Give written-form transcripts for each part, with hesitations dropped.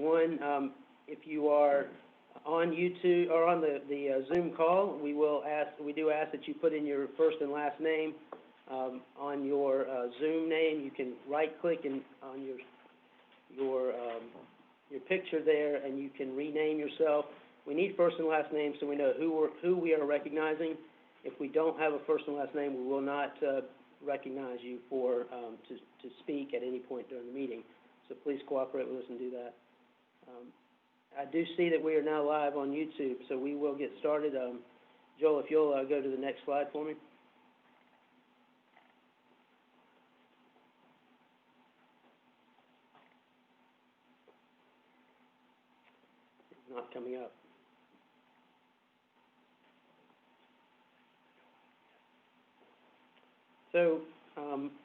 One, if you are on YouTube or on the Zoom call, we do ask that you put in your first and last name on your Zoom name. You can right-click on your picture there, and you can rename yourself. We need first and last name so we know who we are recognizing. If we don't have a first and last name, we will not recognize you to speak at any point during the meeting. So please cooperate with us and do that. I do see that we are now live on YouTube, so we will get started. Joel, if you'll go to the next slide for me. It's not coming up. So,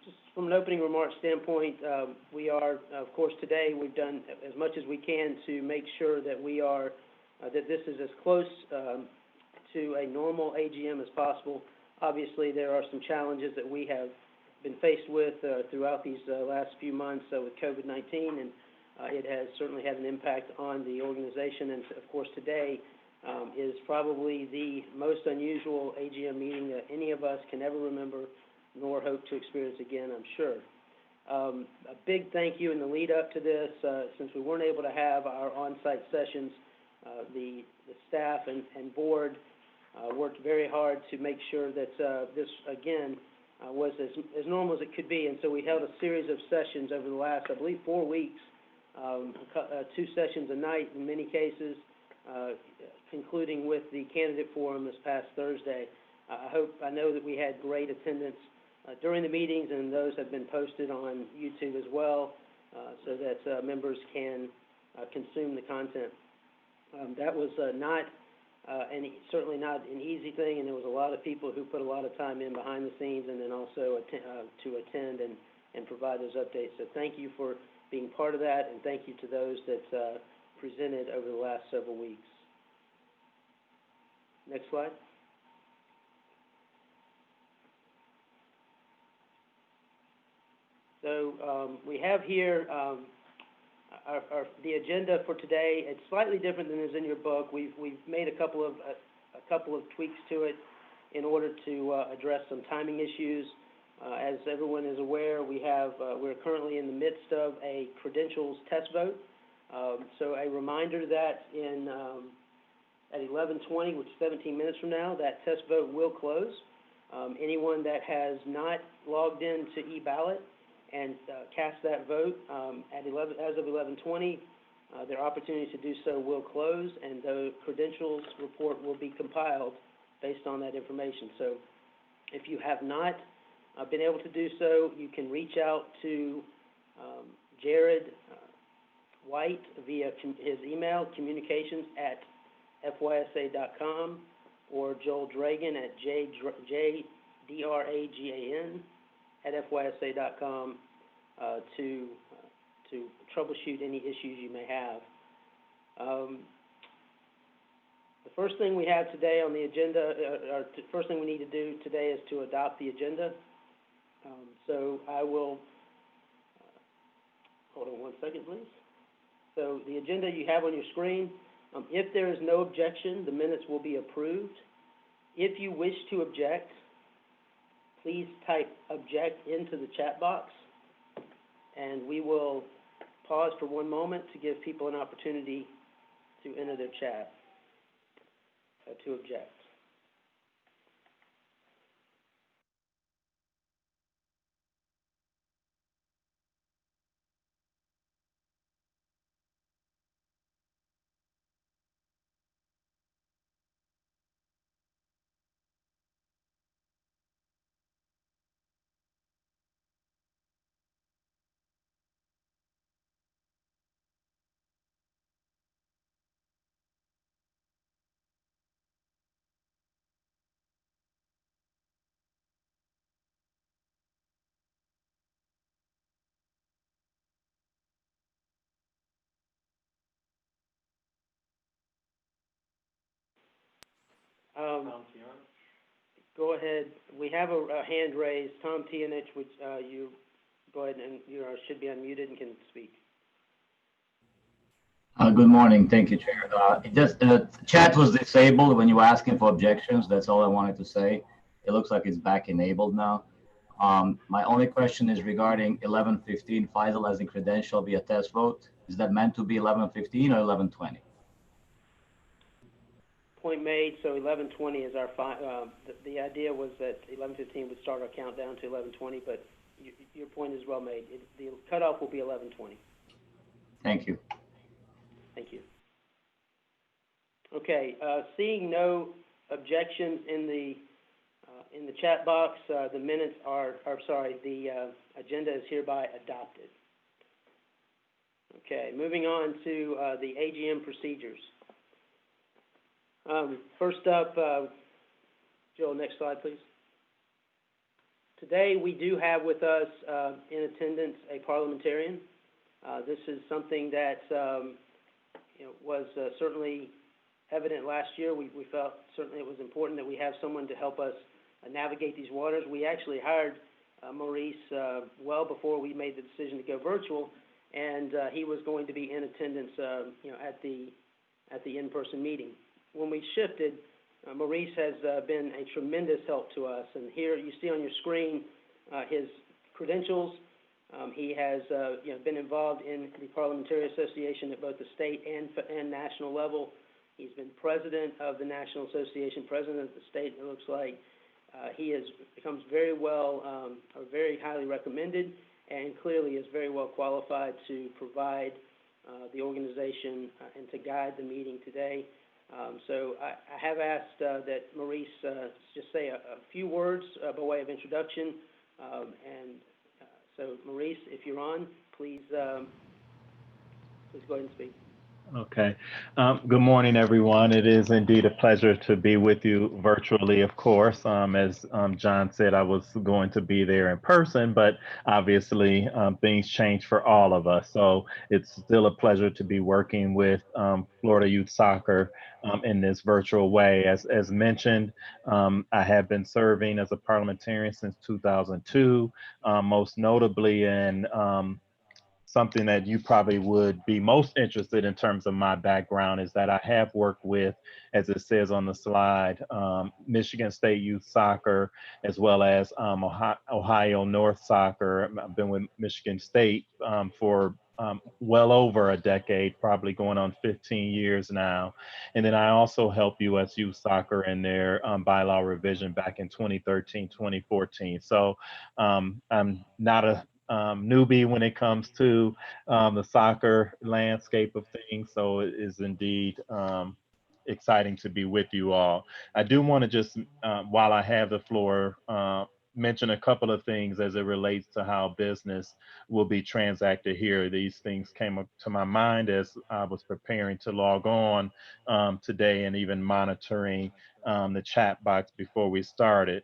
just from an opening remarks standpoint, we are, of course, today we've done as much as we can to make sure that we are, that this is as close to a normal AGM as possible. Obviously, there are some challenges that we have been faced with throughout these last few months with COVID-19, and it has certainly had an impact on the organization. And, of course, today is probably the most unusual AGM meeting that any of us can ever remember, nor hope to experience again, I'm sure. A big thank you in the lead up to this, since we weren't able to have our on-site sessions, the staff and board worked very hard to make sure that this, again, was as normal as it could be. And so we held a series of sessions over the last, I believe, 4 weeks, 2 sessions a night in many cases, concluding with the candidate forum this past Thursday. I know that we had great attendance during the meetings, and those have been posted on YouTube as well, so that members can consume the content. That was certainly not an easy thing, and there was a lot of people who put a lot of time in behind the scenes, and then also to attend and provide those updates. So thank you for being part of that, and thank you to those that presented over the last several weeks. Next slide. So we have here the agenda for today. It's slightly different than is in your book. We've made a couple of tweaks to it in order to address some timing issues. As everyone is aware, we're currently in the midst of a credentials test vote. So a reminder that at 11:20, which is 17 minutes from now, that test vote will close. Anyone that has not logged in to eBallot and cast that vote as of 11:20, their opportunity to do so will close, and the credentials report will be compiled based on that information. So if you have not been able to do so, you can reach out to Jared White via his email, communications@fysa.com, or Joel Dragan at jdragan@fysa.com to troubleshoot any issues you may have. The first thing we have today on the agenda, the first thing we need to do today is to adopt the agenda. So I will, hold on one second, please. So the agenda you have on your screen, if there is no objection, the minutes will be approved. If you wish to object, please type object into the chat box, and we will pause for one moment to give people an opportunity to enter their chat to object. Go ahead. We have a hand raised. Tom Tianich, which you go ahead and you should be unmuted and can speak. Good morning. Thank you, Chair. Chat was disabled when you were asking for objections. That's all I wanted to say. It looks like it's back enabled now. My only question is regarding 1115 Faisal as a credential via test vote. Is that meant to be 1115 or 1120? Point made. So 11:20 is our the idea was that 11:15 would start our countdown to 11:20, but your point is well made. The cutoff will be 11:20. Thank you. Thank you. Okay, seeing no objections in the chat box, the minutes the agenda is hereby adopted. Okay, moving on to the AGM procedures. First up, Joel, next slide, please. Today we do have with us in attendance a parliamentarian. This is something that was certainly evident last year. We felt certainly it was important that we have someone to help us navigate these waters. We actually hired Maurice well before we made the decision to go virtual, and he was going to be in attendance, at the in-person meeting. When we shifted, Maurice has been a tremendous help to us, and here you see on your screen his credentials. He has been involved in the Parliamentary Association at both the state and national level. He's been president of the National Association, president of the state, it looks like. He becomes very well, or very highly recommended, and clearly is very well qualified to provide the organization and to guide the meeting today. So I have asked that Maurice just say a few words by way of introduction. So Maurice, if you're on, please go ahead and speak. Okay. Good morning, everyone. It is indeed a pleasure to be with you virtually, of course. As John said, I was going to be there in person, but obviously things change for all of us. So it's still a pleasure to be working with Florida Youth Soccer in this virtual way. As mentioned, I have been serving as a parliamentarian since 2002, most notably in something that you probably would be most interested in terms of my background is that I have worked with, as it says on the slide, Michigan State Youth Soccer, as well as Ohio North Soccer. I've been with Michigan State for well over a decade, probably going on 15 years now. And then I also helped US Youth Soccer in their bylaw revision back in 2013, 2014. So I'm not a newbie when it comes to the soccer landscape of things. So it is indeed exciting to be with you all. I do want to just, while I have the floor, mention a couple of things as it relates to how business will be transacted here. These things came up to my mind as I was preparing to log on today and even monitoring the chat box before we started.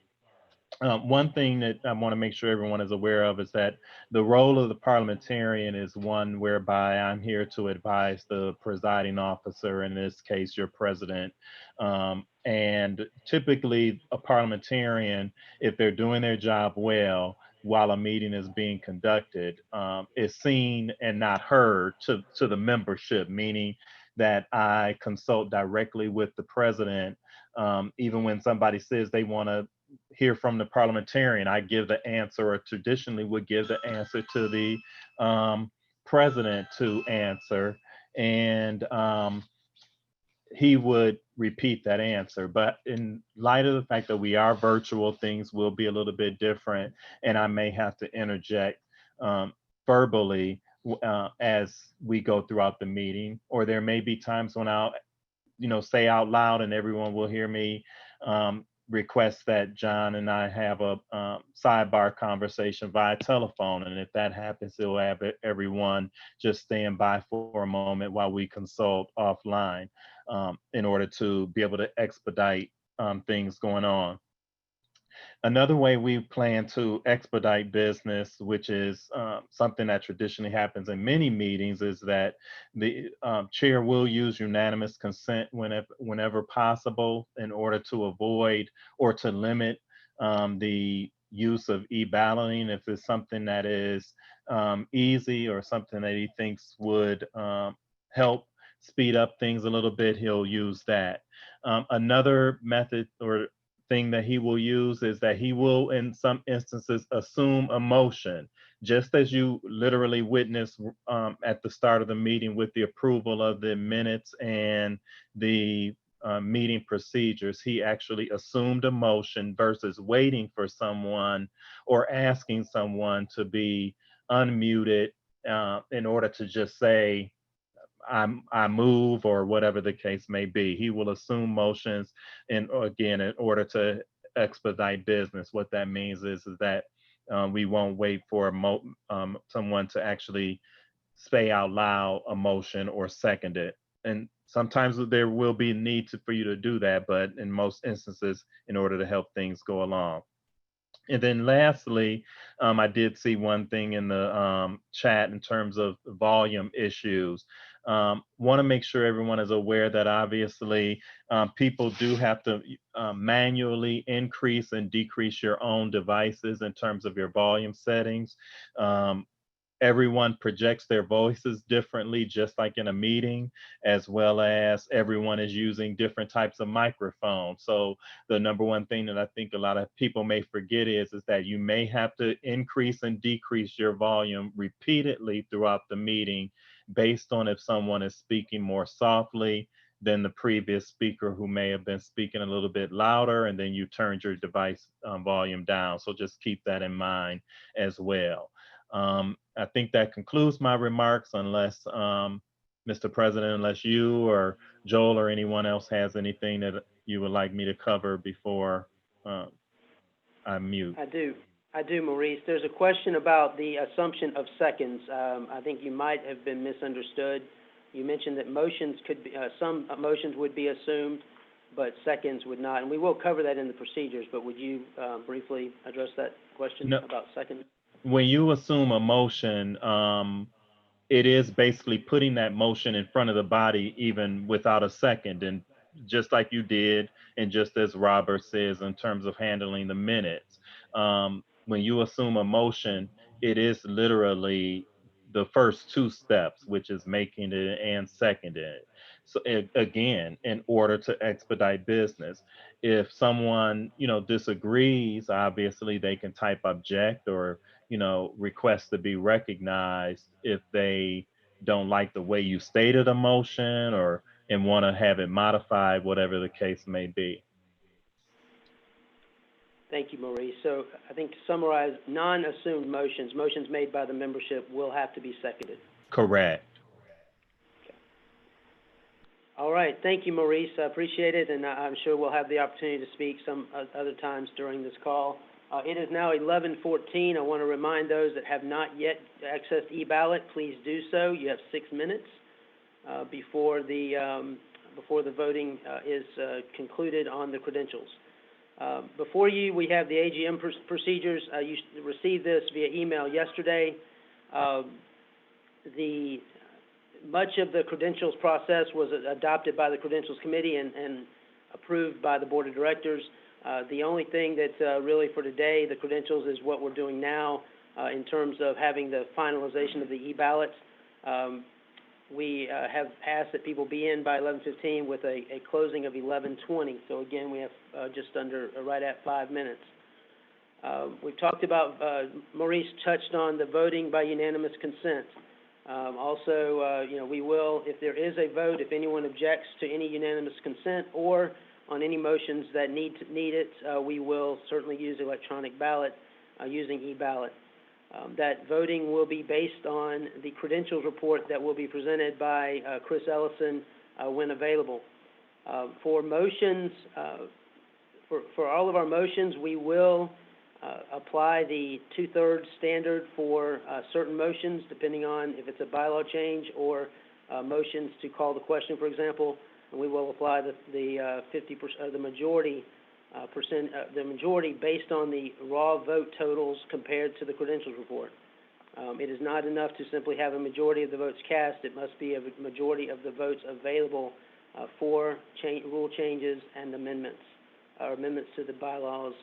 One thing that I want to make sure everyone is aware of is that the role of the parliamentarian is one whereby I'm here to advise the presiding officer, in this case, your president. And typically a parliamentarian, if they're doing their job well, while a meeting is being conducted, is seen and not heard to the membership, meaning that I consult directly with the president. Even when somebody says they want to hear from the parliamentarian, I give the answer, or traditionally would give the answer to the president to answer, and he would repeat that answer. But in light of the fact that we are virtual, things will be a little bit different, and I may have to interject verbally as we go throughout the meeting, or there may be times when I'll say out loud and everyone will hear me request that John and I have a sidebar conversation via telephone. And if that happens, it will have everyone just stand by for a moment while we consult offline in order to be able to expedite things going on. Another way we plan to expedite business, which is something that traditionally happens in many meetings, is that the chair will use unanimous consent whenever possible in order to avoid or to limit the use of e-balloting. If it's something that is easy or something that he thinks would help speed up things a little bit, he'll use that. Another method or thing that he will use is that he will, in some instances, assume emotion, just as you literally witnessed at the start of the meeting with the approval of the minutes and the meeting procedures. He actually assumed emotion versus waiting for someone or asking someone to be unmuted in order to just say, I move, or whatever the case may be. He will assume motions, and again, in order to expedite business. What that means is that we won't wait for someone to actually say out loud a motion or second it. And sometimes there will be need for you to do that, but in most instances, in order to help things go along. And then lastly, I did see one thing in the chat in terms of volume issues. Want to make sure everyone is aware that obviously people do have to manually increase and decrease your own devices in terms of your volume settings. Everyone projects their voices differently, just like in a meeting, as well as everyone is using different types of microphones. So the number one thing that I think a lot of people may forget is that you may have to increase and decrease your volume repeatedly throughout the meeting based on if someone is speaking more softly than the previous speaker who may have been speaking a little bit louder, and then you turned your device volume down. So just keep that in mind as well. I think that concludes my remarks, unless, Mr. President, unless you or Joel or anyone else has anything that you would like me to cover before I mute. I do, Maurice. There's a question about the assumption of seconds. I think you might have been misunderstood. You mentioned that motions could be, some motions would be assumed, but seconds would not. And we will cover that in the procedures, but would you briefly address that question about seconds? When you assume a motion, it is basically putting that motion in front of the body even without a second. And just like you did, and just as Robert says in terms of handling the minutes, when you assume a motion, it is literally the first two steps, which is making it and seconding it. So again, in order to expedite business, if someone, disagrees, obviously they can type object or, request to be recognized if they don't like the way you stated a motion or and want to have it modified, whatever the case may be. Thank you, Maurice. So I think to summarize, non-assumed motions made by the membership will have to be seconded. Correct. Okay. All right. Thank you, Maurice. I appreciate it, and I'm sure we'll have the opportunity to speak some other times during this call. It is now 11:14. I want to remind those that have not yet accessed e-ballot, please do so. You have 6 minutes before the voting is concluded on the credentials. Before you, we have the AGM procedures. You received this via email yesterday. Much of the credentials process was adopted by the Credentials Committee and approved by the Board of Directors. The only thing that really for today, the credentials, is what we're doing now in terms of having the finalization of the e-ballots. We have asked that people be in by 11:15 with a closing of 11:20. So again, we have just under, right at 5 minutes. We've talked about, Maurice touched on the voting by unanimous consent. Also, we will, if there is a vote, if anyone objects to any unanimous consent or on any motions that need it, we will certainly use electronic ballot using e-ballot. That voting will be based on the credentials report that will be presented by Chris Ellison when available. For motions, for all of our motions, we will apply the 2/3 standard for certain motions, depending on if it's a bylaw change or motions to call the question, for example. And we will apply the 50%, the majority the majority based on the raw vote totals compared to the credentials report. It is not enough to simply have a majority of the votes cast. It must be a majority of the votes available for rule changes and amendments, or amendments to the bylaws.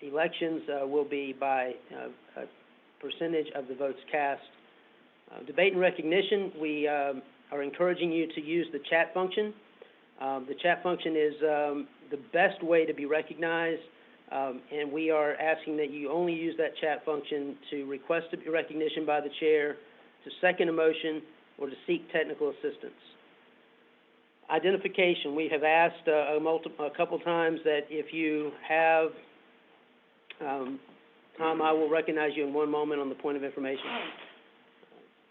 Elections will be by a percentage of the votes cast. Debate and recognition, we are encouraging you to use the chat function. The chat function is the best way to be recognized, and we are asking that you only use that chat function to request recognition by the chair, to second a motion, or to seek technical assistance. Identification, we have asked a couple times that if you have, Tom, I will recognize you in one moment on the point of information.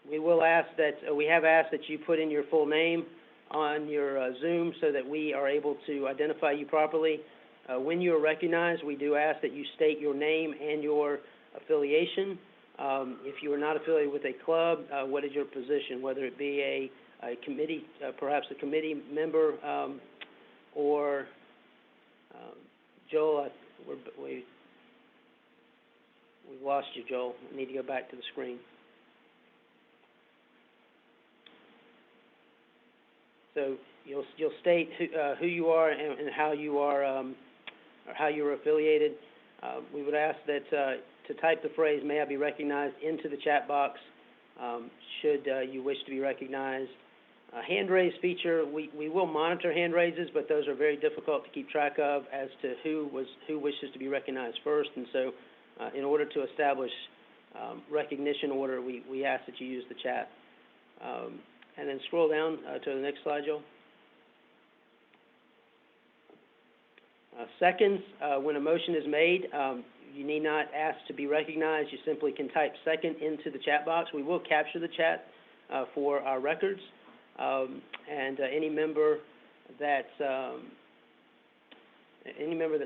We will ask that, we have asked that you put in your full name on your Zoom so that we are able to identify you properly. When you are recognized, we do ask that you state your name and your affiliation. If you are not affiliated with a club, what is your position, whether it be a committee, perhaps a committee member, or Joel, we've lost you, Joel. We need to go back to the screen. So you'll state who you are and how you are, or how you're affiliated. We would ask that to type the phrase "May I be recognized" into the chat box should you wish to be recognized. Hand raise feature, we will monitor hand raises, but those are very difficult to keep track of as to who wishes to be recognized first. And so in order to establish recognition order, we ask that you use the chat. And then scroll down to the next slide, Joel. Seconds, when a motion is made, you need not ask to be recognized. You simply can type second into the chat box. We will capture the chat for our records. And any member that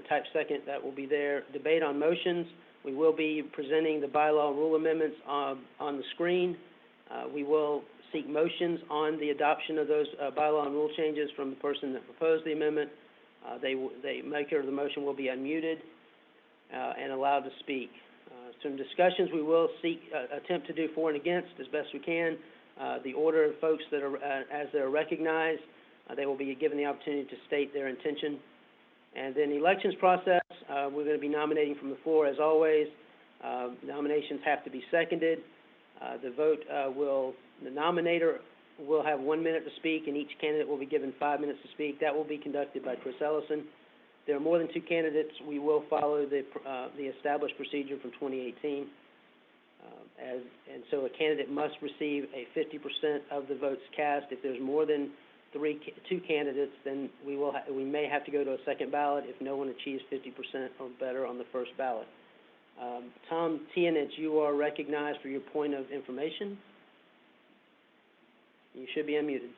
types second, that will be there. Debate on motions. We will be presenting the bylaw rule amendments on the screen. We will seek motions on the adoption of those bylaw and rule changes from the person that proposed the amendment. The maker of the motion will be unmuted and allowed to speak. Some discussions we will attempt to do for and against as best we can. The order of folks that are, as they're recognized, they will be given the opportunity to state their intention. And then the elections process, we're going to be nominating from the floor as always. Nominations have to be seconded. The nominator will have 1 minute to speak, and each candidate will be given 5 minutes to speak. That will be conducted by Chris Ellison. If there are more than 2 candidates, we will follow the established procedure from 2018. And so a candidate must receive a 50% of the votes cast. If there's more than 2 candidates, then we may have to go to a second ballot if no one achieves 50% or better on the first ballot. Tom Tianich, you are recognized for your point of information. You should be unmuted.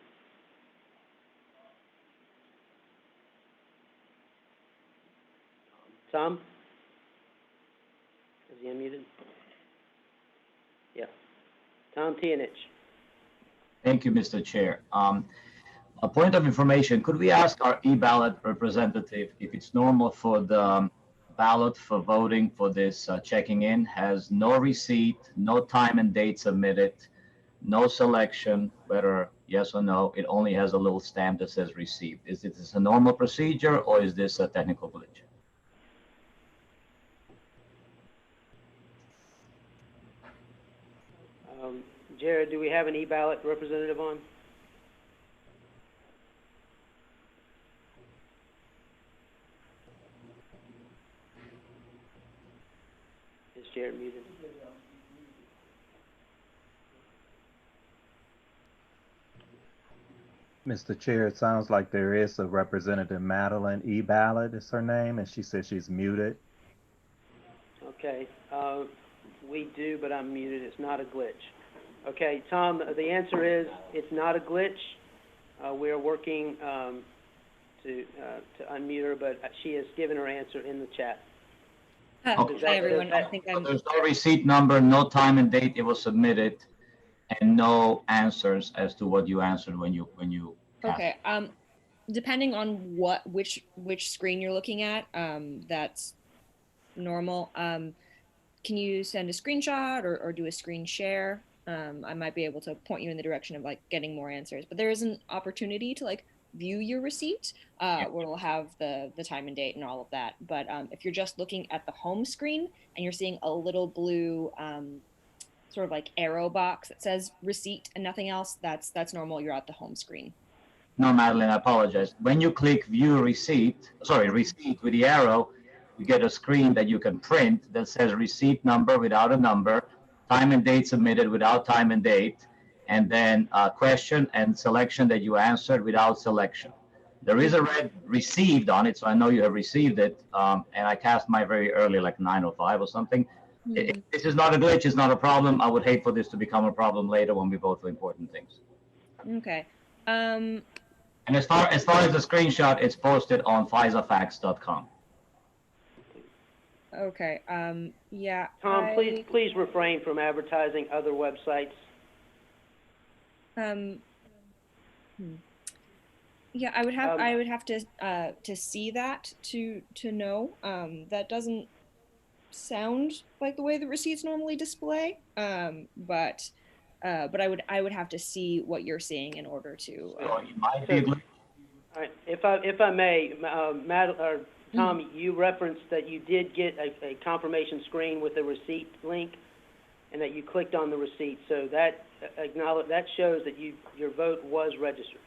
Tom? Is he unmuted? Yeah. Tom Tianich. Thank you, Mr. Chair. A point of information, could we ask our e-ballot representative if it's normal for the ballot for voting for this checking in has no receipt, no time and date submitted, no selection, whether yes or no, it only has a little stamp that says received. Is this a normal procedure or is this a technical glitch? Jared, do we have an e-ballot representative on? Is Jared muted? Mr. Chair, it sounds like there is a representative, Madeline E-Ballot is her name, and she says she's muted. Okay, we do, but I'm muted. It's not a glitch. Okay, Tom, the answer is it's not a glitch. We are working to unmute her, but she has given her answer in the chat. Okay. Hi, everyone. I think So I'm. there's no receipt number, no time and date it was submitted, and no answers as to what you answered when you cast. Okay. Depending on which screen you're looking at, that's normal. Can you send a screenshot or do a screen share? I might be able to point you in the direction of like getting more answers, but there is an opportunity to like view your receipt, where it'll have the time and date and all of that. But if you're just looking at the home screen and you're seeing a little blue sort of like arrow box that says receipt and nothing else, that's normal. You're at the home screen. No, Madeline, I apologize. When you click view receipt, sorry, receipt with the arrow, you get a screen that you can print that says receipt number without a number, time and date submitted without time and date, and then question and selection that you answered without selection. There is a red received on it, so I know you have received it, and I cast my very early, like 9:05 or something. If this is not a glitch, it's not a problem. I would hate for this to become a problem later when we vote for important things. Okay. And as far as the screenshot, it's posted on FISAFacts.com. Okay. Yeah. Tom, please refrain from advertising other websites. Yeah, I would have to see that to know. That doesn't sound like the way the receipts normally display. But I would have to see what you're seeing in order to. So it might be a glitch. All right, if I may, Matt, or Tom, you referenced that you did get a confirmation screen with a receipt link, and that you clicked on the receipt. So that shows that your vote was registered.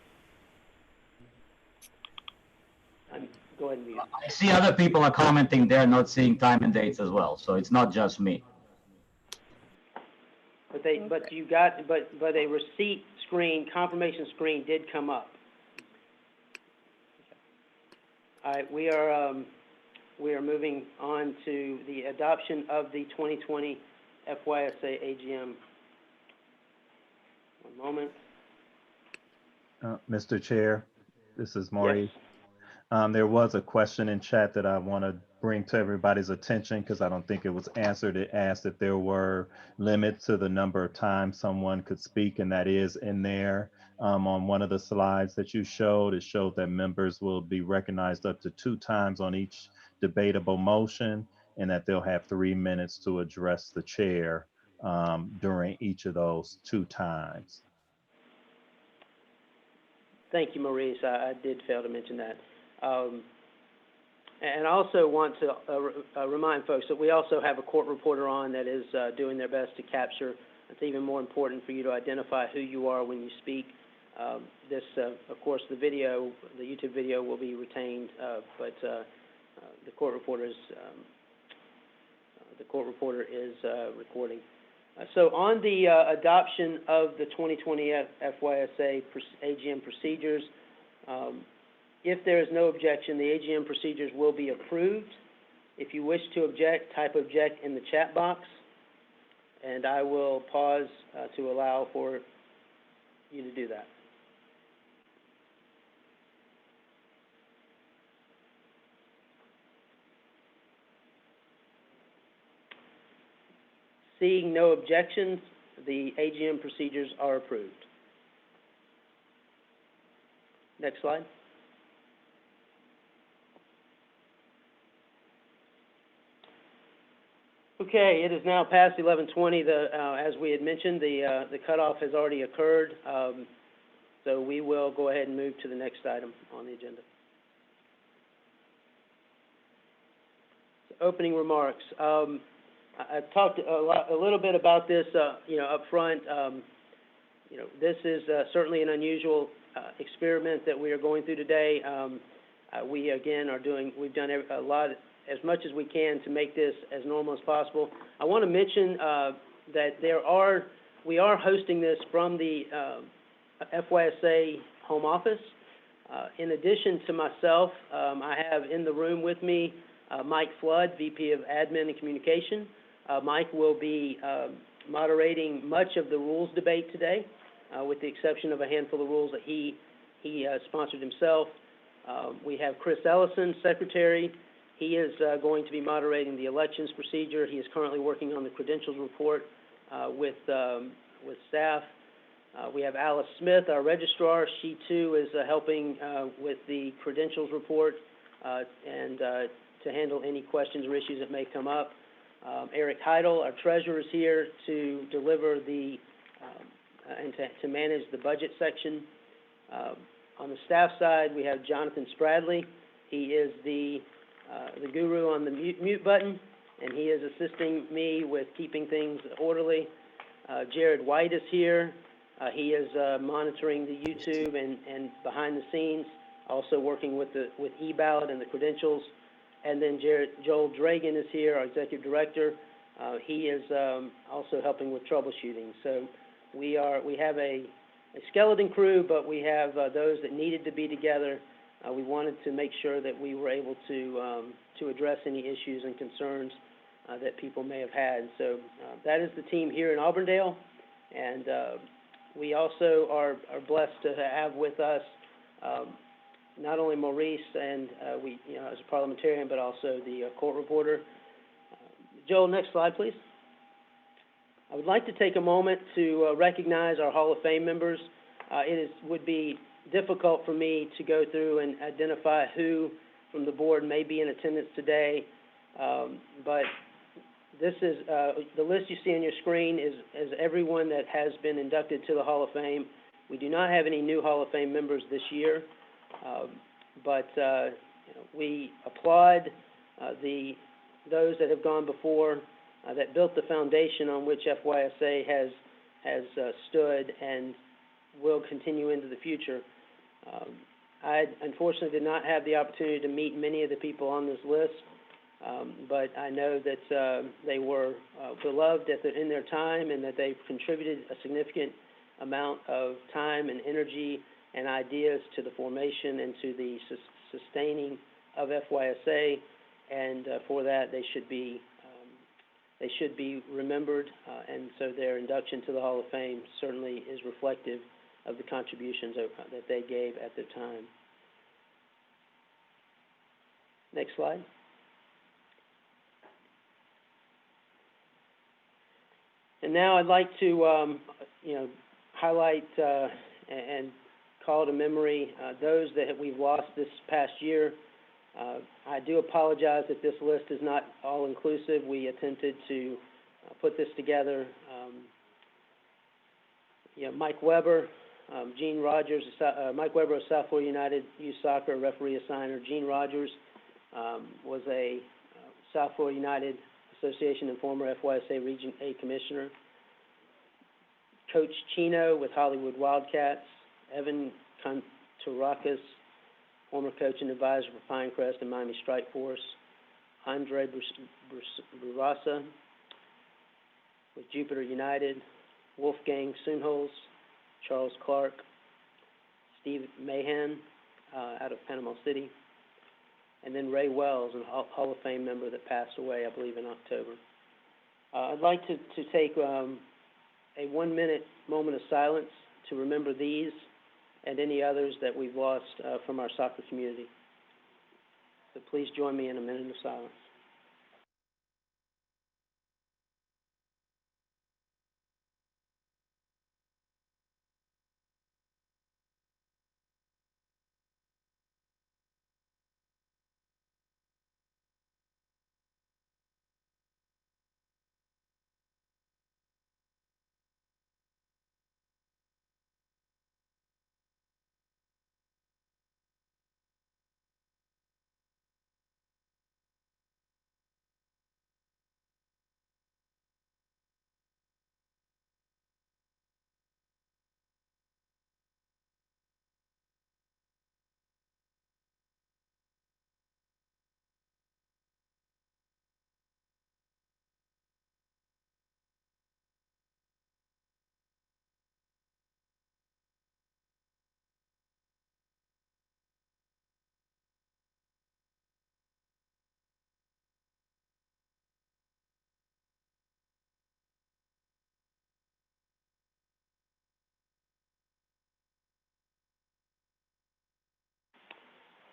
Go ahead and mute. I see other people are commenting they're not seeing time and dates as well, so it's not just me. But a receipt screen, confirmation screen did come up. All right, we are moving on to the adoption of the 2020 FYSA AGM. One moment. Mr. Chair, this is Maurice. Yes. There was a question in chat that I want to bring to everybody's attention because I don't think it was answered. It asked if there were limits to the number of times someone could speak, and that is in there. On one of the slides that you showed, it showed that members will be recognized up to 2 times on each debatable motion, and that they'll have 3 minutes to address the chair during each of those 2 times. Thank you, Maurice. I did fail to mention that. And I also want to remind folks that we also have a court reporter on that is doing their best to capture. It's even more important for you to identify who you are when you speak. Of course, the YouTube video will be retained, but the court reporter is recording. So on the adoption of the 2020 FYSA AGM procedures, if there is no objection, the AGM procedures will be approved. If you wish to object, type object in the chat box, and I will pause to allow for you to do that. Seeing no objections, the AGM procedures are approved. Next slide. Okay, it is now past 11:20. As we had mentioned, the cutoff has already occurred, so we will go ahead and move to the next item on the agenda. Opening remarks. I've talked a little bit about this, up front. This is certainly an unusual experiment that we are going through today. We again we've done a lot, as much as we can, to make this as normal as possible. I want to mention that we are hosting this from the FYSA home office. In addition to myself, I have in the room with me Mike Flood, VP of Admin and Communication. Mike will be moderating much of the rules debate today, with the exception of a handful of rules that he sponsored himself. We have Chris Ellison, Secretary. He is going to be moderating the elections procedure. He is currently working on the credentials report with staff. We have Alice Smith, our registrar. She too is helping with the credentials report and to handle any questions or issues that may come up. Eric Heidel, our treasurer, is here to deliver and to manage the budget section. On the staff side, we have Jonathan Spradley. He is the guru on the mute button, and he is assisting me with keeping things orderly. Jared White is here. He is monitoring the YouTube and behind the scenes, also working with eBallot and the credentials. And then Joel Dragan is here, our executive director. He is also helping with troubleshooting. So we have a skeleton crew, but we have those that needed to be together. We wanted to make sure that we were able to address any issues and concerns that people may have had. So that is the team here in Auburndale, and we also are blessed to have with us not only Maurice and as a parliamentarian, but also the court reporter. Joel, next slide, please. I would like to take a moment to recognize our Hall of Fame members. Would be difficult for me to go through and identify who from the board may be in attendance today, but this is the list you see on your screen is everyone that has been inducted to the Hall of Fame. We do not have any new Hall of Fame members this year, but we applaud those that have gone before, that built the foundation on which FYSA has stood and will continue into the future. I unfortunately did not have the opportunity to meet many of the people on this list, but I know that they were beloved in their time, and that they've contributed a significant amount of time and energy and ideas to the formation and to the sustaining of FYSA, and for that they should be remembered, and so their induction to the Hall of Fame certainly is reflective of the contributions that they gave at the time. Next slide. And now I'd like to, highlight and call to memory those that we've lost this past year. I do apologize that this list is not all-inclusive. We attempted to put this together. Mike Weber, Gene Rogers, Mike Weber of South Florida United Youth Soccer, referee assigner. Gene Rogers was a South Florida United Association and former FYSA Region A commissioner. Coach Chino with Hollywood Wildcats. Evan Kantorakis, former coach and advisor for Pinecrest and Miami Strike Force. Andre Burasa with Jupiter United. Wolfgang Sunholz, Charles Clark, Steve Mahan out of Panama City, and then Ray Wells, a Hall of Fame member that passed away, I believe, in October. I'd like to take a 1-minute moment of silence to remember these and any others that we've lost from our soccer community. So please join me in a minute of silence.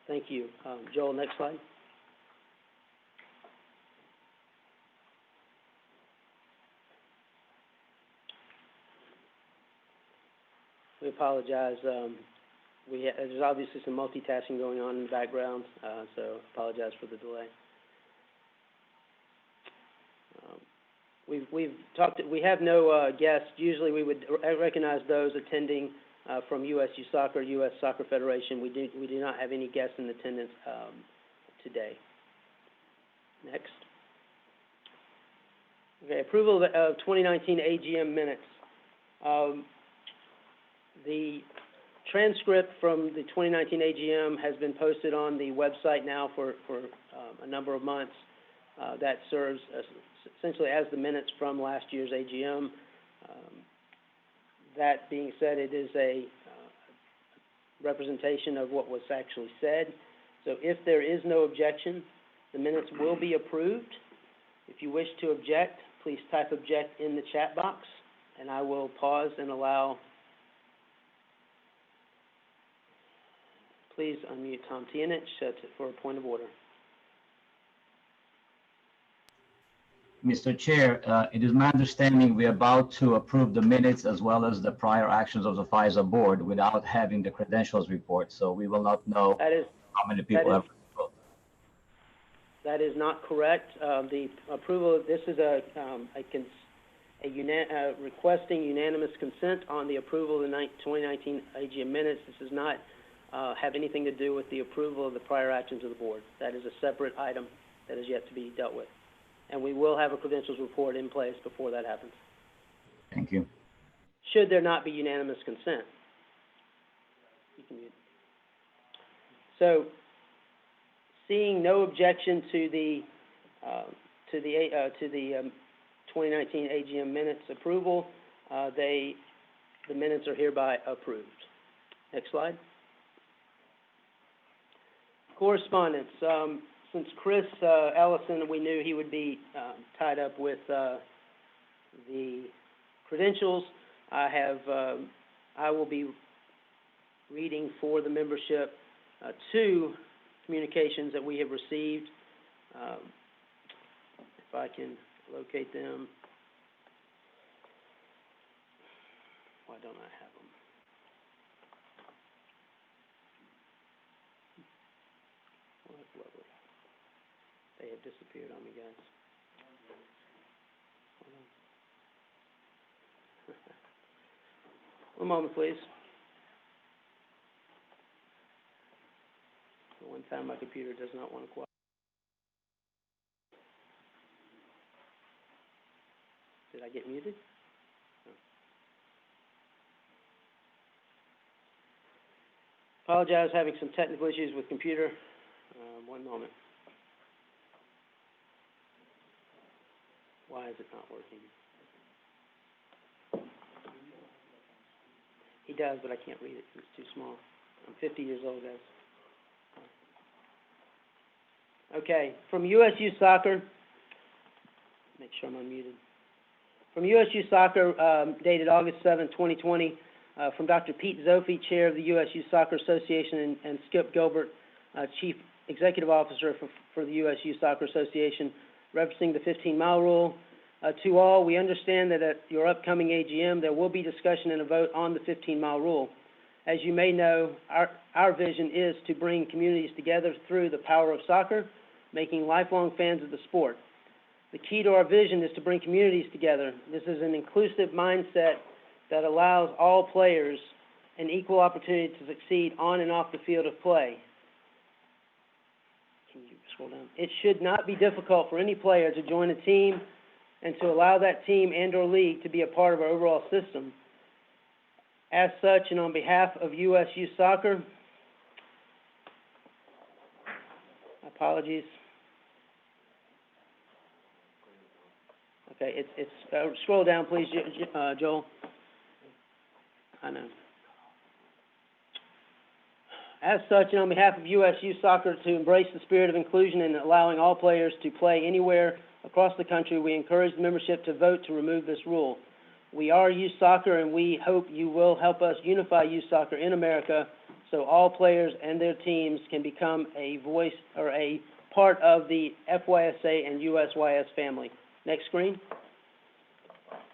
Thank you. Joel, next slide. We apologize. There's obviously some multitasking going on in the background, so apologize for the delay. We've talked. We have no guests. Usually, we would recognize those attending from USU Soccer, U.S. Soccer Federation. We do not have any guests in attendance today. Next. Okay, approval of 2019 AGM minutes. The transcript from the 2019 AGM has been posted on the website now for a number of months. That serves essentially as the minutes from last year's AGM. That being said, it is a representation of what was actually said. So if there is no objection, the minutes will be approved. If you wish to object, please type object in the chat box, and I will pause and allow. Please unmute Tom Tianich for a point of order. Mr. Chair, it is my understanding we're about to approve the minutes as well as the prior actions of the FISA board without having the credentials report, so we will not know how many people have voted. That is not correct. The approval, this is requesting unanimous consent on the approval of the 2019 AGM minutes. This does not have anything to do with the approval of the prior actions of the board. That is a separate item that is yet to be dealt with. And we will have a credentials report in place before that happens. Thank you. Should there not be unanimous consent. You can mute. So, seeing no objection to the 2019 AGM minutes approval, the minutes are hereby approved. Next slide. Correspondence. Since Chris Ellison, we knew he would be tied up with the credentials, I will be reading for the membership 2 communications that we have received. If I can locate them. Why don't I have them? Well, that's lovely. They have disappeared on me, guys. Hold on. One moment, please. One time my computer does not want to cooperate. Did I get muted? No. Apologize, having some technical issues with computer. One moment. Why is it not working? He does, but I can't read it because it's too small. I'm 50 years old, guys. Okay, from USU Soccer, make sure I'm unmuted. From USU Soccer, dated August 7, 2020, from Dr. Pete Zophi, Chair of the USU Soccer Association, and Skip Gilbert, Chief Executive Officer for the USU Soccer Association, referencing the 15-mile rule. To all, we understand that at your upcoming AGM, there will be discussion and a vote on the 15-mile rule. As you may know, our vision is to bring communities together through the power of soccer, making lifelong fans of the sport. The key to our vision is to bring communities together. This is an inclusive mindset that allows all players an equal opportunity to succeed on and off the field of play. Can you scroll down? It should not be difficult for any player to join a team and to allow that team and or league to be a part of our overall system. As such, and on behalf of USU Soccer, apologies. Okay, scroll down, please, Joel. I know. As such, and on behalf of USU Soccer, to embrace the spirit of inclusion and allowing all players to play anywhere across the country, we encourage the membership to vote to remove this rule. We are Youth Soccer, and we hope you will help us unify youth soccer in America so all players and their teams can become a voice or a part of the FYSA and USYS family. Next screen.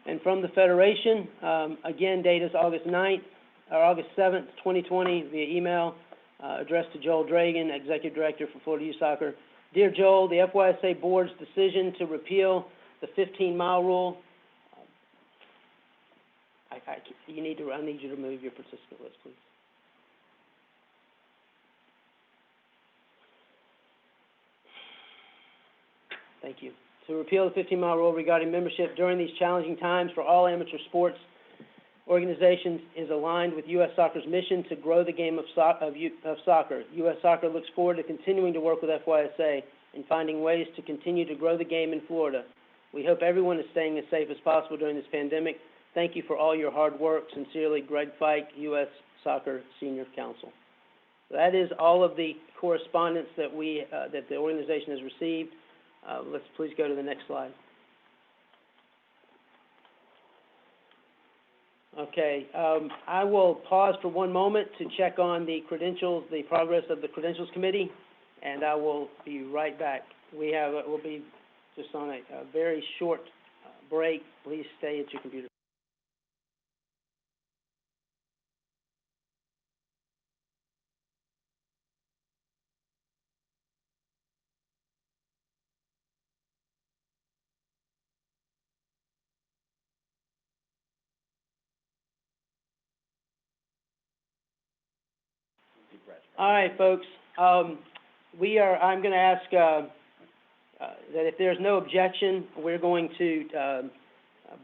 And from the Federation, again, date is August 7th, 2020, via email, addressed to Joel Dragan, Executive Director for Florida Youth Soccer. Dear Joel, the FYSA Board's decision to repeal the 15-mile rule, I need you to move your participant list, please. Thank you. to repeal the 15-mile rule regarding membership during these challenging times for all amateur sports organizations is aligned with U.S. Soccer's mission to grow the game of soccer. U.S. Soccer looks forward to continuing to work with FYSA and finding ways to continue to grow the game in Florida. We hope everyone is staying as safe as possible during this pandemic. Thank you for all your hard work. Sincerely, Greg Fike, U.S. Soccer Senior Counsel. That is all of the correspondence that that the organization has received. Let's please go to the next slide. Okay, I will pause for one moment to check on the credentials, the progress of the Credentials Committee, and I will be right back. We'll be just on a very short break. Please stay at your computer. All right, folks. I'm going to ask that if there's no objection, we're going to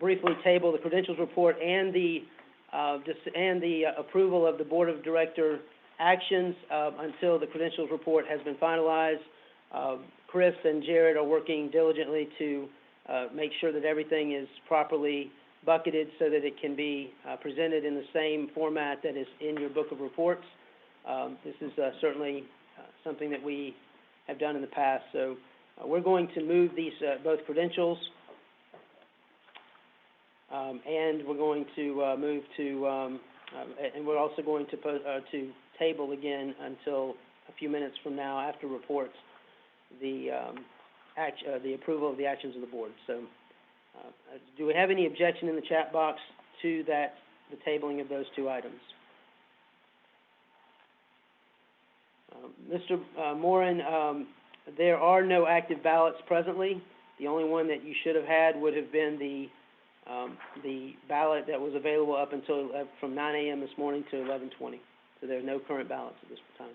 briefly table the credentials report and the approval of the Board of Director actions until the credentials report has been finalized. Chris and Jared are working diligently to make sure that everything is properly bucketed so that it can be presented in the same format that is in your book of reports. This is certainly something that we have done in the past. So we're going to move these both credentials, and we're going to move to, and we're also going to table again until a few minutes from now after reports the approval of the actions of the board. So do we have any objection in the chat box to the tabling of those two items? Mr. Moran, there are no active ballots presently. The only one that you should have had would have been the ballot that was available up until from 9 a.m. this morning to 11:20. So there are no current ballots at this time.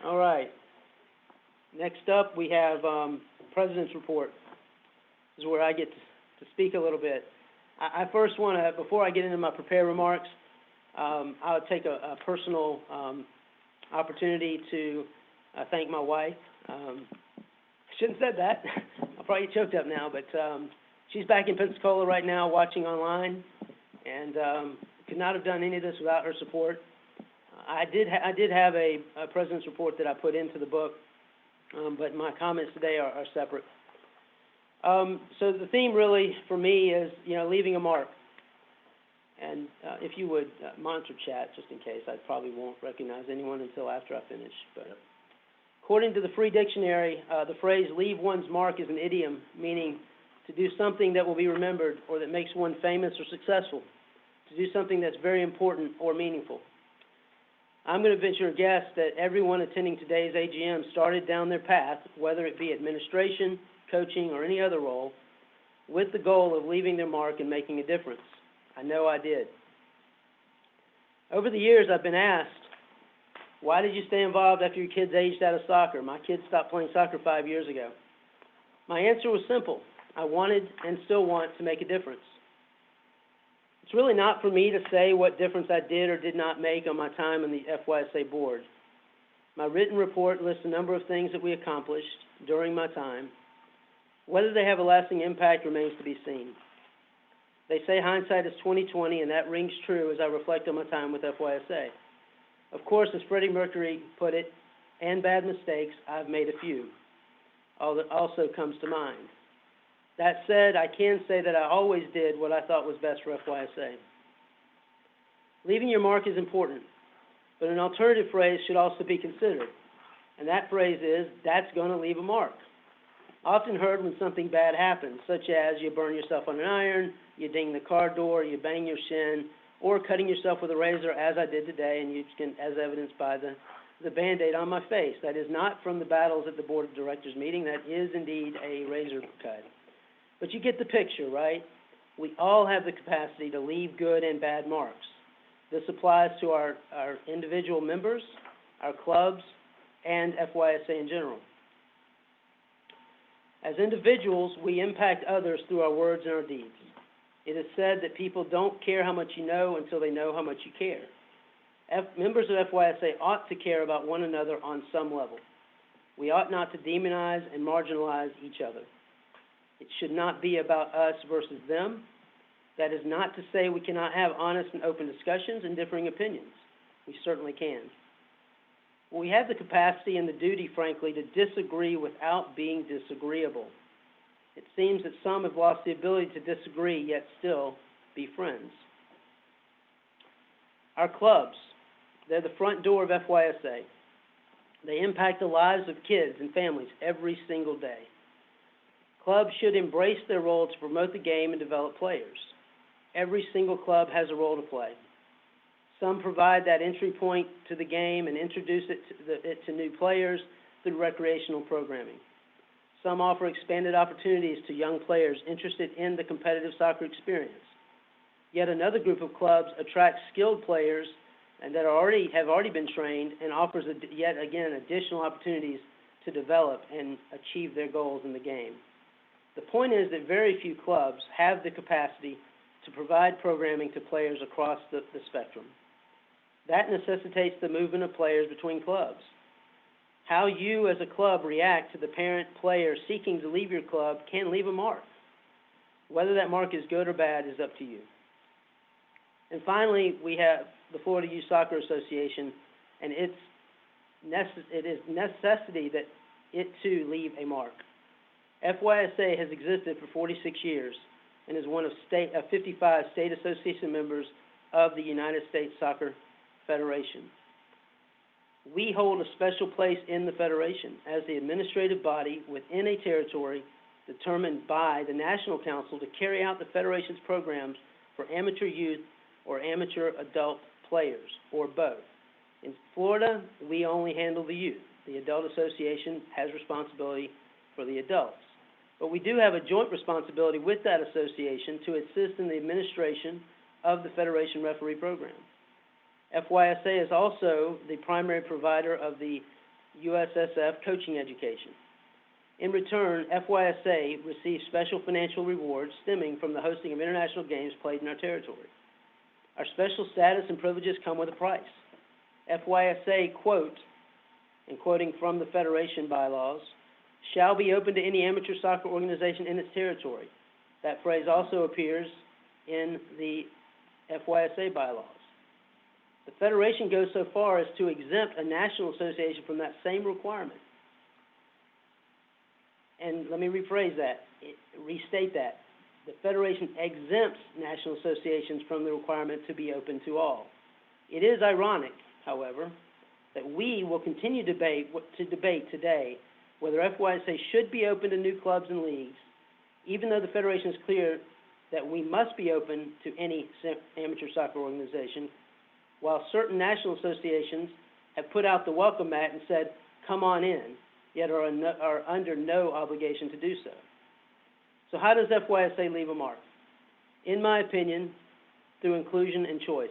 All right. Next up, we have President's Report. This is where I get to speak a little bit. I first want to, before I get into my prepared remarks, I'll take a personal opportunity to thank my wife. I shouldn't have said that. I'll probably get choked up now, but she's back in Pensacola right now watching online, and could not have done any of this without her support. I did have a President's Report that I put into the book, but my comments today are separate. So the theme really for me is, leaving a mark. And if you would monitor chat just in case, I probably won't recognize anyone until after I finish. But according to the Free Dictionary, the phrase "leave one's mark" is an idiom meaning to do something that will be remembered or that makes one famous or successful, to do something that's very important or meaningful. I'm going to venture a guess that everyone attending today's AGM started down their path, whether it be administration, coaching, or any other role, with the goal of leaving their mark and making a difference. I know I did. Over the years, I've been asked, why did you stay involved after your kids aged out of soccer? My kids stopped playing soccer 5 years ago. My answer was simple. I wanted and still want to make a difference. It's really not for me to say what difference I did or did not make on my time on the FYSA board. My written report lists a number of things that we accomplished during my time. Whether they have a lasting impact remains to be seen. They say hindsight is 20/20, and that rings true as I reflect on my time with FYSA. Of course, as Freddie Mercury put it, and bad mistakes, I've made a few. All that also comes to mind. That said, I can say that I always did what I thought was best for FYSA. Leaving your mark is important, but an alternative phrase should also be considered, and that phrase is, that's going to leave a mark. Often heard when something bad happens, such as you burn yourself on an iron, you ding the car door, you bang your shin, or cutting yourself with a razor, as I did today, and you can, as evidenced by the Band-Aid on my face. That is not from the battles at the Board of Directors meeting. That is indeed a razor cut. But you get the picture, right? We all have the capacity to leave good and bad marks. This applies to our individual members, our clubs, and FYSA in general. As individuals, we impact others through our words and our deeds. It is said that people don't care how much you know until they know how much you care. Members of FYSA ought to care about one another on some level. We ought not to demonize and marginalize each other. It should not be about us versus them. That is not to say we cannot have honest and open discussions and differing opinions. We certainly can. We have the capacity and the duty, frankly, to disagree without being disagreeable. It seems that some have lost the ability to disagree, yet still be friends. Our clubs, they're the front door of FYSA. They impact the lives of kids and families every single day. Clubs should embrace their role to promote the game and develop players. Every single club has a role to play. Some provide that entry point to the game and introduce it to new players through recreational programming. Some offer expanded opportunities to young players interested in the competitive soccer experience. Yet another group of clubs attracts skilled players and that have already been trained and offers yet again additional opportunities to develop and achieve their goals in the game. The point is that very few clubs have the capacity to provide programming to players across the spectrum. That necessitates the movement of players between clubs. How you as a club react to the parent player seeking to leave your club can leave a mark. Whether that mark is good or bad is up to you. And finally, we have the Florida Youth Soccer Association, and it is necessity that it too leave a mark. FYSA has existed for 46 years and is one of 55 state association members of the United States Soccer Federation. We hold a special place in the Federation as the administrative body within a territory determined by the National Council to carry out the Federation's programs for amateur youth or amateur adult players, or both. In Florida, we only handle the youth. The Adult Association has responsibility for the adults. But we do have a joint responsibility with that association to assist in the administration of the Federation referee program. FYSA is also the primary provider of the USSF coaching education. In return, FYSA receives special financial rewards stemming from the hosting of international games played in our territory. Our special status and privileges come with a price. FYSA, quote, and quoting from the Federation bylaws, shall be open to any amateur soccer organization in its territory. That phrase also appears in the FYSA bylaws. The Federation goes so far as to exempt a national association from that same requirement. And let me restate that. The Federation exempts national associations from the requirement to be open to all. It is ironic, however, that we will continue to debate today whether FYSA should be open to new clubs and leagues, even though the Federation is clear that we must be open to any amateur soccer organization, while certain national associations have put out the welcome mat and said, come on in, yet are under no obligation to do so. So how does FYSA leave a mark? In my opinion, through inclusion and choice.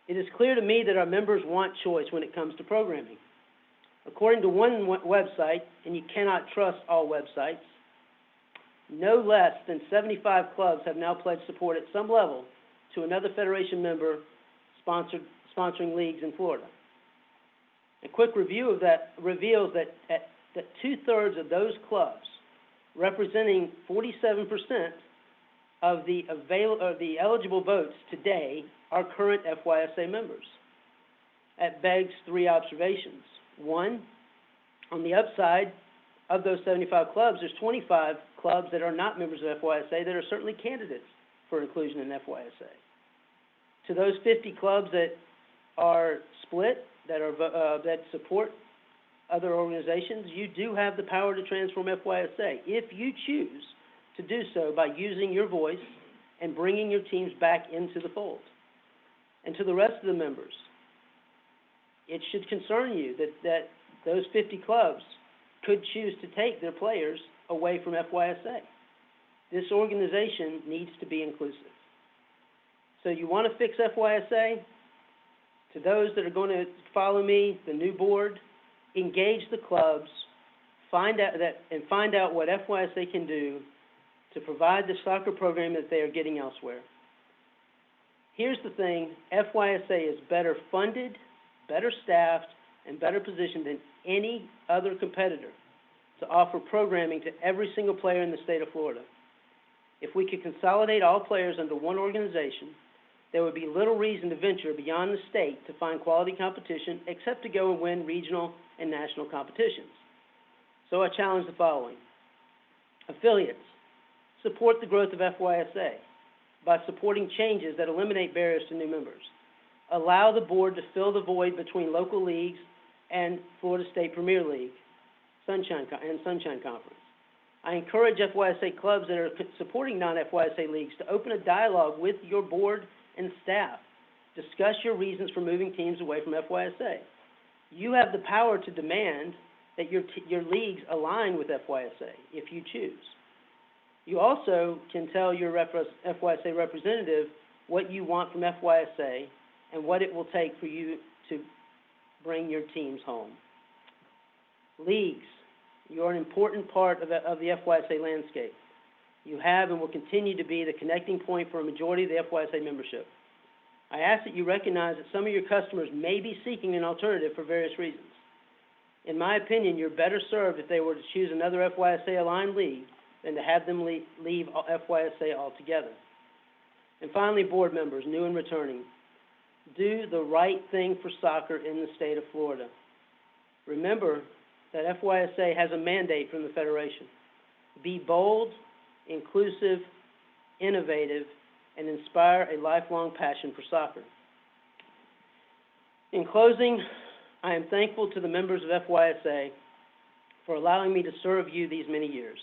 It is clear to me that our members want choice when it comes to programming. According to one website, and you cannot trust all websites, no less than 75 clubs have now pledged support at some level to another Federation member sponsoring leagues in Florida. A quick review of that reveals that two-thirds of those clubs, representing 47% of the eligible votes today, are current FYSA members. That begs three observations. One, on the upside of those 75 clubs, there's 25 clubs that are not members of FYSA that are certainly candidates for inclusion in FYSA. To those 50 clubs that are split, that support other organizations, you do have the power to transform FYSA if you choose to do so by using your voice and bringing your teams back into the fold. And to the rest of the members, it should concern you that those 50 clubs could choose to take their players away from FYSA. This organization needs to be inclusive. So you want to fix FYSA? To those that are going to follow me, the new board, engage the clubs, find out what FYSA can do to provide the soccer program that they are getting elsewhere. Here's the thing, FYSA is better funded, better staffed, and better positioned than any other competitor to offer programming to every single player in the state of Florida. If we could consolidate all players under one organization, there would be little reason to venture beyond the state to find quality competition except to go and win regional and national competitions. So I challenge the following. Affiliates, support the growth of FYSA by supporting changes that eliminate barriers to new members. Allow the board to fill the void between local leagues and Florida State Premier League, Sunshine Conference. I encourage FYSA clubs that are supporting non-FYSA leagues to open a dialogue with your board and staff. Discuss your reasons for moving teams away from FYSA. You have the power to demand that your leagues align with FYSA if you choose. You also can tell your FYSA representative what you want from FYSA and what it will take for you to bring your teams home. Leagues, you are an important part of the FYSA landscape. You have and will continue to be the connecting point for a majority of the FYSA membership. I ask that you recognize that some of your customers may be seeking an alternative for various reasons. In my opinion, you're better served if they were to choose another FYSA-aligned league than to have them leave FYSA altogether. And finally, board members, new and returning, do the right thing for soccer in the state of Florida. Remember that FYSA has a mandate from the Federation. Be bold, inclusive, innovative, and inspire a lifelong passion for soccer. In closing, I am thankful to the members of FYSA for allowing me to serve you these many years.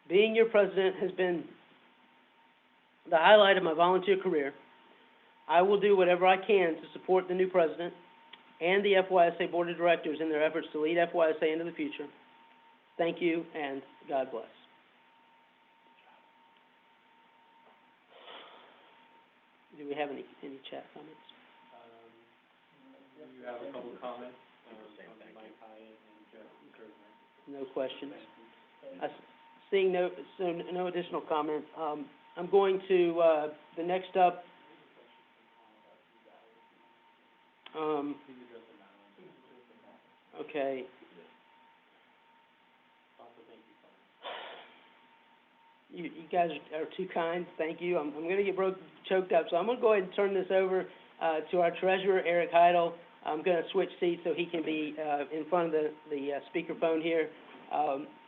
Being your president has been the highlight of my volunteer career. I will do whatever I can to support the new president and the FYSA Board of Directors in their efforts to lead FYSA into the future. Thank you, and God bless. Do we have any chat comments? You have a couple of comments from Mike Hyatt and Jeff Gertner. No questions. Seeing no additional comments, I'm going to, the next up, okay. You guys are too kind. Thank you. I'm going to get choked up, so I'm going to go ahead and turn this over to our treasurer, Eric Heidel. I'm going to switch seats so he can be in front of the speakerphone here.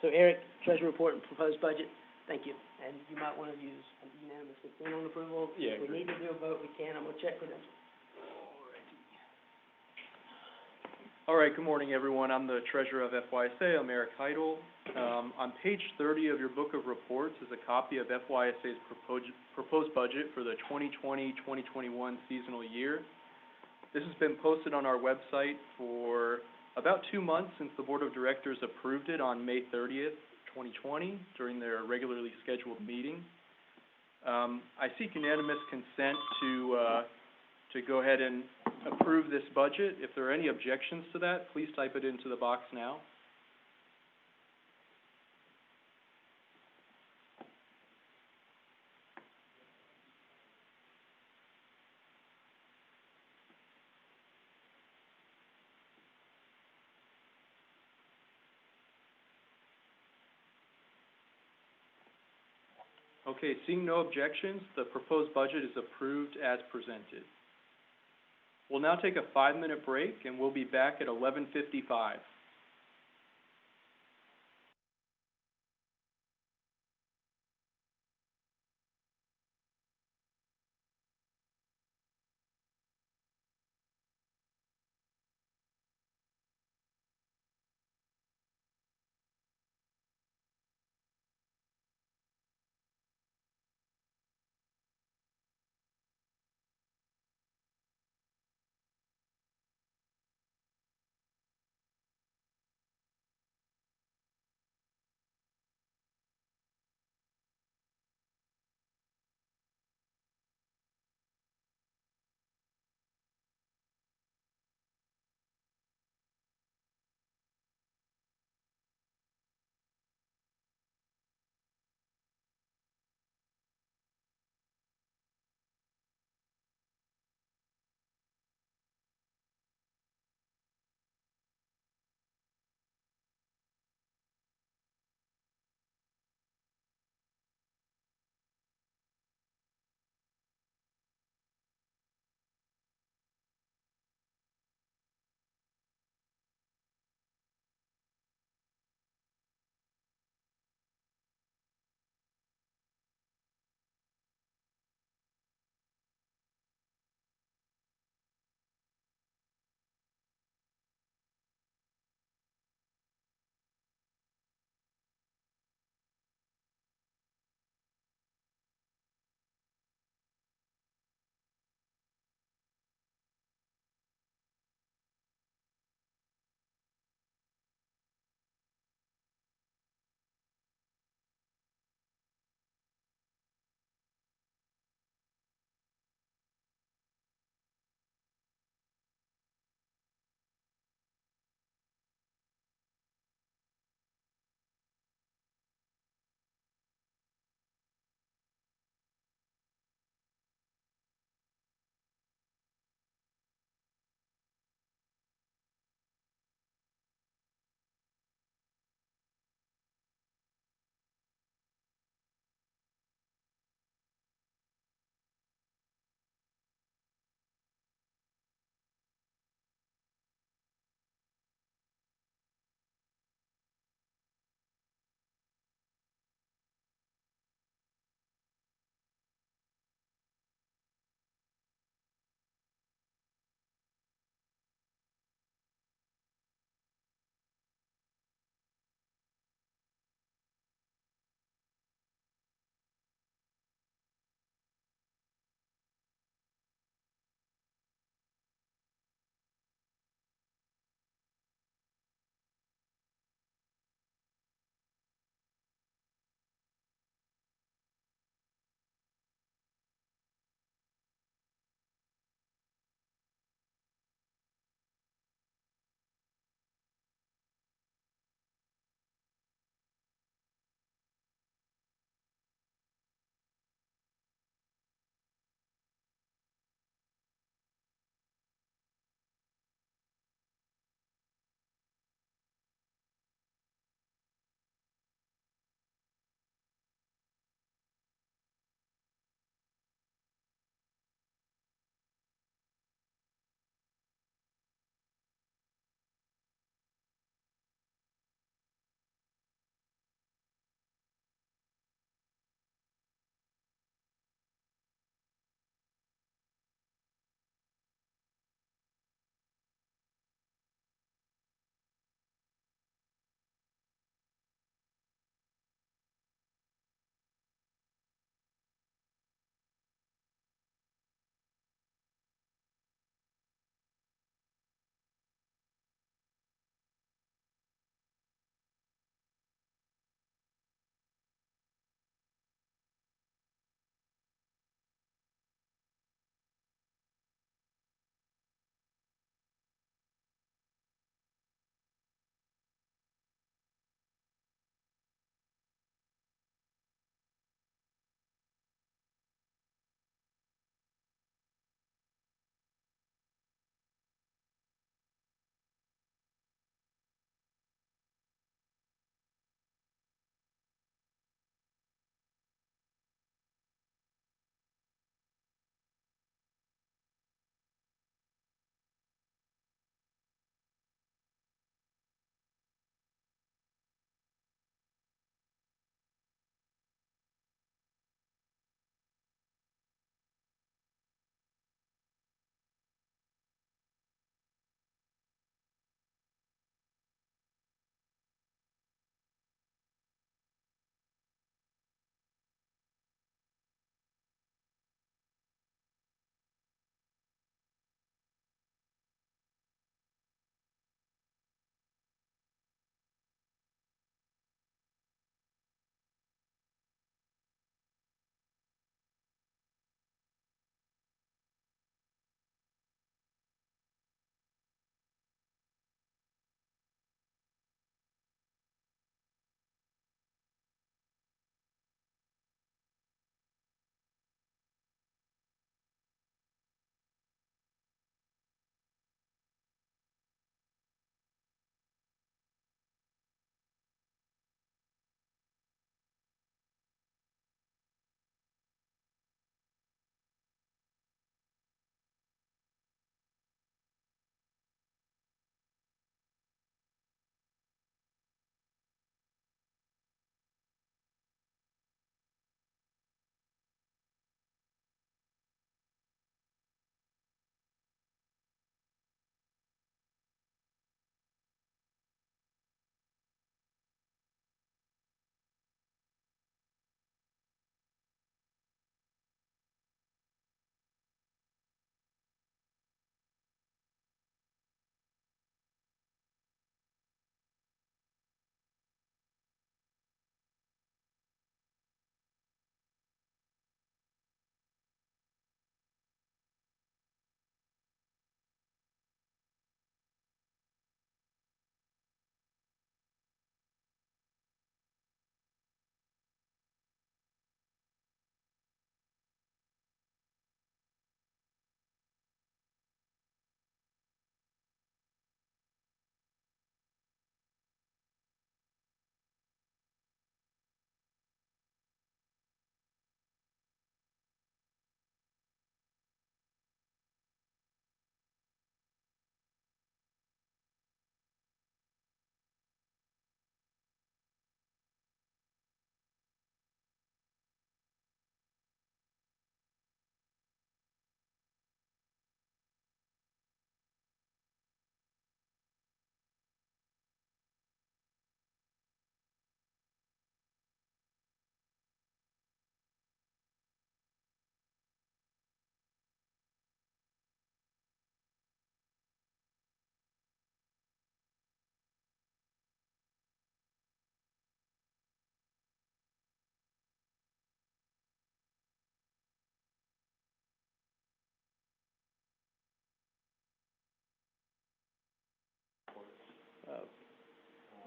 So Eric, treasurer report and proposed budget. Thank you. And you might want to use unanimous consent on approval. Yeah. If we need to do a vote, we can. I'm going to check with them. All right, good morning, everyone. I'm the treasurer of FYSA. I'm Eric Heidel. On page 30 of your book of reports is a copy of FYSA's proposed budget for the 2020-2021 seasonal year. This has been posted on our website for about 2 months since the Board of Directors approved it on May 30th, 2020, during their regularly scheduled meeting. I seek unanimous consent to go ahead and approve this budget. If there are any objections to that, please type it into the box now. Okay, seeing no objections, the proposed budget is approved as presented. We'll now take a 5-minute break, and we'll be back at 11:55.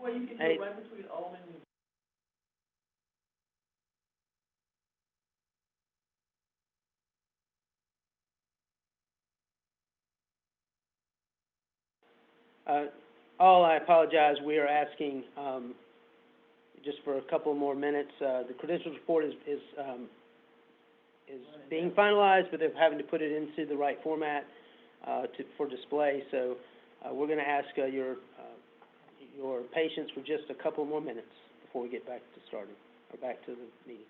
Well, you can do Hey. it right between Alden and. I apologize, we are asking, just for a couple more minutes. The credentials report is being finalized, but they're having to put it into the right format, for display. So, we're gonna ask, your patience for just a couple more minutes before we get back to starting, or back to the meeting.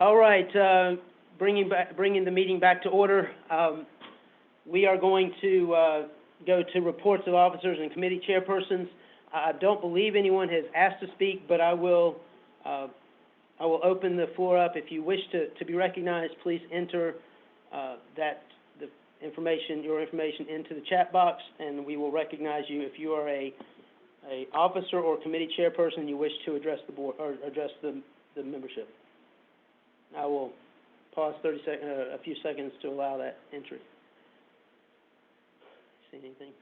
All right, bringing the meeting back to order. We are going to go to reports of officers and committee chairpersons. I don't believe anyone has asked to speak, but I will open the floor up. If you wish to be recognized, please enter your information into the chat box, and we will recognize you. If you are a officer or committee chairperson, you wish to address the board or address the membership. I will pause a few seconds to allow that entry. See anything?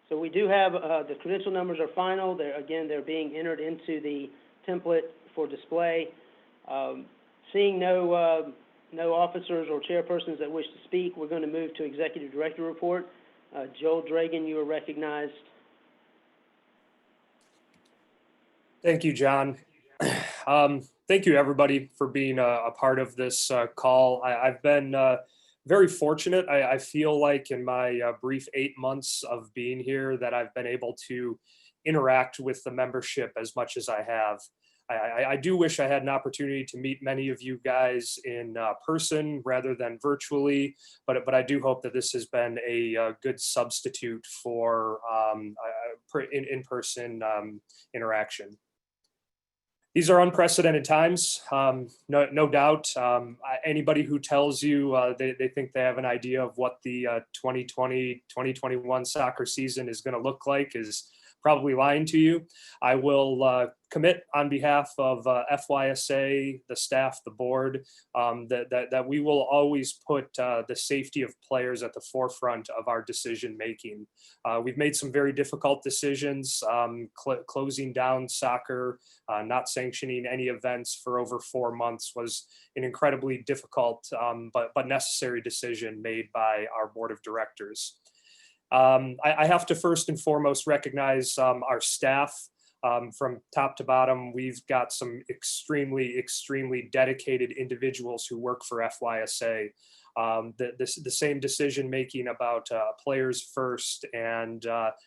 So we do have, the credential numbers are final. They're being entered into the template for display. Seeing no officers or chairpersons that wish to speak, we're going to move to Executive Director Report. Joel Dragan, you are recognized. Thank you, John. Thank you, everybody, for being a part of this call. I've been very fortunate. I feel like in my brief 8 months of being here that I've been able to interact with the membership as much as I have. I do wish I had an opportunity to meet many of you guys in person rather than virtually, but I do hope that this has been a good substitute for in-person interaction. These are unprecedented times, no doubt. Anybody who tells you they think they have an idea of what the 2020-2021 soccer season is going to look like is probably lying to you. I will commit on behalf of FYSA, the staff, the board, that we will always put the safety of players at the forefront of our decision making. We've made some very difficult decisions, closing down soccer, not sanctioning any events for over 4 months was an incredibly difficult but necessary decision made by our board of directors. I have to first and foremost recognize our staff. From top to bottom, we've got some extremely dedicated individuals who work for FYSA. The same decision making about players first and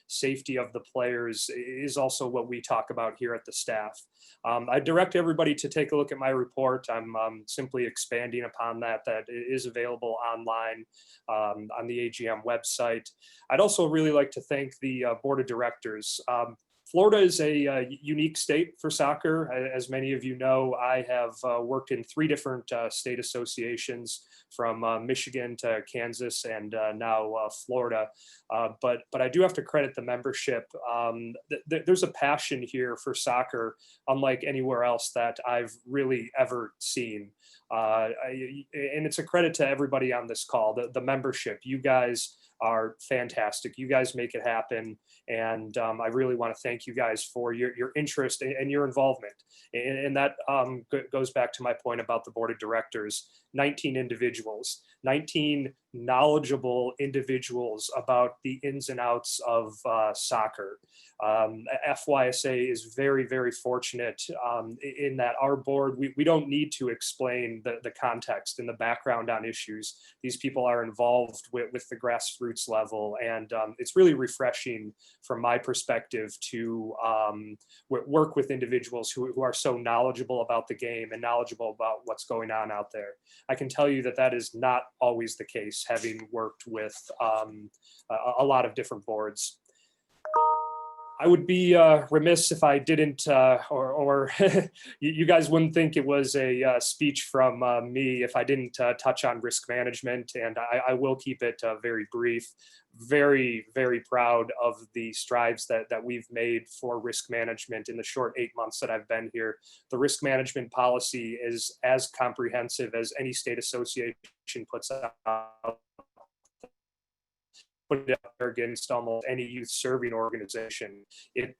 safety of the players is also what we talk about here at the staff. I direct everybody to take a look at my report. I'm simply expanding upon that. That is available online on the AGM website. I'd also really like to thank the board of directors. Florida is a unique state for soccer. As many of you know, I have worked in 3 different state associations, from Michigan to Kansas and now Florida. But I do have to credit the membership. There's a passion here for soccer, unlike anywhere else that I've really ever seen. And it's a credit to everybody on this call, the membership. You guys are fantastic. You guys make it happen. And I really want to thank you guys for your interest and your involvement. And that goes back to my point about the board of directors. 19 individuals, 19 knowledgeable individuals about the ins and outs of soccer. FYSA is very, very fortunate in that our board, we don't need to explain the context and the background on issues. These people are involved with the grassroots level, and it's really refreshing from my perspective to work with individuals who are so knowledgeable about the game and knowledgeable about what's going on out there. I can tell you that is not always the case, having worked with a lot of different boards. I would be remiss if I didn't, or you guys wouldn't think it was a speech from me if I didn't touch on risk management, and I will keep it very brief. Very, very proud of the strides that we've made for risk management in the short 8 months that I've been here. The risk management policy is as comprehensive as any state association puts out. Put it out there against almost any youth serving organization. It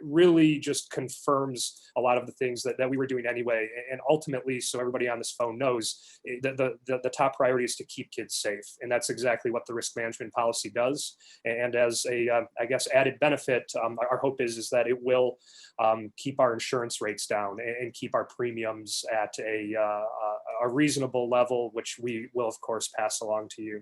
really just confirms a lot of the things that we were doing anyway. And ultimately, so everybody on this phone knows, the top priority is to keep kids safe. And that's exactly what the risk management policy does. And as a, I guess, added benefit, our hope is that it will keep our insurance rates down and keep our premiums at a reasonable level, which we will, of course, pass along to you.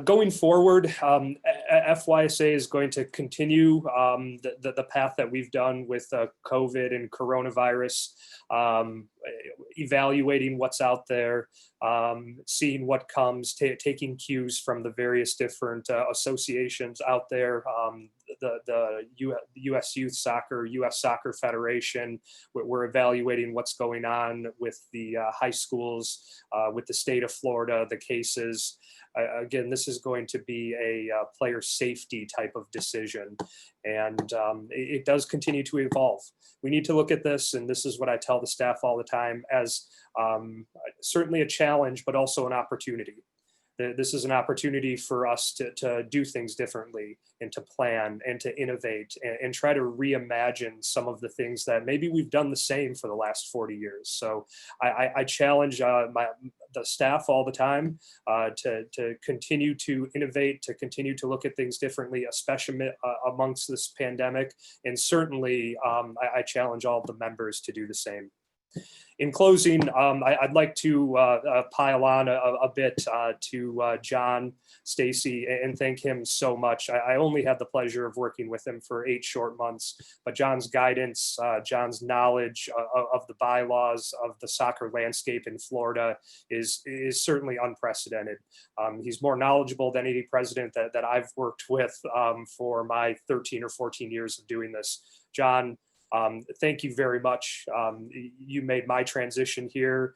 Going forward, FYSA is going to continue the path that we've done with COVID and coronavirus, evaluating what's out there, seeing what comes, taking cues from the various different associations out there, the U.S. Youth Soccer, U.S. Soccer Federation. We're evaluating what's going on with the high schools, with the state of Florida, the cases. Again, this is going to be a player safety type of decision, and it does continue to evolve. We need to look at this, and this is what I tell the staff all the time, as certainly a challenge, but also an opportunity. This is an opportunity for us to do things differently and to plan and to innovate and try to reimagine some of the things that maybe we've done the same for the last 40 years. So I challenge the staff all the time to continue to innovate, to continue to look at things differently, especially amongst this pandemic. And certainly I challenge all of the members to do the same. In closing, I'd like to pile on a bit to John Stacy and thank him so much. I only had the pleasure of working with him for 8 short months, but John's guidance, John's knowledge of the bylaws of the soccer landscape in Florida is certainly unprecedented. He's more knowledgeable than any president that I've worked with for my 13 or 14 years of doing this. John, thank you very much. You made my transition here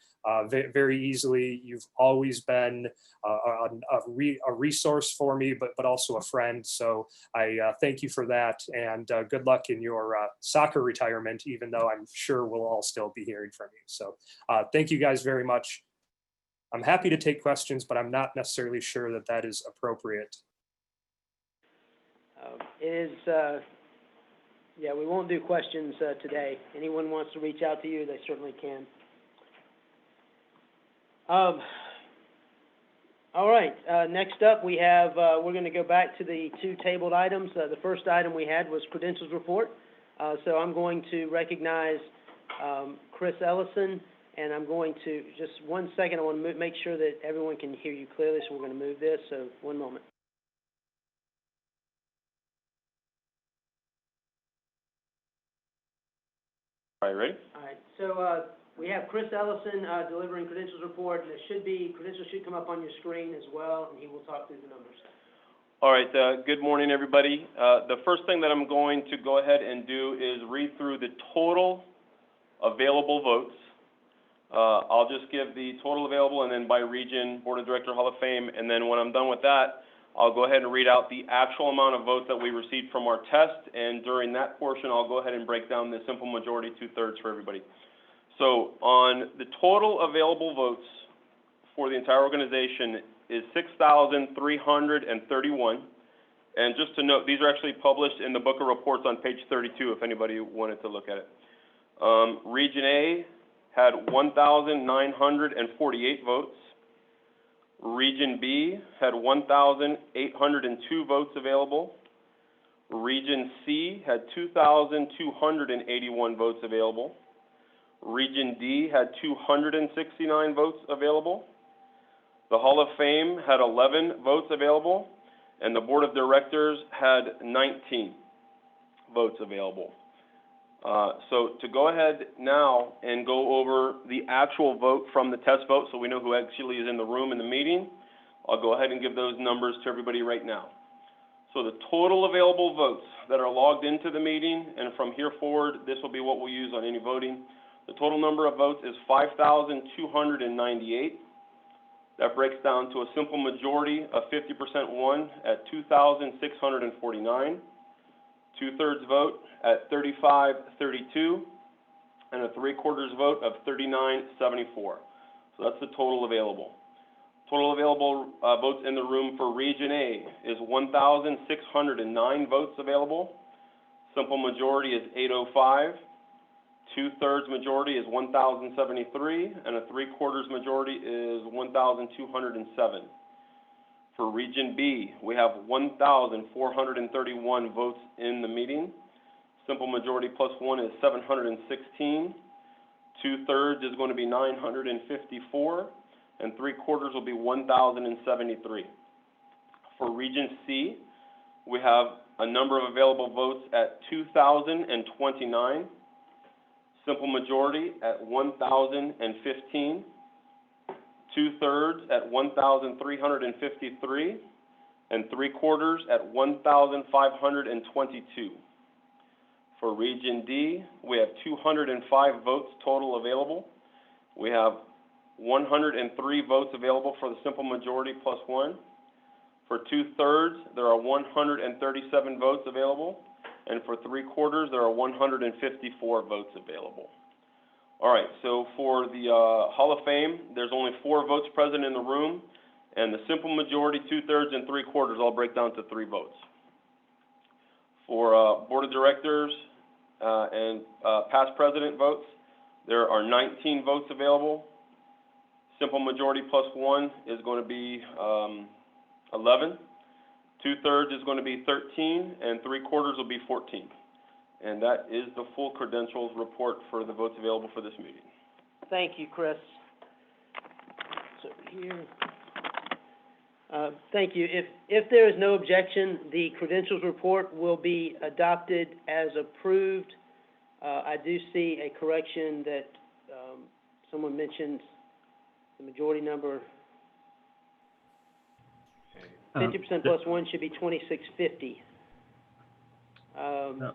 very easily. You've always been a resource for me, but also a friend. So I thank you for that, and good luck in your soccer retirement, even though I'm sure we'll all still be hearing from you. So thank you guys very much. I'm happy to take questions, but I'm not necessarily sure that is appropriate. Yeah, we won't do questions today. Anyone wants to reach out to you, they certainly can. All right, next up we have, we're going to go back to the 2 tabled items. The first item we had was credentials report. So I'm going to recognize Chris Ellison And I'm going to, just 1 second, I want to make sure that everyone can hear you clearly, so we're going to move this, so 1 moment. All right, ready? All right, so, we have Chris Ellison, delivering credentials report, and credentials should come up on your screen as well, and he will talk through the numbers. All right, good morning, everybody. The first thing that I'm going to go ahead and do is read through the total available votes. I'll just give the total available and then by region, Board of Director Hall of Fame, and then when I'm done with that, I'll go ahead and read out the actual amount of votes that we received from our test, and during that portion, I'll go ahead and break down the simple majority, 2/3 for everybody. So on the total available votes for the entire organization is 6,331. And just to note, these are actually published in the Book of Reports on page 32, if anybody wanted to look at it. Region A had 1,948 votes. Region B had 1,802 votes available. Region C had 2,281 votes available. Region D had 269 votes available. The Hall of Fame had 11 votes available, and the Board of Directors had 19 votes available. So to go ahead now and go over the actual vote from the test vote, so we know who actually is in the room in the meeting, I'll go ahead and give those numbers to everybody right now. So the total available votes that are logged into the meeting, and from here forward, this will be what we'll use on any voting. The total number of votes is 5,298. That breaks down to a simple majority of 50% won at 2,649. 2/3 vote at 3532, and a 3/4 vote of 3974. So that's the total available. Total available votes in the room for Region A is 1,609 votes available. Simple majority is 805. 2/3 majority is 1,073, and a 3/4 majority is 1,207. For Region B, we have 1,431 votes in the meeting. Simple majority plus 1 is 716. 2/3 is going to be 954, and 3/4 will be 1,073. For Region C, we have a number of available votes at 2,029. Simple majority at 1,015. 2/3 at 1,353, and 3/4 at 1,522. For Region D, we have 205 votes total available. We have 103 votes available for the simple majority plus 1. For 2/3, there are 137 votes available, and for 3/4, there are 154 votes available. All right, so for the Hall of Fame, there's only 4 votes present in the room, and the simple majority, 2/3, and 3/4 all break down to 3 votes. For Board of Directors and past president votes, there are 19 votes available. Simple majority plus 1 is going to be 11. 2/3 is going to be 13, and 3/4 will be 14. And that is the full credentials report for the votes available for this meeting. Thank you, Chris. So here, thank you. If there is no objection, the credentials report will be adopted as approved. I do see a correction that, someone mentioned the majority number. 50% plus 1 should be 2,650.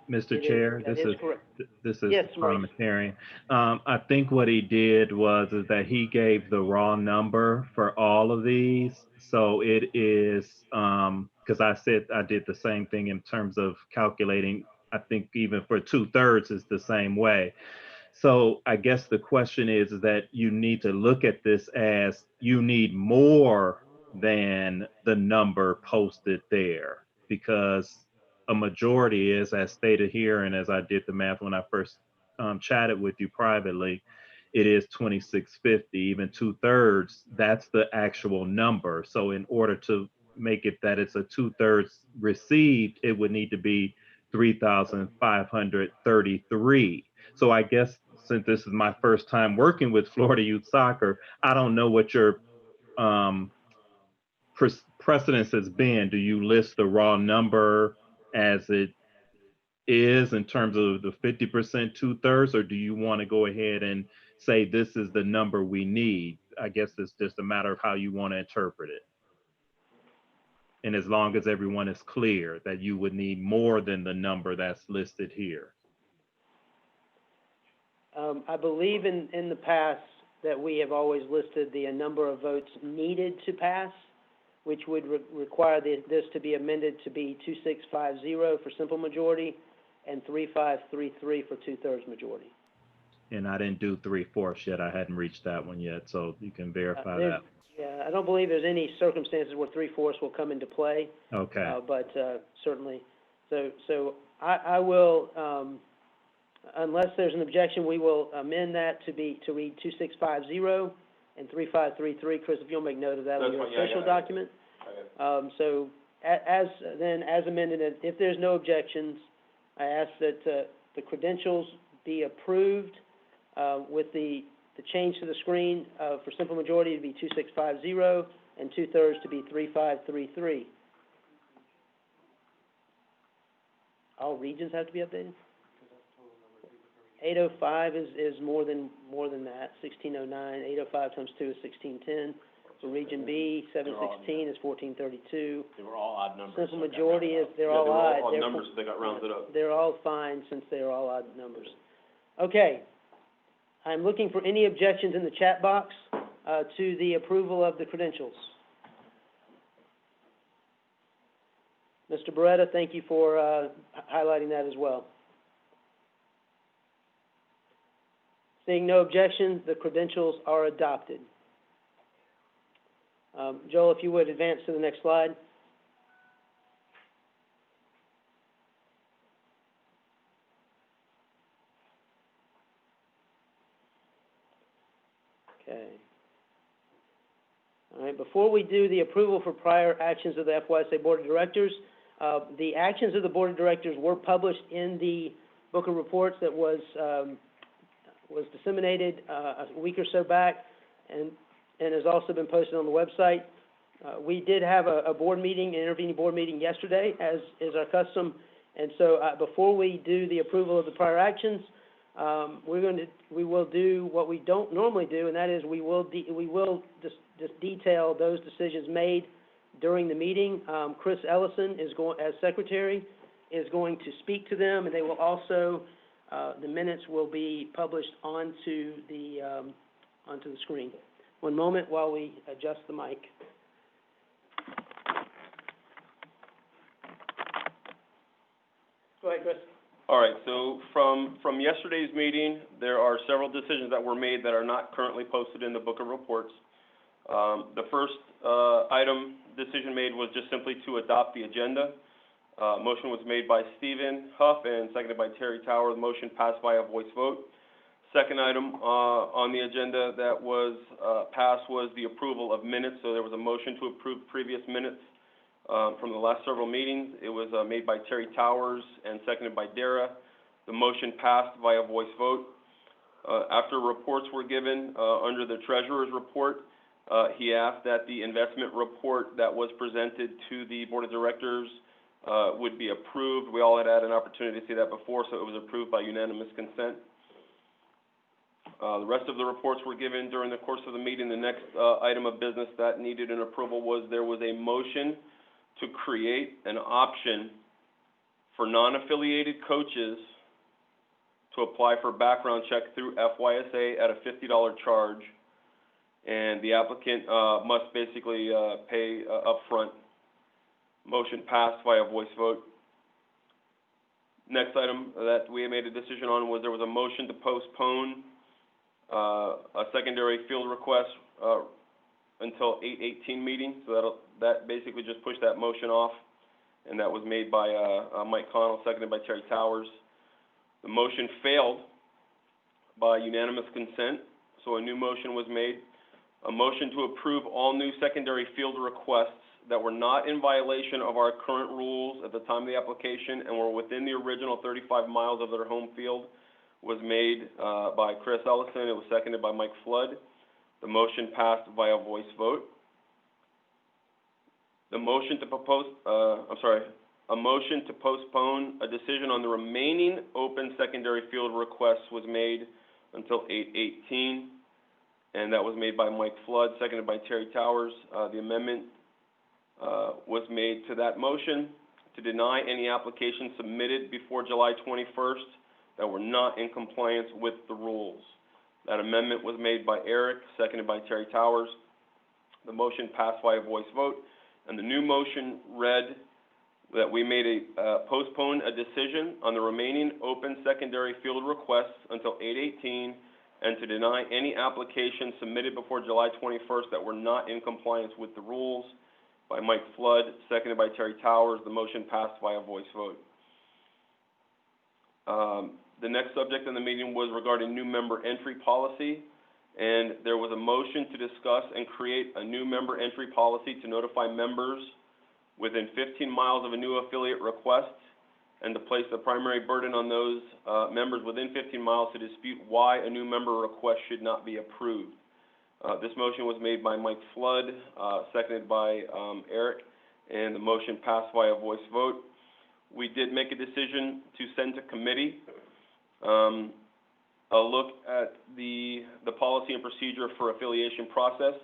Mr. Chair, that is correct. this is Yes, Maurice. parliamentarian. I think what he did is that he gave the raw number for all of these. So it is, because I did the same thing in terms of calculating. I think even for 2/3 is the same way. So I guess the question is that you need to look at this as you need more than the number posted there, because a majority is, as stated here, and as I did the math when I first chatted with you privately, it is 2,650. Even 2/3, that's the actual number. So in order to make it that it's a 2/3 received, it would need to be 3,533. So I guess since this is my first time working with Florida Youth Soccer, I don't know what your precedence has been. Do you list the raw number as it is in terms of the 50%, 2/3, or do you want to go ahead and say this is the number we need? I guess it's just a matter of how you want to interpret it. And as long as everyone is clear that you would need more than the number that's listed here. I believe in the past that we have always listed the number of votes needed to pass, which would require this to be amended to be 2650 for simple majority and 3533 for 2/3 majority. And I didn't do 3/4 yet. I hadn't reached that one yet, so you can verify that. Yeah, I don't believe there's any circumstances where 3/4 will come into play. Okay. But certainly, so I will, unless there's an objection, we will amend that to read 2650 and 3533. Chris, if you'll make note of that on your official document. So as amended, if there's no objections, I ask that the credentials be approved with the change to the screen for simple majority to be 2650 and 2/3 to be 3533. All regions have to be updated? 805 is more than that, 1609. 805 times 2 is 1610. For Region B, 716 is 1432. They were all odd numbers. Simple majority is, they're all odd. All odd numbers, they got rounded up. They're all fine since they're all odd numbers. Okay. I'm looking for any objections in the chat box to the approval of the credentials. Mr. Beretta, thank you for highlighting that as well. Seeing no objections, the credentials are adopted. Joel, if you would advance to the next slide. Okay. All right, before we do the approval for prior actions of the FYSA Board of Directors, the actions of the Board of Directors were published in the Book of Reports that was disseminated a week or so back and has also been posted on the website. We did have a board meeting, an intervening board meeting yesterday, as is our custom. And so before we do the approval of the prior actions, we will do what we don't normally do, and that is we will just detail those decisions made during the meeting. Chris Ellison as secretary, is going to speak to them, and they will also, the minutes will be published onto the screen. One moment while we adjust the mic. Go ahead, Chris. All right, so from yesterday's meeting, there are several decisions that were made that are not currently posted in the Book of Reports. The first decision made was just simply to adopt the agenda. Motion was made by Stephen Huff and seconded by Terry Tower. The motion passed by a voice vote. Second item on the agenda that was passed was the approval of minutes. So there was a motion to approve previous minutes from the last several meetings. It was made by Terry Towers and seconded by Dara. The motion passed by a voice vote. After reports were given under the treasurer's report, he asked that the investment report that was presented to the board of directors would be approved. We all had an opportunity to see that before, so it was approved by unanimous consent. The rest of the reports were given during the course of the meeting. The next item of business that needed an approval was there was a motion to create an option for non-affiliated coaches to apply for background check through FYSA at a $50 charge, and the applicant must basically pay upfront. Motion passed by a voice vote. Next item that we made a decision on was there was a motion to postpone a secondary field request until 8/18 meeting. So that basically just pushed that motion off, and that was made by Mike Connell, seconded by Terry Towers. The motion failed by unanimous consent, so a new motion was made. A motion to approve all new secondary field requests that were not in violation of our current rules at the time of the application and were within the original 35 miles of their home field was made by Chris Ellison. It was seconded by Mike Flood. The motion passed via voice vote. The motion to a motion to postpone a decision on the remaining open secondary field requests was made until 8/18, and that was made by Mike Flood, seconded by Terry Towers. The amendment was made to that motion to deny any applications submitted before July 21st that were not in compliance with the rules. That amendment was made by Eric, seconded by Terry Towers. The motion passed via voice vote, and the new motion read that we made postpone a decision on the remaining open secondary field requests until 8/18, and to deny any applications submitted before July 21st that were not in compliance with the rules, by Mike Flood, seconded by Terry Towers. The motion passed via voice vote. The next subject in the meeting was regarding new member entry policy, and there was a motion to discuss and create a new member entry policy to notify members within 15 miles of a new affiliate request, and to place the primary burden on those members within 15 miles to dispute why a new member request should not be approved. This motion was made by Mike Flood, seconded by Eric, and the motion passed via voice vote. We did make a decision to send to committee a look at the policy and procedure for affiliation process,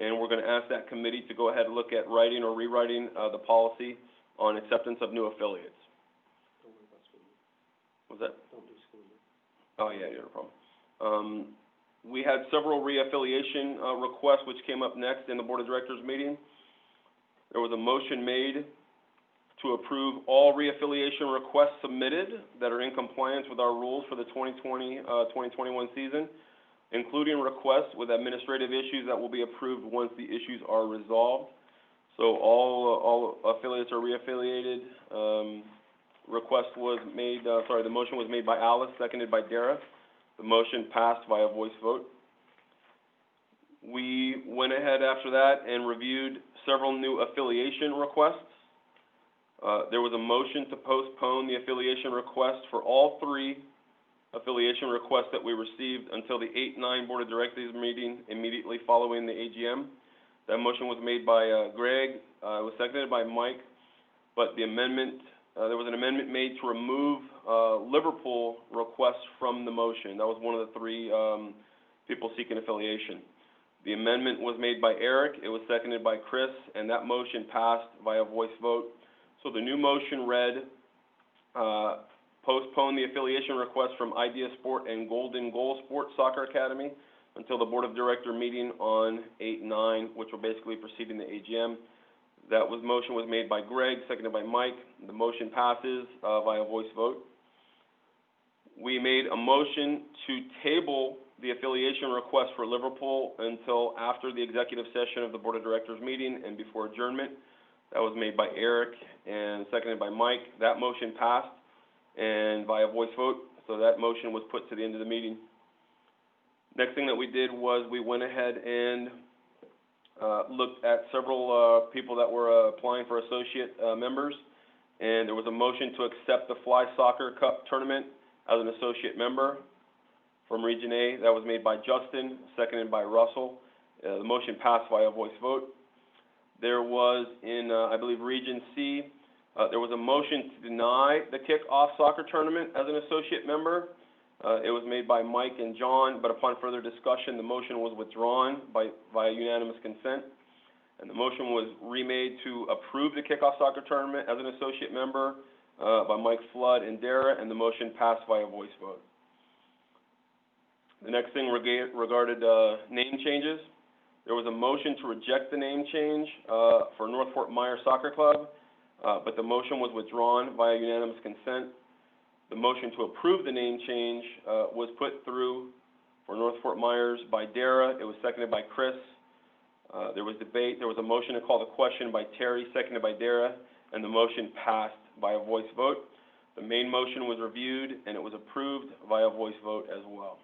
and we're going to ask that committee to go ahead and look at writing or rewriting the policy on acceptance of new affiliates. Don't worry about school year. Was that? Don't do school year. Oh, yeah, no problem. We had several re-affiliation requests which came up next in the Board of Directors meeting. There was a motion made to approve all re-affiliation requests submitted that are in compliance with our rules for the 2020-2021 season, including requests with administrative issues that will be approved once the issues are resolved. So all affiliates are re-affiliated. Request was made, the motion was made by Alice, seconded by Dara. The motion passed via voice vote. We went ahead after that and reviewed several new affiliation requests. There was a motion to postpone the affiliation request for all three affiliation requests that we received until the 8/9 Board of Directors meeting immediately following the AGM. That motion was made by Greg, it was seconded by Mike, but the amendment, there was an amendment made to remove Liverpool requests from the motion. That was one of the three people seeking affiliation. The amendment was made by Eric, it was seconded by Chris, and that motion passed via voice vote. So the new motion read, postpone the affiliation request from Idea Sport and Golden Goal Sports Soccer Academy until the Board of Director meeting on 8/9, which will basically precede the AGM. That motion was made by Greg, seconded by Mike. The motion passes via voice vote. We made a motion to table the affiliation request for Liverpool until after the executive session of the Board of Directors meeting and before adjournment. That was made by Eric and seconded by Mike. That motion passed and via voice vote, so that motion was put to the end of the meeting. Next thing that we did was we went ahead and looked at several people that were applying for associate members, and there was a motion to accept the Fly Soccer Cup tournament as an associate member from Region A. That was made by Justin, seconded by Russell. The motion passed via voice vote. There was in, I believe, Region C, there was a motion to deny the kickoff soccer tournament as an associate member. It was made by Mike and John, but upon further discussion, the motion was withdrawn via unanimous consent. And the motion was remade to approve the kickoff soccer tournament as an associate member by Mike Flood and Dara, and the motion passed via voice vote. The next thing regarded name changes. There was a motion to reject the name change for North Fort Myers Soccer Club, but the motion was withdrawn via unanimous consent. The motion to approve the name change was put through for North Fort Myers by Dara. It was seconded by Chris. There was debate. There was a motion to call the question by Terry, seconded by Dara, and the motion passed by a voice vote. The main motion was reviewed, and it was approved via voice vote as well.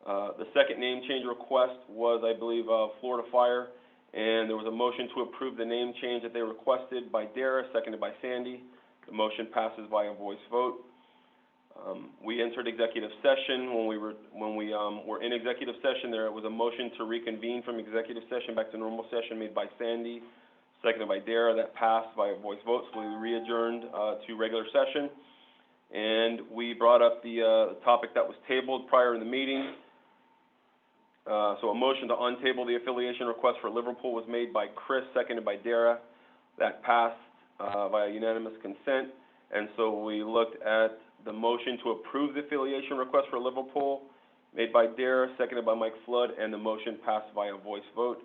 The second name change request was, I believe, Florida Fire, and there was a motion to approve the name change that they requested by Dara, seconded by Sandy. The motion passes by a voice vote. We We entered executive session. When we were in executive session, there was a motion to reconvene from executive session back to normal session made by Sandy, seconded by Dara. That passed by a voice vote, so we re-adjourned to regular session. And we brought up the topic that was tabled prior in the meeting. So a motion to untable the affiliation request for Liverpool was made by Chris, seconded by Dara. That passed via unanimous consent. And so we looked at the motion to approve the affiliation request for Liverpool, made by Dara, seconded by Mike Flood, and the motion passed via voice vote.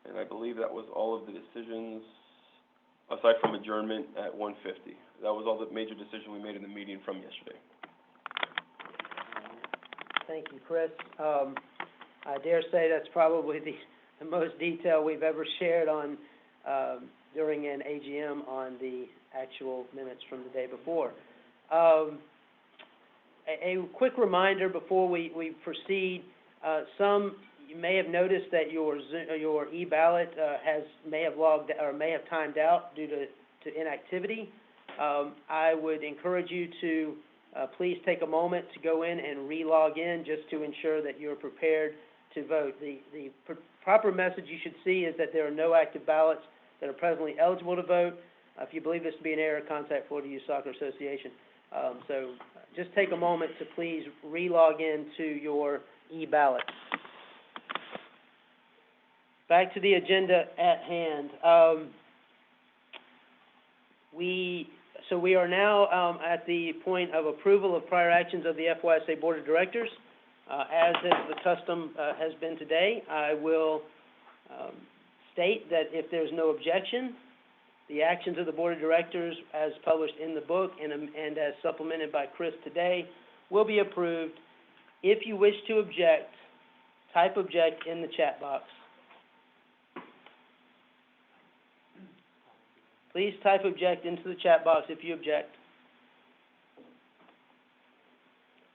And I believe that was all of the decisions, aside from adjournment at 1:50. That was all the major decisions we made in the meeting from yesterday. Thank you, Chris. I dare say that's probably the most detail we've ever shared on, during an AGM on the actual minutes from the day before. A quick reminder before we proceed, you may have noticed that your e-ballot may have timed out due to inactivity. I would encourage you to please take a moment to go in and re-log in just to ensure that you're prepared to vote. The proper message you should see is that there are no active ballots that are presently eligible to vote. If you believe this to be an error, contact Florida Youth Soccer Association. So just take a moment to please re-log in to your e-ballot. Back to the agenda at hand. We are now at the point of approval of prior actions of the FYSA Board of Directors. As is the custom has been today, I will state that if there's no objection, the actions of the Board of Directors, as published in the book and as supplemented by Chris today, will be approved. If you wish to object, type object in the chat box. Please type object into the chat box if you object.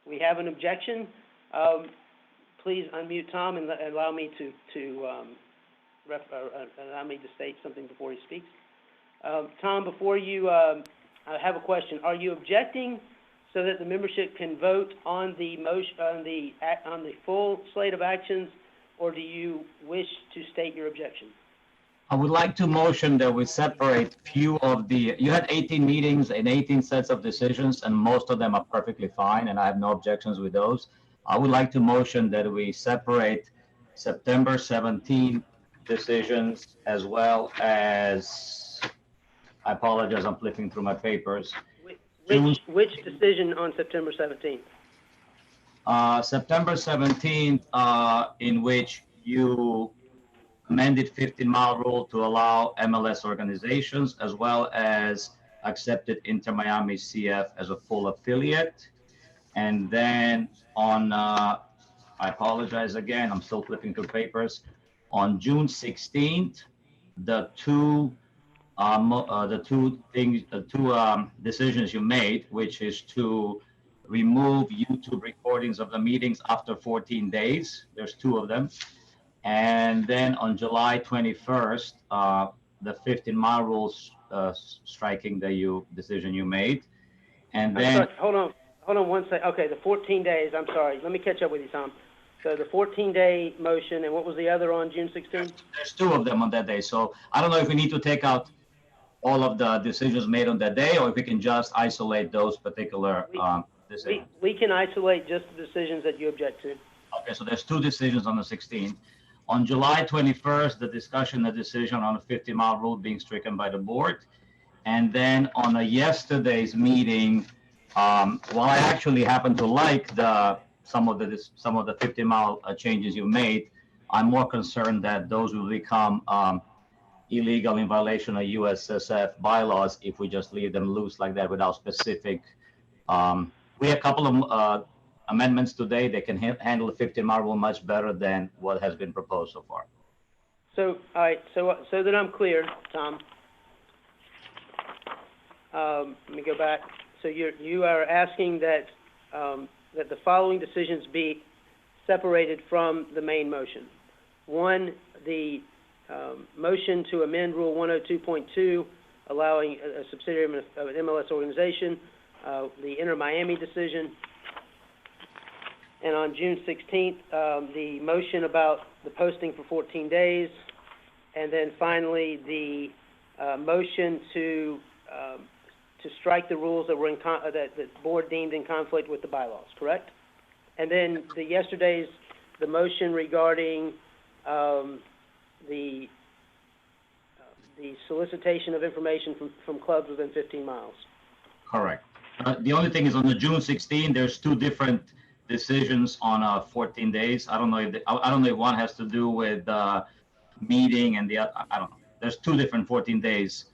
We have an objection. Please unmute Tom and allow me allow me to state something before he speaks. Tom, before you, I have a question. Are you objecting so that the membership can vote on the motion, on the full slate of actions, or do you wish to state your objection? I would like to motion that we separate few of you had 18 meetings and 18 sets of decisions, and most of them are perfectly fine, and I have no objections with those. I would like to motion that we separate September 17 decisions as well as, I apologize, I'm flipping through my papers. Which decision on September 17th? September 17th, in which you amended 15-mile rule to allow MLS organizations as well as accepted Inter Miami CF as a full affiliate. And then on, I apologize again, I'm still flipping through papers. On June 16th, the two decisions you made, which is to remove YouTube recordings of the meetings after 14 days. There's two of them. And then on July 21st, the 15-mile rules striking the decision you made. And then hold on one second. Okay, the 14 days. I'm sorry. Let me catch up with you, Tom. So the 14-day motion, and what was the other on June 16th? There's two of them on that day. So I don't know if we need to take out all of the decisions made on that day, or if we can just isolate those particular decisions. We can isolate just the decisions that you object to. Okay, so there's two decisions on the 16th. On July 21st, the decision on the 50-mile rule being stricken by the board. And then on yesterday's meeting, while I actually happen to like some of the 50-mile changes you made, I'm more concerned that those will become illegal in violation of USSF bylaws if we just leave them loose like that without specific. We have a couple of amendments today that can handle the 50-mile rule much better than what has been proposed so far. So, all right, so that I'm clear, Tom, let me go back. So you are asking that that the following decisions be separated from the main motion. One, the motion to amend Rule 102.2, allowing a subsidiary of an MLS organization, the Inter Miami decision, And on June 16th, the motion about the posting for 14 days. And then finally, the motion to strike the rules that were that the board deemed in conflict with the bylaws, correct? And then the motion regarding the solicitation of information from clubs within 15 miles. Correct. The only thing is on the June 16, there's two different decisions on 14 days. I don't know if I don't know if one has to do with meeting and the other. I don't know. There's two different 14 days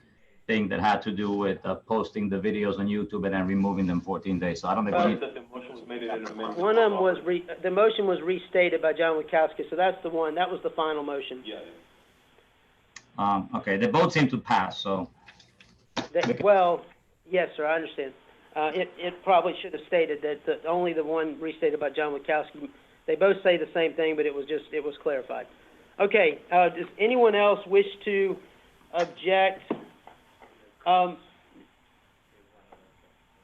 thing that had to do with posting the videos on YouTube and then removing them 14 days. So I don't think we need. That the motion was made in an amendment. One of them was the motion was restated by John Witkowski, so that's the one. That was the final motion. Yeah. Okay, they both seem to pass. So Well, yes, sir, I understand. It probably should have stated that only the one restated by John Witkowski. They both say the same thing, but it was clarified. Okay, does anyone else wish to object?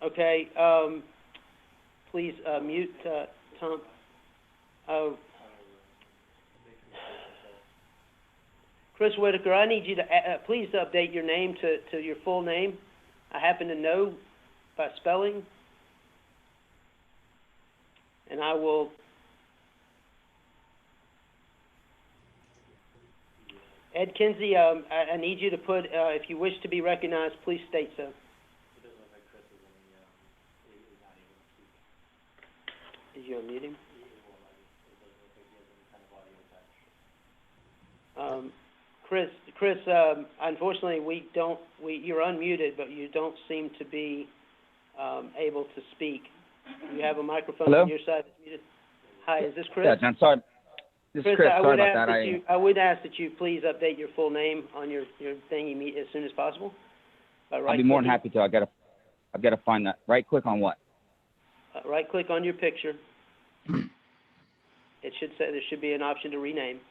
Okay, please mute Tom. Chris Whitaker, I need you to please update your name to your full name. I happen to know by spelling, and I will. Ed Kinsey, I need you to put, if you wish to be recognized, please state so. Did you unmute him? Chris, unfortunately, you're unmuted, but you don't seem to be able to speak. You have a microphone on your side that's muted. Hi, is this Chris? Yeah, John, sorry. This is Chris. Sorry about that. I would ask that you please update your full name on your thing as soon as possible. I'll be more than happy to. I've got to find that. Right click on what? Right click on your picture. It should say there should be an option to rename.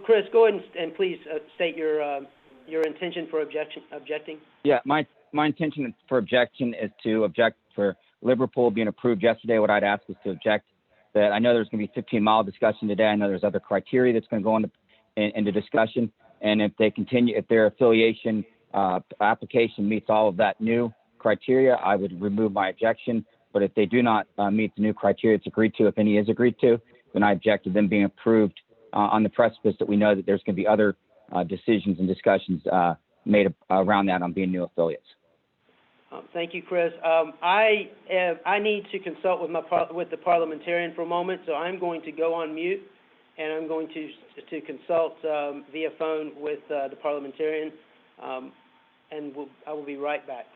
Chris, go ahead and please state your intention for objecting. Yeah, my intention for objection is to object for Liverpool being approved yesterday. What I'd ask is to object that I know there's going to be 15-mile discussion today. I know there's other criteria that's going to go into discussion. And if they continue, if their affiliation application meets all of that new criteria, I would remove my objection. But if they do not meet the new criteria it's agreed to, if any is agreed to, then I object to them being approved on the precipice that we know that there's going to be other decisions and discussions made around that on being new affiliates. Thank you, Chris. I need to consult with the parliamentarian for a moment, so I'm going to go on mute, and I'm going to consult via phone with the parliamentarian, and I will be right back.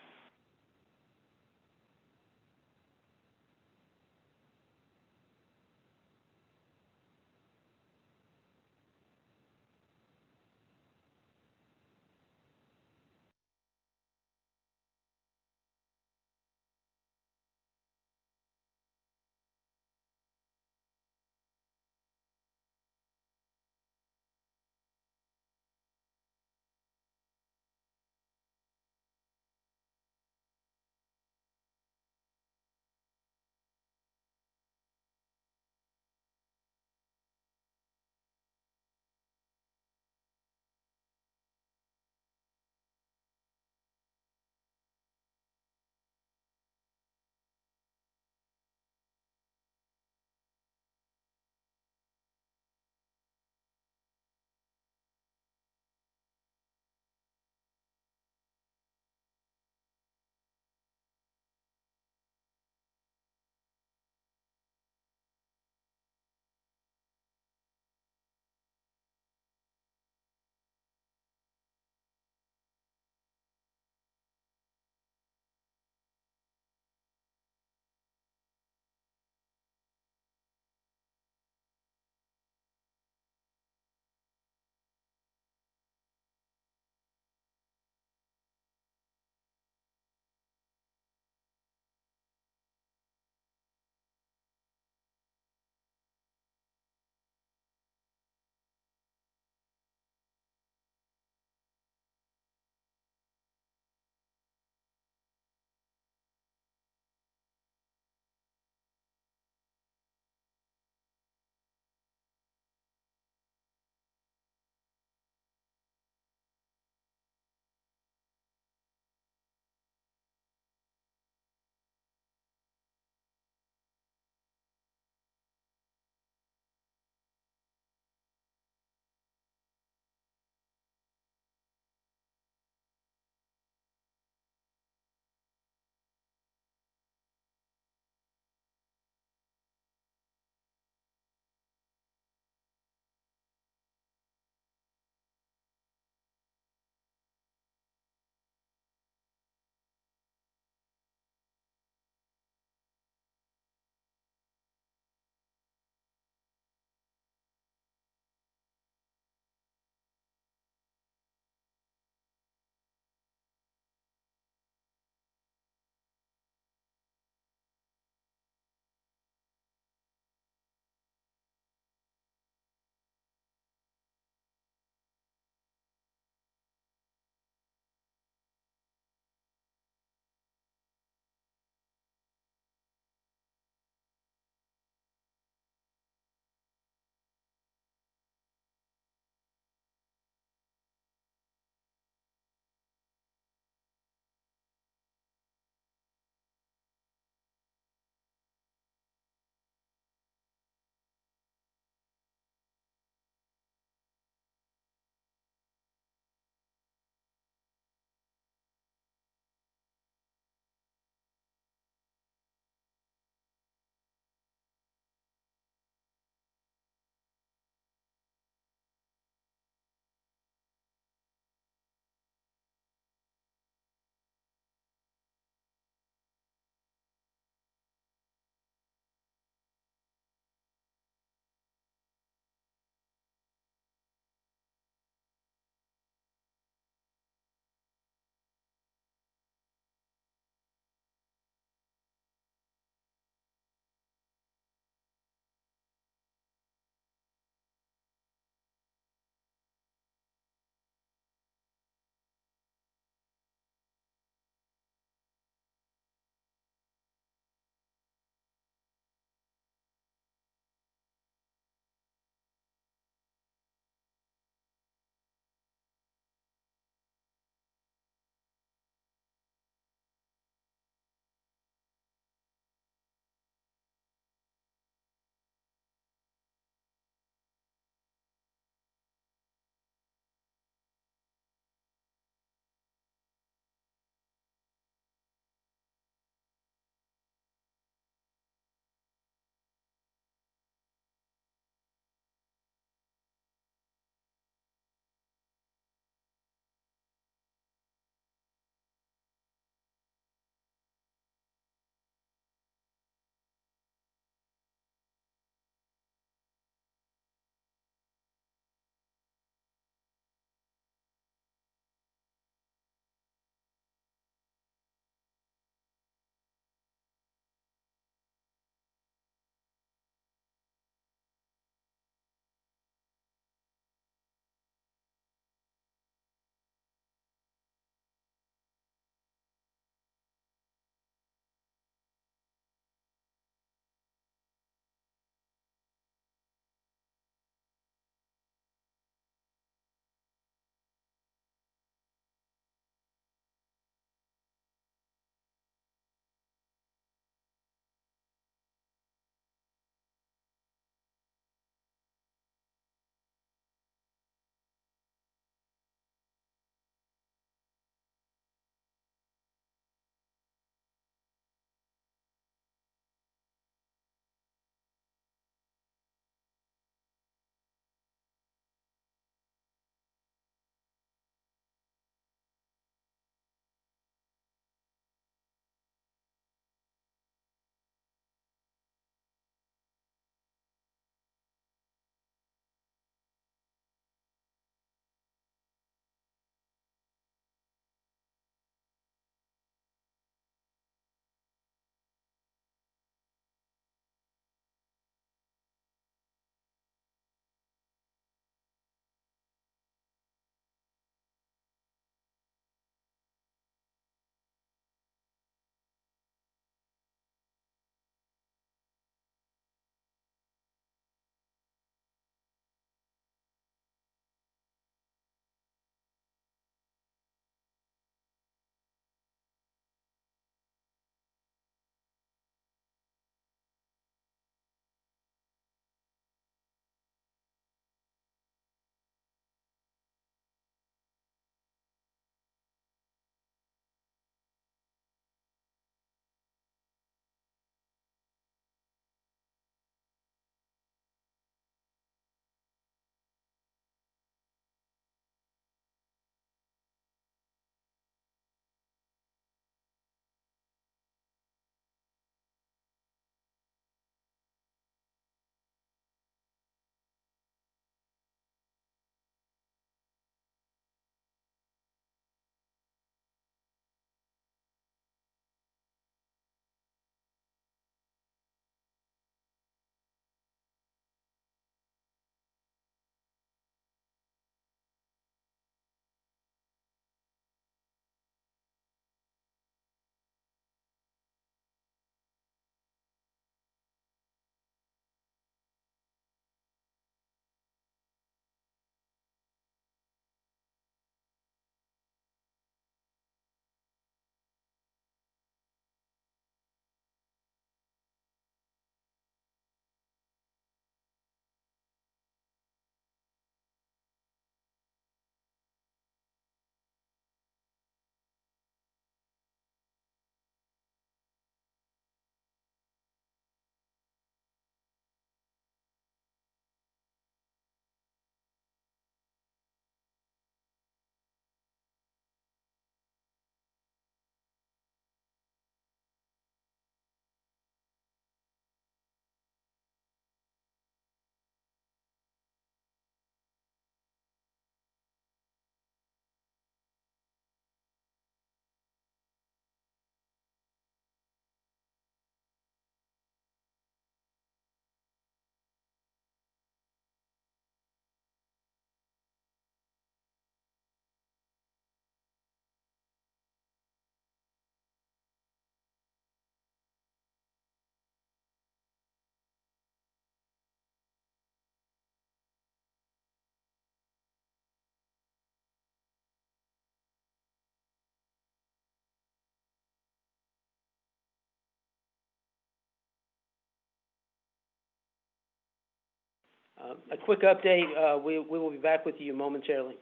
A quick update, we will be back with you momentarily.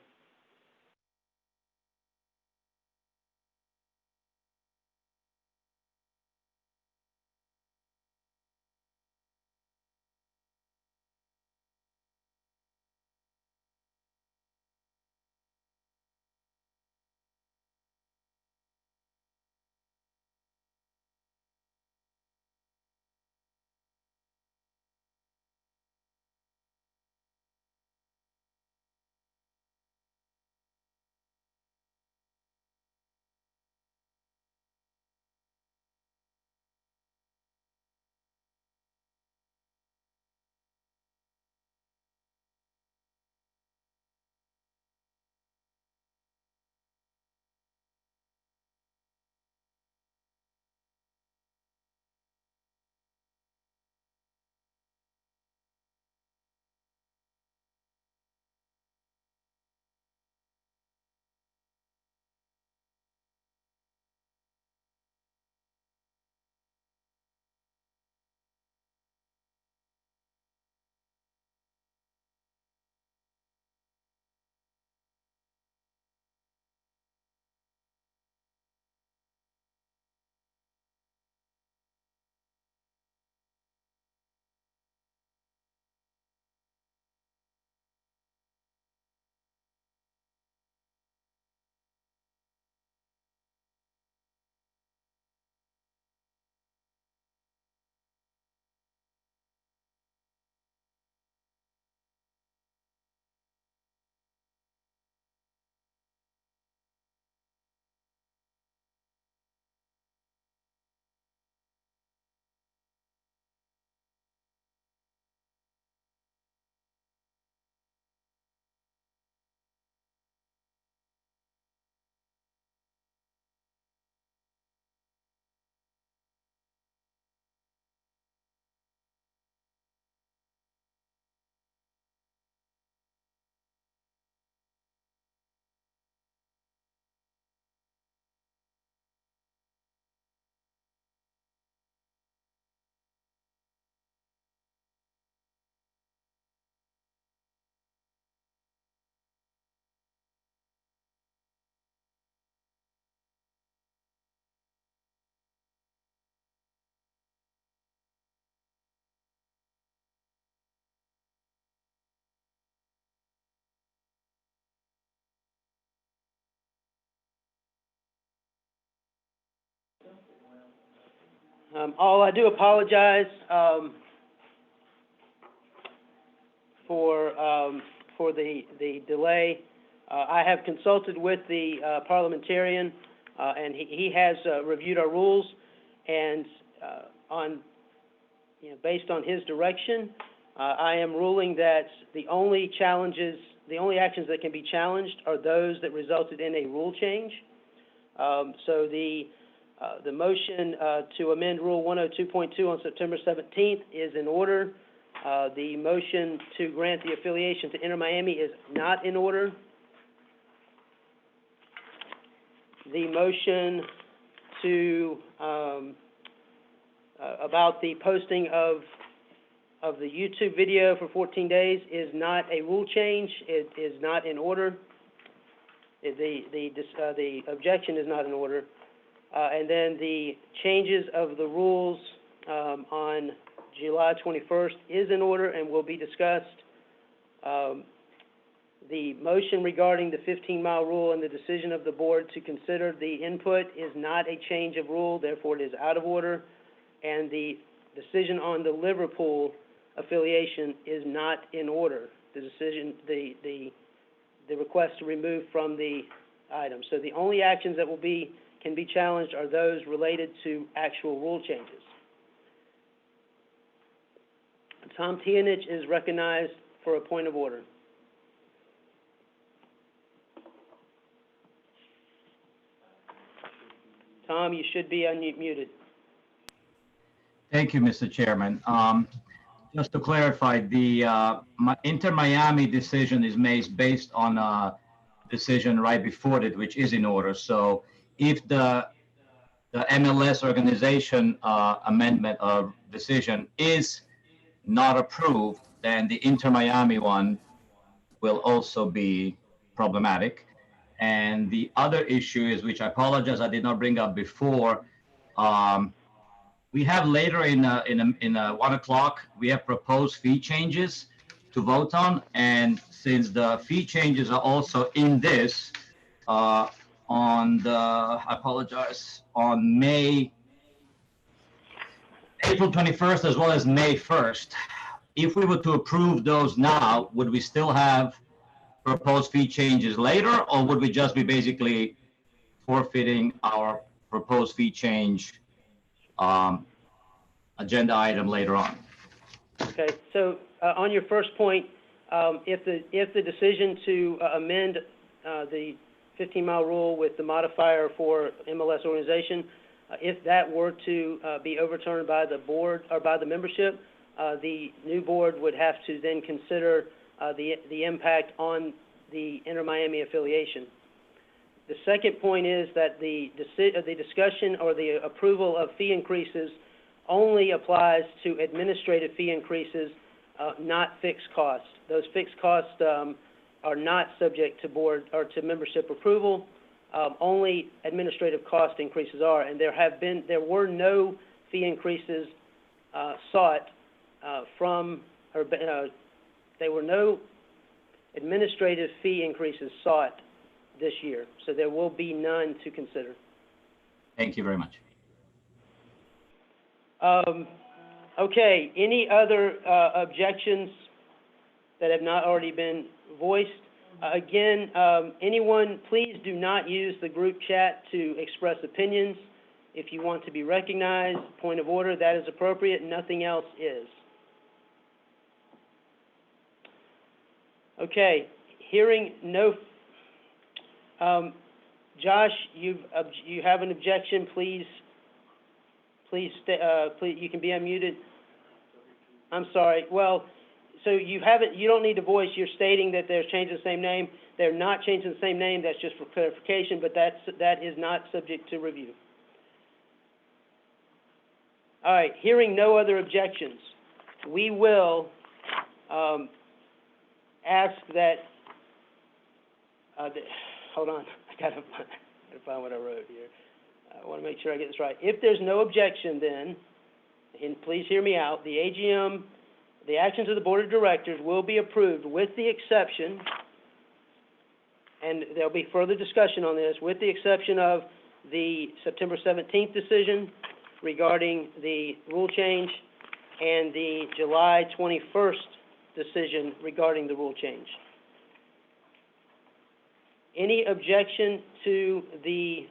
I do apologize for the delay. I have consulted with the parliamentarian, and he has reviewed our rules, and based on his direction, I am ruling that the only actions that can be challenged are those that resulted in a rule change. So the motion to amend Rule 102.2 on September 17th is in order. The motion to grant the affiliation to Inter Miami is not in order. The motion to about the posting of the YouTube video for 14 days is not a rule change. It is not in order. The objection is not in order. And then the changes of the rules on July 21st is in order and will be discussed. The motion regarding the 15-mile rule and the decision of the board to consider the input is not a change of rule, therefore it is out of order. And the decision on the Liverpool affiliation is not in order. The decision, the request to remove from the item. So the only actions that can be challenged are those related to actual rule changes. Tom Tianich is recognized for a point of order. Tom, you should be unmuted. Thank you, Mr. Chairman. Just to clarify, the Inter Miami decision is made based on a decision right before it, which is in order. So if the MLS organization amendment or decision is not approved, then the Inter-Miami one will also be problematic. And the other issue is, which I apologize I did not bring up before, we have later in 1 o'clock, we have proposed fee changes to vote on. And since the fee changes are also in this, on the, I apologize, on April 21st as well as May 1st, if we were to approve those now, would we still have proposed fee changes later, or would we just be basically forfeiting our proposed fee change agenda item later on? Okay, so on your first point, if the decision to amend the 15-mile rule with the modifier for MLS organization, if that were to be overturned by the board or by the membership, the new board would have to then consider the impact on the Inter-Miami affiliation. The second point is that the discussion or the approval of fee increases only applies to administrative fee increases, not fixed costs. Those fixed costs are not subject to board or to membership approval. Only administrative cost increases are, and there were no fee increases sought there were no administrative fee increases sought this year, so there will be none to consider. Thank you very much. Okay, any other objections that have not already been voiced? Again, anyone, please do not use the group chat to express opinions. If you want to be recognized, point of order, that is appropriate, nothing else is. Okay, hearing no, Josh, you have an objection, please stay, please, you can be unmuted. I'm sorry, well, so you don't need to voice, you're stating that they're changing the same name. They're not changing the same name, that's just for clarification, but that is not subject to review. All right, hearing no other objections, we will ask that, hold on, I gotta find what I wrote here. I want to make sure I get this right. If there's no objection, then, and please hear me out, the AGM, the actions of the Board of Directors will be approved with the exception, and there'll be further discussion on this, with the exception of the September 17th decision regarding the rule change and the July 21st decision regarding the rule change. Any objection to the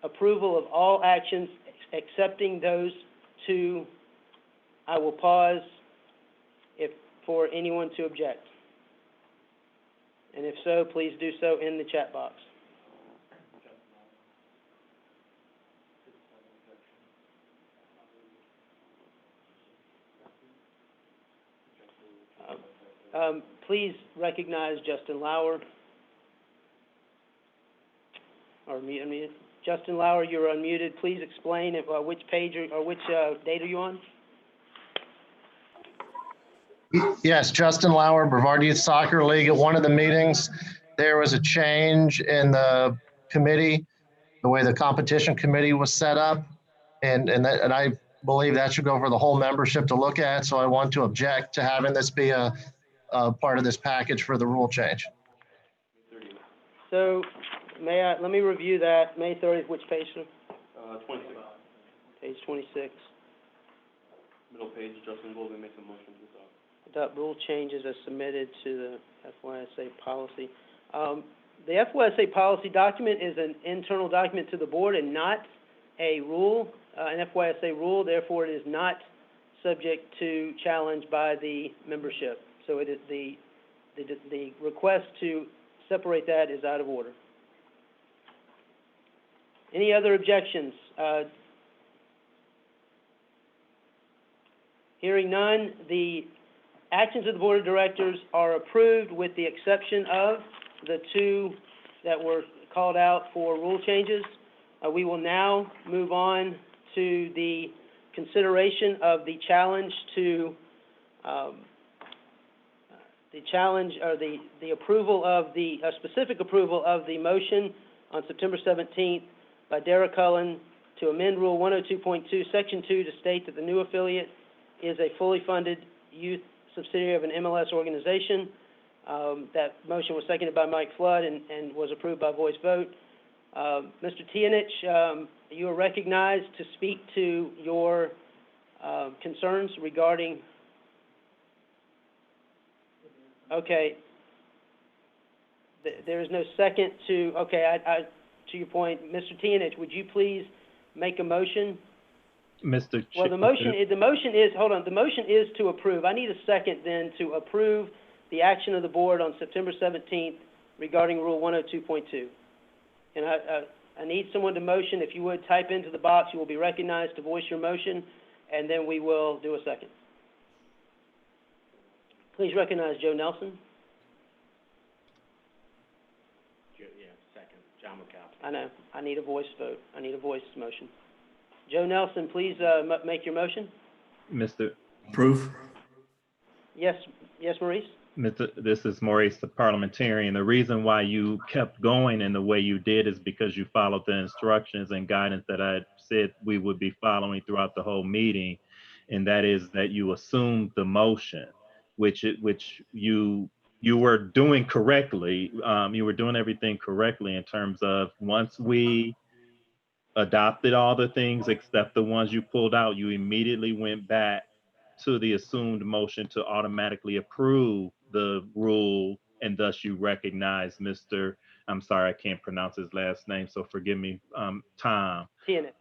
approval of all actions excepting those two? I will pause for anyone to object. And if so, please do so in the chat box. Please recognize Justin Lauer. Or unmute. Justin Lauer, you're unmuted. Please explain which page or which date are you on? Yes, Justin Lauer, Brevard Youth Soccer League. At one of the meetings, there was a change in the committee, the way the competition committee was set up. And I believe that should go for the whole membership to look at. So I want to object to having this be a part of this package for the rule change. So let me review that. May 30th, which page, sir? 26. Page 26. Middle page, Justin Goldman makes a motion to adopt. Adopt rule changes as submitted to the FYSA policy. The FYSA policy document is an internal document to the board and not a rule, an FYSA rule. Therefore, it is not subject to challenge by the membership. So it is the request to separate that is out of order. Any other objections? Hearing none, the actions of the Board of Directors are approved with the exception of the two that were called out for rule changes. We will now move on to the consideration of the challenge to the challenge, or the approval of the, specific approval of the motion on September 17th by Dara Cullen to amend Rule 102.2, Section 2 to state that the new affiliate is a fully funded youth subsidiary of an MLS organization. That motion was seconded by Mike Flood and was approved by voice vote. Mr. Tianich, you are recognized to speak to your concerns regarding. Okay. There is no second to. Okay, to your point, Mr. Tianich, would you please make a motion? Mr. Well, the motion is, hold on, the motion is to approve. I need a second then to approve the action of the board on September 17th regarding Rule 102.2. And I need someone to motion. If you would type into the box, you will be recognized to voice your motion, and then we will do a second. Please recognize Joe Nelson. Second, John McCaffrey. I know. I need a voice vote. I need a voice motion. Joe Nelson, please make your motion. Mr. Approve. Yes, Maurice? This is Maurice, the parliamentarian. The reason why you kept going in the way you did is because you followed the instructions and guidance that I said we would be following throughout the whole meeting. And that is that you assumed the motion, which you were doing correctly. You were doing everything correctly in terms of once we adopted all the things except the ones you pulled out, you immediately went back to the assumed motion to automatically approve the rule, and thus you recognize Mr. I'm sorry, I can't pronounce his last name, so forgive me, Tom.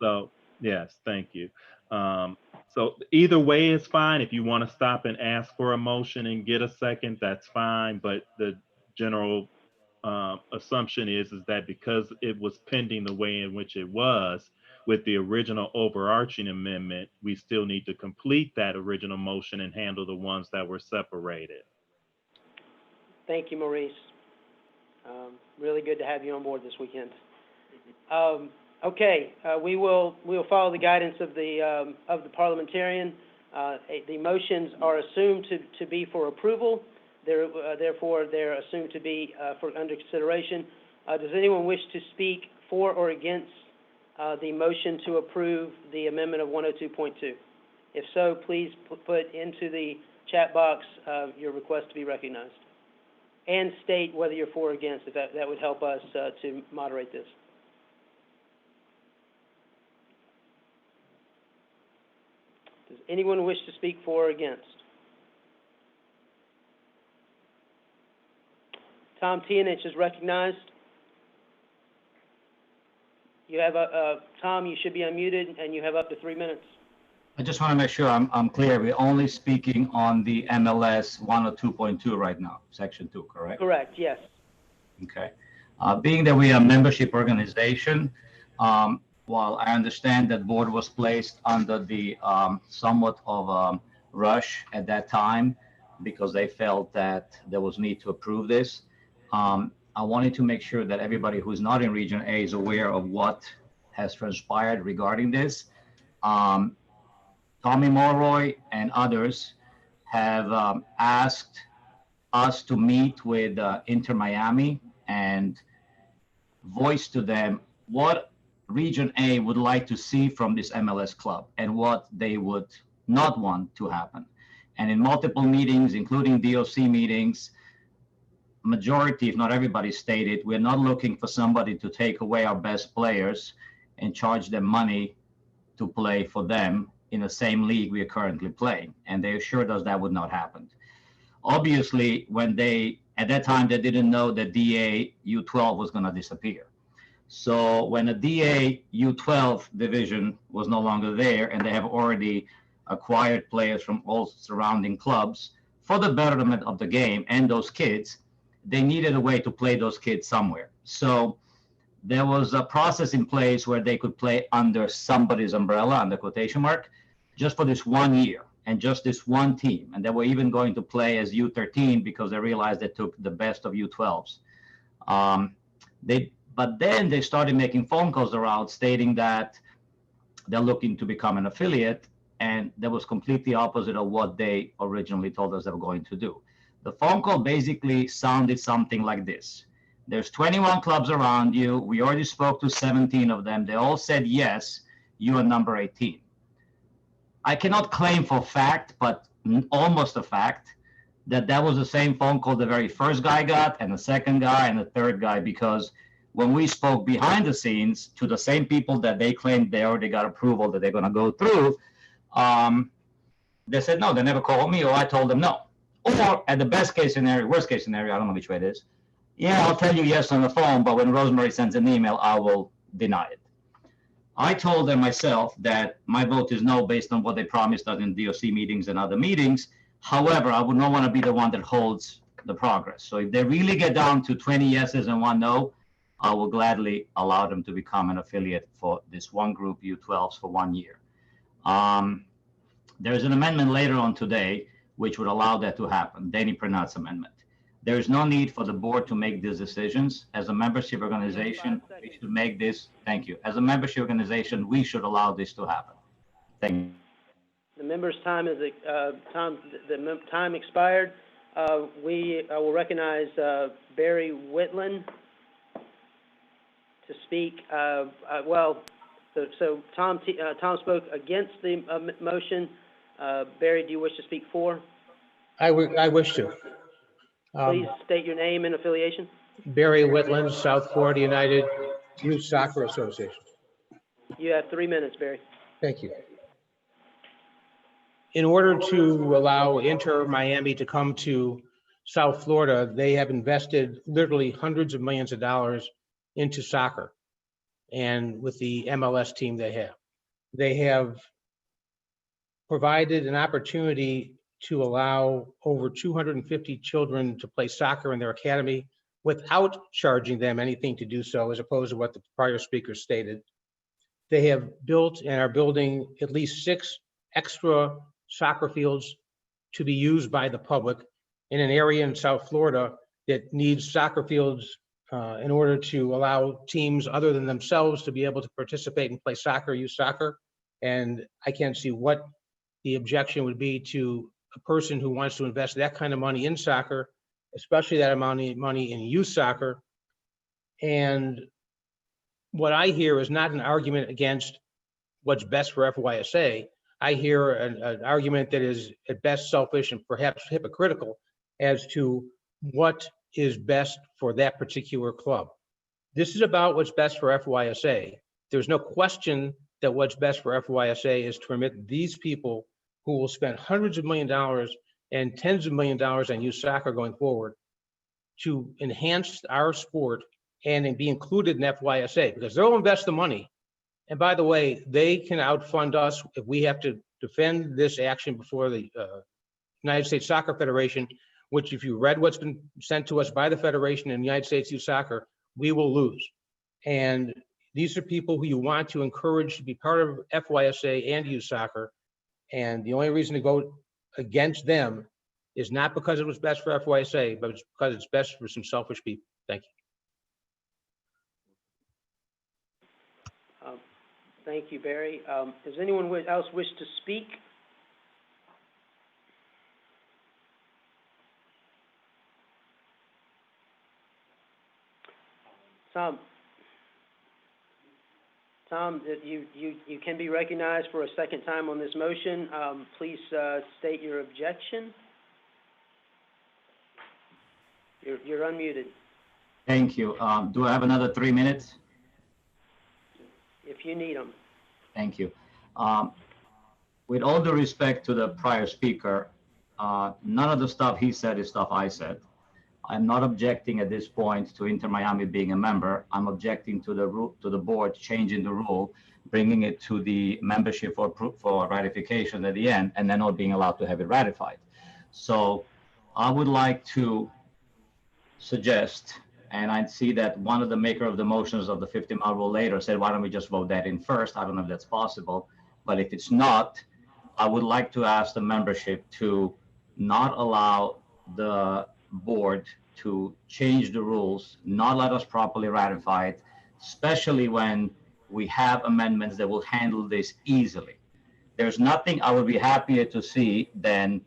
So yes, thank you. So either way is fine. If you want to stop and ask for a motion and get a second, that's fine. But the general assumption is that because it was pending the way in which it was with the original overarching amendment, we still need to complete that original motion and handle the ones that were separated. Thank you, Maurice. Really good to have you on board this weekend. Okay, we will follow the guidance of the parliamentarian. The motions are assumed to be for approval. Therefore, they're assumed to be under consideration. Does anyone wish to speak for or against the motion to approve the amendment of 102.2? If so, please put into the chat box your request to be recognized, and state whether you're for or against. If that would help us to moderate this. Does anyone wish to speak for or against? Tom Tianich is recognized. You have Tom, you should be unmuted, and you have up to 3 minutes. I just want to make sure I'm clear. We're only speaking on the MLS 102.2 right now, Section 2, correct? Correct, yes. Okay. Being that we are a membership organization, while I understand that board was placed under the somewhat of a rush at that time because they felt that there was need to approve this, I wanted to make sure that everybody who's not in Region A is aware of what has transpired regarding this. Tommy Mulroy and others have asked us to meet with Inter Miami and voice to them what Region A would like to see from this MLS club and what they would not want to happen. And in multiple meetings, including DOC meetings, majority, if not everybody, stated we're not looking for somebody to take away our best players and charge them money to play for them in the same league we are currently playing. And they assured us that would not happen. Obviously, at that time, they didn't know that DA U12 was going to disappear. So when the DA U12 division was no longer there, and they have already acquired players from all surrounding clubs for the betterment of the game and those kids, they needed a way to play those kids somewhere. So there was a process in place where they could play under somebody's umbrella, under quotation mark, just for this 1 year and just this one team. And they were even going to play as U13 because they realized they took the best of U12s. But then they started making phone calls around stating that they're looking to become an affiliate, and that was completely opposite of what they originally told us they were going to do. The phone call basically sounded something like this. There's 21 clubs around you. We already spoke to 17 of them. They all said yes, you are number 18. I cannot claim for fact, but almost a fact, that was the same phone call the very first guy got, and the second guy, and the third guy, because when we spoke behind the scenes to the same people that they claimed they already got approval that they're going to go through, they said no, they never called me, or I told them no. Or at the best case scenario, worst case scenario, I don't know which way it is. Yeah, I'll tell you yes on the phone, but when Rosemary sends an email, I will deny it. I told them myself that my vote is no based on what they promised us in DOC meetings and other meetings. However, I would not want to be the one that holds the progress. So if they really get down to 20 yeses and 1 no, I will gladly allow them to become an affiliate for this one group, U12s, for 1 year. There's an amendment later on today which would allow that to happen, Danny Prenat's amendment. There is no need for the board to make these decisions. As a membership organization, we should make this, thank you. As a membership organization, we should allow this to happen. Thank you. The member's time is, time expired. I will recognize Barry Whitland to speak. So Tom spoke against the motion. Barry, do you wish to speak for? I wish to. Please state your name and affiliation. Barry Whitland, South Florida United Youth Soccer Association. You have 3 minutes, Barry. Thank you. In order to allow Inter Miami to come to South Florida, they have invested literally hundreds of millions of dollars into soccer, and with the MLS team they have provided an opportunity to allow over 250 children to play soccer in their academy without charging them anything to do so, as opposed to what the prior speaker stated. They have built and are building at least 6 extra soccer fields to be used by the public in an area in South Florida that needs soccer fields in order to allow teams other than themselves to be able to participate and play soccer, use soccer. And I can't see what the objection would be to a person who wants to invest that kind of money in soccer, especially that amount of money in youth soccer. And what I hear is not an argument against what's best for FYSA. I hear an argument that is at best selfish and perhaps hypocritical as to what is best for that particular club. This is about what's best for FYSA. There's no question that what's best for FYSA is to permit these people who will spend hundreds of million dollars and tens of million dollars on youth soccer going forward to enhance our sport and be included in FYSA, because they'll invest the money. And by the way, they can outfund us if we have to defend this action before the United States Soccer Federation, which, if you read what's been sent to us by the Federation and the United States Youth Soccer, we will lose. And these are people who you want to encourage to be part of FYSA and youth soccer. And the only reason to vote against them is not because it was best for FYSA, but it's because it's best for some selfish people. Thank you. Thank you, Barry. Does anyone else wish to speak? Tom, you can be recognized for a second time on this motion. Please state your objection. You're unmuted. Thank you. Do I have another 3 minutes? If you need them. Thank you. With all due respect to the prior speaker, none of the stuff he said is stuff I said. I'm not objecting at this point to Inter Miami being a member. I'm objecting to the board changing the rule, bringing it to the membership for ratification at the end, and then not being allowed to have it ratified. So I would like to suggest, and I see that one of the maker of the motions of the 50-mile rule later said, why don't we just vote that in first? I don't know if that's possible, but if it's not, I would like to ask the membership to not allow the board to change the rules, not let us properly ratify it, especially when we have amendments that will handle this easily. There's nothing I would be happier to see than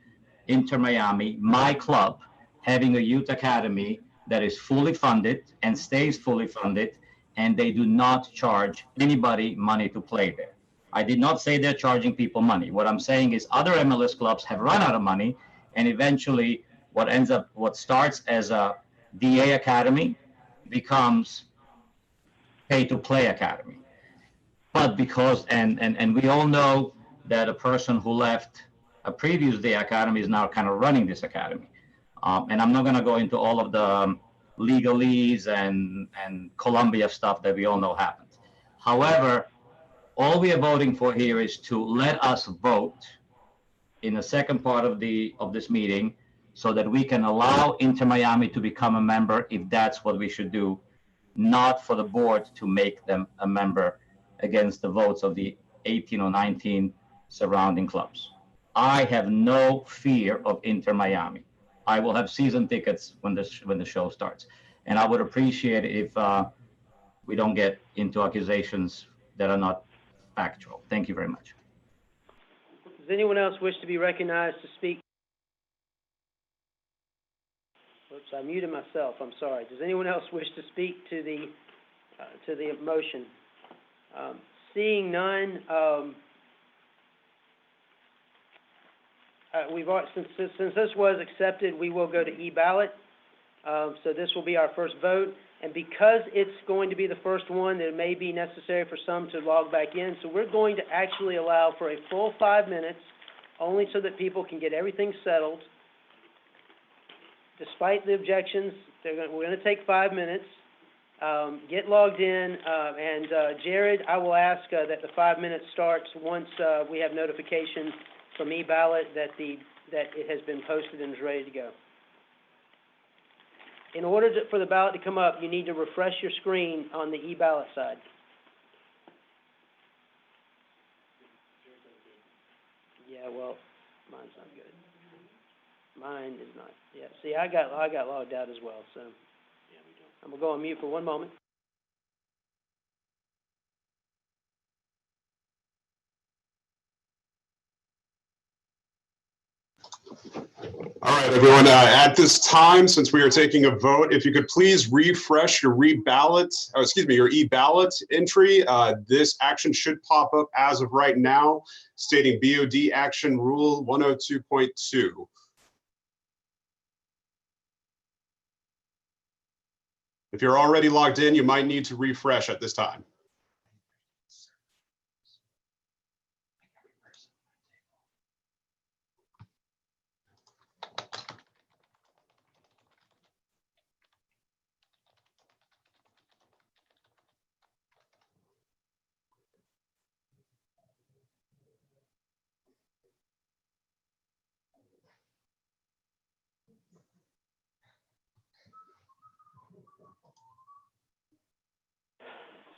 Inter Miami, my club, having a youth academy that is fully funded and stays fully funded, and they do not charge anybody money to play there. I did not say they're charging people money. What I'm saying is other MLS clubs have run out of money, and eventually what starts as a DA academy becomes pay to play academy. But because, and we all know that a person who left a previous day academy is now kind of running this academy. And I'm not going to go into all of the legalese and Columbia stuff that we all know happens. However, all we are voting for here is to let us vote in the second part of this meeting so that we can allow Inter Miami to become a member if that's what we should do, not for the board to make them a member against the votes of the 18 or 19 surrounding clubs. I have no fear of Inter Miami. I will have season tickets when the show starts. And I would appreciate it if we don't get into accusations that are not factual. Thank you very much. Does anyone else wish to be recognized to speak? Oops, I muted myself. I'm sorry. Does anyone else wish to speak to the motion? Seeing none, since this was accepted, we will go to e-ballot. So this will be our first vote. And because it's going to be the first one, it may be necessary for some to log back in. So we're going to actually allow for a full 5 minutes, only so that people can get everything settled. Despite the objections, we're going to take 5 minutes. Get logged in, and Jared, I will ask that the 5 minutes starts once we have notification from e-ballot that it has been posted and is ready to go. In order for the ballot to come up, you need to refresh your screen on the e-ballot side. Yeah, well, mine's not good. Mine is not. Yeah, see, I got logged out as well, so I'm gonna go on mute for 1 moment. All right, everyone, at this time, since we are taking a vote, if you could please refresh your your e-ballot entry. This action should pop up as of right now, stating BOD Action Rule 102.2. If you're already logged in, you might need to refresh at this time.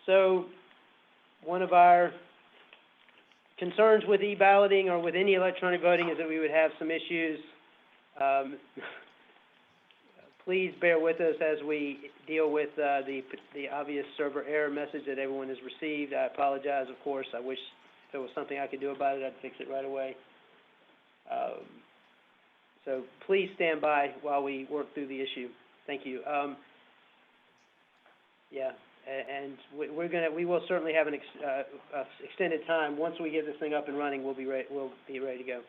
So, one of our concerns with e-balloting or with any electronic voting is that we would have some issues. Please bear with us as we deal with the obvious server error message that everyone has received. I apologize, of course. I wish if there was something I could do about it, I'd fix it right away. So please stand by while we work through the issue. Thank you. And we will certainly have an extended time. Once we get this thing up and running, we'll be ready to go.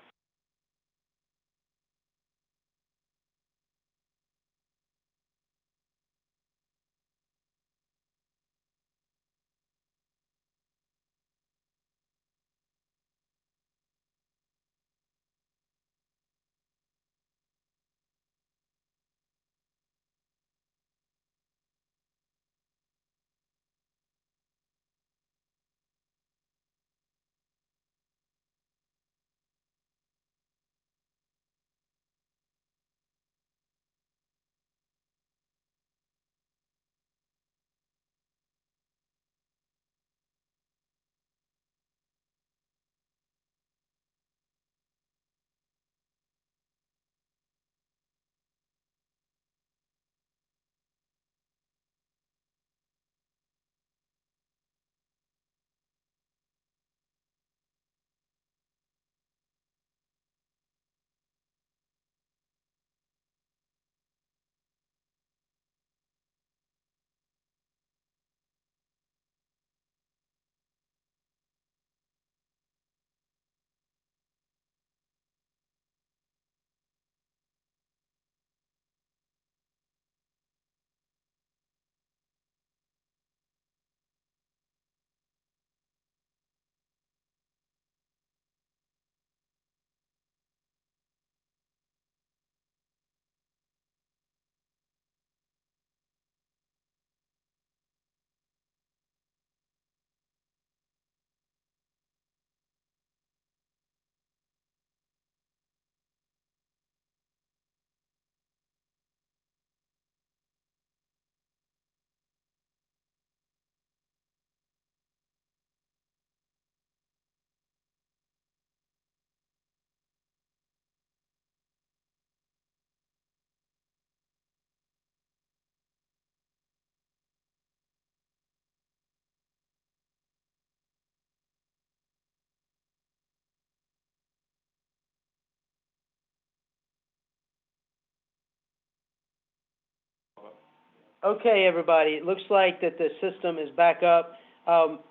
Okay, everybody, it looks like that the system is back up.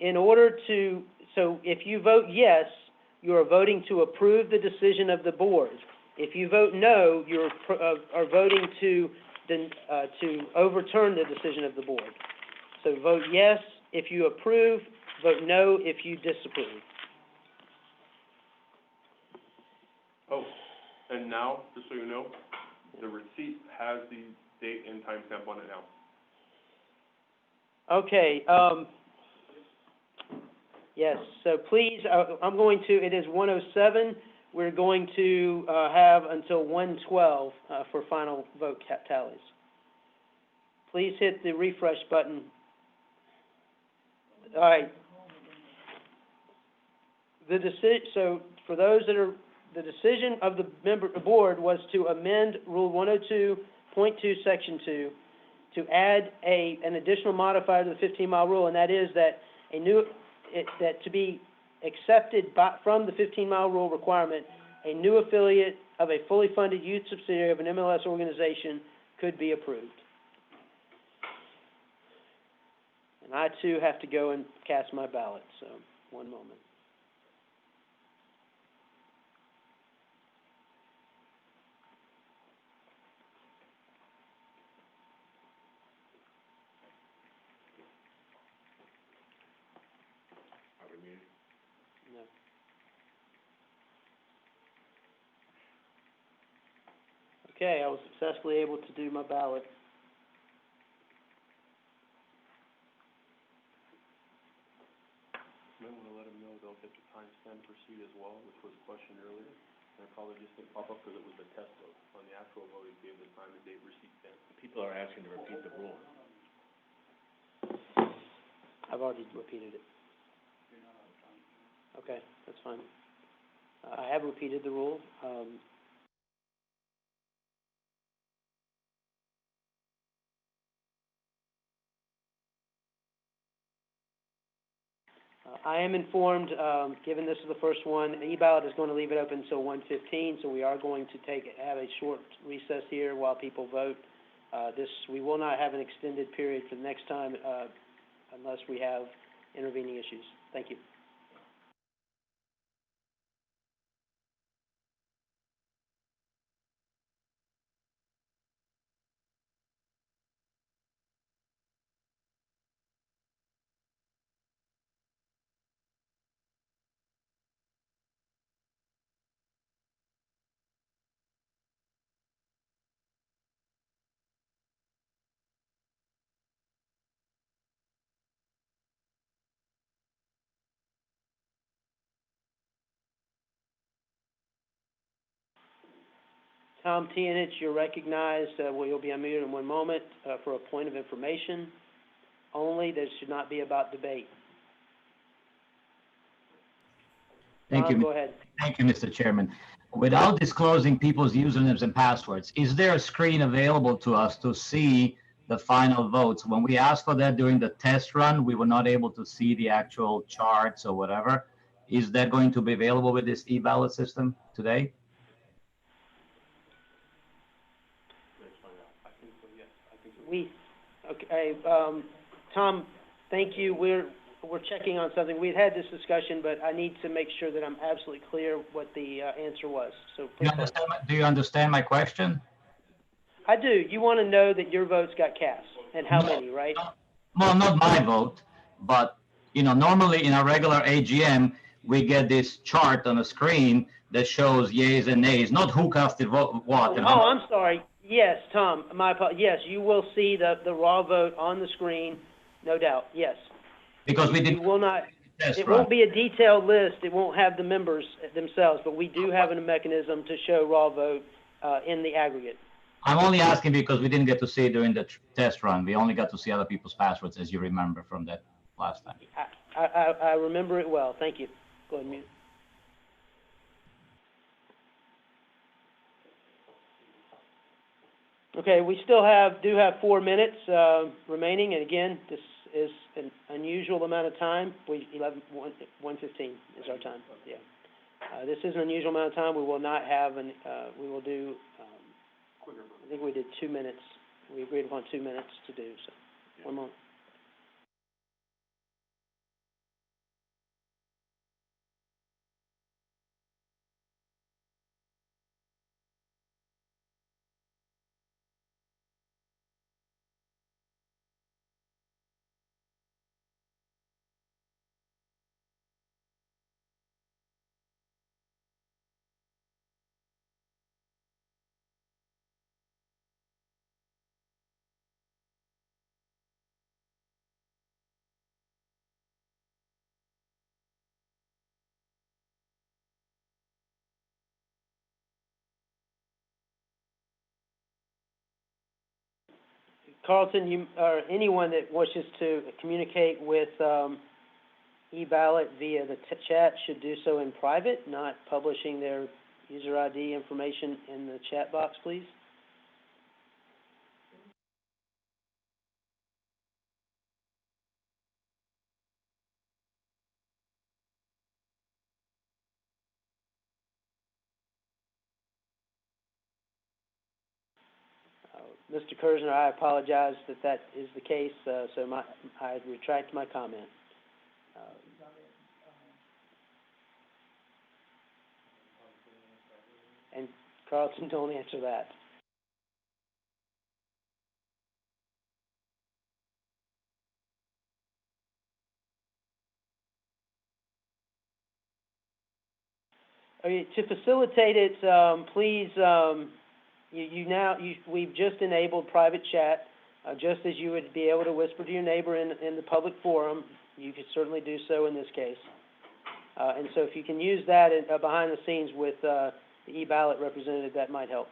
In order to, so if you vote yes, you are voting to approve the decision of the board. If you vote no, you are voting to overturn the decision of the board. So vote yes if you approve, vote no if you disapprove. Oh, and now, just so you know, the receipt has the date and timestamp on it now. Okay, yes, so please, I'm going to, it is 1:07. We're going to, have until 1:12, for final vote tallies. Please hit the refresh button. All right. So for those that are, the decision of the board was to amend Rule 102.2, Section 2, to add an additional modifier to the 15-mile rule, and that is that that to be accepted from the 15-mile rule requirement, a new affiliate of a fully funded youth subsidiary of an MLS organization could be approved. And I too have to go and cast my ballot, so one moment. No. Okay, I was successfully able to do my ballot. You might want to let them know they'll get the timestamp receipt as well, which was questioned earlier. And it probably just didn't pop up because it was a test vote. On the actual vote, it gave the time and date receipt stamp. People are asking to repeat the rule. I've already repeated it. Okay, that's fine. I have repeated the rule. I am informed, given this is the first one, the e-ballot is going to leave it open until 1:15, so we are going to have a short recess here while people vote. We will not have an extended period for the next time, unless we have intervening issues. Thank you. Tom Tianich, you're recognized. You'll be unmuted in one moment for a point of information only. This should not be about debate. Thank you. Tom, go ahead. Thank you, Mr. Chairman. Without disclosing people's usernames and passwords, is there a screen available to us to see the final votes? When we asked for that during the test run, we were not able to see the actual charts or whatever. Is that going to be available with this e-ballot system today? Okay, Tom, thank you. We're checking on something. We've had this discussion, but I need to make sure that I'm absolutely clear what the answer was. So please. Do you understand my question? I do. You want to know that your votes got cast and how many, right? Well, not my vote, but normally in a regular AGM, we get this chart on a screen that shows yays and nays, not who casted what. And I'm sorry. Yes, Tom, yes, you will see the raw vote on the screen, no doubt, yes. Because we didn't. You will not, Yes, it right. won't be a detailed list, it won't have the members themselves, but we do have a mechanism to show raw vote in the aggregate. I'm only asking because we didn't get to see it during the test run. We only got to see other people's passwords, as you remember from that last time. I remember it well, thank you. Go ahead and mute. Okay, we still do have 4 minutes remaining, and again, this is an unusual amount of time. 1:15 is our time. Yeah, this is an unusual amount of time. We will not have we will do. I think we did 2 minutes We agreed upon 2 minutes to do, so, one moment. Carlton, or anyone that wishes to communicate with, e-ballot via the chat should do so in private, not publishing their user ID information in the chat box, please. Mr. Kersner, I apologize that that is the case, so I retract my comment. And Carlton, don't answer that. Okay, to facilitate it, please, we've just enabled private chat, just as you would be able to whisper to your neighbor in the public forum. You could certainly do so in this case. And so if you can use that behind the scenes with the e-ballot representative, that might help.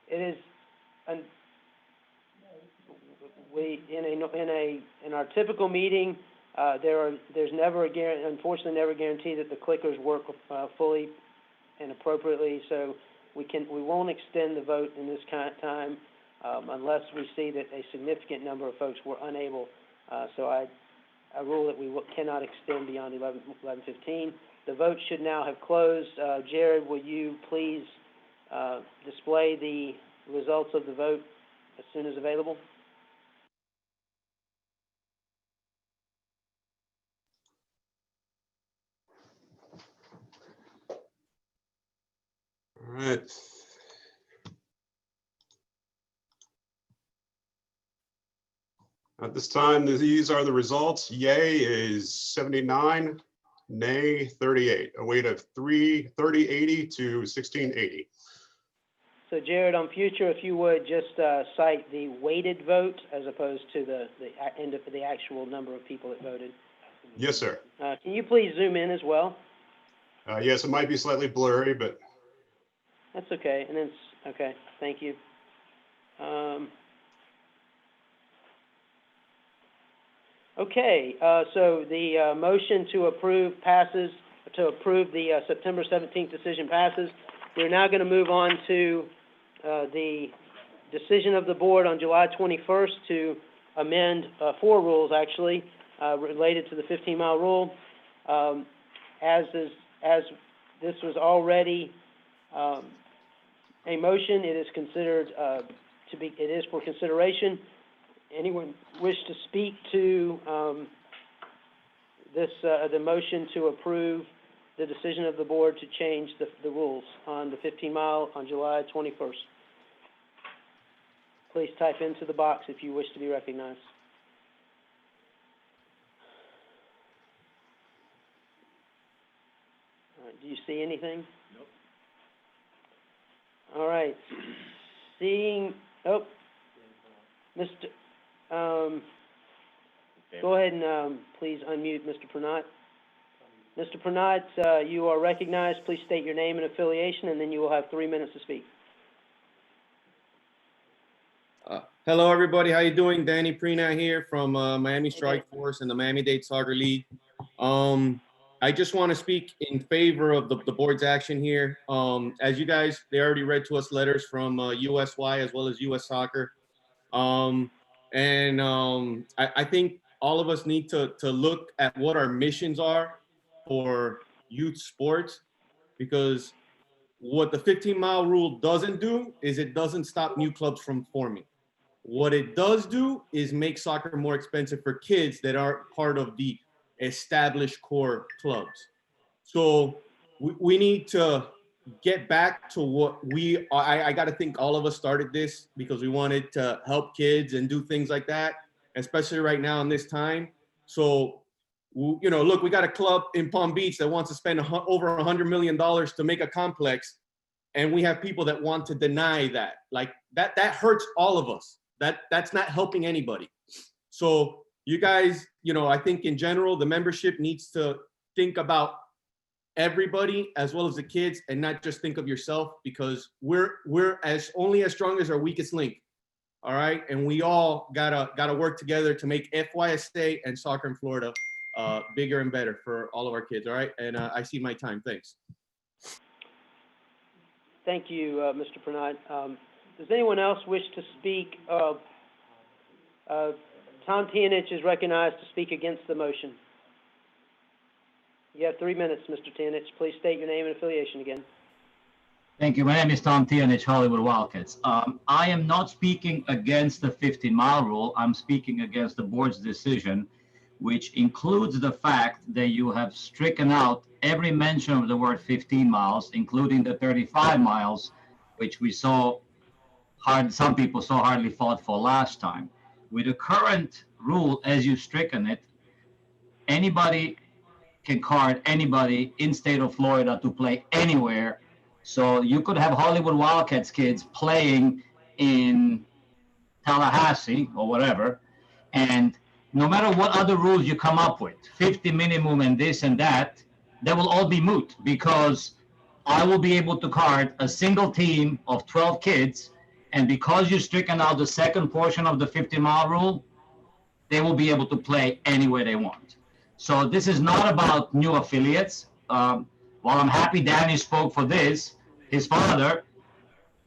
It is, in our typical meeting, there's never unfortunately never a guarantee that the clickers work fully and appropriately, so we won't extend the vote in this time unless we see that a significant number of folks were unable. So I rule that we cannot extend beyond 11:15. The vote should now have closed. Jared, will you please display the results of the vote as soon as available? All right. At this time, these are the results. Yay is 79, nay 38, a weight of 3080 to 1680. So Jared, on future, if you would just cite the weighted vote as opposed to the actual number of people that voted. Yes, sir. Can you please zoom in as well? Yes, it might be slightly blurry, but That's okay. And then, okay, thank you. Okay, so the motion to approve passes, to approve the September 17th decision passes. We're now going to move on to the decision of the board on July 21st to amend 4 rules, actually, related to the 15-mile rule. As this was already a motion, it is considered it is for consideration. Anyone wish to speak to the motion to approve the decision of the board to change the rules on the 15-mile on July 21st? Please type into the box if you wish to be recognized. All right, do you see anything? Nope. All right. Seeing, Mr., go ahead and, please unmute Mr. Pranat. Mr. Pranat, you are recognized. Please state your name and affiliation, and then you will have 3 minutes to speak. Hello, everybody. How you doing? Danny Prina here from Miami Strike Force and the Miami-Dade Soccer League. I just want to speak in favor of the board's action here. As you guys, they already read to us letters from USY as well as US Soccer. I think all of us need to look at what our missions are for youth sports, because what the 15-mile rule doesn't do is it doesn't stop new clubs from forming. What it does do is make soccer more expensive for kids that aren't part of the established core clubs. So we need to get back to what I got to think all of us started this because we wanted to help kids and do things like that, especially right now in this time. So, you know, look, we got a club in Palm Beach that wants to spend over $100 million to make a complex. And we have people that want to deny that. Like that hurts all of us. That's not helping anybody. So you guys, you know, I think in general, the membership needs to think about everybody as well as the kids and not just think of yourself, because we're only as strong as our weakest link. All right. And we all gotta work together to make FYSA and soccer in Florida bigger and better for all of our kids. All right. And I see my time. Thanks. Thank you, Mr. Pranat. Does anyone else wish to speak? Tom Tianich is recognized to speak against the motion. You have 3 minutes, Mr. Tianich. Please state your name and affiliation again. Thank you. My name is Tom Tianich, Hollywood Wildcats. I am not speaking against the 15-mile rule. I'm speaking against the board's decision, which includes the fact that you have stricken out every mention of the word 15 miles, including the 35 miles, which we saw some people so hardly fought for last time. With the current rule, as you've stricken it, anybody can card anybody in state of Florida to play anywhere. So you could have Hollywood Wildcats kids playing in Tallahassee or whatever, and no matter what other rules you come up with, 50 minimum and this and that, they will all be moot, because I will be able to card a single team of 12 kids, and because you've stricken out the second portion of the 50-mile rule, they will be able to play anywhere they want. So this is not about new affiliates. While I'm happy Danny spoke for this, his father,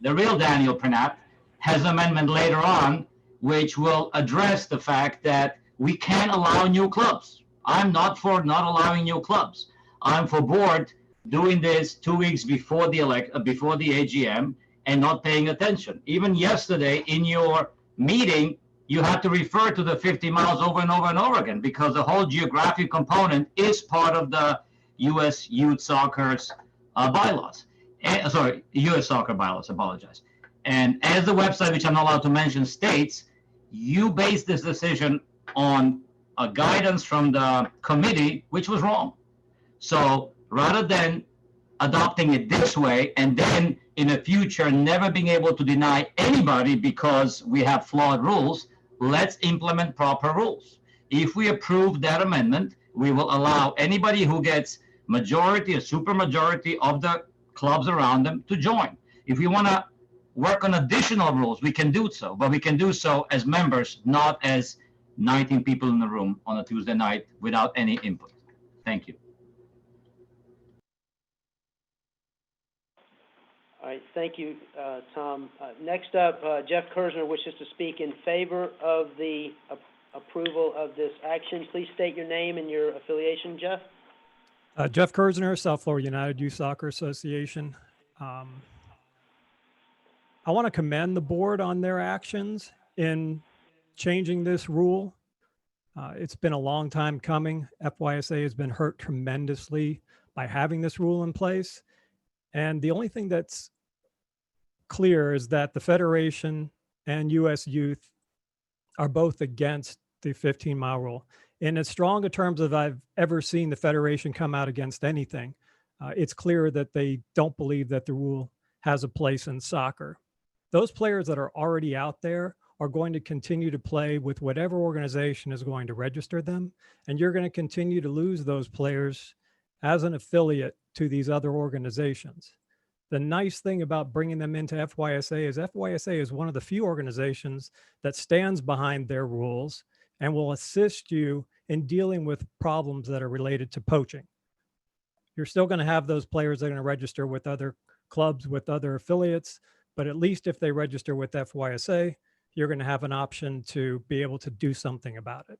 the real Daniel Pranat, has an amendment later on which will address the fact that we can't allow new clubs. I'm not for not allowing new clubs. I'm for board doing this 2 weeks before the AGM and not paying attention. Even yesterday in your meeting, you had to refer to the 50 miles over and over and over again, because the whole geographic component is part of the U.S. Youth Soccer's bylaws. Sorry, U.S. Soccer bylaws, apologize. And as the website, which I'm not allowed to mention, states, you base this decision on a guidance from the committee, which was wrong. So rather than adopting it this way and then in the future never being able to deny anybody because we have flawed rules, let's implement proper rules. If we approve that amendment, we will allow anybody who gets majority or super majority of the clubs around them to join. If we want to work on additional rules, we can do so, but we can do so as members, not as 19 people in the room on a Tuesday night without any input. Thank you. All right, thank you, Tom. Next up, Jeff Kersner wishes to speak in favor of the approval of this action. Please state your name and your affiliation, Jeff. Jeff Kersner, South Florida United Youth Soccer Association. I want to commend the board on their actions in changing this rule. It's been a long time coming. FYSA has been hurt tremendously by having this rule in place. And the only thing that's clear is that the Federation and U.S. Youth are both against the 15-mile rule. In as strong a terms as I've ever seen the Federation come out against anything, it's clear that they don't believe that the rule has a place in soccer. Those players that are already out there are going to continue to play with whatever organization is going to register them. And you're going to continue to lose those players as an affiliate to these other organizations. The nice thing about bringing them into FYSA is one of the few organizations that stands behind their rules and will assist you in dealing with problems that are related to poaching. You're still going to have those players that are going to register with other clubs, with other affiliates, but at least if they register with FYSA, you're going to have an option to be able to do something about it.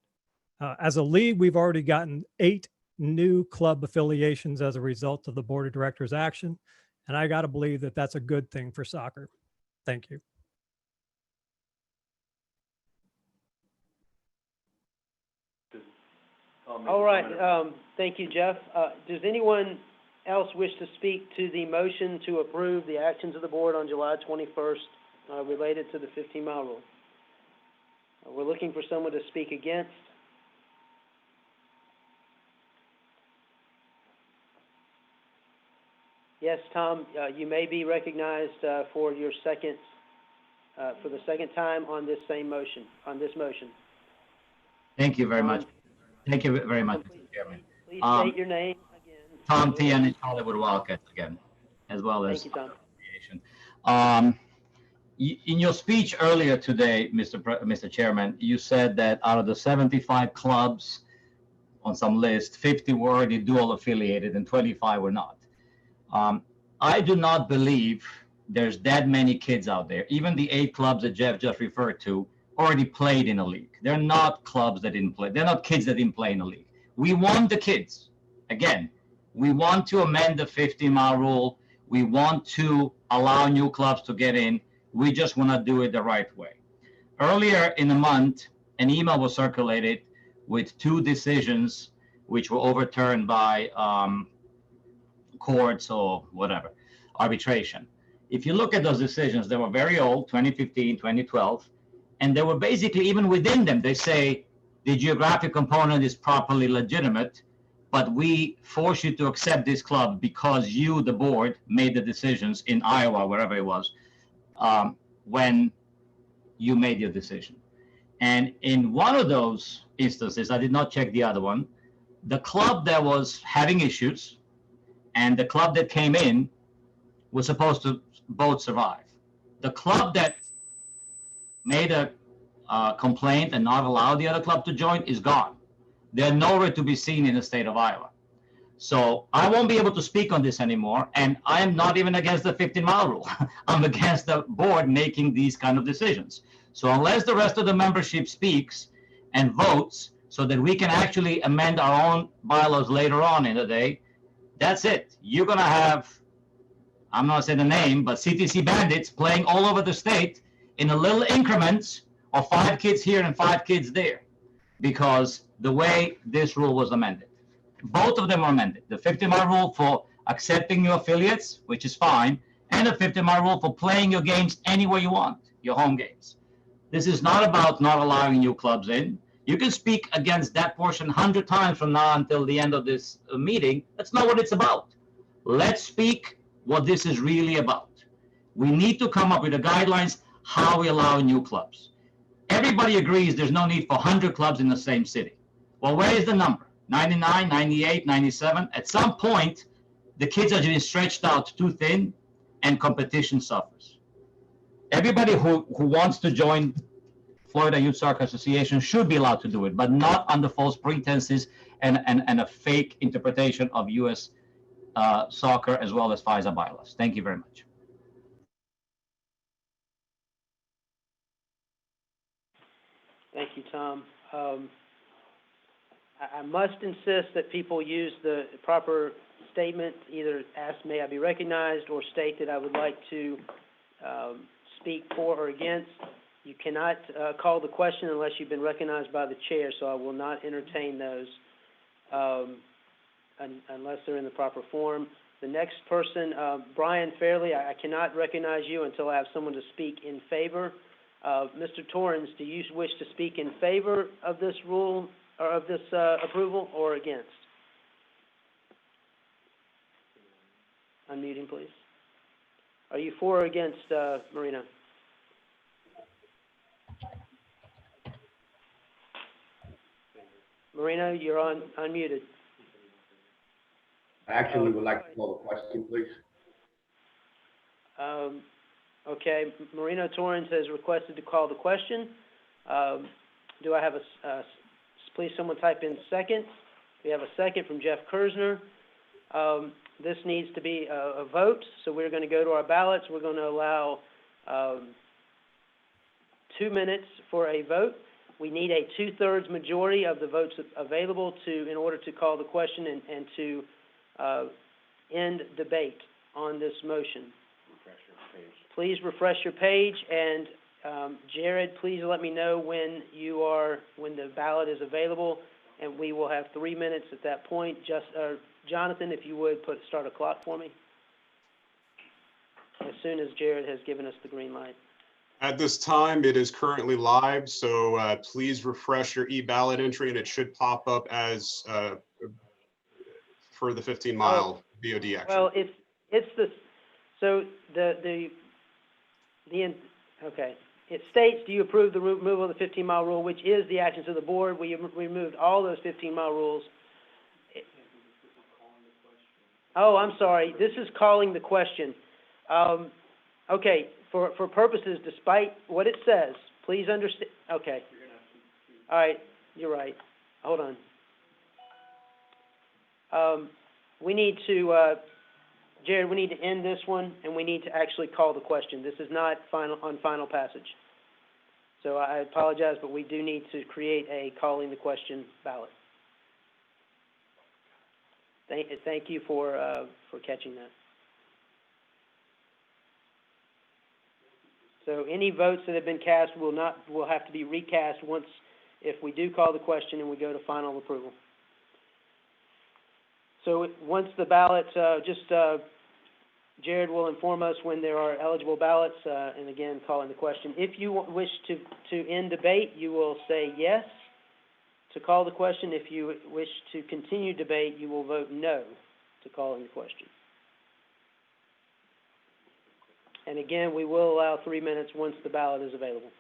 As a league, we've already gotten 8 new club affiliations as a result of the board of directors action. And I got to believe that that's a good thing for soccer. Thank you. All right, thank you, Jeff. Does anyone else wish to speak to the motion to approve the actions of the board on July 21st related to the 15-mile rule? We're looking for someone to speak against. Yes, Tom, you may be recognized for your second, for the second time on this same motion, on this motion. Thank you very much. Thank you very much, Mr. Chairman. Please state your name again. Tom Tian, Hollywood Wildcats again, as well as. Thank you, Tom. In your speech earlier today, Mr. Chairman, you said that out of the 75 clubs on some list, 50 were already dual affiliated and 25 were not. I do not believe there's that many kids out there. Even the 8 clubs that Jeff just referred to already played in a league. They're not clubs that didn't play. They're not kids that didn't play in a league. We want the kids. Again, we want to amend the 15-mile rule. We want to allow new clubs to get in. We just want to do it the right way. Earlier in the month, an email was circulated with 2 decisions which were overturned by courts or whatever, arbitration. If you look at those decisions, they were very old, 2015, 2012, and they were basically, even within them, they say the geographic component is properly legitimate, but we force you to accept this club because you, the board, made the decisions in Iowa, wherever it was, when you made your decision. And in one of those instances, I did not check the other one, the club that was having issues and the club that came in was supposed to both survive. The club that made a complaint and not allow the other club to join is gone. They're nowhere to be seen in the state of Iowa. So I won't be able to speak on this anymore, and I am not even against the 15-mile rule. I'm against the board making these kind of decisions. So unless the rest of the membership speaks and votes so that we can actually amend our own bylaws later on in the day, that's it. You're going to have, I'm not saying the name, but CTC bandits playing all over the state in a little increments of 5 kids here and 5 kids there, because the way this rule was amended. Both of them were amended. The 15-mile rule for accepting new affiliates, which is fine, and the 15-mile rule for playing your games anywhere you want, your home games. This is not about not allowing new clubs in. You can speak against that portion 100 times from now until the end of this meeting. That's not what it's about. Let's speak what this is really about. We need to come up with the guidelines how we allow new clubs. Everybody agrees there's no need for 100 clubs in the same city. Well, where is the number? 99, 98, 97? At some point, the kids are getting stretched out too thin and competition suffers. Everybody who wants to join Florida Youth Soccer Association should be allowed to do it, but not under false pretenses and a fake interpretation of U.S. soccer as well as FISA bylaws. Thank you very much. Thank you, Tom. I must insist that people use the proper statement, either ask, may I be recognized, or state that I would like to speak for or against. You cannot call the question unless you've been recognized by the chair, so I will not entertain those unless they're in the proper form. The next person, Brian Fairley, I cannot recognize you until I have someone to speak in favor. Mr. Torrens, do you wish to speak in favor of this rule or of this approval or against? Unmuting, please. Are you for or against, Marina? Marino, you're unmuted. I actually would like to call the question, please. Okay, Marino Torrance has requested to call the question. Do I have please someone type in second. We have a second from Jeff Kersner. This needs to be a vote, so we're going to go to our ballots. We're going to allow 2 minutes for a vote. We need a 2/3 majority of the votes available in order to call the question and to end debate on this motion. Please refresh your page, and Jared, please let me know when the ballot is available, and we will have 3 minutes at that point. Jonathan, if you would start a clock for me as soon as Jared has given us the green light. At this time, it is currently live, so please refresh your e-ballot entry, and it should pop up as for the 15-mile BOD action. Well, okay. It states, do you approve the removal of the 15-mile rule, which is the actions of the board? We removed all those 15-mile rules. Oh, I'm sorry. This is calling the question. Okay, for purposes, despite what it says, please understand. Okay. All right, you're right. Hold on. We need to, Jared, we need to end this one, and we need to actually call the question. This is not on final passage. So I apologize, but we do need to create a calling the question ballot. Thank you for catching that. So any votes that have been cast will have to be recast if we do call the question and we go to final approval. So once the ballot, Jared will inform us when there are eligible ballots, and again, calling the question. If you wish to end debate, you will say yes to call the question. If you wish to continue debate, you will vote no to calling the question. And again, we will allow 3 minutes once the ballot is available.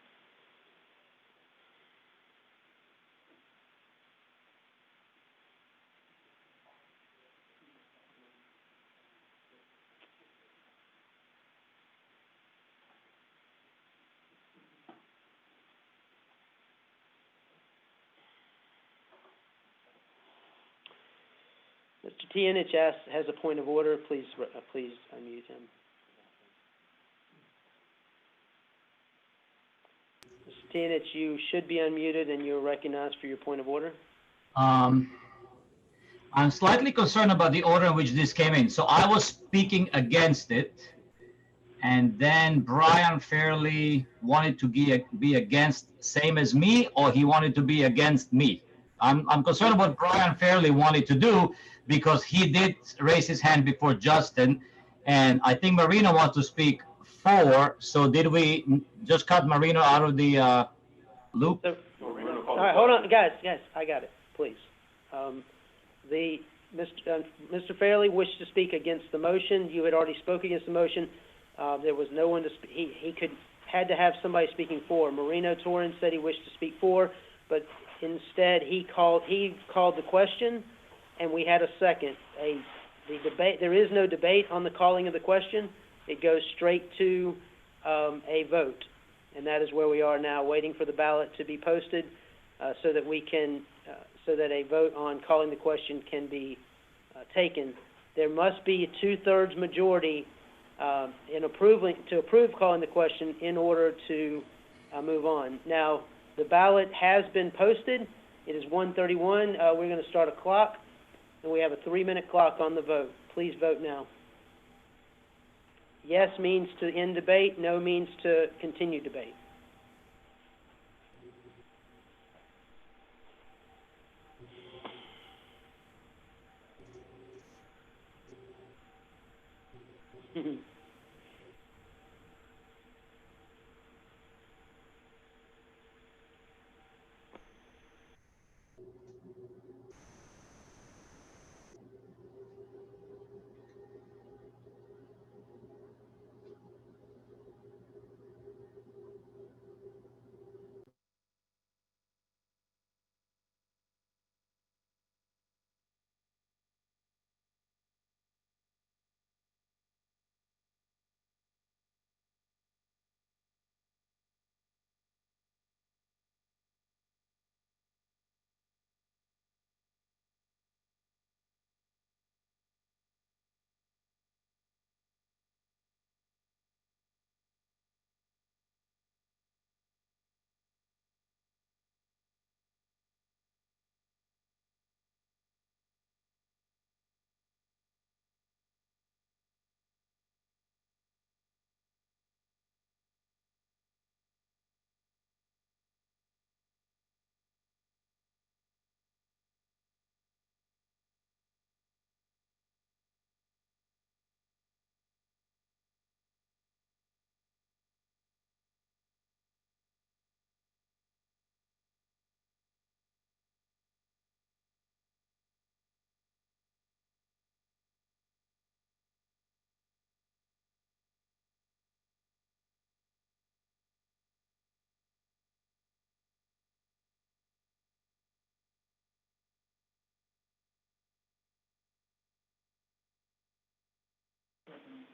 Mr. Tianich has a point of order. Please unmute him. Mr. Tianich, you should be unmuted and you're recognized for your point of order. I'm slightly concerned about the order in which this came in. So I was speaking against it, and then Brian Fairley wanted to be against, same as me, or he wanted to be against me. I'm concerned about what Brian Fairley wanted to do, because he did raise his hand before Justin, and I think Marino wants to speak for. So did we just cut Marino out of the loop? All right, hold on, guys, I got it, please. Mr. Fairley wished to speak against the motion. You had already spoken against the motion. There was no one to speak. He had to have somebody speaking for. Marino Torrance said he wished to speak for, but instead he called the question, and we had a second. The debate. There is no debate on the calling of the question. It goes straight to a vote, and that is where we are now, waiting for the ballot to be posted, so that we can, so that a vote on calling the question can be taken. There must be a 2/3 majority to approve calling the question in order to move on. Now, the ballot has been posted. It is 1:31. We're going to start a clock, and we have a 3-minute clock on the vote. Please vote now. Yes means to end debate. No means to continue debate.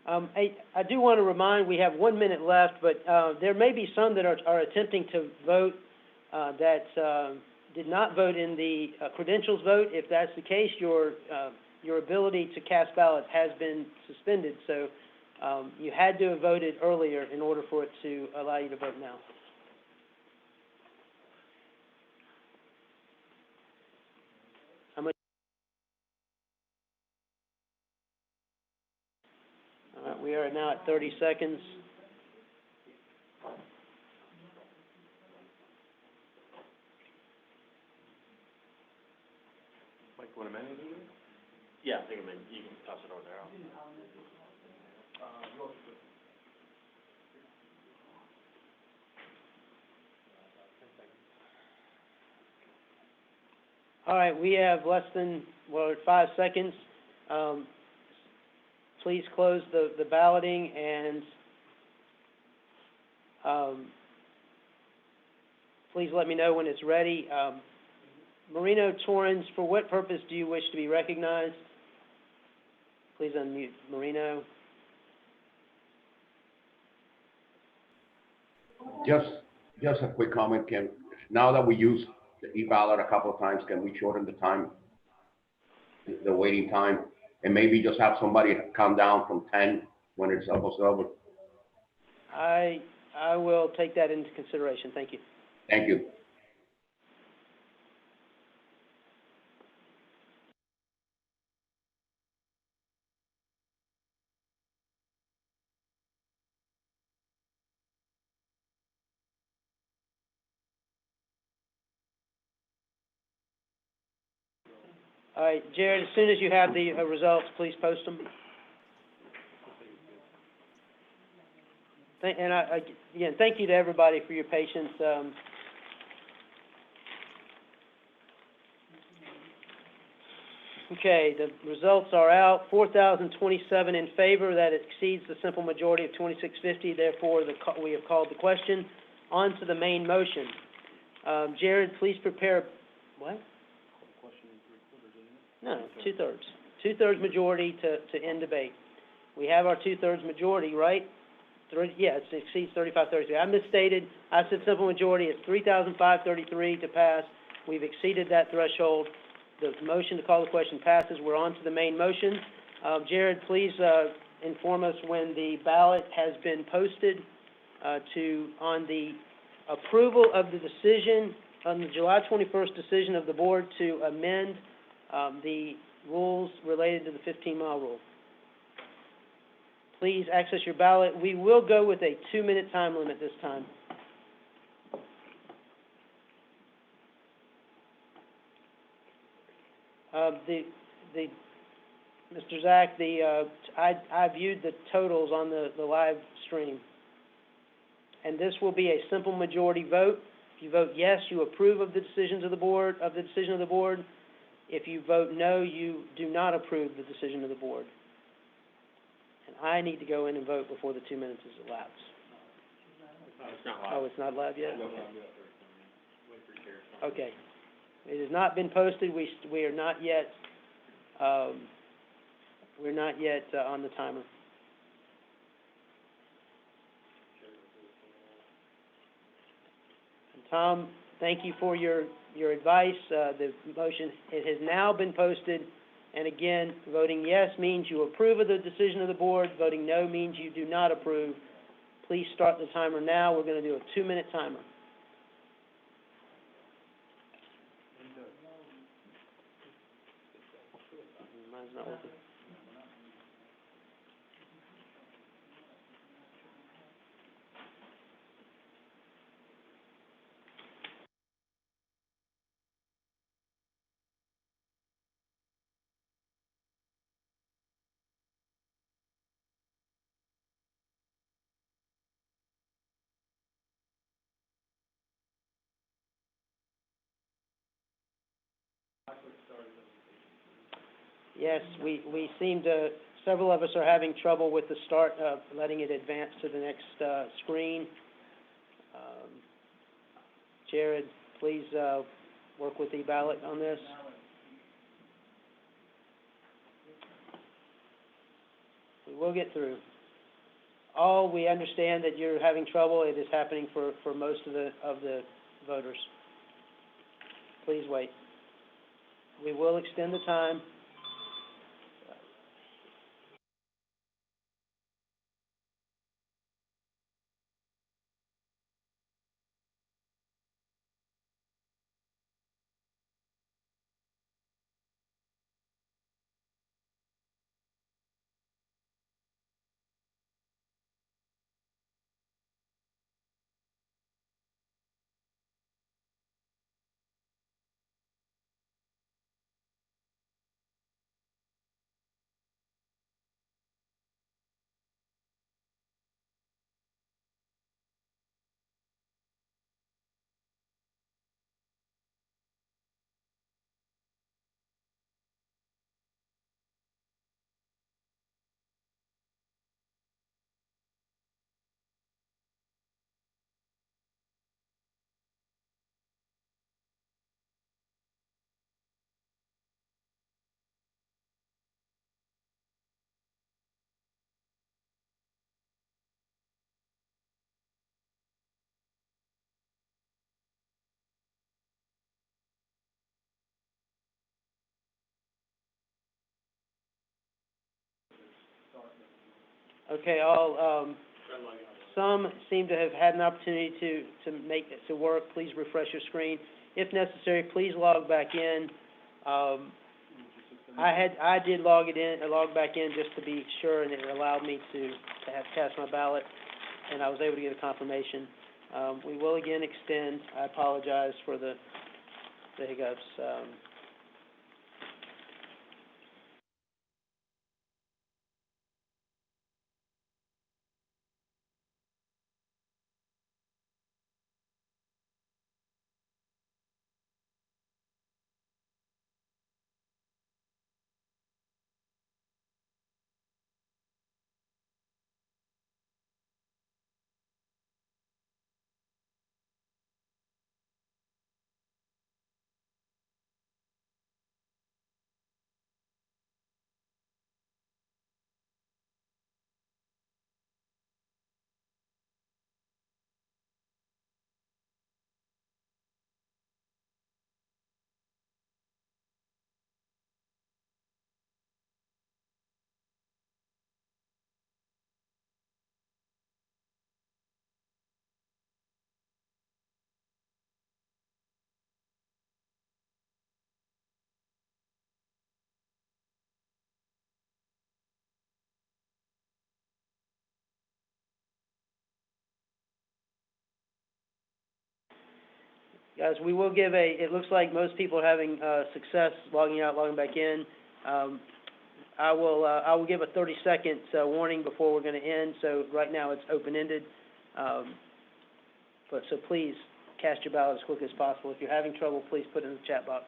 I do want to remind, we have 1 minute left, but there may be some that are attempting to vote that did not vote in the credentials vote. If that's the case, your ability to cast ballots has been suspended. So you had to have voted earlier in order for it to allow you to vote now. How much? All right, we are now at 30 seconds. Mike, you want a minute? Yeah, take a minute. You can toss it over there. All right, we have less than, 5 seconds. Please close the balloting and please let me know when it's ready. Marino Torrens, for what purpose do you wish to be recognized? Please unmute Marino. Just a quick comment, Ken. Now that we use the e-ballot a couple of times, can we shorten the time, the waiting time, and maybe just have somebody come down from 10 when it's almost over? I will take that into consideration. Thank you. Thank you. All right, Jared, as soon as you have the results, please post them. Again, thank you to everybody for your patience. Okay, the results are out. 4,027 in favor. That exceeds the simple majority of 2650. Therefore, we have called the question. On to the main motion. Jared, please prepare. What? No, 2/3. 2/3 majority to end debate. We have our 2/3 majority, right? Yeah, it exceeds 3533. I misstated. I said simple majority. It's 3,533 to pass. We've exceeded that threshold. The motion to call the question passes. We're on to the main motion. Jared, please inform us when the ballot has been posted on the approval of the decision, on the July 21st decision of the board to amend the rules related to the 15-mile rule. Please access your ballot. We will go with a 2-minute time limit this time. Mr. Zach, I viewed the totals on the live stream, and this will be a simple majority vote. If you vote yes, you approve of the decisions of the board, of the decision of the board. If you vote no, you do not approve the decision of the board. And I need to go in and vote before the 2 minutes is elapsed. It's not live. Oh, it's not live yet? No. Okay. It has not been posted. We are not yet, we're not yet on the timer. And Tom, thank you for your advice. The motion, it has now been posted. And again, voting yes means you approve of the decision of the board. Voting no means you do not approve. Please start the timer now. We're going to do a 2-minute timer. Mine's not working. Yes, we seem to, several of us are having trouble with the start of letting it advance to the next screen. Jared, please work with the ballot on this. We will get through. all, we understand that you're having trouble. It is happening for most of the voters. Please wait. We will extend the time. Okay, some seem to have had an opportunity to make it to work. Please refresh your screen. If necessary, please log back in. I did log back in just to be sure, and it allowed me to have cast my ballot, and I was able to get a confirmation. We will again extend. I apologize for the hiccups. Guys, we will give it looks like most people are having success logging out, logging back in. I will give a 30-second warning before we're going to end. So right now it's open-ended. So please cast your ballot as quick as possible. If you're having trouble, please put it in the chat box.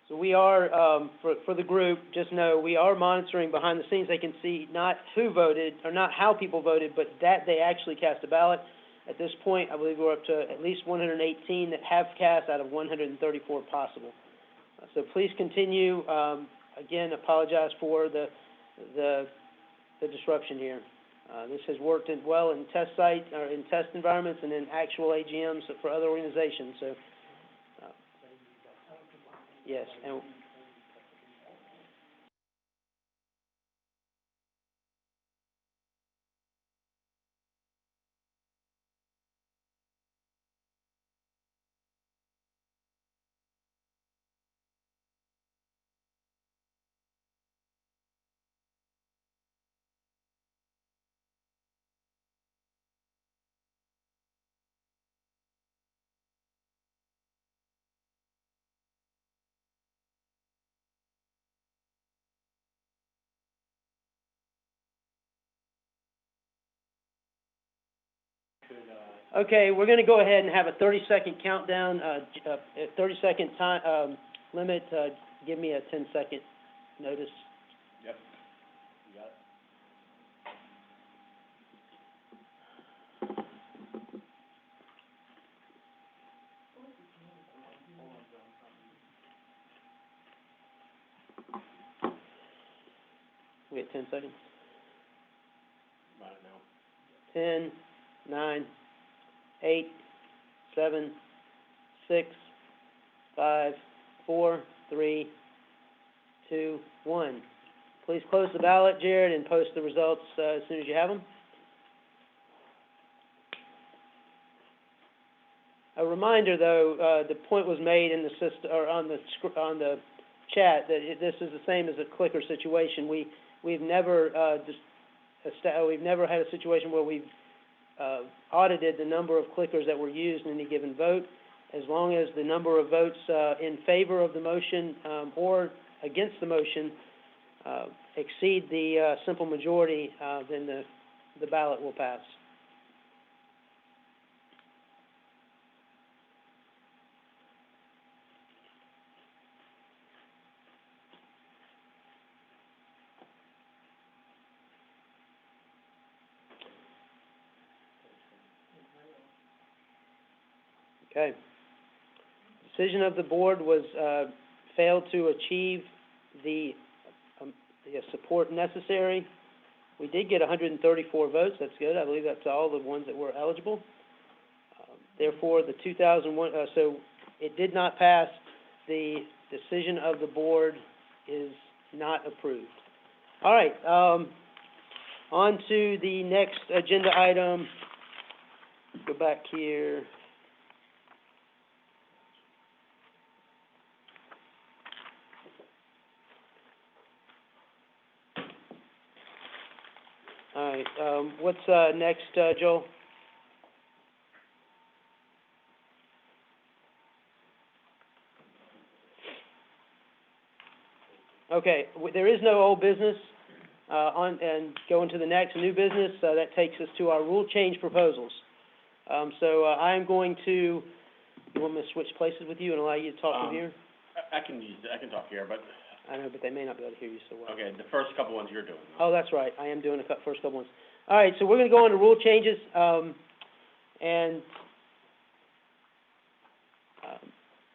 So we are, for the group, just know, we are monitoring behind the scenes. They can see not who voted, or not how people voted, but that they actually cast a ballot. At this point, I believe we're up to at least 118 that have cast out of 134 possible. So please continue. Again, apologize for the disruption here. This has worked well in test site, or in test environments, and in actual AGMs for other organizations, so. Yes, and okay, we're gonna go ahead and have a 30-second countdown, 30-second time, limit, give me a 10-second notice. Yep. You got it. We got 10 seconds. About it now. 10, 9, 8, 7, 6, 5, 4, 3, 2, 1. Please close the ballot, Jared, and post the results as soon as you have them. A reminder, though, the point was made in the system, or on the chat, that this is the same as a clicker situation. We've never we've never had a situation where we've audited the number of clickers that were used in any given vote. As long as the number of votes in favor of the motion or against the motion exceed the simple majority, then the ballot will pass. Okay. Decision of the board was failed to achieve the support necessary. We did get 134 votes. That's good. I believe that's all the ones that were eligible. Therefore, the 2001, so it did not pass. The decision of the board is not approved. All right. On to the next agenda item. Go back here. All right, what's next, Joel? Okay, there is no old business and going to the next new business. That takes us to our rule change proposals. So I'm going to, you want me to switch places with you and allow you to talk from here? I can talk here, but. I know, but they may not be able to hear you so well. Okay, the first couple ones you're doing. Oh, that's right. I am doing the first couple ones. All right, so we're going to go on to rule changes.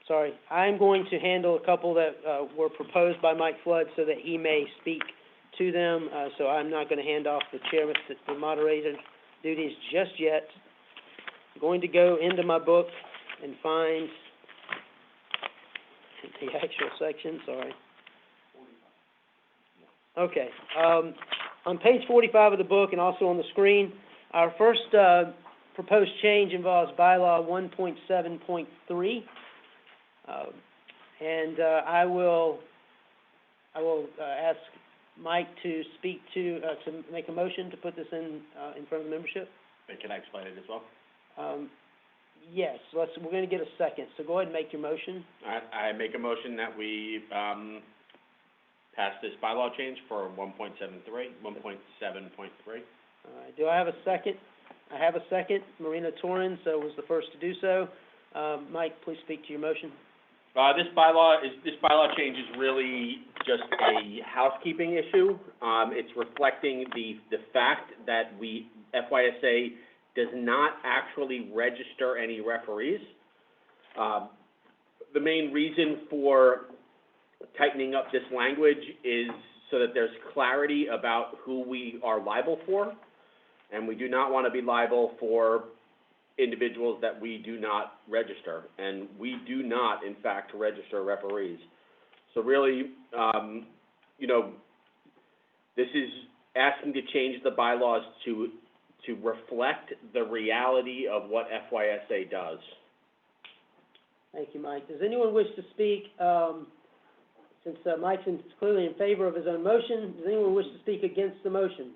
Sorry, I'm going to handle a couple that were proposed by Mike Flood so that he may speak to them. So I'm not going to hand off the chairman, the moderator duties just yet. I'm going to go into my book and find the actual section. Sorry. Okay, on page 45 of the book and also on the screen, our first proposed change involves bylaw 1.7.3. I will ask Mike to speak to make a motion to put this in front of the membership. Can I explain it as well? Yes, we're going to get a second, so go ahead and make your motion. I make a motion that we, pass this bylaw change for 1.7.3. All right, do I have a second? I have a second. Marina Torrens was the first to do so. Mike, please speak to your motion. This bylaw change is really just a housekeeping issue. It's reflecting the fact that FYSA does not actually register any referees. The main reason for tightening up this language is so that there's clarity about who we are liable for, and we do not want to be liable for individuals that we do not register, and we do not, in fact, register referees. So really, this is asking to change the bylaws to reflect the reality of what FYSA does. Thank you, Mike. Does anyone wish to speak, since Mike's clearly in favor of his own motion, does anyone wish to speak against the motion?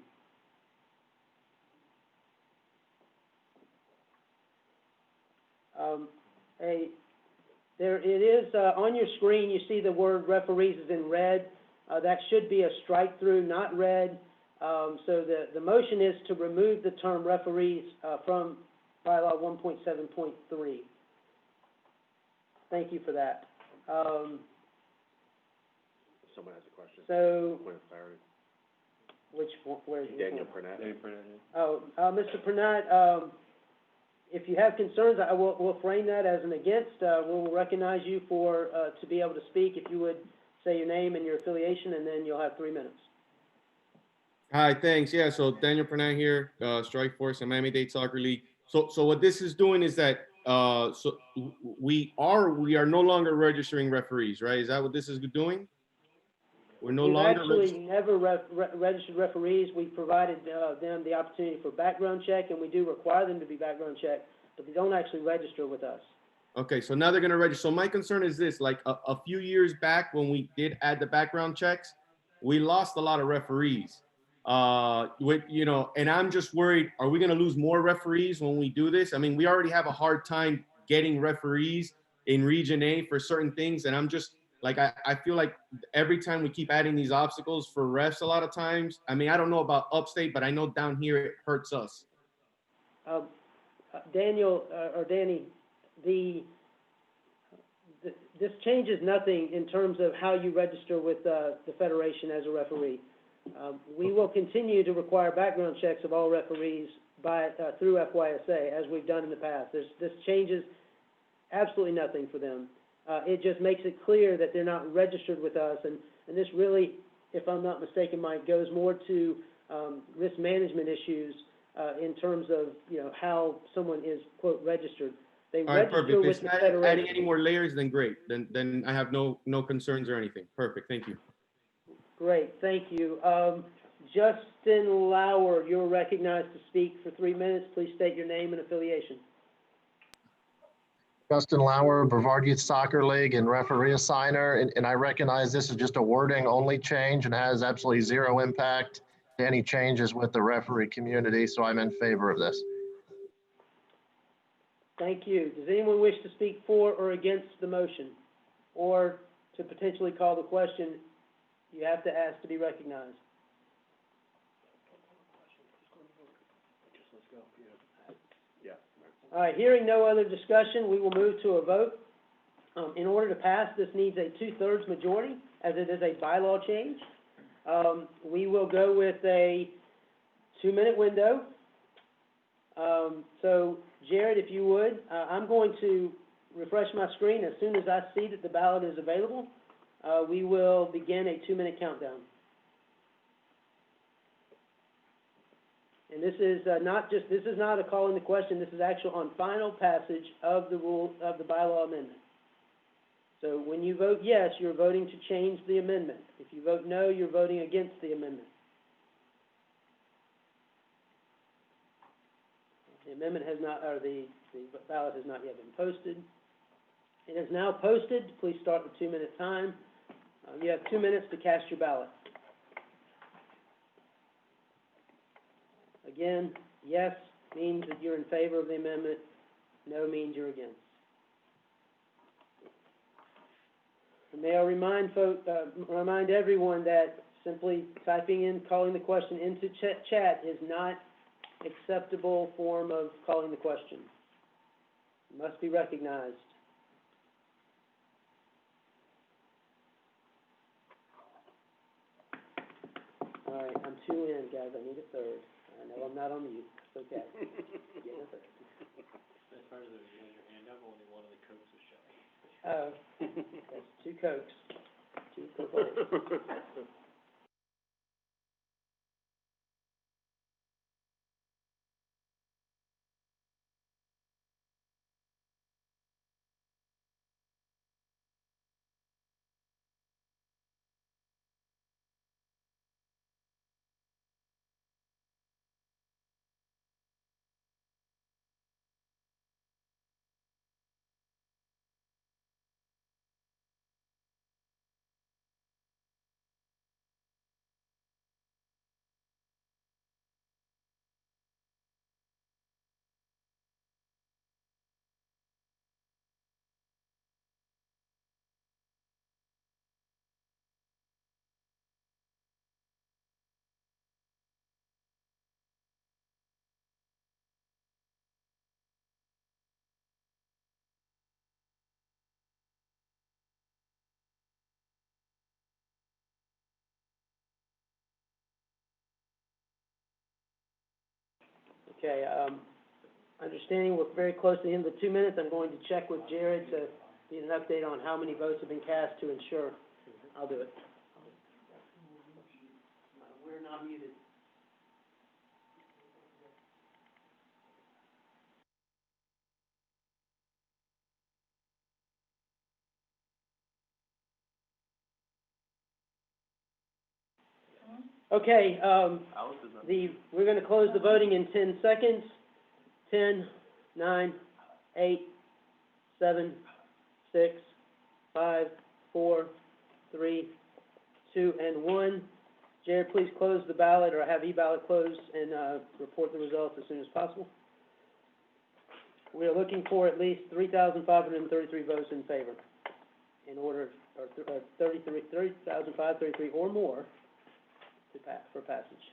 There it is, on your screen, you see the word referees is in red. That should be a strike through, not red. So the motion is to remove the term referees from bylaw 1.7.3. Thank you for that. Someone has a question. So, Point of clarity. where is he? Daniel Purnett. Oh, Mr. Purnett, if you have concerns, we'll frame that as an against. We'll recognize you to be able to speak. If you would say your name and your affiliation, and then you'll have 3 minutes. Hi, thanks. Yeah, so Daniel Pernat here, Strike Force and Miami-Dade Soccer League. So what this is doing is that so we are no longer registering referees, right? Is that what this is doing? We're no longer actually never registered referees. We provided them the opportunity for background check, and we do require them to be background checked, but they don't actually register with us. Okay, so now they're going to register. So my concern is this: like a few years back, when we did add the background checks, we lost a lot of referees. And I'm just worried: are we going to lose more referees when we do this? I mean, we already have a hard time getting referees in Region A for certain things, and I'm just like, I feel like every time we keep adding these obstacles for refs a lot of times. I mean, I don't know about upstate, but I know down here it hurts us. Daniel, or Danny, this changes nothing in terms of how you register with the Federation as a referee. We will continue to require background checks of all referees through FYSA, as we've done in the past. This changes absolutely nothing for them. It just makes it clear that they're not registered with us, and this really, if I'm not mistaken, Mike, goes more to risk management issues in terms of how someone is, quote, registered. They register with the Federation. Adding any more layers, then great. Then I have no concerns or anything. Perfect. Thank you. Great, thank you. Justin Lauer, you're recognized to speak for 3 minutes. Please state your name and affiliation. Justin Lauer, Brevard Youth Soccer League and referee assigner, and I recognize this is just a wording only change and has absolutely zero impact to any changes with the referee community, so I'm in favor of this. Thank you. Does anyone wish to speak for or against the motion? Or to potentially call the question, you have to ask to be recognized. All right, hearing no other discussion, we will move to a vote. In order to pass, this needs a 2/3 majority, as it is a bylaw change. We will go with a 2-minute window. So, Jared, if you would, I'm going to refresh my screen. As soon as I see that the ballot is available, we will begin a 2-minute countdown. And this is not a call in the question. This is actually on final passage of the rule of the bylaw amendment. So when you vote yes, you're voting to change the amendment. If you vote no, you're voting against the amendment. The amendment has not, or the ballot has not yet been posted. It is now posted. Please start the 2-minute time. You have 2 minutes to cast your ballot. Again, yes means that you're in favor of the amendment. No means you're against. And may I remind everyone that simply typing in, calling the question into chat is not acceptable form of calling the question. It must be recognized. All right, I'm two in, guys, I need a third. I know I'm not on mute, it's okay. Get a third. As far as there's your hand up, only one of the Cokes is showing. Oh, that's two Cokes, two Coca-Colas. Okay, understanding we're very close to the end of the 2 minutes, I'm going to check with Jared to get an update on how many votes have been cast to ensure. I'll do it. We're not muted. Okay, we're gonna close the voting in 10 seconds. 10, 9, 8, 7, 6, 5, 4, 3, 2, and 1. Jared, please close the ballot, or have e-ballot closed, and report the results as soon as possible. We are looking for at least 3,533 votes in favor, in order, or 3,533 or more to pass, for passage.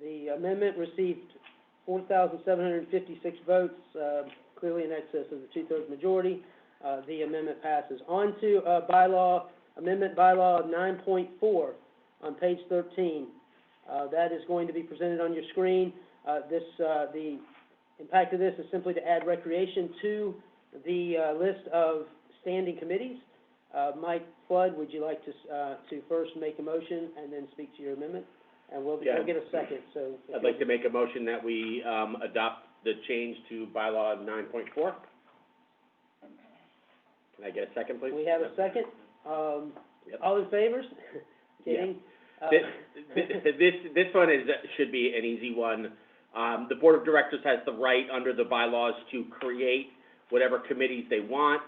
The amendment received 4,756 votes, clearly in excess of the two-thirds majority. The amendment passes. On to amendment bylaw 9.4 on page 13. That is going to be presented on your screen. The impact of this is simply to add recreation to the list of standing committees. Mike Flood, would you like to first make a motion and then speak to your amendment? And we'll get a second, so. I'd like to make a motion that we, adopt the change to bylaw 9.4. Can I get a second, please? We have a second. Yep. All in favor? Kidding. This one should be an easy one. The board of directors has the right under the bylaws to create whatever committees they want.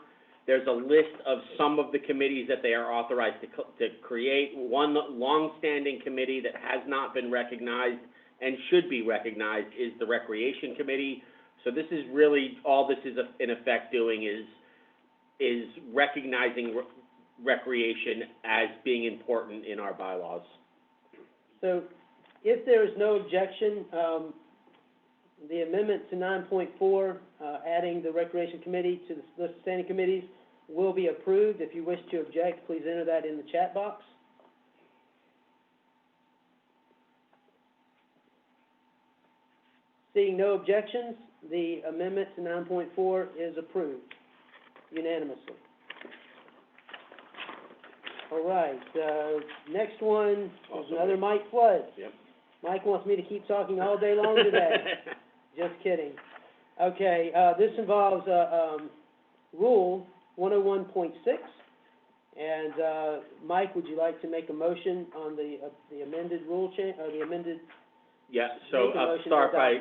There's a list of some of the committees that they are authorized to create. One long-standing committee that has not been recognized and should be recognized is the Recreation Committee. So this is really, all this is in effect doing is recognizing recreation as being important in our bylaws. So if there is no objection, the amendment to 9.4, adding the Recreation Committee to the list of standing committees, will be approved. If you wish to object, please enter that in the chat box. Seeing no objections, the amendment to 9.4 is approved unanimously. All right, next one is another Mike Flood. Yep. Mike wants me to keep talking all day long today. Just kidding. Okay, this involves Rule 101.6. And Mike, would you like to make a motion on the amended rule change, or the amended? Yeah, so I'll start by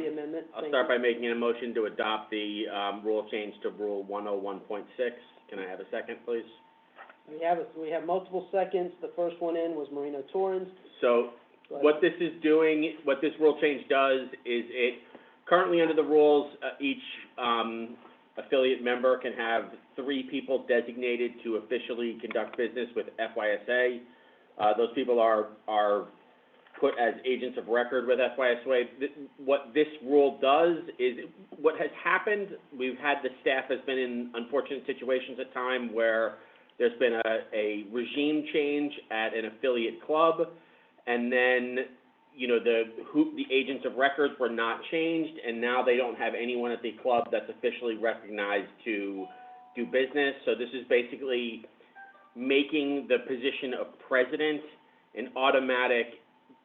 making a motion to adopt the rule change to Rule 101.6. Can I have a second, please? We have multiple seconds. The first one in was Marino Torrens. So Go ahead. what this is doing, what this rule change does is it, currently under the rules, each, affiliate member can have 3 people designated to officially conduct business with FYSA. Those people are put as agents of record with FYSA. What this rule does is, what has happened, we've had, the staff has been in unfortunate situations at time where there's been a regime change at an affiliate club, and then, you know, the agents of records were not changed, and now they don't have anyone at the club that's officially recognized to do business. So this is basically making the position of president an automatic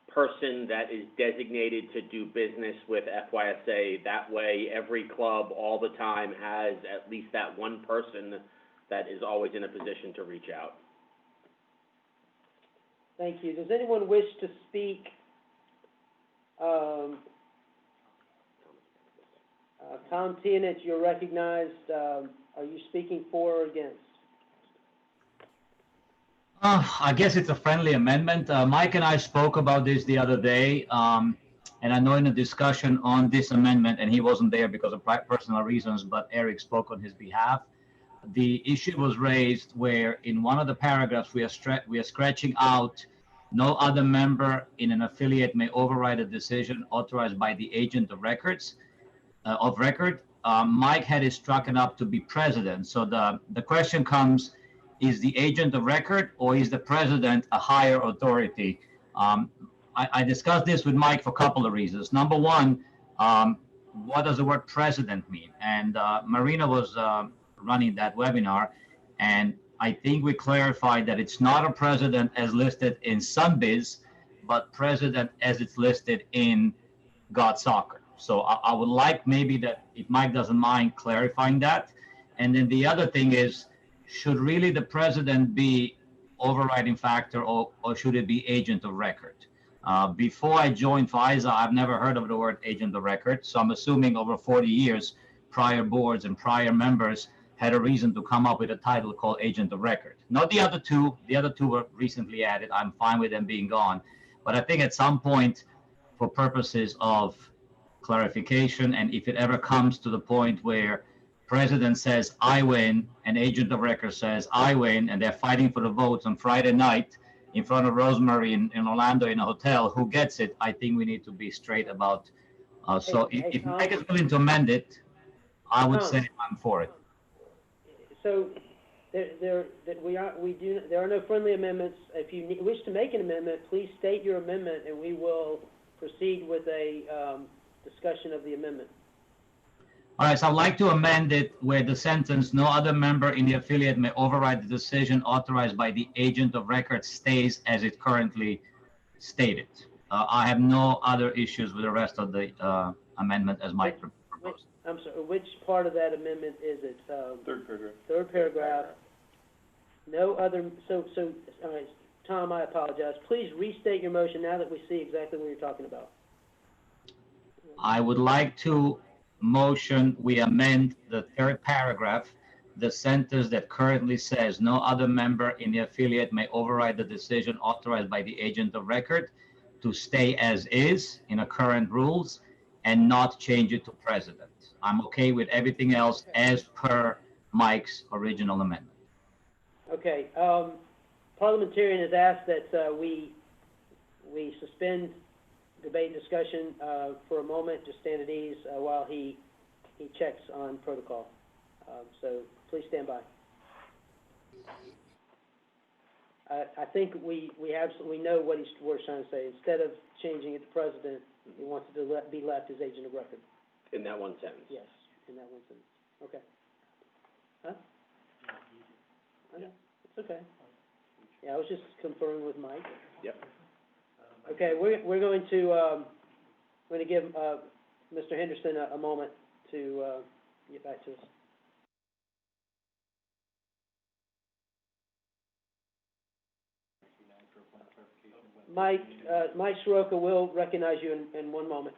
person that is designated to do business with FYSA. That way, every club all the time has at least that one person that is always in a position to reach out. Thank you. Does anyone wish to speak? Tom Tianich, you're recognized. Are you speaking for or against? I guess it's a friendly amendment. Mike and I spoke about this the other day, and I know in a discussion on this amendment, and he wasn't there because of personal reasons, but Eric spoke on his behalf. The issue was raised where in one of the paragraphs we are scratching out, no other member in an affiliate may override a decision authorized by the agent of records. Mike had it struck up to be president. So the question comes, is the agent of record or is the president a higher authority? I discussed this with Mike for a couple of reasons. Number one, what does the word president mean? And Marina was running that webinar, and I think we clarified that it's not a president as listed in Sunbiz, but president as it's listed in God Soccer. So I would like maybe that, if Mike doesn't mind clarifying that. And then the other thing is, should really the president be overriding factor, or should it be agent of record? Before I joined FISA, I've never heard of the word agent of record. So I'm assuming over 40 years, prior boards and prior members had a reason to come up with a title called agent of record. Not the other two. The other two were recently added. I'm fine with them being gone. But I think at some point, for purposes of clarification, and if it ever comes to the point where president says, I win, and agent of record says, I win, and they're fighting for the votes on Friday night in front of Rosemary in Orlando in a hotel, who gets it? I think we need to be straight about. So if Mike is willing to amend it, I would say I'm for it. So there are no friendly amendments. If you wish to make an amendment, please state your amendment, and we will proceed with a discussion of the amendment. All right, so I'd like to amend it where the sentence, no other member in the affiliate may override the decision authorized by the agent of record, stays as it currently stated. I have no other issues with the rest of the amendment as Mike proposed. I'm sorry, which part of that amendment is it? Third paragraph. Third paragraph. No other, all right, Tom, I apologize. Please restate your motion now that we see exactly what you're talking about. I would like to motion we amend the third paragraph, the sentence that currently says no other member in the affiliate may override the decision authorized by the agent of record, to stay as is in the current rules and not change it to president. I'm okay with everything else as per Mike's original amendment. Okay, parliamentarian has asked that we suspend debate and discussion for a moment. Just stand at ease while he checks on protocol. So please stand by. I think we absolutely know what we're trying to say. Instead of changing it to president, he wants it to be left as agent of record. In that one sentence. Yes, in that one sentence. Okay. Huh? I know. It's okay. Yeah, I was just conferring with Mike. Yep. Okay, we're going to give Mr. Henderson a moment to get back to us. Mike Soroka will recognize you in one moment.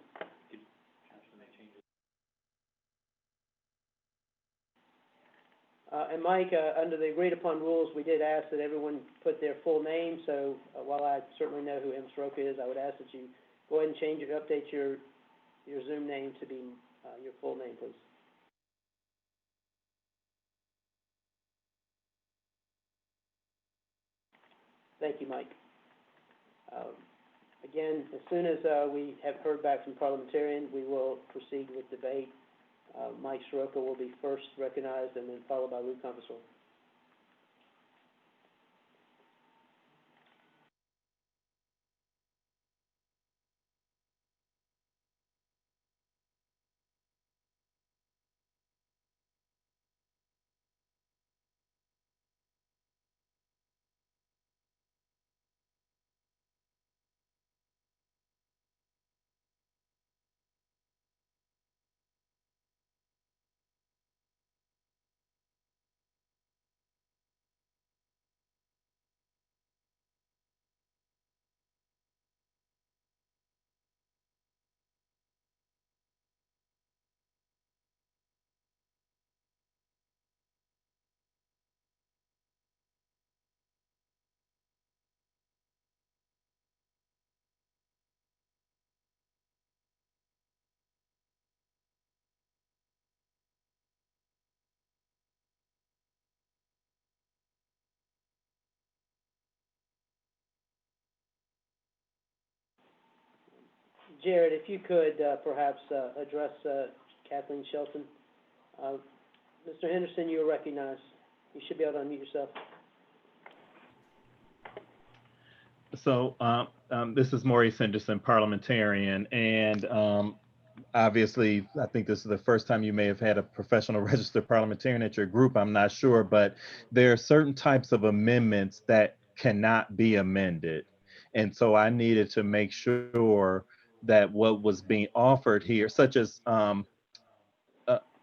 And Mike, under the agreed upon rules, we did ask that everyone put their full name, so while I certainly know who M. Soroka is, I would ask that you go ahead and update your Zoom name to be your full name, please. Thank you, Mike. Again, as soon as we have heard back from parliamentarian, we will proceed with debate. Mike Soroka will be first recognized and then followed by Lou Compassor. Jared, if you could perhaps address Kathleen Shelton. Mr. Henderson, you are recognized. You should be able to unmute yourself. So this is Maurice Henderson, parliamentarian, and obviously, I think this is the first time you may have had a professional registered parliamentarian at your group. I'm not sure, but there are certain types of amendments that cannot be amended. And so I needed to make sure that what was being offered here, such as a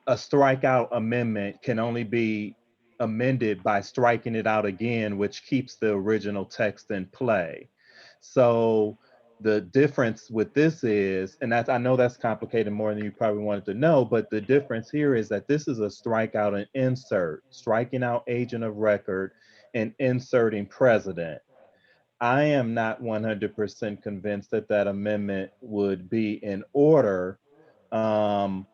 strikeout amendment, can only be amended by striking it out again, which keeps the original text in play. So the difference with this is, and that's, I know that's complicated more than you probably wanted to know, but the difference here is that this is a strikeout and insert, striking out agent of record and inserting president. I am not 100% convinced that that amendment would be in order, unless,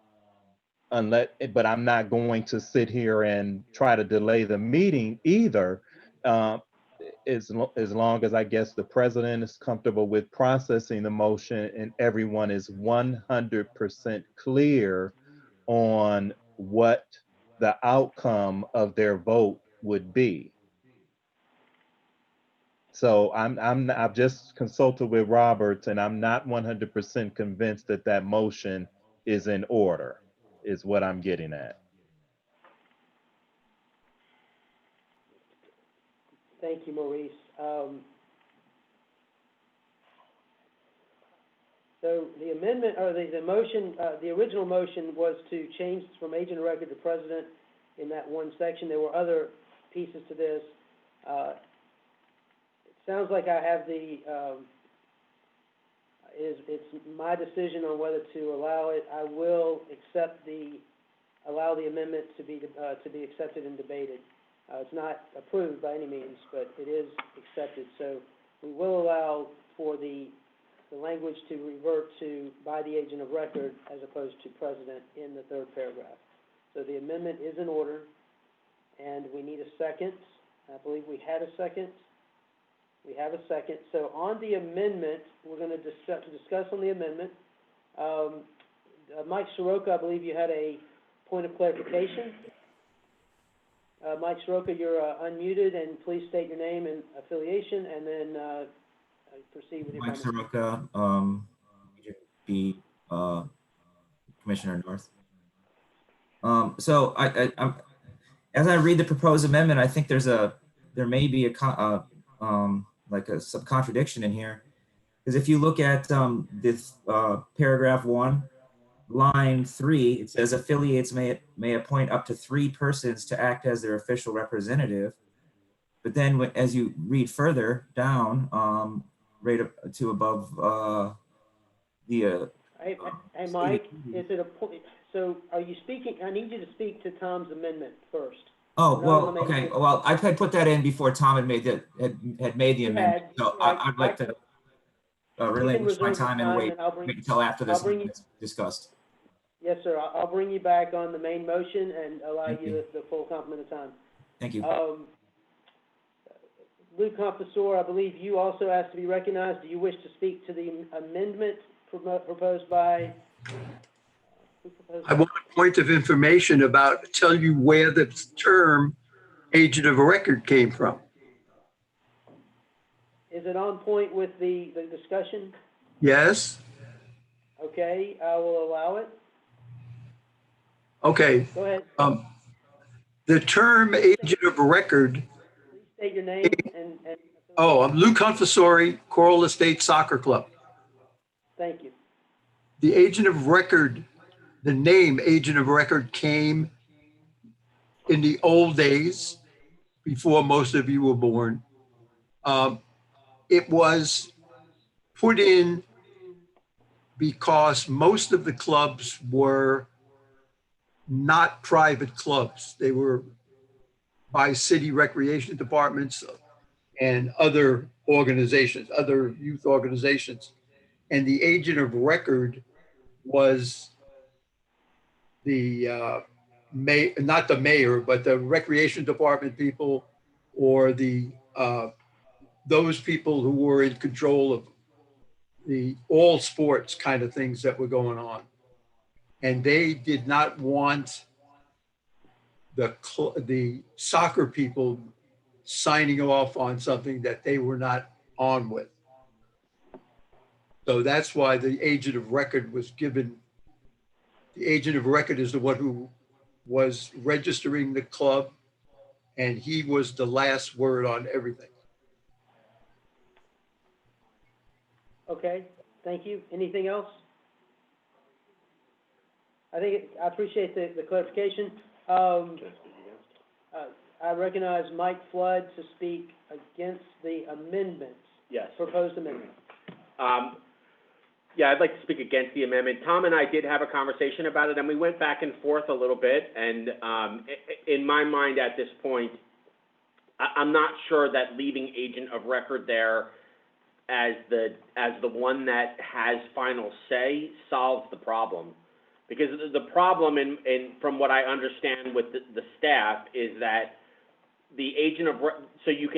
but I'm not going to sit here and try to delay the meeting either. As long as I guess the president is comfortable with processing the motion and everyone is 100% clear on what the outcome of their vote would be. So I've just consulted with Roberts, and I'm not 100% convinced that that motion is in order, is what I'm getting at. Thank you, Maurice. So the amendment, or the motion, the original motion was to change from agent of record to president in that one section. There were other pieces to this. It sounds like I have the, it's my decision on whether to allow it. I will allow the amendment to be accepted and debated. It's not approved by any means, but it is accepted. So we will allow for the language to revert to by the agent of record as opposed to president in the third paragraph. So the amendment is in order, and we need a second. I believe we had a second. We have a second. So on the amendment, we're going to discuss on the amendment. Mike Soroka, I believe you had a point of clarification. Mike Soroka, you're unmuted, and please state your name and affiliation, and then proceed with your Mike comment. Soroka, be Commissioner North. So I'm, as I read the proposed amendment, I think there may be like some contradiction in here, because if you look at this paragraph 1, line 3, it says affiliates may appoint up to 3 persons to act as their official representative. But then as you read further down, right up to above the Hey, Mike, is it a point? So are you speaking? I need you to speak to Tom's amendment first. Oh, Not on well, the main okay, agenda. well, I had put that in before Tom had made had made the You amendment, had, so right. I'd like to You can relinquish my reserve your time and time, wait and I'll bring, until after this I'll bring you, is discussed. yes, sir, I'll bring you back on the main motion and allow Thank you you. the full complement of time. Thank you. Luke Confessor, I believe you also asked to be recognized. Do you wish to speak to the amendment proposed by? Who proposed I want a point of information about, tell you where the term agent of record came from. Is it on point with the discussion? Yes? Okay, I will allow it. Okay. Go ahead. The term agent of record, Please state your name and I'm Lou Confessori, Coral Estate Soccer Club. thank you. The agent of record, the name agent of record came in the old days, before most of you were born. It was put in because most of the clubs were not private clubs. They were by city recreation departments and other organizations, other youth organizations. And the agent of record was the not the mayor, but the recreation department people, or the those people who were in control of the all sports kind of things that were going on. And they did not want the soccer people signing off on something that they were not on with. So that's why the agent of record was given. The agent of record is the one who was registering the club, and he was the last word on everything. Okay, thank you. Anything else? I appreciate the clarification. I recognize Mike Flood to speak against the amendments. Yes. Proposed amendment. Yeah, I'd like to speak against the amendment. Tom and I did have a conversation about it, and we went back and forth a little bit. And in my mind at this point, I'm not sure that leaving agent of record there as the one that has final say solves the problem. Because the problem, from what I understand with the staff, is that the agent of so you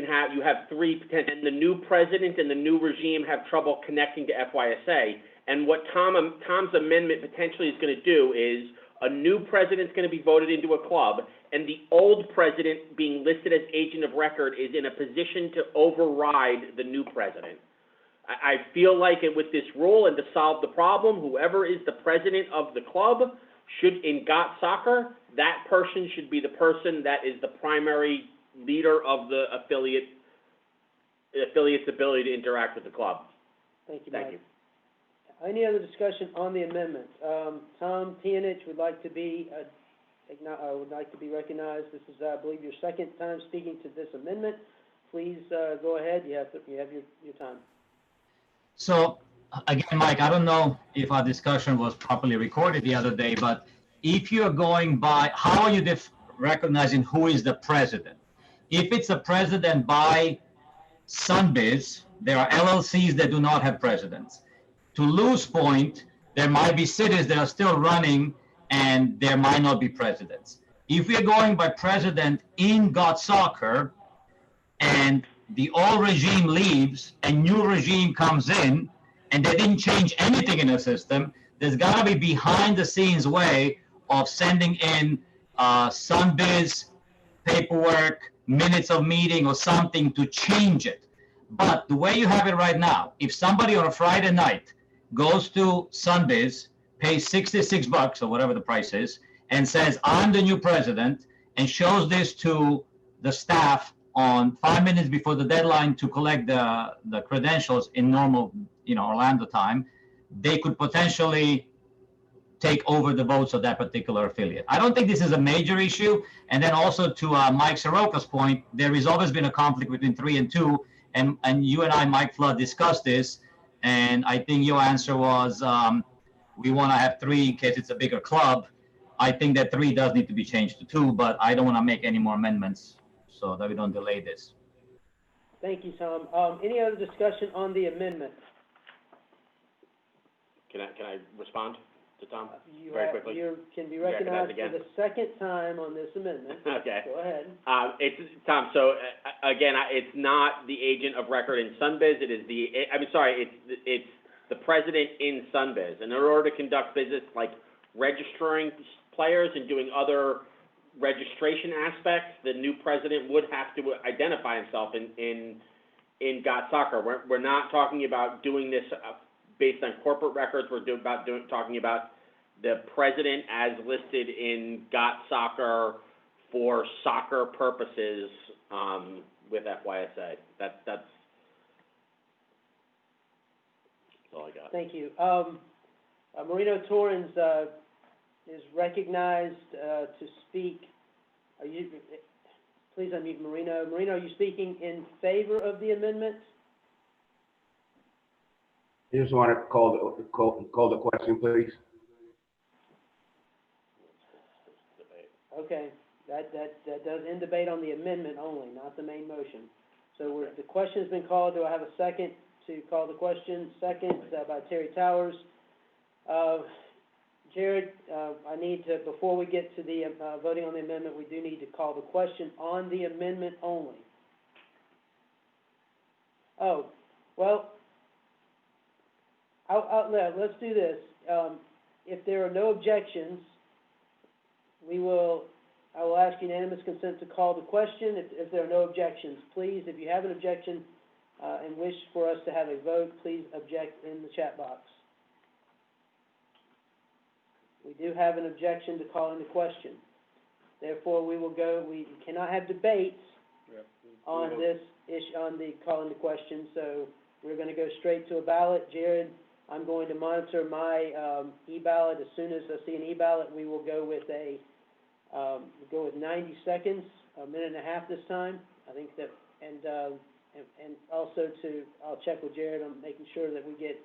have three potential, and the new president and the new regime have trouble connecting to FYSA. And what Tom's amendment potentially is going to do is a new president's going to be voted into a club, and the old president being listed as agent of record is in a position to override the new president. I feel like with this rule and to solve the problem, whoever is the president of the club should, in GOT Soccer, that person should be the person that is the primary leader of the affiliate's ability to interact with the club. Thank you, Thank Mike. you. Any other discussion on the amendment? Tom Tianich would like to be, would like to be recognized. This is, I believe, your second time speaking to this amendment. Please go ahead. You have your time. So again, Mike, I don't know if our discussion was properly recorded the other day, but if you're going by, how are you recognizing who is the president? If it's a president by Sunbiz, there are LLCs that do not have presidents. To Lou's point, there might be cities that are still running and there might not be presidents. If we're going by president in GOT Soccer and the old regime leaves and new regime comes in and they didn't change anything in the system, there's got to be behind the scenes way of sending in Sunbiz paperwork, minutes of meeting or something to change it. But the way you have it right now, if somebody on a Friday night goes to Sunbiz, pays $66 or whatever the price is, and says, I'm the new president, and shows this to the staff on 5 minutes before the deadline to collect the credentials in normal, Orlando time, they could potentially take over the votes of that particular affiliate. I don't think this is a major issue. And then also to Mike Soroka's point, there has always been a conflict between 3 and 2, and you and I, Mike Flood, discussed this, and I think your answer was we want to have 3 in case it's a bigger club. I think that 3 does need to be changed to 2, but I don't want to make any more amendments so that we don't delay this. Thank you, Tom. Any other discussion on the amendment? Can I respond to Tom? You Very have- quickly. You can be Recognize recognized for again. the second time on this amendment. Okay. Go ahead. It's, Tom, so, again, it's not the agent of record in Sunbiz, it is it's the president in Sunbiz. And in order to conduct business like registering players and doing other registration aspects, the new president would have to identify himself in GOT Soccer. We're not talking about doing this based on corporate records, talking about the president as listed in GOT Soccer for soccer purposes, with FYSA. That's all I got. Thank you. Marino Torrens, is recognized, to speak. Please unmute Marino. Marino, are you speaking in favor of the amendment? I just want to call the question, please. Okay, that does end debate on the amendment only, not the main motion. So the question's been called. Do I have a second to call the question? Second, by Terry Towers. Jared, I need to, before we get to the voting on the amendment, we do need to call the question on the amendment only. Oh, well, let's do this. If there are no objections, I will ask unanimous consent to call the question. If there are no objections, please, if you have an objection and wish for us to have a vote, please object in the chat box. We do have an objection to calling the question. Therefore, we cannot have debates on this issue, on the calling the question, so we're going to go straight to a ballot. Jared, I'm going to monitor my e-ballot. As soon as I see an e-ballot, we will go with 90 seconds, a minute and a half this time. I think that, and also I'll check with Jared on making sure that we get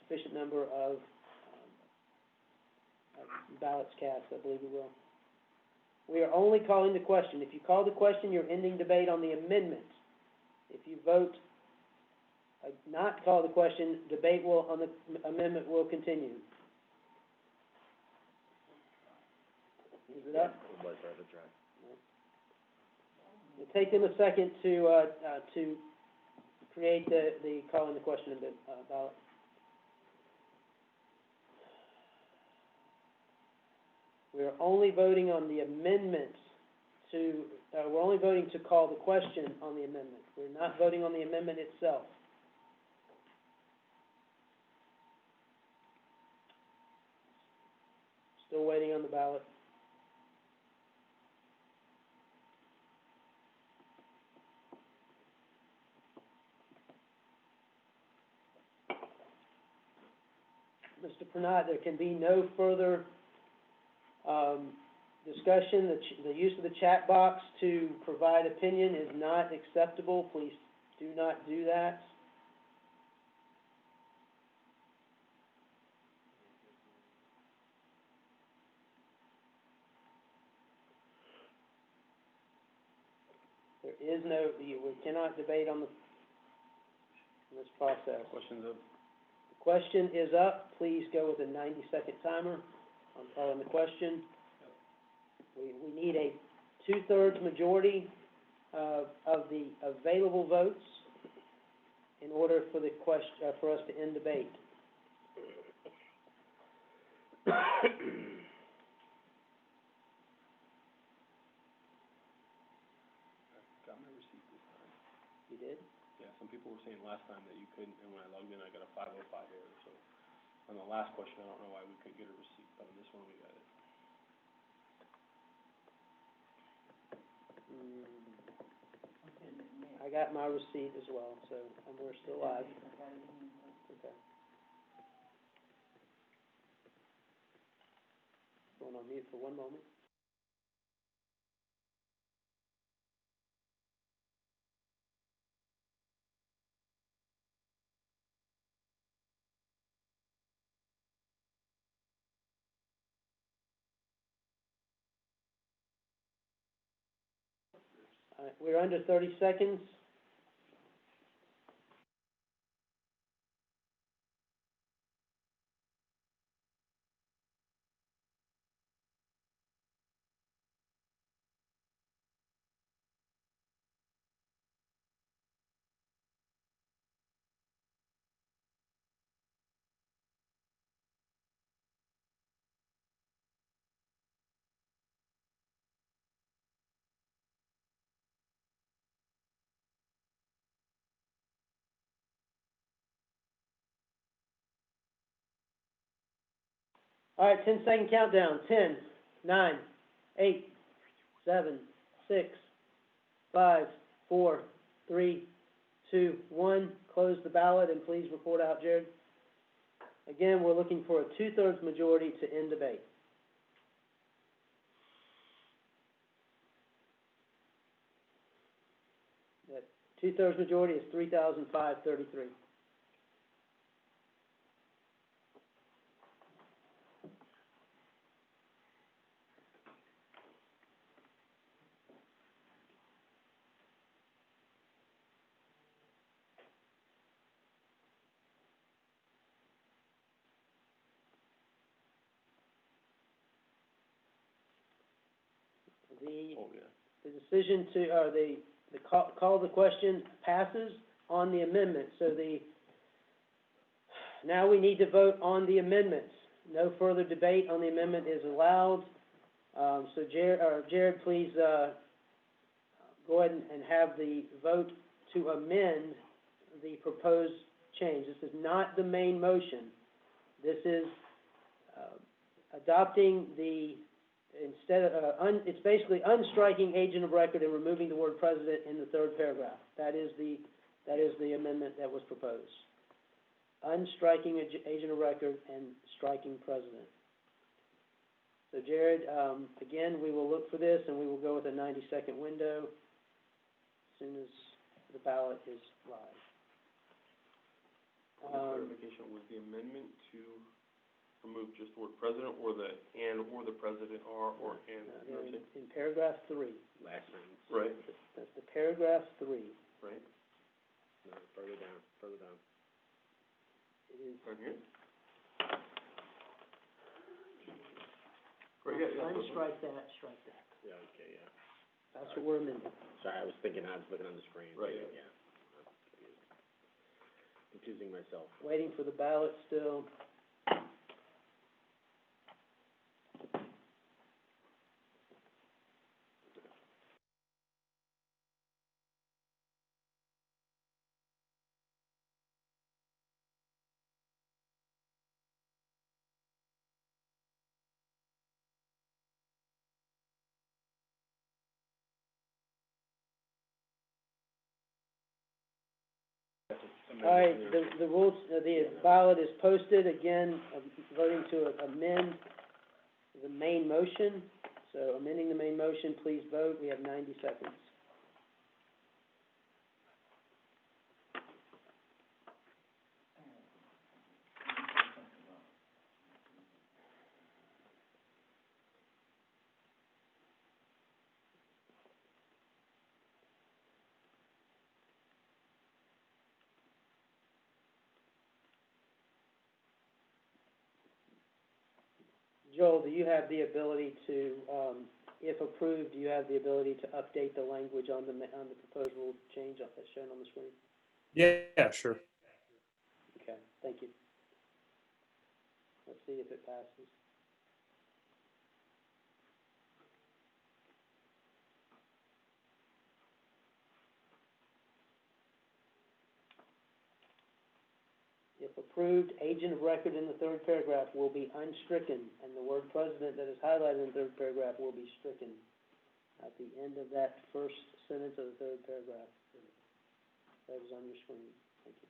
sufficient number of ballots cast. I believe we will. We are only calling the question. If you call the question, you're ending debate on the amendment. If you vote not call the question, debate on the amendment will continue. Is it up? It'll take them a second to create the calling the question ballot. We're only voting on the amendments we're only voting to call the question on the amendment. We're not voting on the amendment itself. Still waiting on the ballot. Mr. Pranat, there can be no further discussion. The use of the chat box to provide opinion is not acceptable. Please do not do that. There is no, we cannot debate on this process. Questions up? The question is up. Please go with a 90-second timer on calling the question. We need a 2/3 majority of the available votes in order for the question for us to end debate. Got my receipt this time. You did? Yeah, some people were saying last time that you couldn't, and when I logged in, I got a 505 error, so on the last question, I don't know why we couldn't get a receipt, but on this one, we got it. I got my receipt as well, so we're still live. Okay. Going on mute for 1 moment. We're under 30 seconds. All right, 10-second countdown. 10, 9, 8, 7, 6, 5, 4, 3, 2, 1. Close the ballot and please report out, Jared. Again, we're looking for a 2/3 majority to end debate. That 2/3 majority is 3,533. The decision to, the call the question passes on the amendment. So now we need to vote on the amendments. No further debate on the amendment is allowed. So Jared, please go ahead and have the vote to amend the proposed change. This is not the main motion. This is adopting the, instead of, it's basically unstriking agent of record and removing the word president in the third paragraph. That is the amendment that was proposed. Unstriking agent of record and striking president. So Jared, again, we will look for this and we will go with a 90-second window as soon as the ballot is live. Clarification, was the amendment to remove just the word president or the and or the president or and? In paragraph 3. Last sentence. Right. That's the paragraph 3. Right. No, further down, further down. It is. Right here? Right, yeah, Unstrike that, strike that. Yeah, okay, yeah. That's what we're amending. Sorry, I was looking on the screen. Right, Yeah. Confusing myself. Waiting for the ballot still. All right, the rules, the ballot is posted. Again, voting to amend the main motion. So amending the main motion, please vote. We have 90 seconds. Joel, do you have the ability to, if approved, do you have the ability to update the language on the proposed rule change that's shown on the screen? Yeah, sure. Okay, thank you. Let's see if it passes. If approved, agent of record in the third paragraph will be unstricken, and the word president that is highlighted in the third paragraph will be stricken at the end of that first sentence of the third paragraph. That is on your screen. Thank you.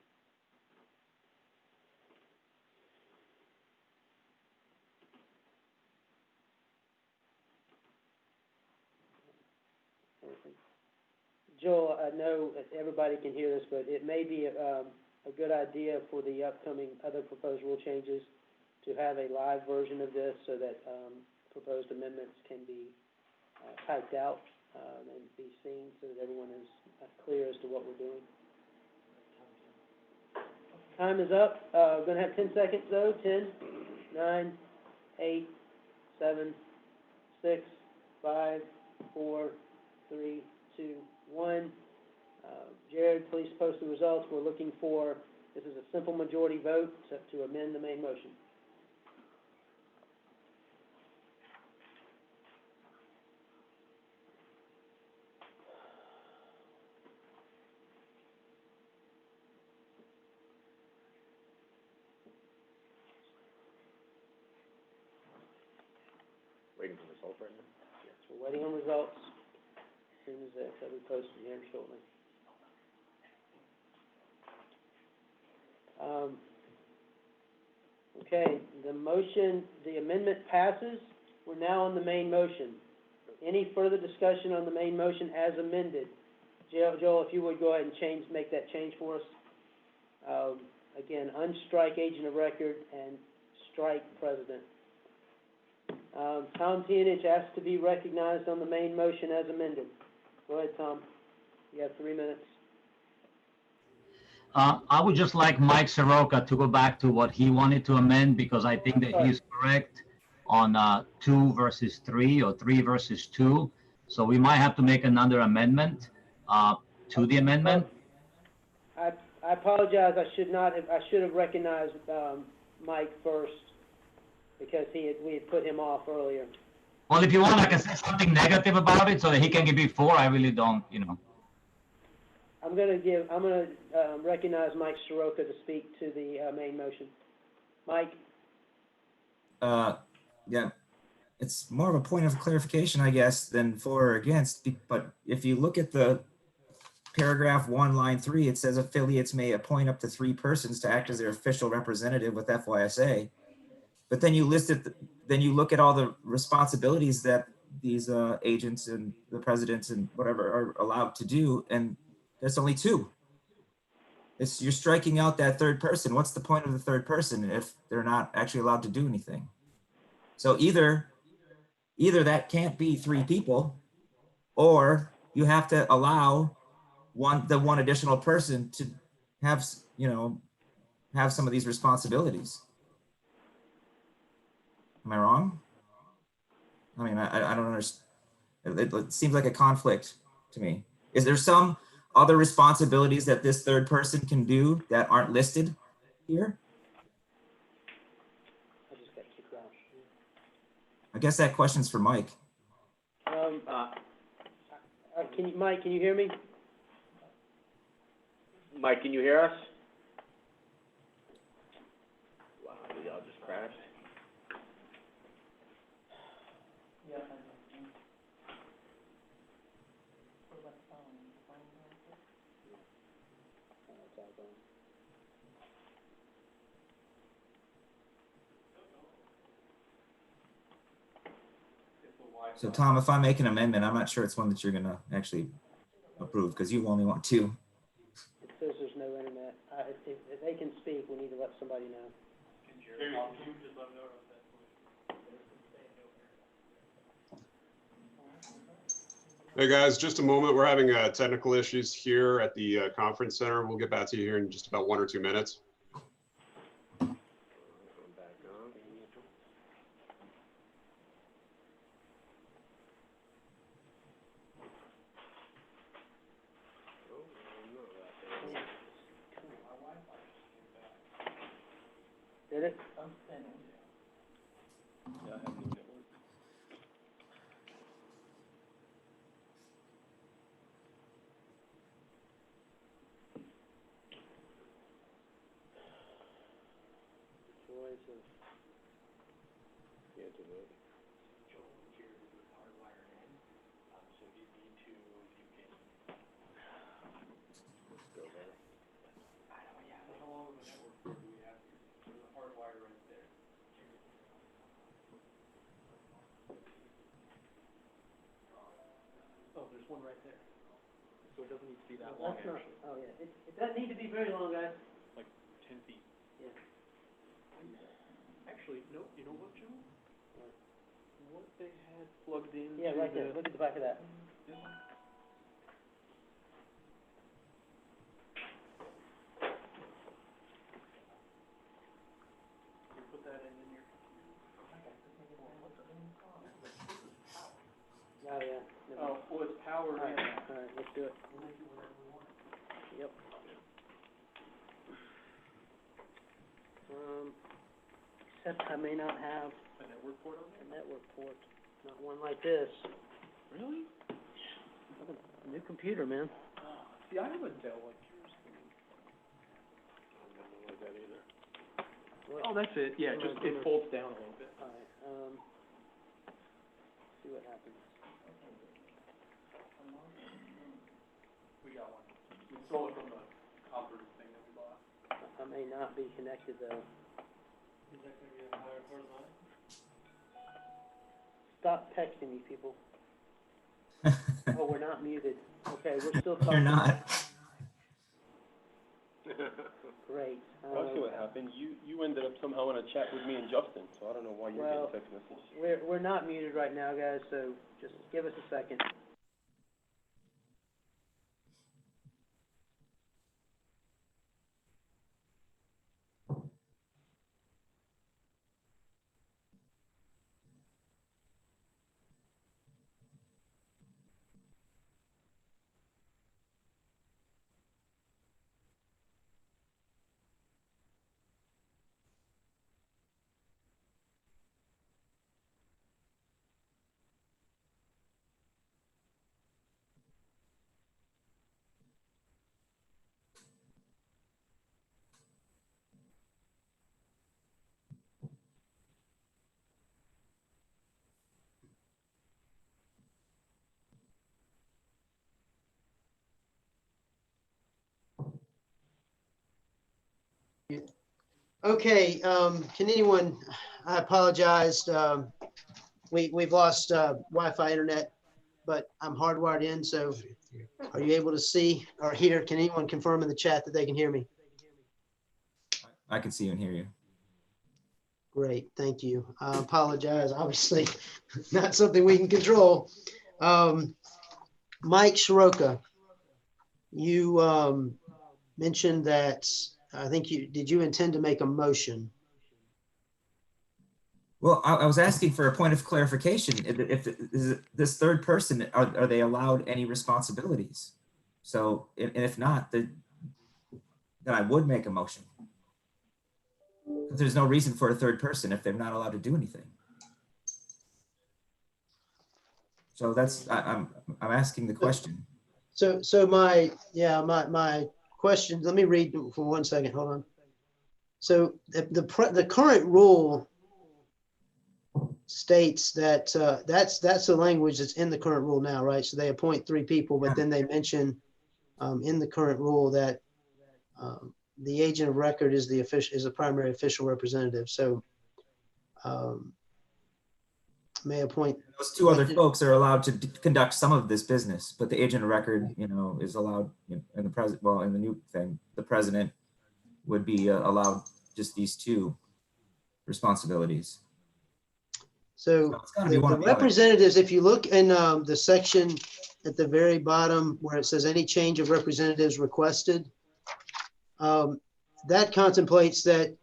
Joel, I know that everybody can hear this, but it may be a good idea for the upcoming other proposed rule changes to have a live version of this so that proposed amendments can be typed out and be seen so that everyone is clear as to what we're doing. Time is up. We're gonna have 10 seconds though. 10, 9, 8, 7, 6, 5, 4, 3, 2, 1. Jared, please post the results. We're looking for, this is a simple majority vote to amend the main motion. Waiting for results right now. Yes, we're waiting on results. As soon as they'll be posted here shortly. Okay, the amendment passes. We're now on the main motion. Any further discussion on the main motion as amended? Joel, if you would go ahead and make that change for us. Again, unstrike agent of record and strike president. Tom Tianich asked to be recognized on the main motion as amended. Go ahead, Tom. You have 3 minutes. I would just like Mike Soroka to go back to what he wanted to amend, because I think that he's correct on 2 versus 3 or 3 versus 2. So we might have to make another amendment to the amendment. I apologize. I should have recognized Mike first, because we had put him off earlier. Well, if you want, I can say something negative about it so that he can get before. I really don't, I'm gonna recognize Mike Soroka to speak to the main motion. Mike? Yeah, it's more of a point of clarification, I guess, than for or against. But if you look at the paragraph 1, line 3, it says affiliates may appoint up to 3 persons to act as their official representative with FYSA. But then you look at all the responsibilities that these agents and the presidents and whatever are allowed to do, and there's only 2. You're striking out that third person. What's the point of the third person if they're not actually allowed to do anything? So either that can't be 3 people, or you have to allow the one additional person to have some of these responsibilities. Am I wrong? I mean, I don't understand. It seems like a conflict to me. Is there some other responsibilities that this third person can do that aren't listed here? I just got kicked out. I guess that question's for Mike. Mike, can you hear me? Mike, can you hear us? Wow, y'all just crashed. So Tom, if I make an amendment, I'm not sure it's one that you're gonna actually approve, because you only want 2. It says there's no internet. If they can speak, we need to let somebody know. Hey guys, just a moment. We're having technical issues here at the conference center. We'll get back to you here in just about 1 or 2 minutes. Did it? There's one right there. So it doesn't need to be that long, That's not, actually. oh yeah, it doesn't need to be very long, guys. Like 10 feet. Yeah. Actually, no, you know what, Joe? What they had plugged in. Yeah, right there, look at the back of that. Put that in your. Oh, yeah. Oh, well, it's powered All in. right, let's do it. Yep. Except I may not have A network port on a network port, not one like this. there? Really? New computer, man. See, I have a Dell like yours. Oh, that's it. Yeah, just, it folds down a little bit. All right, see what happens. We got one. We stole it from the copper thing that we bought. I may not be connected though. Is that gonna be a higher horizontal? Stop texting me, people. Oh, we're not muted. Okay, we're still talking. You're not. Great. I'll see what happened. You ended up somehow in a chat with me and Justin, so I don't know why you're Well, getting text messages. we're not muted right now, guys, so just give us a second. Okay, can anyone, I apologize, we've lost Wi-Fi internet, but I'm hardwired in, so are you able to see or hear? Can anyone confirm in the chat that they can hear me? I can see you and hear you. Great, thank you. I apologize, obviously, not something we can control. Mike Shiroka, you mentioned that, I think did you intend to make a motion? Well, I was asking for a point of clarification. If is this third person, are they allowed any responsibilities? So, and if not, then I would make a motion. But there's no reason for a third person if they're not allowed to do anything. So that's, I'm asking the question. So my question, let me read for 1 second, hold on. So the current rule states that that's the language that's in the current rule now, right? So they appoint 3 people, but then they mention in the current rule that the agent of record is the primary official representative. So may appoint. Those 2 other folks are allowed to conduct some of this business, but the agent of record, is allowed in the president. Well, in the new thing, the president would be allowed just these 2 responsibilities. So the representatives, if you look in the section at the very bottom where it says any change of representatives requested, that contemplates that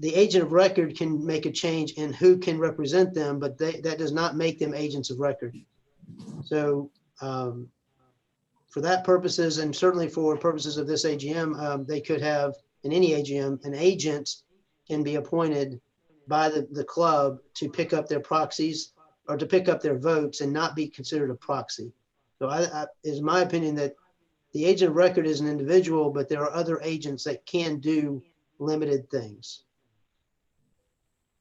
the agent of record can make a change in who can represent them, but that does not make them agents of record. So for that purposes, and certainly for purposes of this AGM, they could have, in any AGM, an agent can be appointed by the club to pick up their proxies or to pick up their votes and not be considered a proxy. So it's my opinion that the agent of record is an individual, but there are other agents that can do limited things.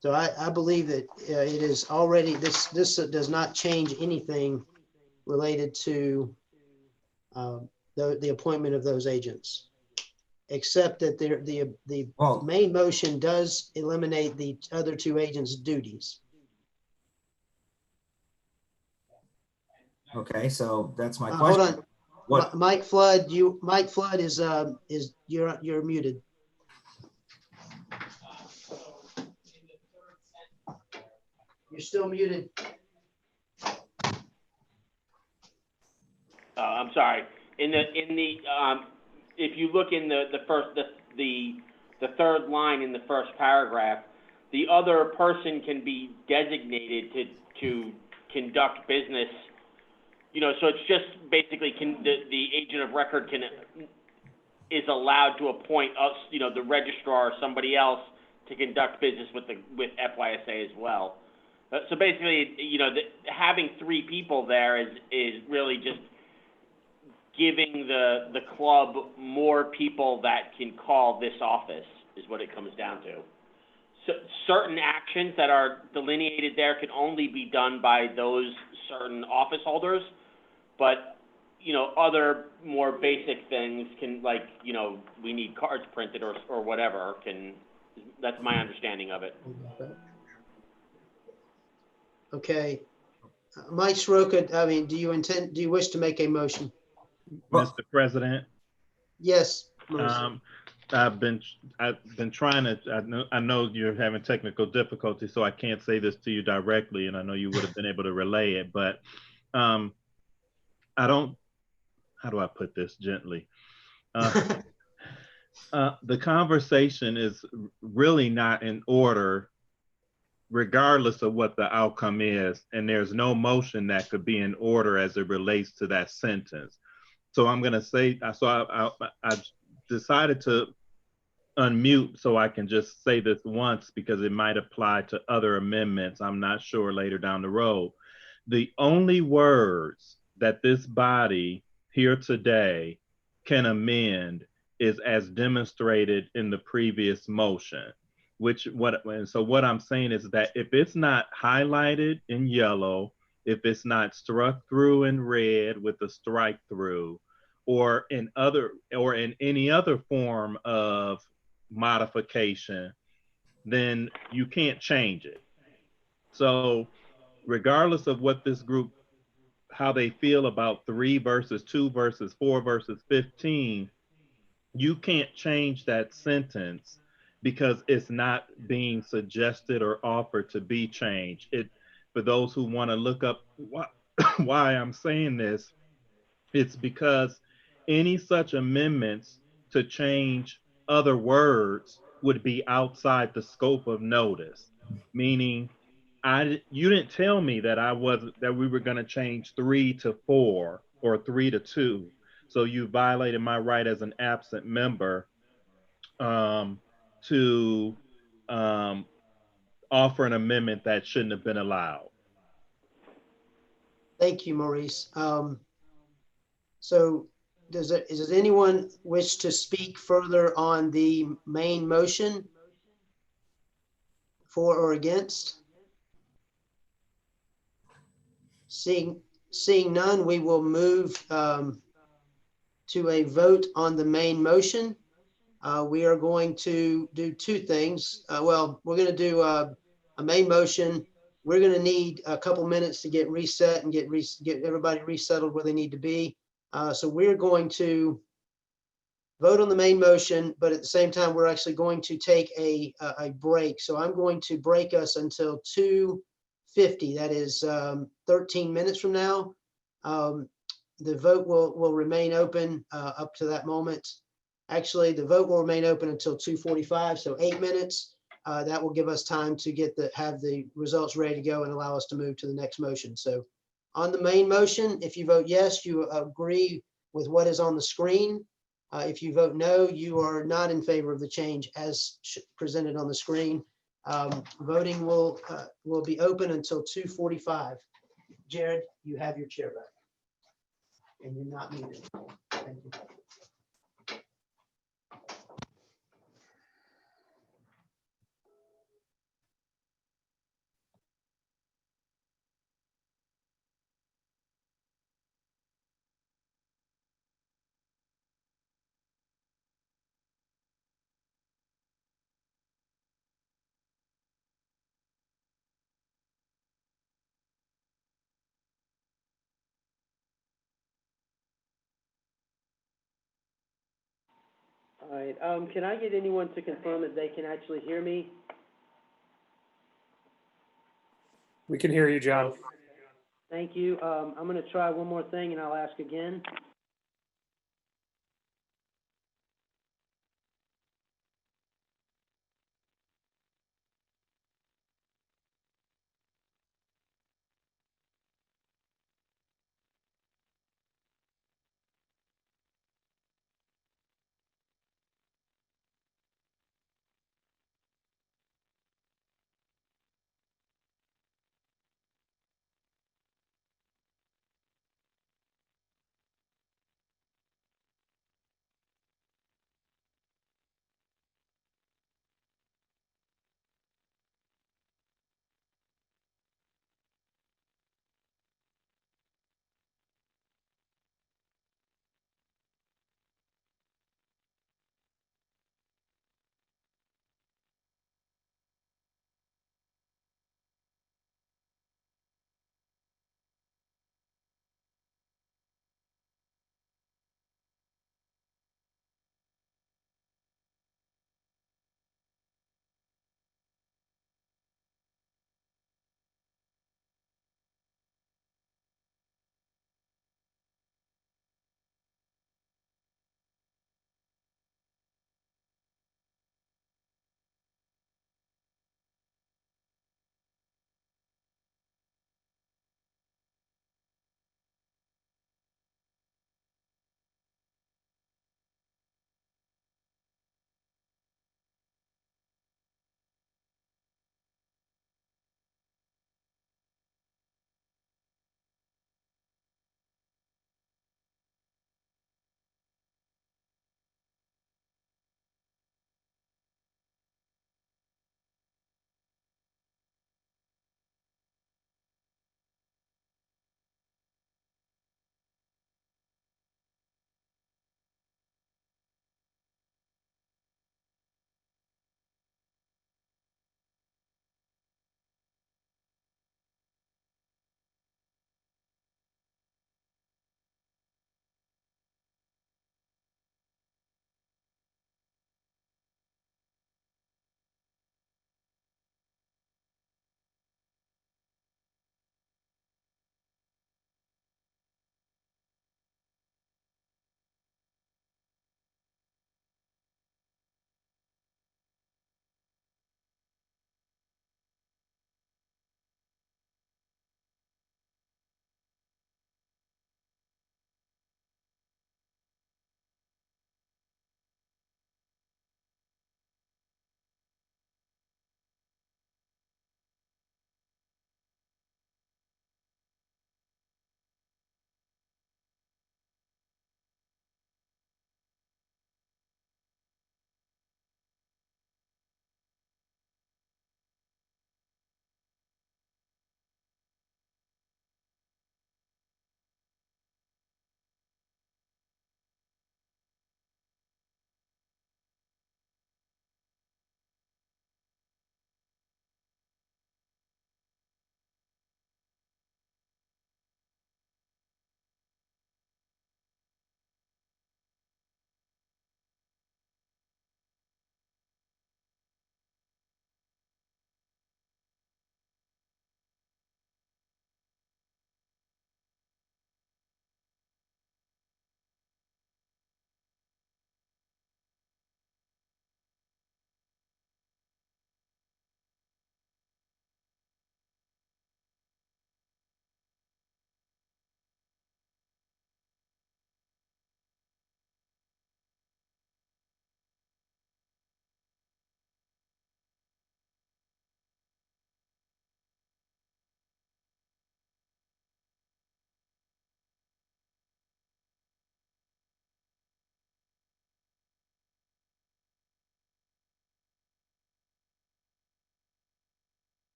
So I believe that it is already, this does not change anything related to the appointment of those agents, except that the main motion does eliminate the other 2 agents' duties. Okay, so that's my question. Hold on. What? Mike Flood, you're muted. You're still muted. I'm sorry. If you look in the third line in the first paragraph, the other person can be designated to conduct business. You know, so it's just basically the agent of record is allowed to appoint us, you know, the registrar or somebody else to conduct business with FYSA as well. So basically, you know, having 3 people there is really just giving the club more people that can call this office is what it comes down to. So certain actions that are delineated there can only be done by those certain office holders, but, you know, other more basic things can, like, you know, we need cards printed or whatever, that's my understanding of it. Okay. Mike Soroka, I mean, do you wish to make a motion? Mr. President, Yes, Maurice. I've been trying to, I know you're having technical difficulties, so I can't say this to you directly, and I know you would have been able to relay it, but how do I put this gently? The conversation is really not in order, regardless of what the outcome is, and there's no motion that could be in order as it relates to that sentence. So I'm gonna say, so I decided to unmute so I can just say this once because it might apply to other amendments. I'm not sure later down the road. The only words that this body here today can amend is as demonstrated in the previous motion, so what I'm saying is that if it's not highlighted in yellow, if it's not struck through in red with a strike through, or in any other form of modification, then you can't change it. So regardless of what this group, how they feel about 3 versus 2 versus 4 versus 15, you can't change that sentence because it's not being suggested or offered to be changed. For those who want to look up why I'm saying this, it's because any such amendments to change other words would be outside the scope of notice, meaning you didn't tell me that we were going to change 3 to 4 or 3 to 2. So you violated my right as an absent member to offer an amendment that shouldn't have been allowed. Thank you, Maurice. So does anyone wish to speak further on the main motion, for or against? Seeing none, we will move to a vote on the main motion. We are going to do 2 things. Well, we're going to do a main motion. We're going to need a couple minutes to get reset and get everybody resettled where they need to be. So we're going to vote on the main motion, but at the same time, we're actually going to take a break. So I'm going to break us until 2:50. That is 13 minutes from now. The vote will remain open up to that moment. Actually, the vote will remain open until 2:45, so 8 minutes. That will give us time to have the results ready to go and allow us to move to the next motion. So on the main motion, if you vote yes, you agree with what is on the screen. If you vote no, you are not in favor of the change as presented on the screen. Voting will be open until 2:45. Jared, you have your chair back. And you're not muted. Thank you. All right, can I get anyone to confirm that they can actually hear me? We can hear you, John. Thank you. I'm going to try one more thing and I'll ask again.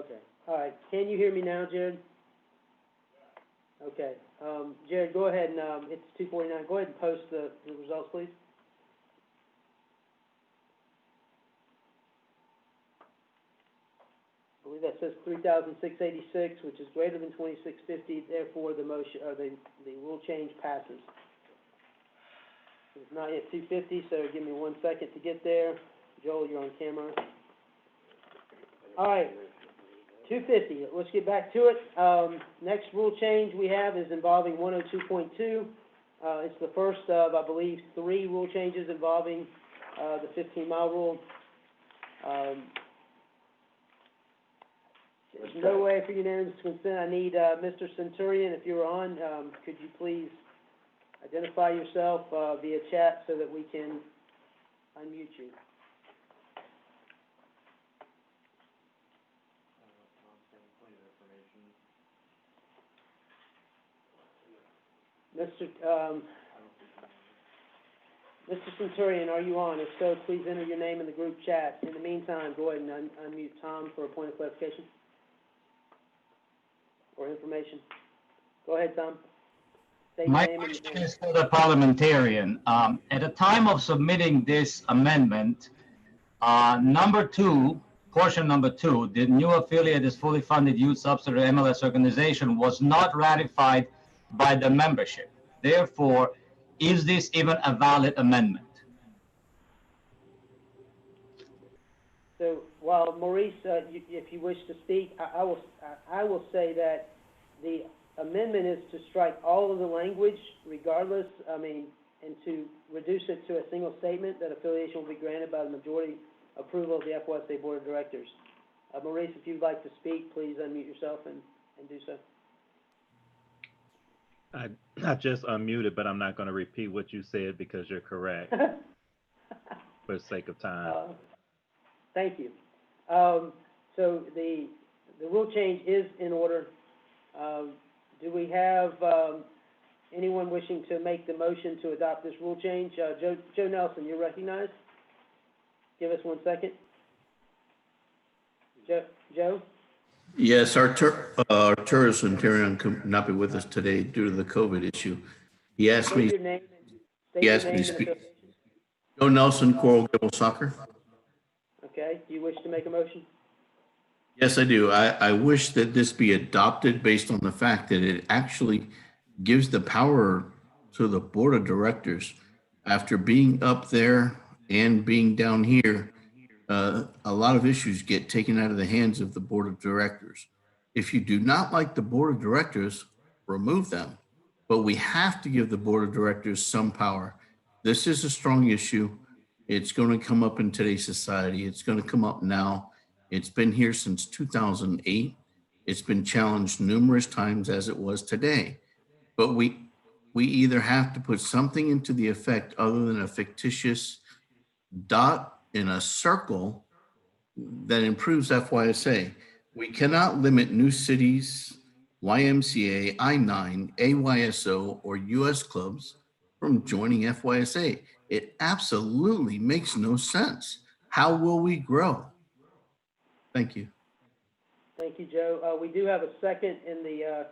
Okay, all right. Can you hear me now, Jared? Okay, Jared, go ahead and, it's 2:49. Go ahead and post the results, please. I believe that says 3,686, which is greater than 2,650. Therefore, the motion, or the rule change passes. It's not yet 2:50, so give me 1 second to get there. Joel, you're on camera. All right, 2:50. Let's get back to it. Next rule change we have is involving 102.2. It's the first of, I believe, 3 rule changes involving the 15-mile rule. There's no way for unanimous consent. I need Mr. Centurion, if you're on, could you please identify yourself via chat so that we can unmute you? Mr. Centurion, are you on? If so, please enter your name in the group chat. In the meantime, go ahead and unmute Tom for a point of clarification or information. Go ahead, Tom. State your My name and- question is for the parliamentarian. At the time of submitting this amendment, number 2, portion number 2, the new affiliate is fully funded youth subsidiary MLS organization was not ratified by the membership. Therefore, is this even a valid amendment? So while Maurice, if you wish to speak, I will say that the amendment is to strike all of the language regardless, and to reduce it to a single statement that affiliation will be granted by the majority approval of the FYSA Board of Directors. Maurice, if you'd like to speak, please unmute yourself and do so. I just unmuted, but I'm not going to repeat what you said because you're correct for the sake of time. Thank you. So the rule change is in order. Do we have anyone wishing to make the motion to adopt this rule change? Joe Nelson, you're recognized. Give us 1 second. Joe? Yes, our tourist Centurion could not be with us today due to the COVID issue. He asked me. State your name and He asked me to and speak. affiliation. Joe Nelson, Coral Gables Soccer. Okay, do you wish to make a motion? Yes, I do. I wish that this be adopted based on the fact that it actually gives the power to the board of directors. After being up there and being down here, a lot of issues get taken out of the hands of the board of directors. If you do not like the board of directors, remove them. But we have to give the board of directors some power. This is a strong issue. It's going to come up in today's society. It's going to come up now. It's been here since 2008. It's been challenged numerous times as it was today. But we either have to put something into the effect other than a fictitious dot in a circle that improves FYSA. We cannot limit new cities, YMCA, I-9, AYSO, or US clubs from joining FYSA. It absolutely makes no sense. How will we grow? Thank you. Thank you, Joe. We do have a second in the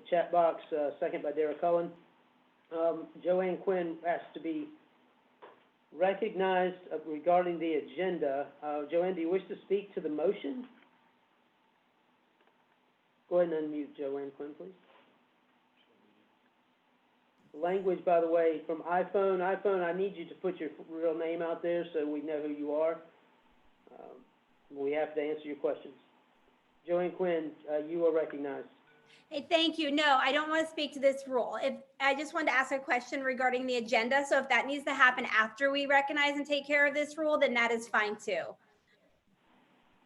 chat box, second by Derek Cullen. Joanne Quinn has to be recognized regarding the agenda. Joanne, do you wish to speak to the motion? Go ahead and unmute Joanne Quinn, please. Language, by the way, from iPhone, I need you to put your real name out there so we know who you are. We have to answer your questions. Joanne Quinn, you are recognized. Hey, thank you. No, I don't want to speak to this rule. I just wanted to ask a question regarding the agenda. So if that needs to happen after we recognize and take care of this rule, then that is fine too.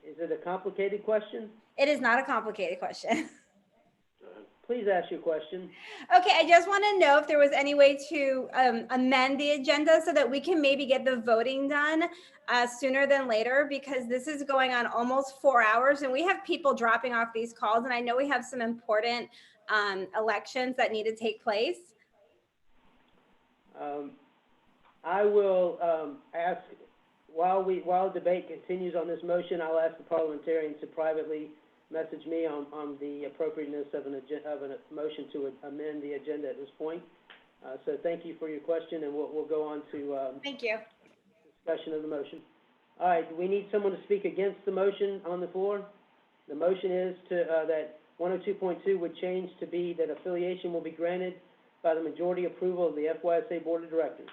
Is it a complicated question? It is not a complicated question. Please ask your question. Okay, I just want to know if there was any way to amend the agenda so that we can maybe get the voting done sooner than later, because this is going on almost 4 hours and we have people dropping off these calls, and I know we have some important elections that need to take place. I will ask, while debate continues on this motion, I'll ask the parliamentarian to privately message me on the appropriateness of a motion to amend the agenda at this point. So thank you for your question, and we'll go on to Thank you. discussion of the motion. All right, do we need someone to speak against the motion on the floor? The motion is to, that 102.2 would change to be that affiliation will be granted by the majority approval of the FYSA Board of Directors.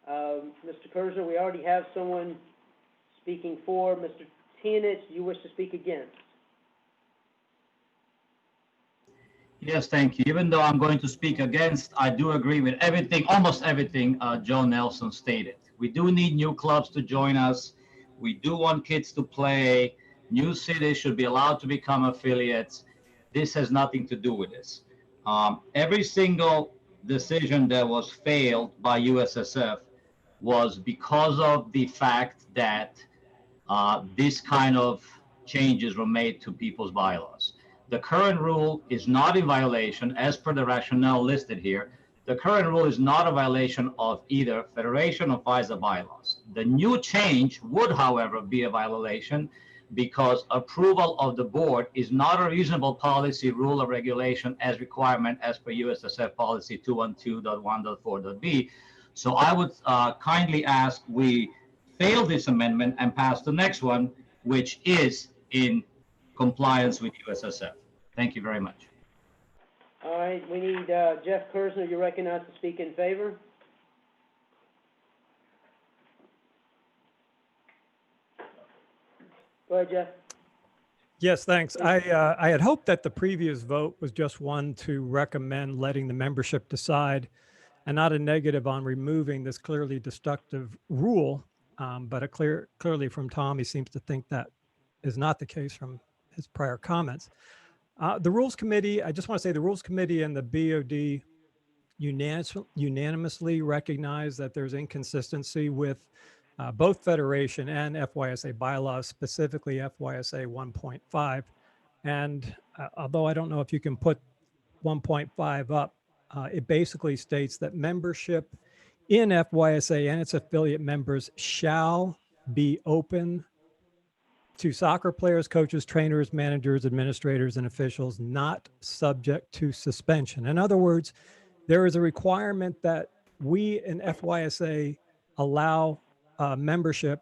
Mr. Kersner, we already have someone speaking for. Mr. Tianich, you wish to speak against? Yes, thank you. Even though I'm going to speak against, I do agree with everything, almost everything Joe Nelson stated. We do need new clubs to join us. We do want kids to play. New cities should be allowed to become affiliates. This has nothing to do with this. Every single decision that was failed by USSF was because of the fact that this kind of changes were made to people's bylaws. The current rule is not in violation, as per the rationale listed here. The current rule is not a violation of either Federation or FISA bylaws. The new change would, however, be a violation because approval of the board is not a reasonable policy, rule, or regulation as requirement as per USSF policy 212.1.4.b. So I would kindly ask we fail this amendment and pass the next one, which is in compliance with USSF. Thank you very much. All right, we need Jeff Kersner, you're recognized to speak in favor. Go ahead, Jeff. Yes, thanks. I had hoped that the previous vote was just one to recommend letting the membership decide and not a negative on removing this clearly destructive rule. But clearly from Tom, he seems to think that is not the case from his prior comments. The Rules Committee, I just want to say the Rules Committee and the BOD unanimously recognize that there's inconsistency with both Federation and FYSA bylaws, specifically FYSA 1.5. And although I don't know if you can put 1.5 up, it basically states that membership in FYSA and its affiliate members shall be open to soccer players, coaches, trainers, managers, administrators, and officials not subject to suspension. In other words, there is a requirement that we in FYSA allow membership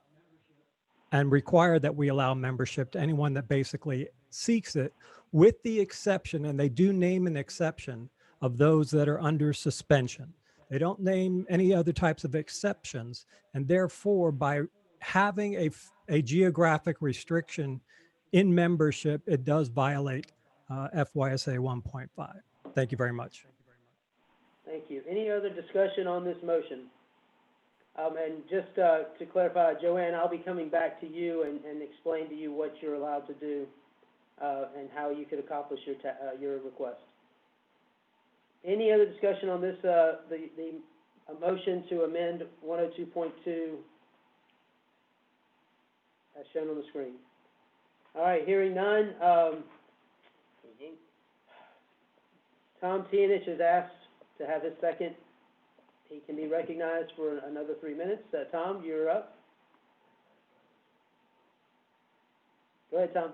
and require that we allow membership to anyone that basically seeks it, with the exception, and they do name an exception, of those that are under suspension. They don't name any other types of exceptions, and therefore by having a geographic restriction in membership, it does violate FYSA 1.5. Thank you very much. Thank you. Any other discussion on this motion? And just to clarify, Joanne, I'll be coming back to you and explain to you what you're allowed to do and how you could accomplish your request. Any other discussion on this, the motion to amend 102.2 as shown on the screen? All right, hearing none. Tom Tianich has asked to have his second. He can be recognized for another 3 minutes. Tom, you're up. Go ahead, Tom.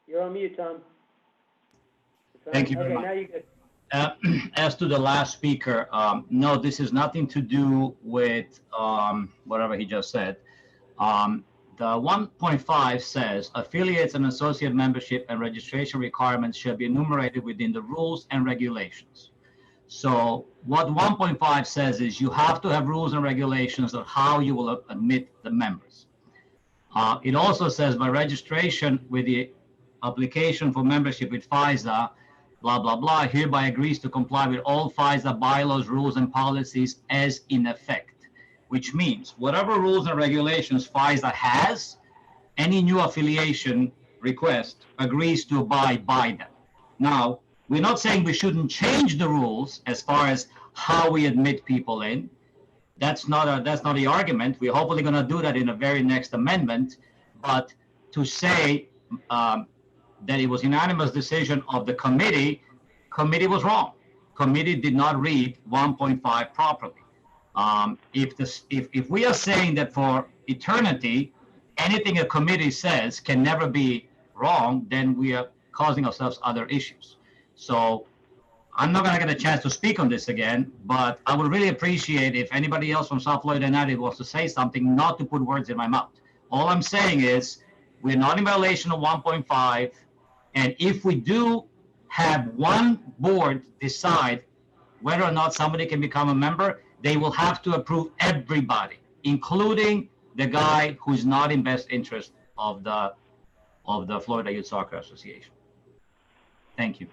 You're on mute, Tom. Thank you very much. Okay, now you good. As to the last speaker, no, this has nothing to do with whatever he just said. The 1.5 says affiliates and associate membership and registration requirements shall be enumerated within the rules and regulations. So what 1.5 says is you have to have rules and regulations of how you will admit the members. It also says by registration with the application for membership with FISA, blah, blah, blah, hereby agrees to comply with all FISA bylaws, rules, and policies as in effect, which means whatever rules and regulations FISA has, any new affiliation request agrees to abide by them. Now, we're not saying we shouldn't change the rules as far as how we admit people in. That's not the argument. We're hopefully going to do that in the very next amendment. But to say that it was unanimous decision of the committee was wrong. Committee did not read 1.5 properly. If we are saying that for eternity, anything a committee says can never be wrong, then we are causing ourselves other issues. So I'm not gonna get a chance to speak on this again, but I would really appreciate if anybody else from South Florida United wants to say something, not to put words in my mouth. All I'm saying is, we're not in violation of 1.5, and if we do have one board decide whether or not somebody can become a member, they will have to approve everybody, including the guy who's not in best interest of the Florida Youth Soccer Association. Thank you.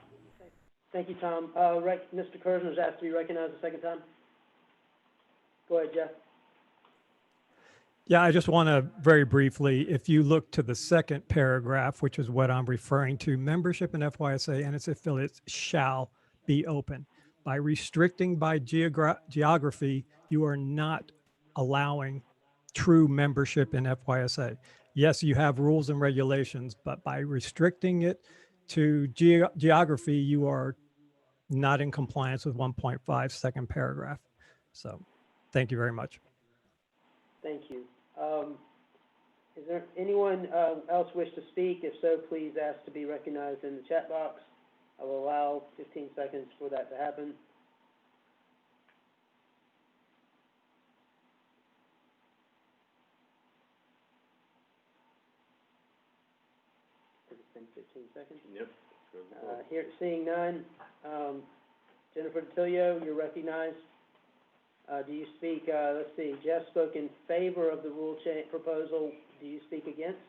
Thank you, Tom. Mr. Kersner is asked to be recognized a second time. Go ahead, Jeff. Yeah, I just want to very briefly, if you look to the second paragraph, which is what I'm referring to, membership in FYSA and its affiliates shall be open. By restricting by geography, you are not allowing true membership in FYSA. Yes, you have rules and regulations, but by restricting it to geography, you are not in compliance with 1.5 second paragraph. So thank you very much. Thank you. Is there anyone else wish to speak? If so, please ask to be recognized in the chat box. I will allow 15 seconds for that to happen. Has it been 15 seconds? Yep. Here, seeing none. Jennifer DeTilio, you're recognized. Do you speak, let's see, Jeff spoke in favor of the rule change proposal. Do you speak against?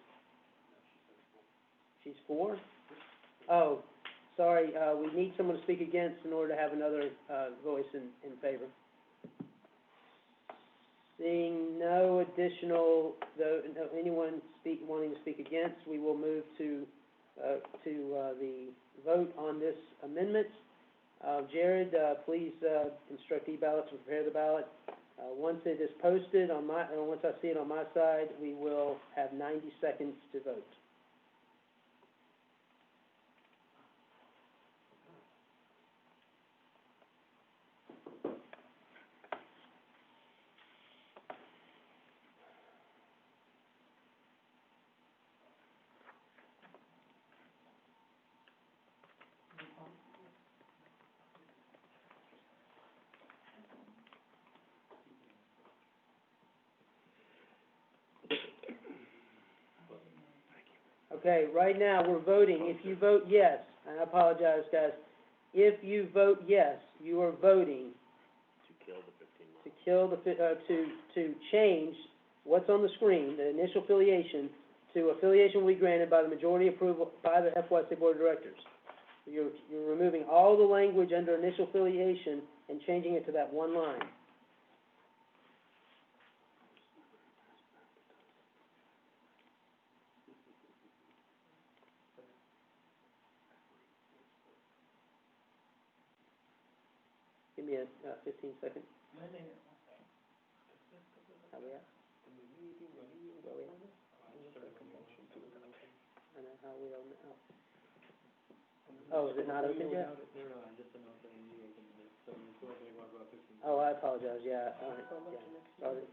She's for? Oh, sorry, we need someone to speak against in order to have another voice in favor. Seeing no additional, anyone wanting to speak against, we will move to the vote on this amendment. Jared, please instruct eBallot to prepare the ballot. Once it is posted on once I see it on my side, we will have 90 seconds to vote. Okay, right now we're voting. If you vote yes, and I apologize, guys, if you vote yes, you are voting to change what's on the screen, the initial affiliation, to affiliation will be granted by the majority approval by the FYC Board of Directors. You're removing all the language under initial affiliation and changing it to that one line. Give me a 15 second. How we at? Where we at? And then how we on now? Oh, is it not open yet? Oh, I apologize, yeah, all right, yeah, sorry.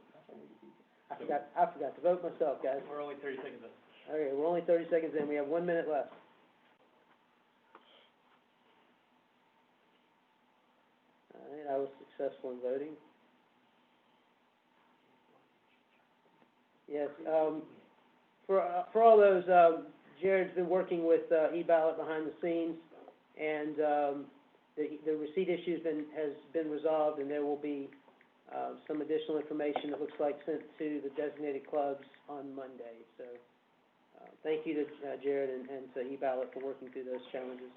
I forgot to vote myself, guys. We're only 30 seconds in. Okay, we're only 30 seconds in, we have 1 minute left. All right, I was successful in voting. Yes, for all those, Jared's been working with eBallot behind the scenes, and the receipt issue has been resolved, and there will be some additional information that looks like sent to the designated clubs on Monday. So thank you to Jared and to eBallot for working through those challenges.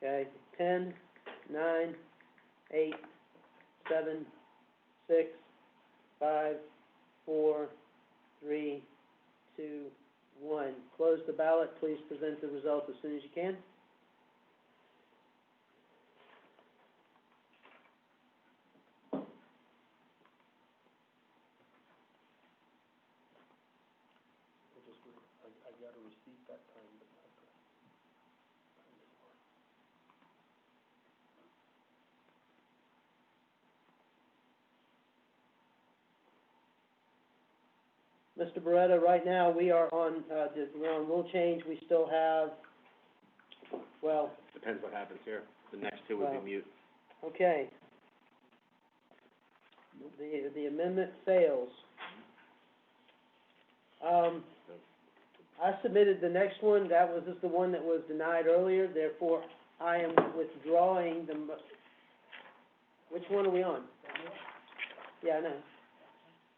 Okay, 10, 9, 8, 7, 6, 5, 4, 3, 2, 1. Close the ballot. Please present the results as soon as you can. Mr. Beretta, right now, we're on rule change. We still have, well, Depends what happens here. The next two would Well, be mute. okay. The amendment fails. I submitted the next one. That was just the one that was denied earlier. Therefore, I am withdrawing which one are we on? Yeah, I know.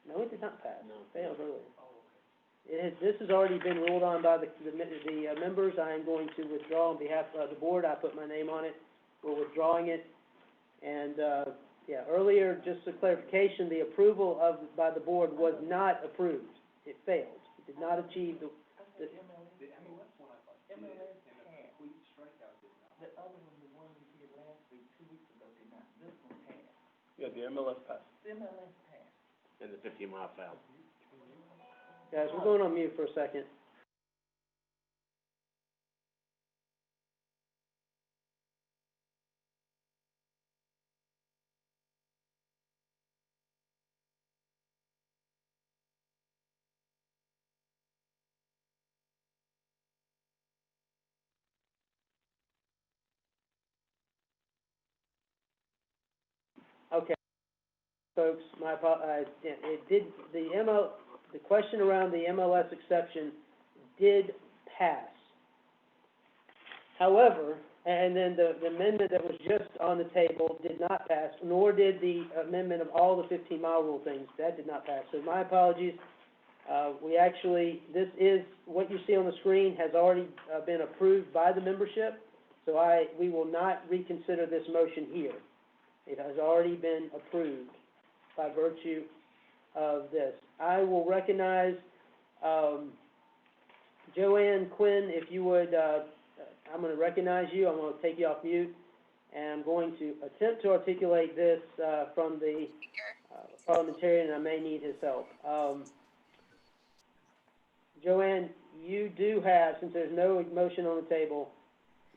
No, it did not pass. No. Failed earlier. This has already been ruled on by the members. I am going to withdraw on behalf of the board. I put my name on it. We're withdrawing it. And, yeah, earlier, just a clarification, the approval by the board was not approved. It failed. It did not achieve the Yeah, the MLS passed. And the 15-mile failed. Guys, we're going on mute for a second. Okay, folks, the question around the MLS exception did pass. However, and then the amendment that was just on the table did not pass, nor did the amendment of all the 15-mile rule things. That did not pass. So my apologies. This is, what you see on the screen has already been approved by the membership. So we will not reconsider this motion here. It has already been approved by virtue of this. I will recognize Joanne Quinn, if you would, I'm going to recognize you. I'm going to take you off mute, and I'm going to attempt to articulate this from the parliamentarian, and I may need his help. Joanne, you do have, since there's no motion on the table,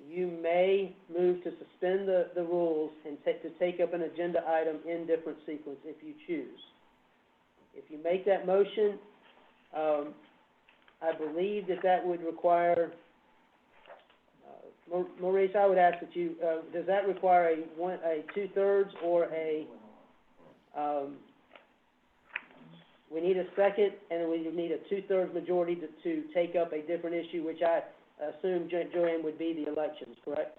you may move to suspend the rules and to take up an agenda item in different sequence if you choose. If you make that motion, I believe that would require, Maurice, I would ask that you, does that require a 2/3 or a, we need a second, and we need a 2/3 majority to take up a different issue, which I assume, Joanne, would be the elections, correct?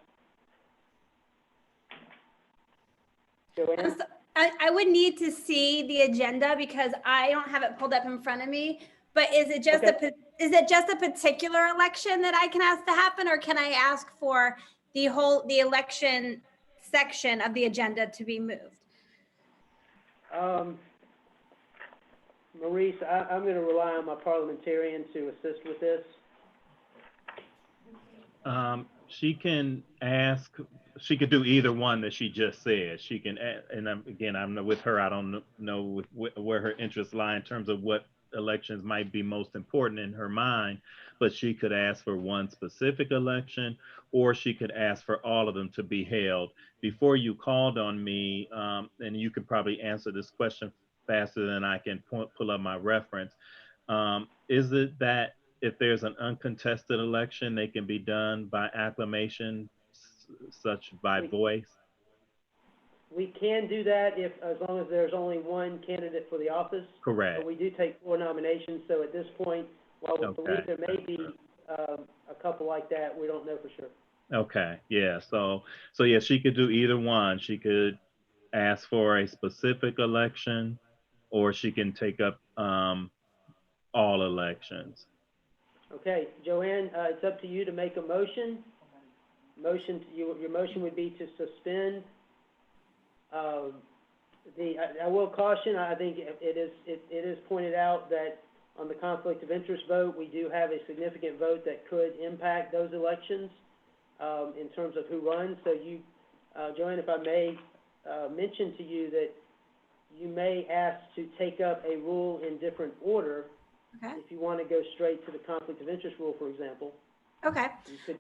Joanne? I would need to see the agenda because I don't have it pulled up in front of me. But is it just a particular election that I can ask to happen, or can I ask for the election section of the agenda to be moved? Maurice, I'm going to rely on my parliamentarian to assist with this. She can ask, she could do either one that she just said. She can, and again, I'm with her, I don't know where her interests lie in terms of what elections might be most important in her mind, but she could ask for one specific election, or she could ask for all of them to be held. Before you called on me, and you could probably answer this question faster than I can pull up my reference, is it that if there's an uncontested election, they can be done by acclamation, such by voice? We can do that as long as there's only one candidate for the office. Correct. But we do take 4 nominations, so at this point, while we believe there may be a couple like that, we don't know for sure. Okay, yeah, so yeah, she could do either one. She could ask for a specific election, or she can take up all elections. Okay, Joanne, it's up to you to make a motion. Your motion would be to suspend. I will caution, I think it is pointed out that on the conflict of interest vote, we do have a significant vote that could impact those elections in terms of who runs. So Joanne, if I may mention to you that you may ask to take up a rule in different order Okay. If you want to go straight to the conflict of interest rule, for example, Okay. you could,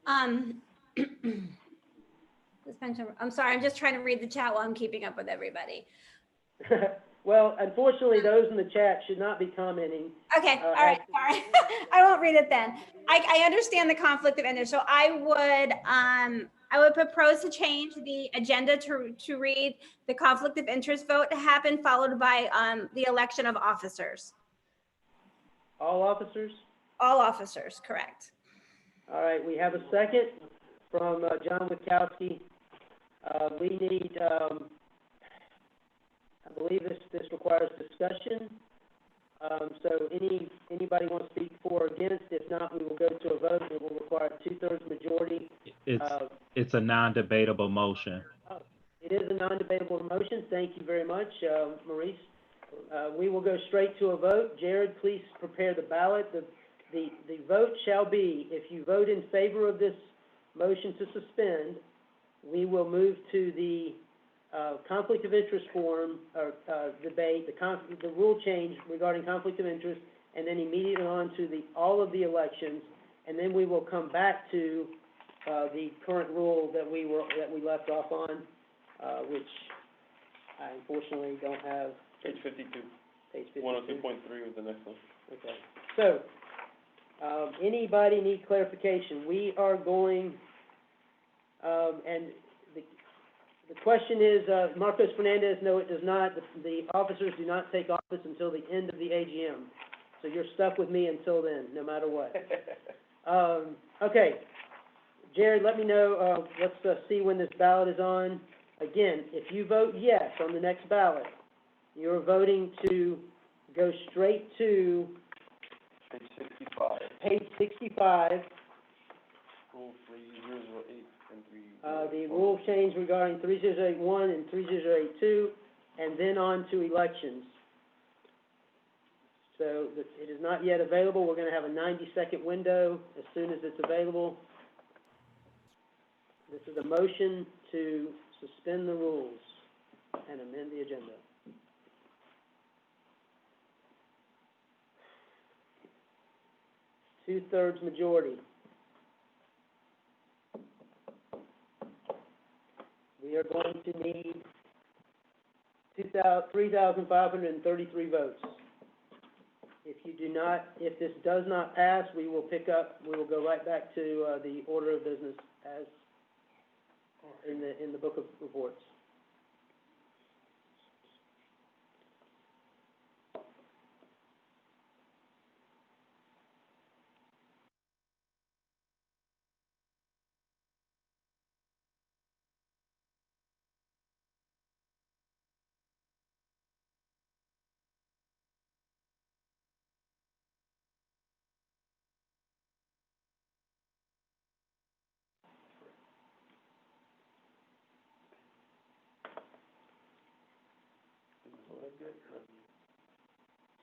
Suspension. I'm sorry, I'm just trying to read the chat while I'm keeping up with everybody. well, unfortunately, those in the chat should not be commenting. Okay, all right, sorry. I won't read it then. I understand the conflict of interest. So I would propose to change the agenda to read the conflict of interest vote to happen, followed by the election of officers. All officers? All officers, correct. All right, we have a second from John Witkowski. We need, I believe this requires discussion. So anybody want to speak for or against? If not, we will go to a vote. It will require a 2/3 majority. It's a non-debatable motion. It is a non-debatable motion. Thank you very much, Maurice. We will go straight to a vote. Jared, please prepare the ballot. The vote shall be, if you vote in favor of this motion to suspend, we will move to the conflict of interest forum or debate, the rule change regarding conflict of interest, and then immediately on to all of the elections, and then we will come back to the current rule that we left off on, which I unfortunately don't have. Page 52. Page 52. 102.3 was the next one. Okay. So, anybody need clarification? We are going, and the question is, Marcos Fernandez, no, it does not. The officers do not take office until the end of the AGM. So you're stuck with me until then, no matter what. Okay. Jared, let me know, let's see when this ballot is on. Again, if you vote yes on the next ballot, you're voting to go straight to Page 65. page 65. Rule 3008 and 3. The rule change regarding 3081 and 3082, and then on to elections. So it is not yet available. We're going to have a 90-second window as soon as it's available. This is a motion to suspend the rules and amend the agenda. Two-thirds majority. We are going to need 3,533 votes. If this does not pass, we will go right back to the order of business as in the book of reports.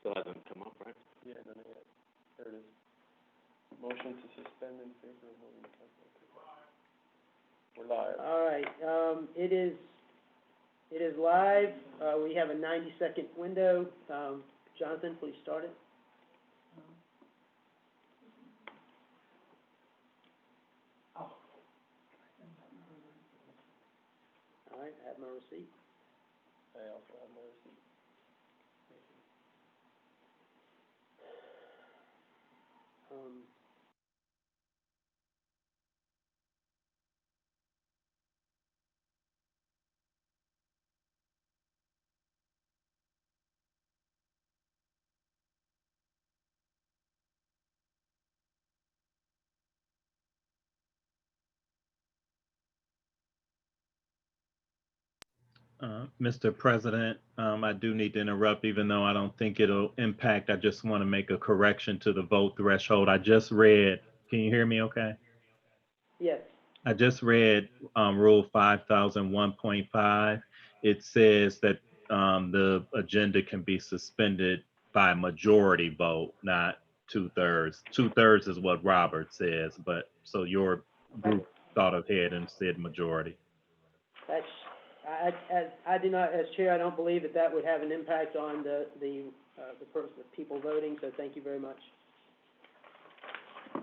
Still hasn't come up, right? Yeah, no, not yet. There it is. Motion to suspend in favor of moving the council. We're live. All right, it is live. We have a 90-second window. Jonathan, please start it. All right, I have my receipt. I also have my receipt. Mr. President, I do need to interrupt, even though I don't think it'll impact. I just want to make a correction to the vote threshold. I just read, can you hear me okay? Yes. I just read Rule 5001.5. It says that the agenda can be suspended by majority vote, not 2/3. 2/3 is what Robert says, but so your group thought ahead and said majority. I do not, as chair, I don't believe that would have an impact on the the people voting, so thank you very much.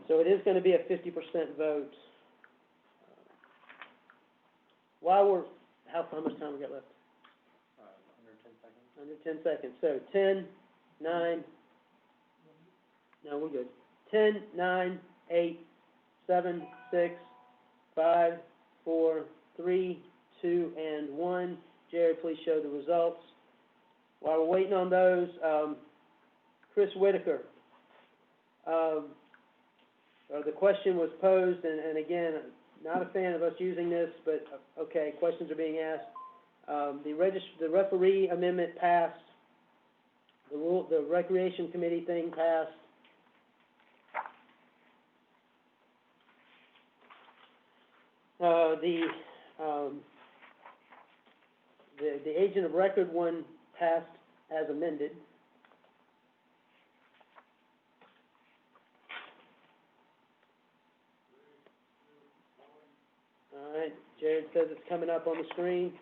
So it is going to be a 50% vote. While we're, how much time we got left? Under 10 seconds. So 10, 9, no, we're good. 10, 9, 8, 7, 6, 5, 4, 3, 2, and 1. Jared, please show the results. While we're waiting on those, Chris Whitaker. The question was posed, and again, not a fan of us using this, but okay, questions are being asked. The referee amendment passed. The recreation committee thing passed. The agent of record one passed as amended. All right, Jared says it's coming up on the screen.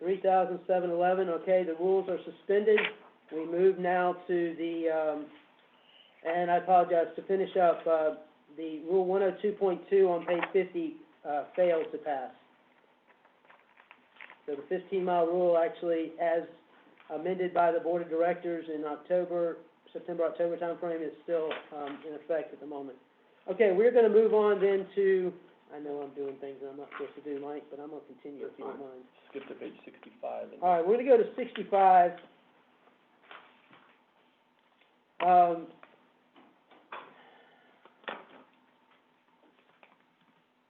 3,711, okay, the rules are suspended. We move now to the, and I apologize, to finish up, the Rule 102.2 on page 50 failed to pass. So the 15-mile rule actually, as amended by the Board of Directors in September-October timeframe, is still in effect at the moment. Okay, we're going to move on then to, I know I'm doing things I'm not supposed to do, Mike, but I'm going to continue if you don't mind. Skip to page 65. All right, we're going to go to 65.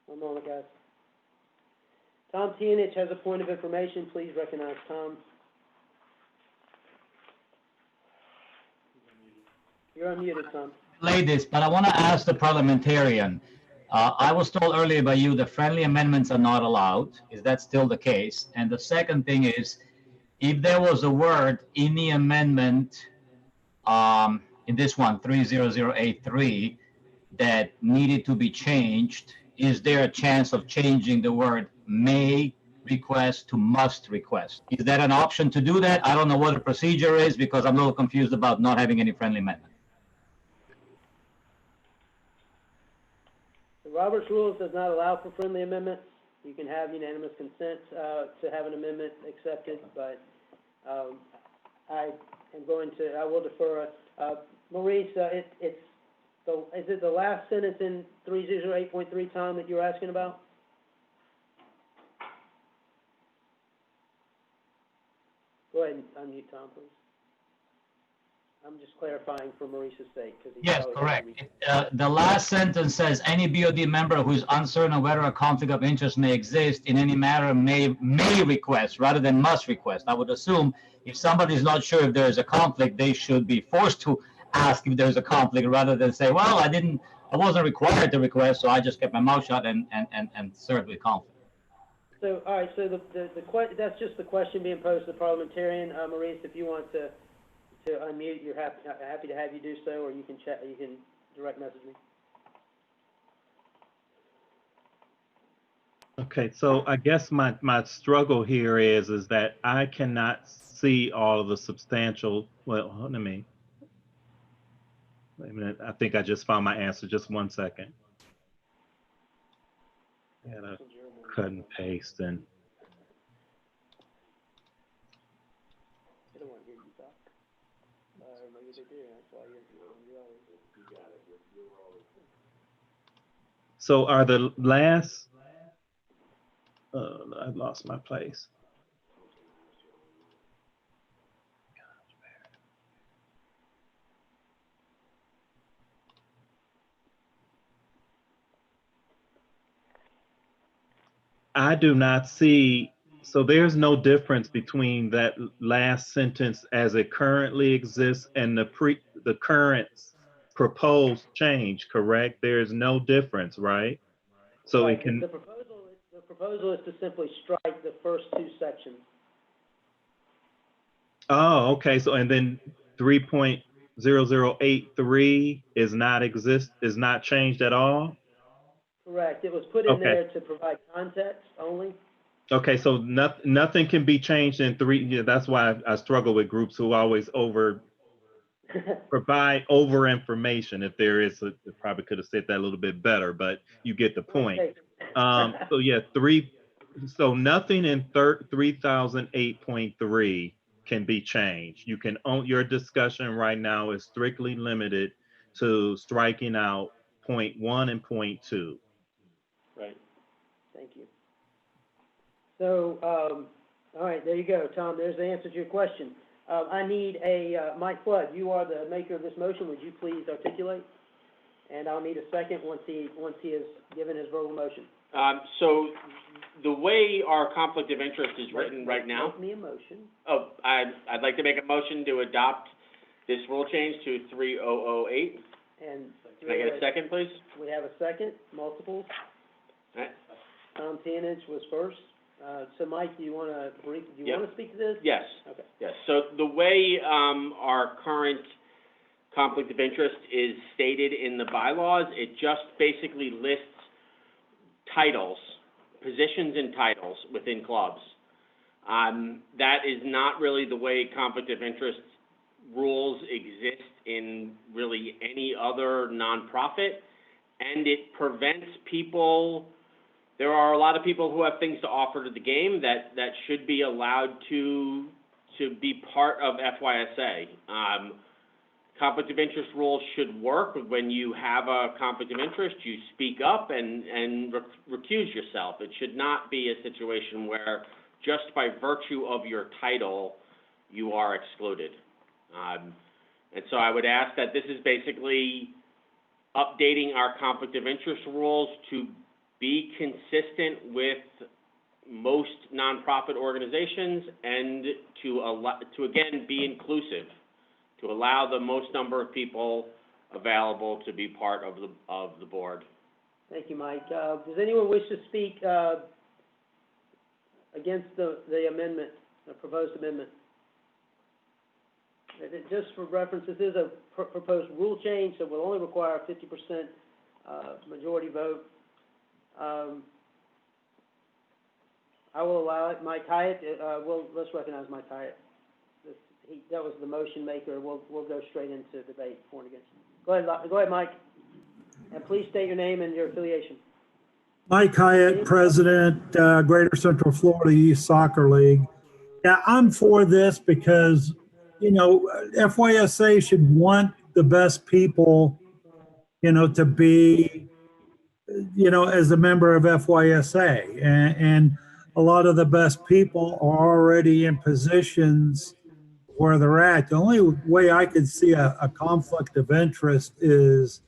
One moment, guys. Tom Tianich has a point of information. Please recognize Tom. You're unmuted, Tom. Ladies, but I want to ask the parliamentarian. I was told earlier by you that friendly amendments are not allowed. Is that still the case? And the second thing is, if there was a word in the amendment, in this one, 30083, that needed to be changed, is there a chance of changing the word may request to must request? Is that an option to do that? I don't know what the procedure is because I'm a little confused about not having any friendly amendment. The Roberts Rules does not allow for friendly amendments. You can have unanimous consent to have an amendment accepted, but I will defer. Maurice, is it the last sentence in 308.3, Tom, that you're asking about? Go ahead and unmute Tom, please. I'm just clarifying for Maurice's sake. Yes, correct. The last sentence says, any BOD member who is uncertain of whether a conflict of interest may exist in any matter may request rather than must request. I would assume if somebody is not sure if there is a conflict, they should be forced to ask if there's a conflict rather than say, well, I wasn't required to request, so I just kept my mouth shut and served with conflict. So, all right, so that's just the question being posed to the parliamentarian. Maurice, if you want to unmute, you're happy to have you do so, or you can chat, you can direct message me. Okay, so I guess my struggle here is that I cannot see all of the substantial, well, let me, wait a minute, I think I just found my answer, just 1 second. I gotta cut and paste and. So are the last, I lost my place. I do not see, so there's no difference between that last sentence as it currently exists and the current proposed change, correct? There's no difference, right? So right. It can. The proposal is to simply strike the first two sections. Oh, okay. So and then 3.0083 is not changed at all? Correct. It was put in Okay. there to provide context only. Okay, so nothing can be changed in three. Yeah, that's why I struggle with groups who always provide over information. If there is, I probably could have said that a little bit better, but you get the point. So yeah, so nothing in 3008.3 can be changed. You can own your discussion right now is strictly limited to striking out point 1 and point 2. Right. Thank you. So, all right, there you go, Tom. There's the answer to your question. I need Mike Flood, you are the maker of this motion. Would you please articulate? And I'll need a second once he has given his verbal motion. So the way our conflict of interest is written right now. Make me a motion. Oh, I'd like to make a motion to adopt this rule change to 3008. And Can I get a second, please? we have a second, multiples. All right. Tom Tianich was first. So Mike, do you want to speak to this? Yes. Okay. Yes. So the way our current conflict of interest is stated in the bylaws, it just basically lists titles, positions and titles within clubs. That is not really the way conflict of interest rules exist in really any other nonprofit, and it prevents people. There are a lot of people who have things to offer to the game that should be allowed to be part of FYSA. Conflict of interest rules should work. When you have a conflict of interest, you speak up and recuse yourself. It should not be a situation where just by virtue of your title, you are excluded. And so I would ask that this is basically updating our conflict of interest rules to be consistent with most nonprofit organizations and to again be inclusive, to allow the most number of people available to be part of the board. Thank you, Mike. Does anyone wish to speak against the amendment, the proposed amendment? Just for reference, this is a proposed rule change, so we'll only require a 50% majority vote. I will allow it. Mike Hyatt, let's recognize Mike Hyatt. That was the motion maker. We'll go straight into debate for and against. Go ahead, Mike. And please state your name and your affiliation. Mike Hyatt, President, Greater Central Florida Youth Soccer League. Yeah, I'm for this because, you know, FYSA should want the best people, you know, to be, you know, as a member of FYSA. And a lot of the best people are already in positions where they're at. The only way I could see a conflict of interest is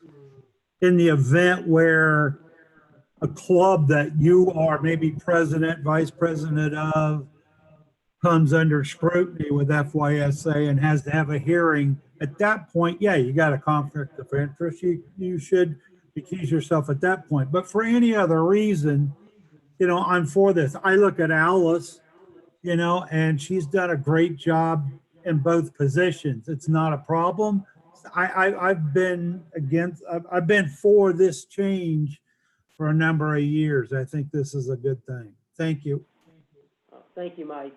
in the event where a club that you are maybe president, vice president of, comes under scrutiny with FYSA and has to have a hearing. At that point, yeah, you got a conflict of interest. You should accuse yourself at that point. But for any other reason, you know, I'm for this. I look at Alice, you know, and she's done a great job in both positions. It's not a problem. I've been for this change for a number of years. I think this is a good thing. Thank you. Thank you, Mike.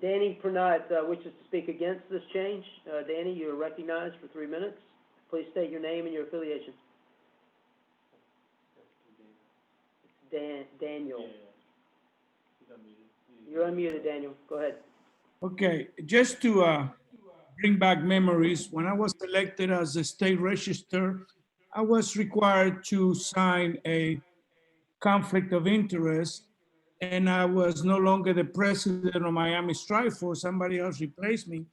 Danny Pernot wishes to speak against this change. Danny, you are recognized for 3 minutes. Please state your name and your affiliation. Daniel. You're unmuted, Daniel. Go ahead. Okay, just to bring back memories, when I was elected as a state register, I was required to sign a conflict of interest, and I was no longer the president of Miami Strikeforce. Somebody else replaced me.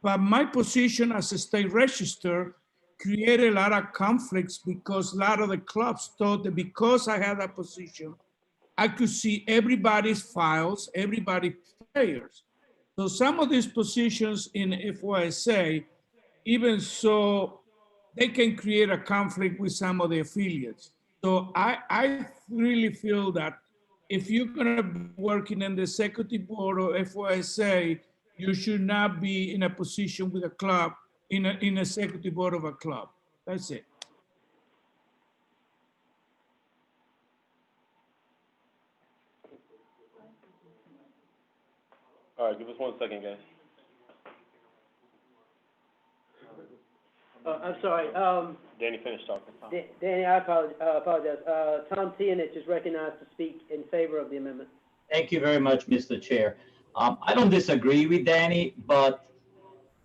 But my position as a state register created a lot of conflicts because a lot of the clubs thought that because I had that position, I could see everybody's files, everybody's players. So some of these positions in FYSA, even so, they can create a conflict with some of the affiliates. So I really feel that if you're gonna be working in the executive board of FYSA, you should not be in a position with a club, in executive board of a club. That's it. All right, give us 1 second, guys. I'm sorry, Danny, finish talking. Danny, I apologize. Tom Tianich is recognized to speak in favor of the amendment. Thank you very much, Mr. Chair. I don't disagree with Danny, but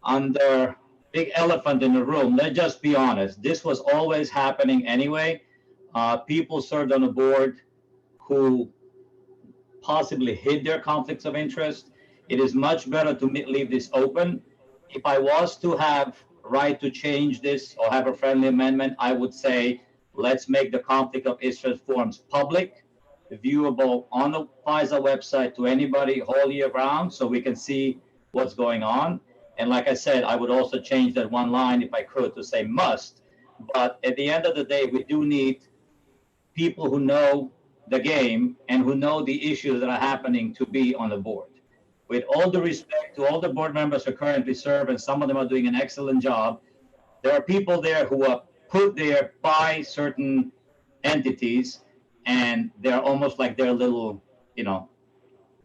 on the big elephant in the room, let's just be honest. This was always happening anyway. People served on the board who possibly hid their conflicts of interest. It is much better to leave this open. If I was to have right to change this or have a friendly amendment, I would say, let's make the conflict of interest forms public, viewable on the FISA website to anybody all year round, so we can see what's going on. And like I said, I would also change that one line if I could to say must. But at the end of the day, we do need people who know the game and who know the issues that are happening to be on the board. With all due respect to all the board members who currently serve, and some of them are doing an excellent job, there are people there who are put there by certain entities, and they're almost like their little,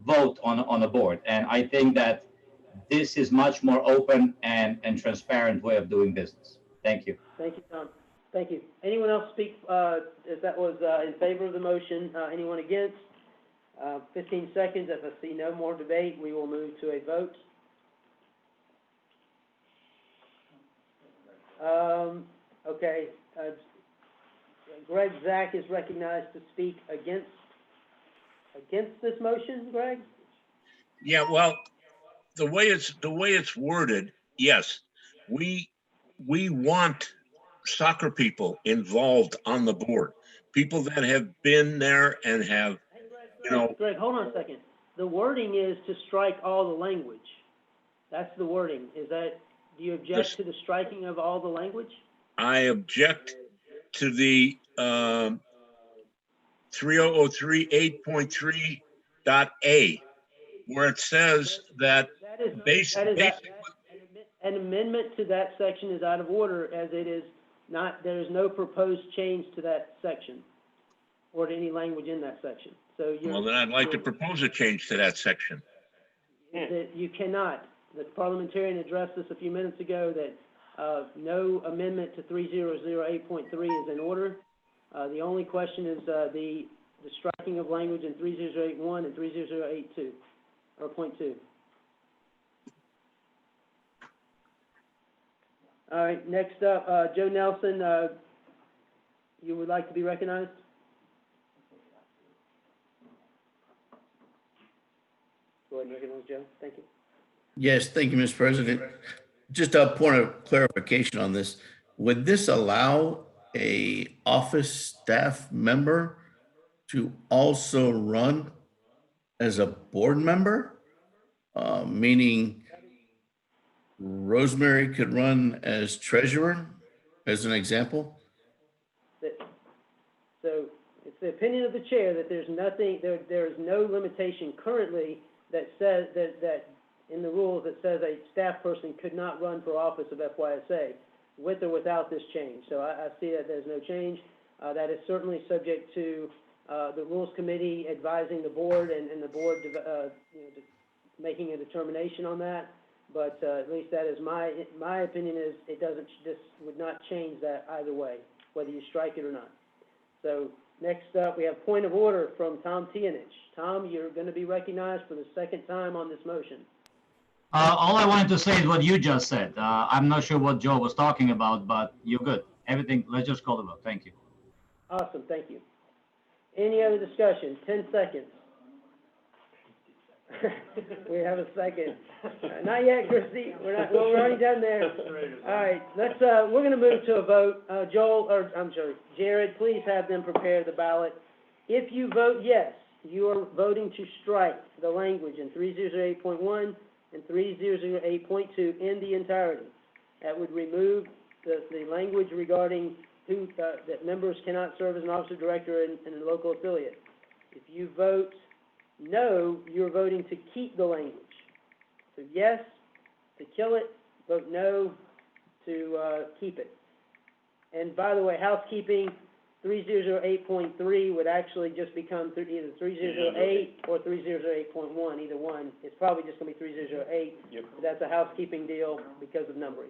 vote on the board. And I think that this is much more open and transparent way of doing business. Thank you. Thank you, Tom. Thank you. Anyone else speak, if that was in favor of the motion? Anyone against? 15 seconds. If I see no more debate, we will move to a vote. Okay. Greg Zach is recognized to speak against this motion. Greg? Yeah, well, the way it's worded, yes, we want soccer people involved on the board, people that have been there and have, Greg, hold on a second. The wording is to strike all the language. That's the wording. Do you object to the striking of all the language? I object to the 3003.8.3.a, where it says that An amendment to that section is out of order, as it is not, there is no proposed change to that section or to any language in that section. So well, then I'd like to propose a change to that section. You cannot. The parliamentarian addressed this a few minutes ago that no amendment to 3008.3 is in order. The only question is the striking of language in 3008.1 and 3008.2 or .2. All right, next up, Joe Nelson, you would like to be recognized? Go ahead and recognize Joe. Thank you. Yes, thank you, Mr. President. Just a point of clarification on this. Would this allow a office staff member to also run as a board member? Meaning Rosemary could run as treasurer, as an example? So it's the opinion of the chair that there's nothing, there is no limitation currently that says that in the rules that says a staff person could not run for office of FYSA with or without this change. So I see that there's no change. That is certainly subject to the Rules Committee advising the board and the board making a determination on that. But at least that is my opinion is this would not change that either way, whether you strike it or not. So next up, we have point of order from Tom Tianich. Tom, you're going to be recognized for the second time on this motion. All I wanted to say is what you just said. I'm not sure what Joe was talking about, but you're good. Everything, let's just call the vote. Thank you. Awesome, thank you. Any other discussion? 10 seconds. We have a second. Not yet, Christie. We're already done there. All right, we're going to move to a vote. Jared, please have them prepare the ballot. If you vote yes, you are voting to strike the language in 3008.1 and 3008.2 in the entirety. That would remove the language regarding that members cannot serve as an officer director in a local affiliate. If you vote no, you're voting to keep the language. So yes, to kill it, vote no to keep it. And by the way, housekeeping, 3008.3 would actually just become either 3008 or 3008.1, either one. It's probably just gonna be 3008. Yep. That's a housekeeping deal because of numbering.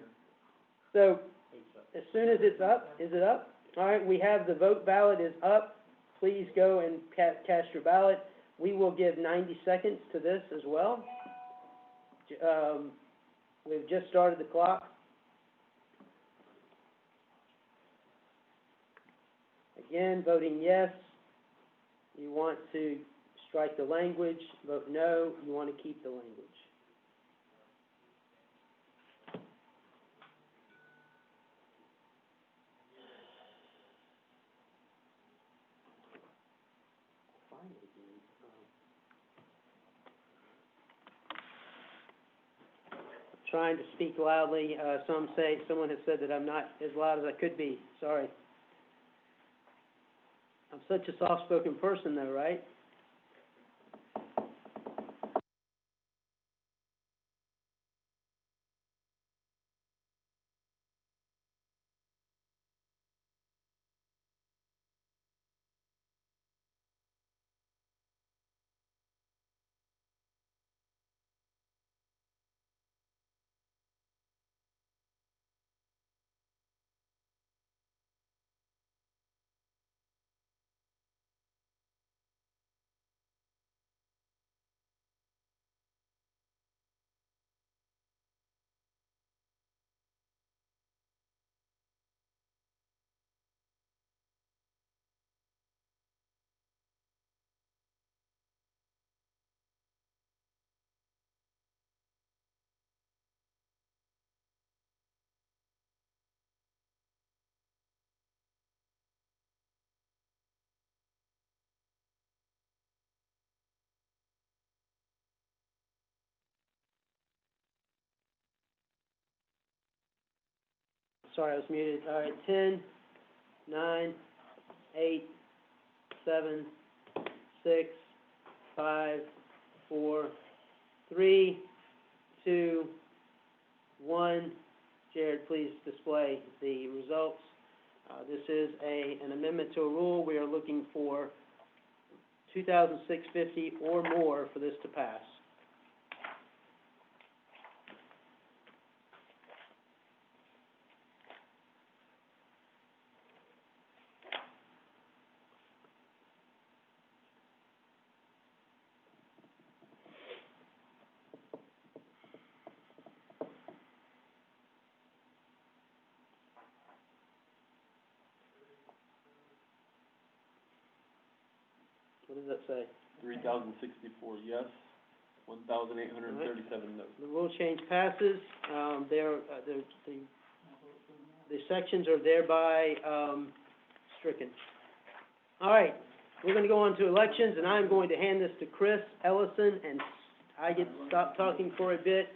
So, as soon as it's up, is it up? All right, we have the vote ballot is up. Please go and cast your ballot. We will give 90 seconds to this as well. We've just started the clock. Again, voting yes, you want to strike the language. Vote no, you want to keep the language. Trying to speak loudly. Someone has said that I'm not as loud as I could be. Sorry. I'm such a soft-spoken person though, right? Sorry, I was muted. All right, 10, 9, 8, 7, 6, 5, 4, 3, 2, 1. Jared, please display the results. This is an amendment to a rule. We are looking for 2,650 or more for this to pass. What does that say? 3,064 yes, 1,837 no. The rule change passes. The sections are thereby stricken. All right, we're going to go on to elections, and I'm going to hand this to Chris Ellison, and I get to stop talking for a bit,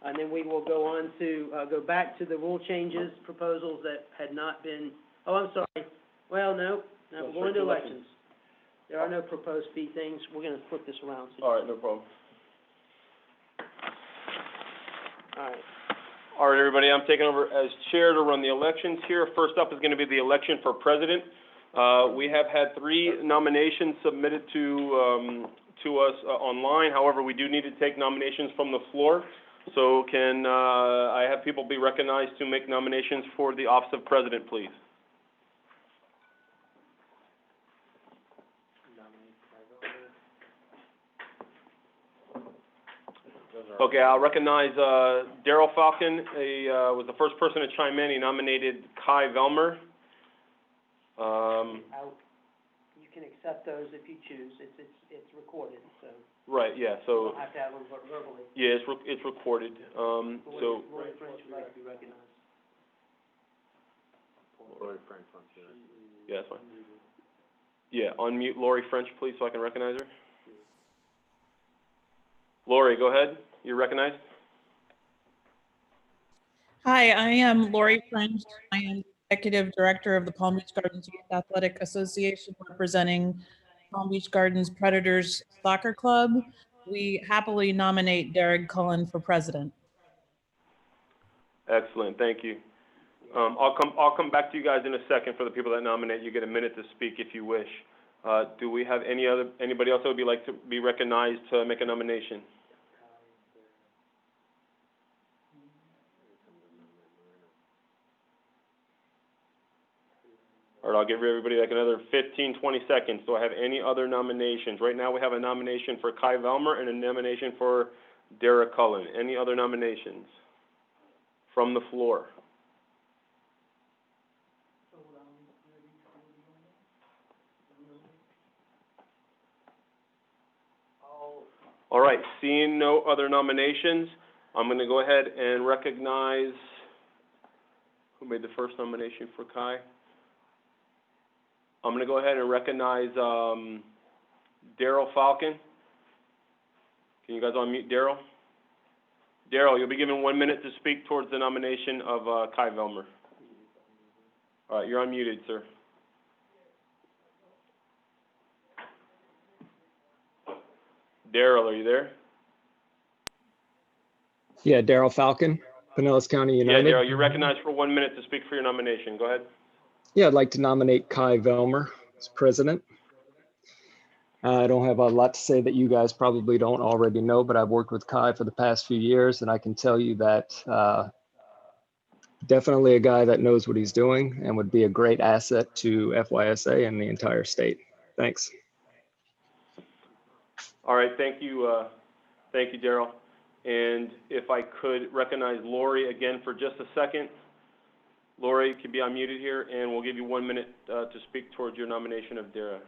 and then we will go on to go back to the rule changes proposals that had not been. Oh, I'm sorry. Well, no, we're going to elections. There are no proposed fee things. We're going to flip this around. All right, no problem. All right. All right, everybody, I'm taking over as chair to run the elections here. First up is going to be the election for president. We have had 3 nominations submitted to us online. However, we do need to take nominations from the floor. So can I have people be recognized to make nominations for the office of president, please? Okay, I'll recognize Daryl Falcon. He was the first person to chime in. He nominated Kai Velmer. You can accept those if you choose. It's recorded, so. Right, yeah, You so, don't have to have them verbally. yeah, it's recorded. So, Lori French would like to be recognized. yeah, that's fine. Yeah, unmute Lori French, please, so I can recognize her. Lori, go ahead. You're recognized. Hi, I am Lori French. I am Executive Director of the Palm Beach Gardens Youth Athletic Association, representing Palm Beach Gardens Predators Soccer Club. We happily nominate Derek Cullen for president. Excellent, thank you. I'll come back to you guys in a second for the people that nominate. You get a minute to speak if you wish. Do we have anybody else that would like to be recognized to make a nomination? All right, I'll give everybody like another 15, 20 seconds. Do I have any other nominations? Right now we have a nomination for Kai Velmer and a nomination for Dara Cullen. Any other nominations from the floor? All right, seeing no other nominations, I'm going to go ahead and recognize, who made the first nomination for Kai? I'm going to go ahead and recognize Daryl Falcon. Can you guys unmute Daryl? Daryl, you'll be given 1 minute to speak towards the nomination of Kai Velmer. All right, you're unmuted, sir. Daryl, are you there? Yeah, Daryl Falcon, Pinellas County United. Yeah, Daryl, you're recognized for 1 minute to speak for your nomination. Go ahead. Yeah, I'd like to nominate Kai Velmer as president. I don't have a lot to say that you guys probably don't already know, but I've worked with Kai for the past few years, and I can tell you that definitely a guy that knows what he's doing and would be a great asset to FYSA and the entire state. Thanks. All right, thank you, Daryl. And if I could recognize Lori again for just a second. Lori, you can be unmuted here, and we'll give you 1 minute to speak towards your nomination of Dara.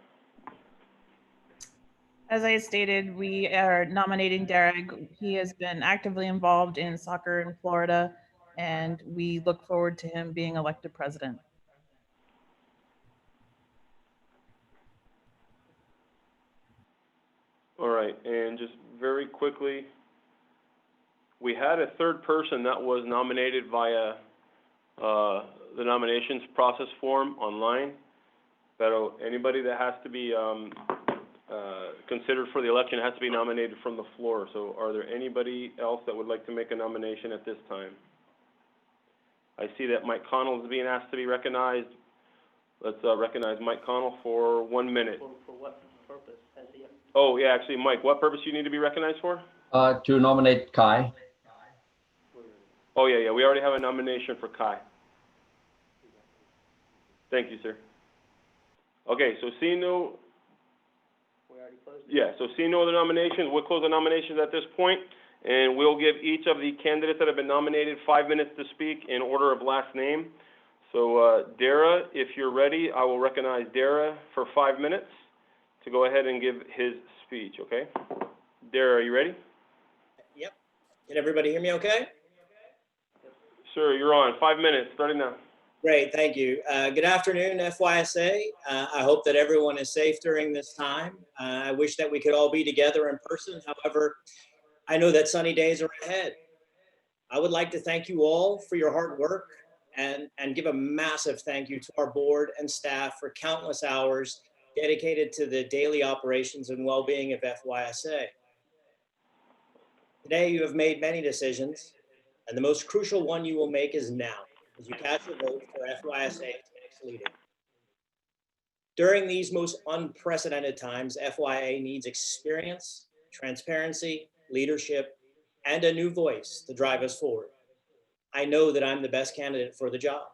As I stated, we are nominating Derek. He has been actively involved in soccer in Florida, and we look forward to him being elected president. All right, and just very quickly, we had a third person that was nominated via the nominations process form online. But anybody that has to be considered for the election has to be nominated from the floor. So are there anybody else that would like to make a nomination at this time? I see that Mike Connell is being asked to be recognized. Let's recognize Mike Connell for 1 minute. For what purpose? Oh, yeah, actually, Mike, what purpose do you need to be recognized for? To nominate Kai. Oh, yeah, we already have a nomination for Kai. Thank you, sir. Okay, so seeing no, seeing no other nominations, we'll close the nominations at this point, and we'll give each of the candidates that have been nominated 5 minutes to speak in order of last name. So, Dara, if you're ready, I will recognize Dara for 5 minutes to go ahead and give his speech, okay? Dara, are you ready? Yep. Can everybody hear me okay? Sir, you're on. 5 minutes, starting now. Great, thank you. Good afternoon, FYSA. I hope that everyone is safe during this time. I wish that we could all be together in person. However, I know that sunny days are ahead. I would like to thank you all for your hard work and give a massive thank you to our board and staff for countless hours dedicated to the daily operations and well-being of FYSA. Today, you have made many decisions, and the most crucial one you will make is now, as you cast your vote for FYSA's next leader. During these most unprecedented times, FYA needs experience, transparency, leadership, and a new voice to drive us forward. I know that I'm the best candidate for the job.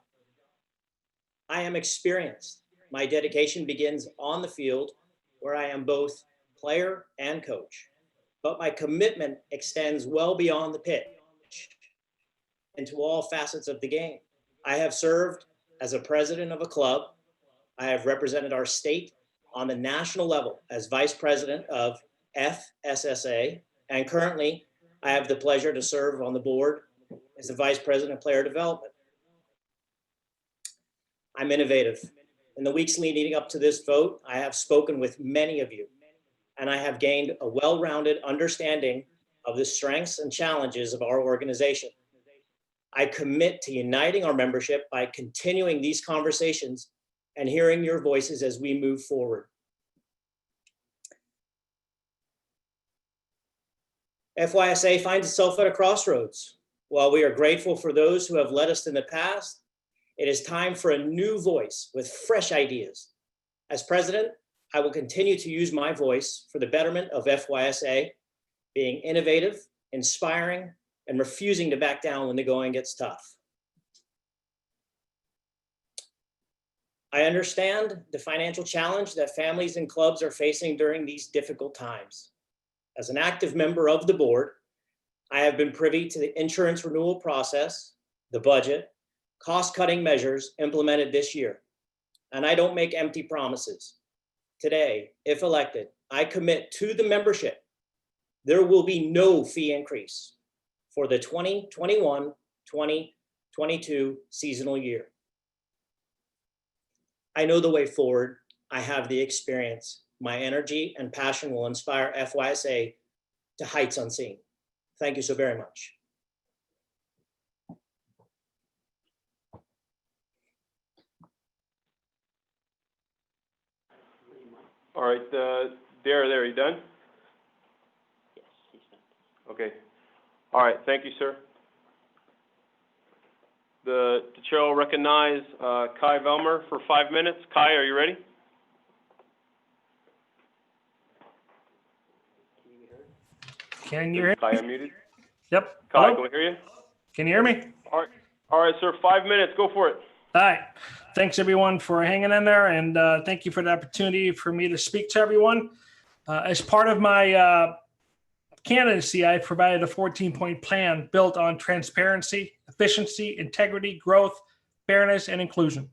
I am experienced. My dedication begins on the field, where I am both player and coach. But my commitment extends well beyond the pitch into all facets of the game. I have served as a president of a club. I have represented our state on the national level as vice president of FSSA, and currently I have the pleasure to serve on the board as the vice president of player development. I'm innovative. In the weeks leading up to this vote, I have spoken with many of you, and I have gained a well-rounded understanding of the strengths and challenges of our organization. I commit to uniting our membership by continuing these conversations and hearing your voices as we move forward. FYSA finds itself at a crossroads. While we are grateful for those who have led us in the past, It is time for a new voice with fresh ideas. As president, I will continue to use my voice for the betterment of FYSA, being innovative, inspiring, and refusing to back down when the going gets tough. I understand the financial challenge that families and clubs are facing during these difficult times. As an active member of the board, I have been privy to the insurance renewal process, the budget, cost-cutting measures implemented this year, and I don't make empty promises. Today, if elected, I commit to the membership there will be no fee increase for the 2021-2022 seasonal year. I know the way forward. I have the experience. My energy and passion will inspire FYSA to heights unseen. Thank you so very much. All right, there, you done? Yes, he's done. Okay. All right, thank you, sir. The chair will recognize Kai Velmer for 5 minutes. Kai, are you ready? Can you hear me? Kai unmuted? Yep. Kai, Hello? can we hear you? Can you hear me? All right, sir, 5 minutes, go for it. All right. Thanks everyone for hanging in there, and thank you for the opportunity for me to speak to everyone. As part of my candidacy, I provided a 14-point plan built on transparency, efficiency, integrity, growth, fairness, and inclusion.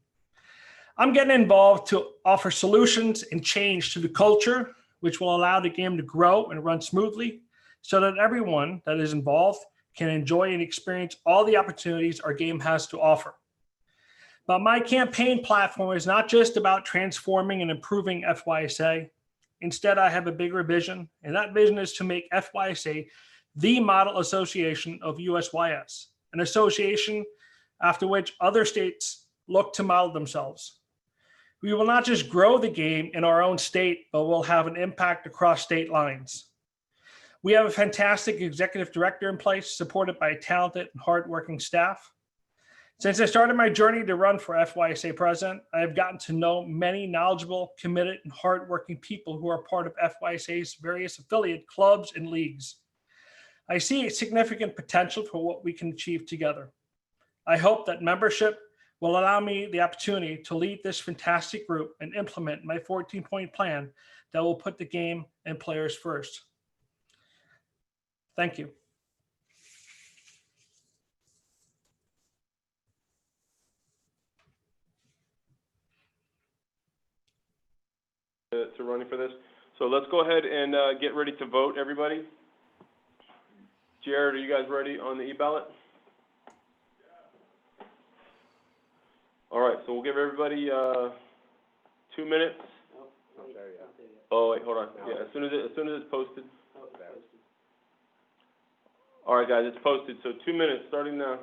I'm getting involved to offer solutions and change to the culture, which will allow the game to grow and run smoothly so that everyone that is involved can enjoy and experience all the opportunities our game has to offer. But my campaign platform is not just about transforming and improving FYSA. Instead, I have a bigger vision, and that vision is to make FYSA the model association of USYS, an association after which other states look to model themselves. We will not just grow the game in our own state, but will have an impact across state lines. We have a fantastic executive director in place, supported by a talented and hardworking staff. Since I started my journey to run for FYSA president, I have gotten to know many knowledgeable, committed, and hardworking people who are part of FYSA's various affiliate clubs and leagues. I see a significant potential for what we can achieve together. I hope that membership will allow me the opportunity to lead this fantastic group and implement my 14-point plan that will put the game and players first. Thank you. To running for this. So let's go ahead and get ready to vote, everybody. Jared, are you guys ready on the e-ballot? All right, so we'll give everybody 2 minutes. Oh, wait, hold on. Yeah, as soon as it's posted. All right, guys, it's posted. So 2 minutes starting now.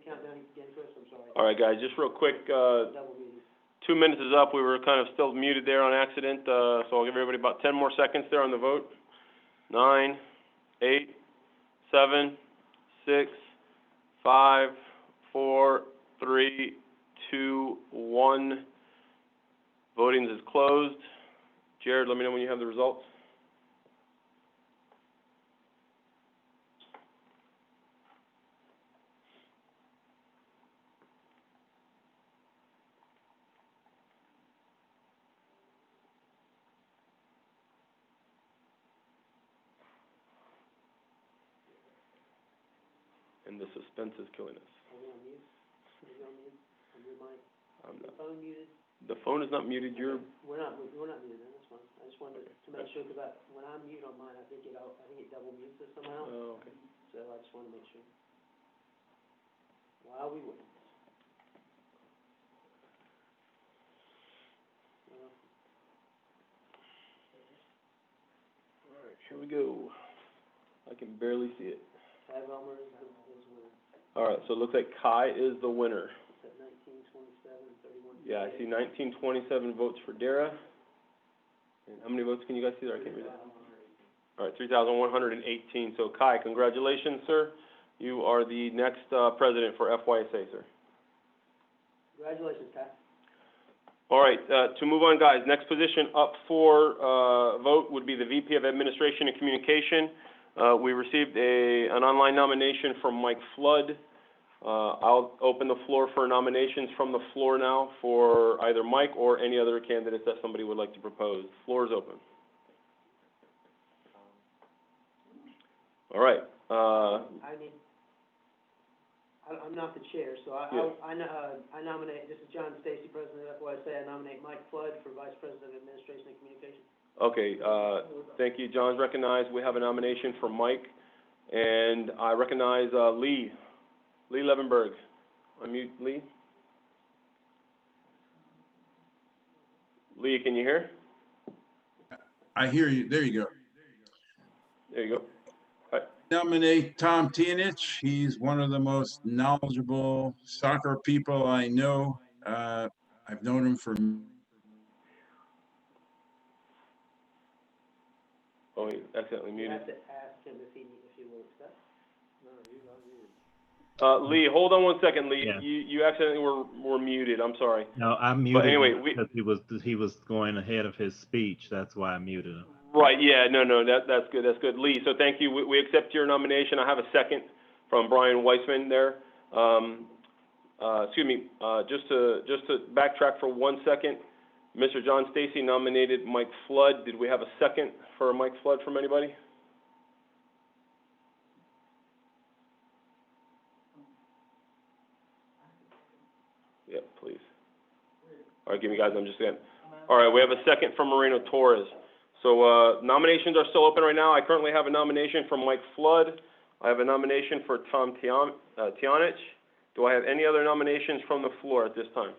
countdown again, Chris, I'm sorry. All right, guys, just real quick, Double muted. 2 minutes is up. We were kind of still muted there on accident, so I'll give everybody about 10 more seconds there on the vote. 9, 8, 7, 6, 5, 4, 3, 2, 1. Voting is closed. Jared, let me know when you have the results. And the suspense is killing us. Are we on mute? Are you on mute? On your mic? I'm The not, phone muted? the phone is not muted. You're, We're not muted then, that's fine. I just wanted to make sure, because when I mute on mine, I think it double mutes it somehow. oh, okay. So I just want to make sure. While we wait. All right, here we go. I can barely see it. Ty Velmer is winner. All right, so it looks like Kai is the winner. It's at 1927, 31. Yeah, I see 1927 votes for Dara. And how many votes can you guys see there? I can't read it. All right, 3,118. So Kai, congratulations, sir. You are the next president for FYSA, sir. Congratulations, Ty. All right, to move on, guys, next position up for vote would be the VP of Administration and Communication. We received an online nomination from Mike Flood. I'll open the floor for nominations from the floor now for either Mike or any other candidates that somebody would like to propose. Floor is open. All right. I'm not the chair, so Yeah. I nominate, this is John Stacy, President of FYSA, I nominate Mike Flood for Vice President of Administration and Communication. Okay, thank you. John's recognized. We have a nomination for Mike, and I recognize Lee Levenberg. Unmute Lee. Lee, can you hear? I hear you. There you go. There you go. Nominate Tom Tianich. He's one of the most knowledgeable soccer people I know. I've known him for. Oh, he accidentally You muted. have to ask him if he will accept. Lee, hold on one second, Lee. Yeah. You accidentally were muted. I'm sorry. No, I muted anyway, him because he was going ahead of his speech. That's why I muted him. Right, yeah, no, that's good, Lee, so thank you, we accept your nomination. I have a second from Brian Weissman there. Excuse me, just to backtrack for 1 second, Mr. John Stacy nominated Mike Flood. Did we have a second for Mike Flood from anybody? Yeah, please. All right, give me guys, I'm just gonna, all right, we have a second from Moreno Torres. So, nominations are still open right now. I currently have a nomination from Mike Flood. I have a nomination for Tom Tianich. Do I have any other nominations from the floor at this time?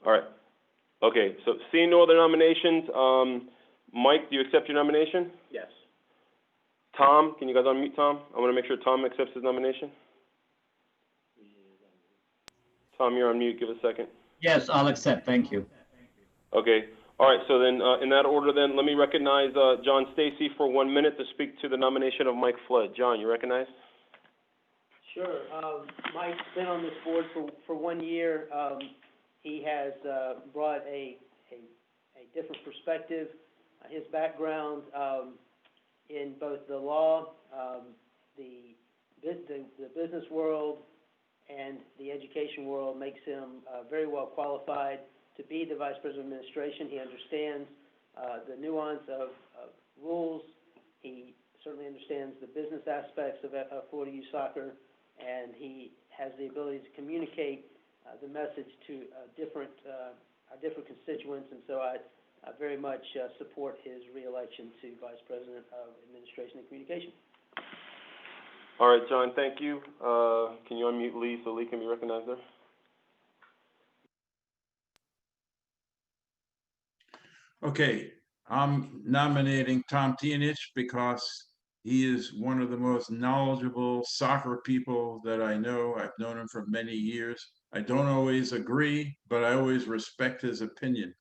All right. Okay, so seeing no other nominations, Mike, do you accept your nomination? Yes. Tom, can you guys unmute Tom? I want to make sure Tom accepts his nomination. Tom, you're on mute. Give us a second. Yes, I'll accept. Thank you. Okay. All right. So then, in that order, then let me recognize John Stacy for 1 minute to speak to the nomination of Mike Flood. John, you recognized? Sure. Mike's been on this board for 1 year. He has brought a different perspective. His background in both the law, the business world, and the education world makes him very well qualified to be the Vice President of Administration. He understands the nuance of rules. He certainly understands the business aspects of Florida Youth Soccer, and he has the ability to communicate the message to different constituents, and so I very much support his re-election to Vice President of Administration and Communication. All right, John, thank you. Can you unmute Lee so Lee can be recognized there? Okay, I'm nominating Tom Tianich because He is one of the most knowledgeable soccer people that I know. I've known him for many years. I don't always agree, but I always respect his opinion.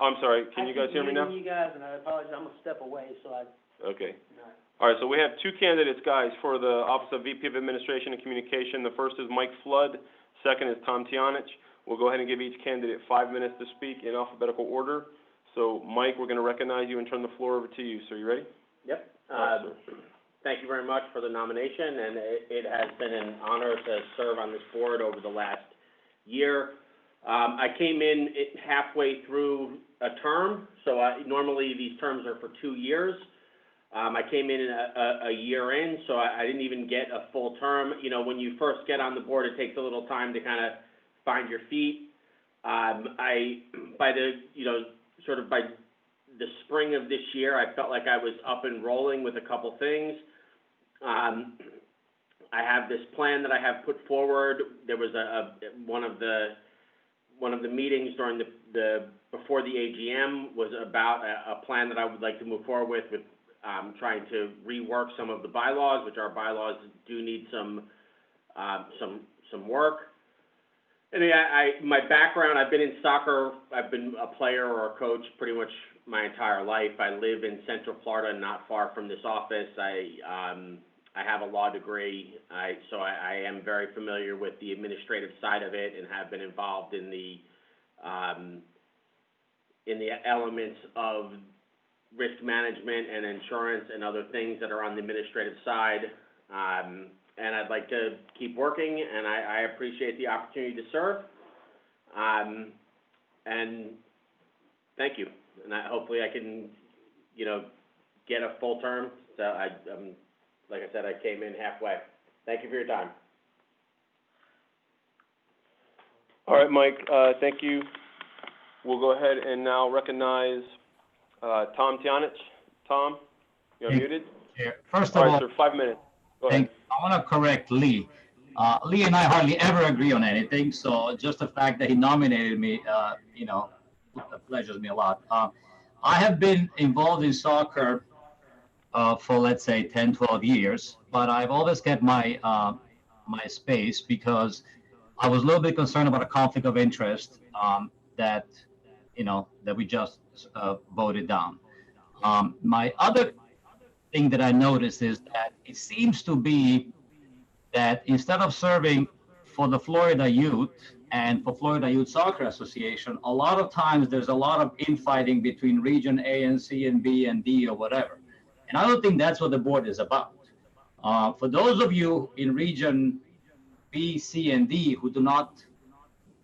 I'm sorry, can you guys hear me now? You guys, and I apologize, I'm gonna step away, so I. Okay. All right, so we have two candidates, guys, for the Office of VP of Administration and Communication. The first is Mike Flood, second is Tom Tianich. We'll go ahead and give each candidate 5 minutes to speak in alphabetical order. So, Mike, we're gonna recognize you and turn the floor over to you, sir. You ready? Yep. All right, sir. Thank you very much for the nomination, and it has been an honor to serve on this board over the last year. I came in halfway through a term, so normally these terms are for 2 years. I came in a year in, so I didn't even get a full term. You know, when you first get on the board, it takes a little time to kind of find your feet. By the spring of this year, I felt like I was up and rolling with a couple things. I have this plan that I have put forward. There was one of the meetings during before the AGM was about a plan that I would like to move forward with trying to rework some of the bylaws, which our bylaws do need some work. And my background, I've been in soccer. I've been a player or a coach pretty much my entire life. I live in Central Florida, not far from this office. I have a law degree, so I am very familiar with the administrative side of it and have been involved in the elements of risk management and insurance and other things that are on the administrative side. And I'd like to keep working, and I appreciate the opportunity to serve. And thank you. And hopefully I can, get a full term. So like I said, I came in halfway. Thank you for your time. All right, Mike, thank you. We'll go ahead and now recognize Tom Tianich. Tom, you're muted. First of all, sir, 5 minutes. Go ahead. I want to correct Lee. Lee and I hardly ever agree on anything, so just the fact that he nominated me, pleasures me a lot. I have been involved in soccer for, let's say, 10, 12 years, but I've always kept my my space because I was a little bit concerned about a conflict of interest that we just voted down. My other thing that I noticed is that it seems to be that instead of serving for the Florida Youth and for Florida Youth Soccer Association, a lot of times there's a lot of infighting between Region A and C and B and D or whatever. And I don't think that's what the board is about. For those of you in Region B, C, and D who do not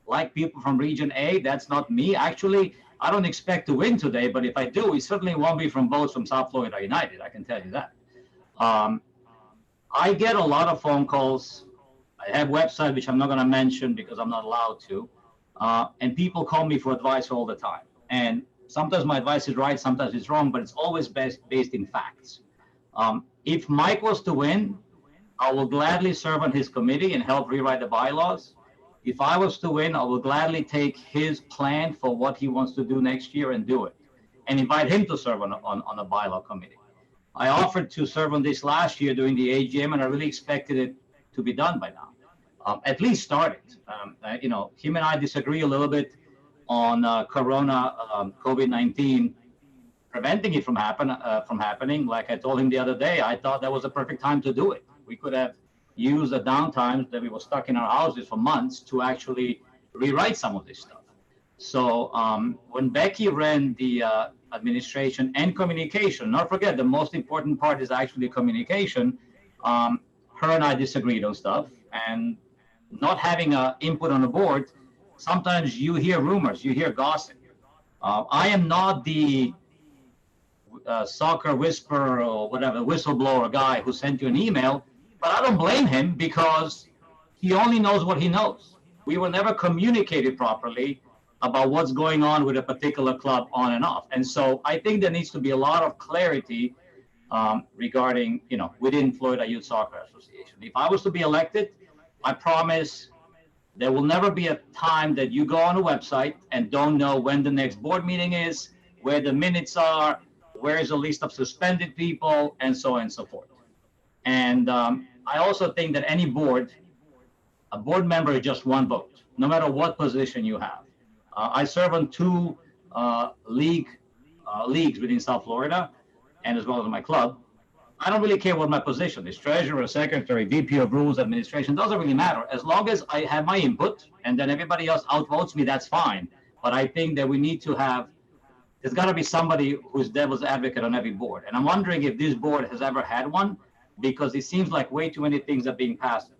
like people from Region A, that's not me. Actually, I don't expect to win today, but if I do, it certainly won't be from votes from South Florida United, I can tell you that. I get a lot of phone calls. I have a website, which I'm not going to mention because I'm not allowed to, and people call me for advice all the time. And sometimes my advice is right, sometimes it's wrong, but it's always based in facts. If Mike was to win, I will gladly serve on his committee and help rewrite the bylaws. If I was to win, I will gladly take his plan for what he wants to do next year and do it, and invite him to serve on a bylaw committee. I offered to serve on this last year during the AGM, and I really expected it to be done by now. At least start it. Him and I disagree a little bit on Corona, COVID-19, preventing it from happening. Like I told him the other day, I thought that was a perfect time to do it. We could have used the downtime that we were stuck in our houses for months to actually rewrite some of this stuff. So when Becky ran the administration and communication, not forget the most important part is actually communication, her and I disagreed on stuff, and not having input on the board, sometimes you hear rumors, you hear gossip. I am not the soccer whisperer or whatever, whistleblower guy who sent you an email, but I don't blame him because he only knows what he knows. we were never communicated properly about what's going on with a particular club on and off. And so I think there needs to be a lot of clarity regarding, within Florida Youth Soccer Association. If I was to be elected, I promise there will never be a time that you go on a website and don't know when the next board meeting is, where the minutes are, where is a list of suspended people, and so on and so forth. And I also think that any board, a board member is just one vote, no matter what position you have. I serve on two leagues within South Florida, and as well as my club. I don't really care what my position is, treasurer, secretary, VP of rules, administration, doesn't really matter. As long as I have my input and then everybody else outvotes me, that's fine. But I think that we need to have, there's got to be somebody who's devil's advocate on every board. And I'm wondering if this board has ever had one, because it seems like way too many things are being passed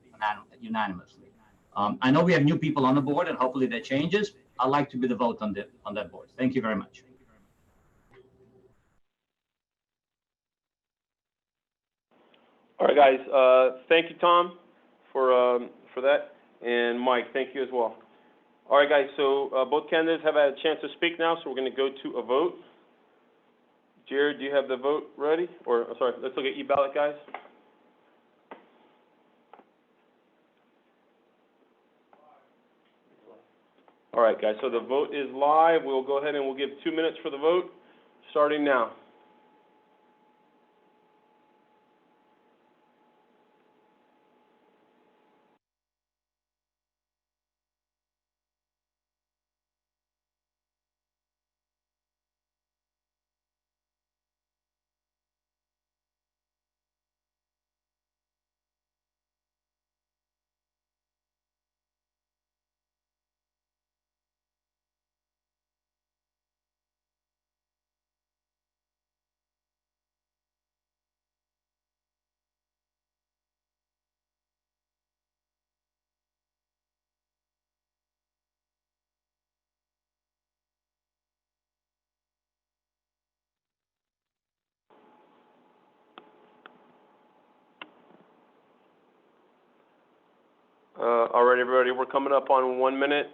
unanimously. I know we have new people on the board, and hopefully that changes. I'd like to be the vote on that board. Thank you very much. All right, guys. Thank you, Tom, for that, and Mike, thank you as well. All right, guys. So both candidates have had a chance to speak now, so we're going to go to a vote. Jared, do you have the vote ready? Or sorry, let's look at e-ballot, guys. All right, guys. So the vote is live. We'll go ahead and we'll give 2 minutes for the vote, starting now. All right, everybody, we're coming up on 1 minute.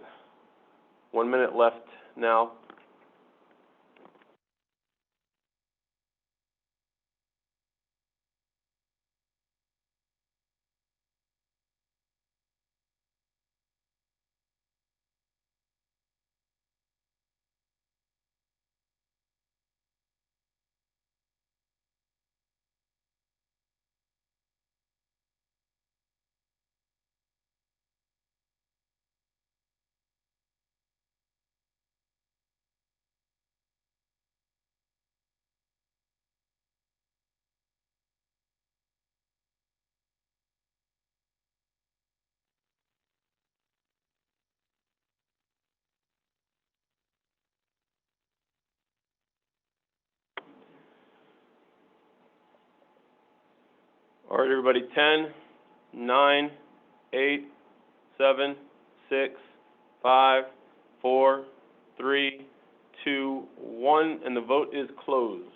1 minute left now. All right, everybody, 10, 9, 8, 7, 6, 5, 4, 3, 2, 1, and the vote is closed.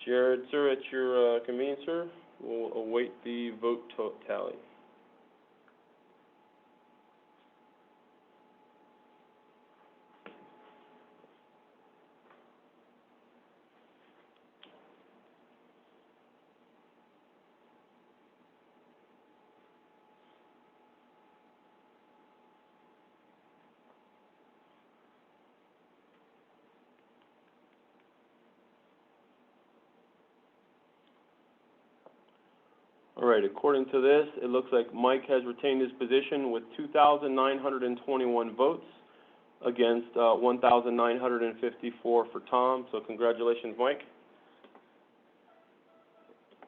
Jared, sir, at your convenience, sir. We'll await the vote tally. All right, according to this, it looks like Mike has retained his position with 2,921 votes against 1,954 for Tom. So congratulations, Mike.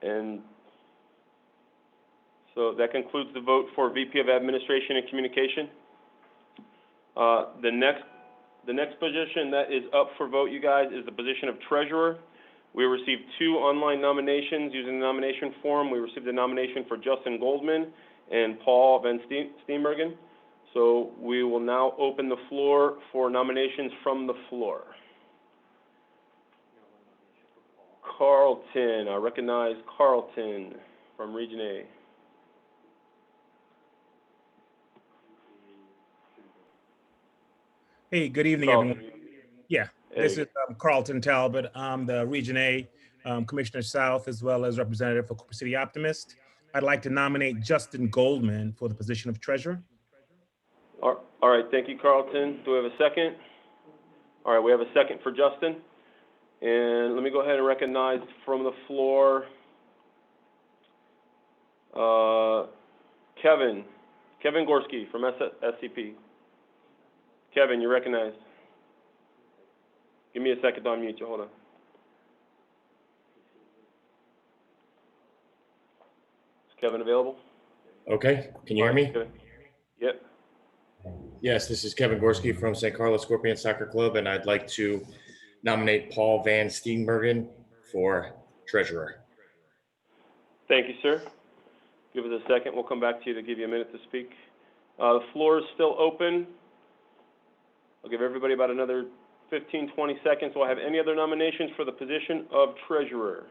And so that concludes the vote for VP of Administration and Communication. The next position that is up for vote, you guys, is the position of Treasurer. We received 2 online nominations using the nomination form. We received a nomination for Justin Goldman and Paul Van Steenbergen. So we will now open the floor for nominations from the floor. Carlton, I recognize Carlton from Region A. Hey, good evening, Carlton. everyone. Yeah, There this you is Carlton Talbot. I'm the Region A Commissioner South, as well as representative for Cooper City Optimist. I'd like to nominate Justin Goldman for the position of treasurer. All right, thank you, Carlton. Do we have a second? All right, we have a second for Justin. And let me go ahead and recognize from the floor, Kevin Gorski from SCP. Kevin, you're recognized. Give me a second to unmute you, hold on. Is Kevin available? Okay, can you hear me? Kevin. Yep. Yes, this is Kevin Gorski from St. Carlos Scorpion Soccer Club, and I'd like to nominate Paul Van Steenbergen for treasurer. Thank you, sir. Give us a second. We'll come back to you to give you a minute to speak. The floor is still open. I'll give everybody about another 15, 20 seconds. Do I have any other nominations for the position of treasurer?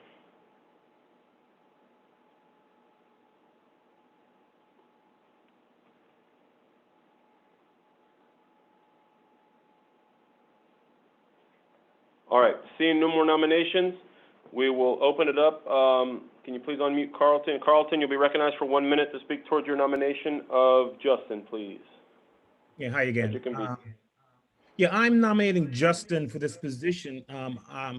All right, seeing no more nominations, we will open it up. Can you please unmute Carlton? Carlton, you'll be recognized for 1 minute to speak towards your nomination of Justin, please. Yeah, hi again. As you can be. Yeah, I'm nominating Justin for this position.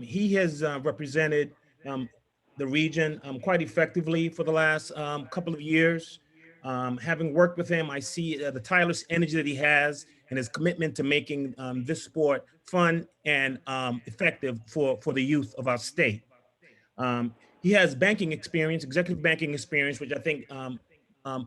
He has represented the region quite effectively for the last couple of years. Having worked with him, I see the tireless energy that he has and his commitment to making this sport fun and effective for the youth of our state. He has banking experience, executive banking experience, which I think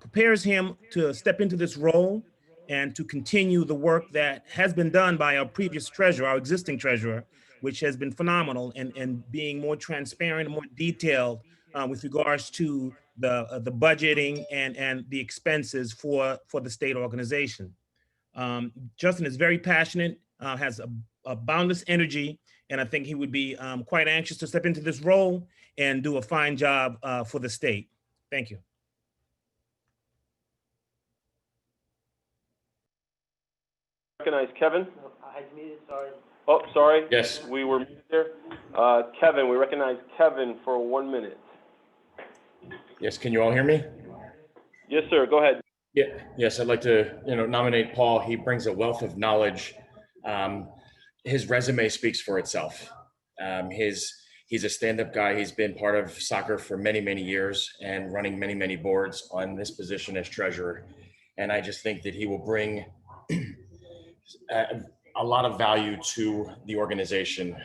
prepares him to step into this role and to continue the work that has been done by our previous treasurer, our existing treasurer, which has been phenomenal in being more transparent and more detailed with regards to the budgeting and the expenses for the state organization. Justin is very passionate, has a boundless energy, and I think he would be quite anxious to step into this role and do a fine job for the state. Thank you. Recognize Kevin. I had muted, sorry. Oh, sorry. Yes. We were muted there. Kevin, we recognize Kevin for 1 minute. Yes, can you all hear me? Yes, sir. Go ahead. Yeah, yes, I'd like to, nominate Paul. He brings a wealth of knowledge. His resume speaks for itself. He's a stand-up guy. He's been part of soccer for many, many years and running many, many boards on this position as treasurer. And I just think that he will bring a lot of value to the organization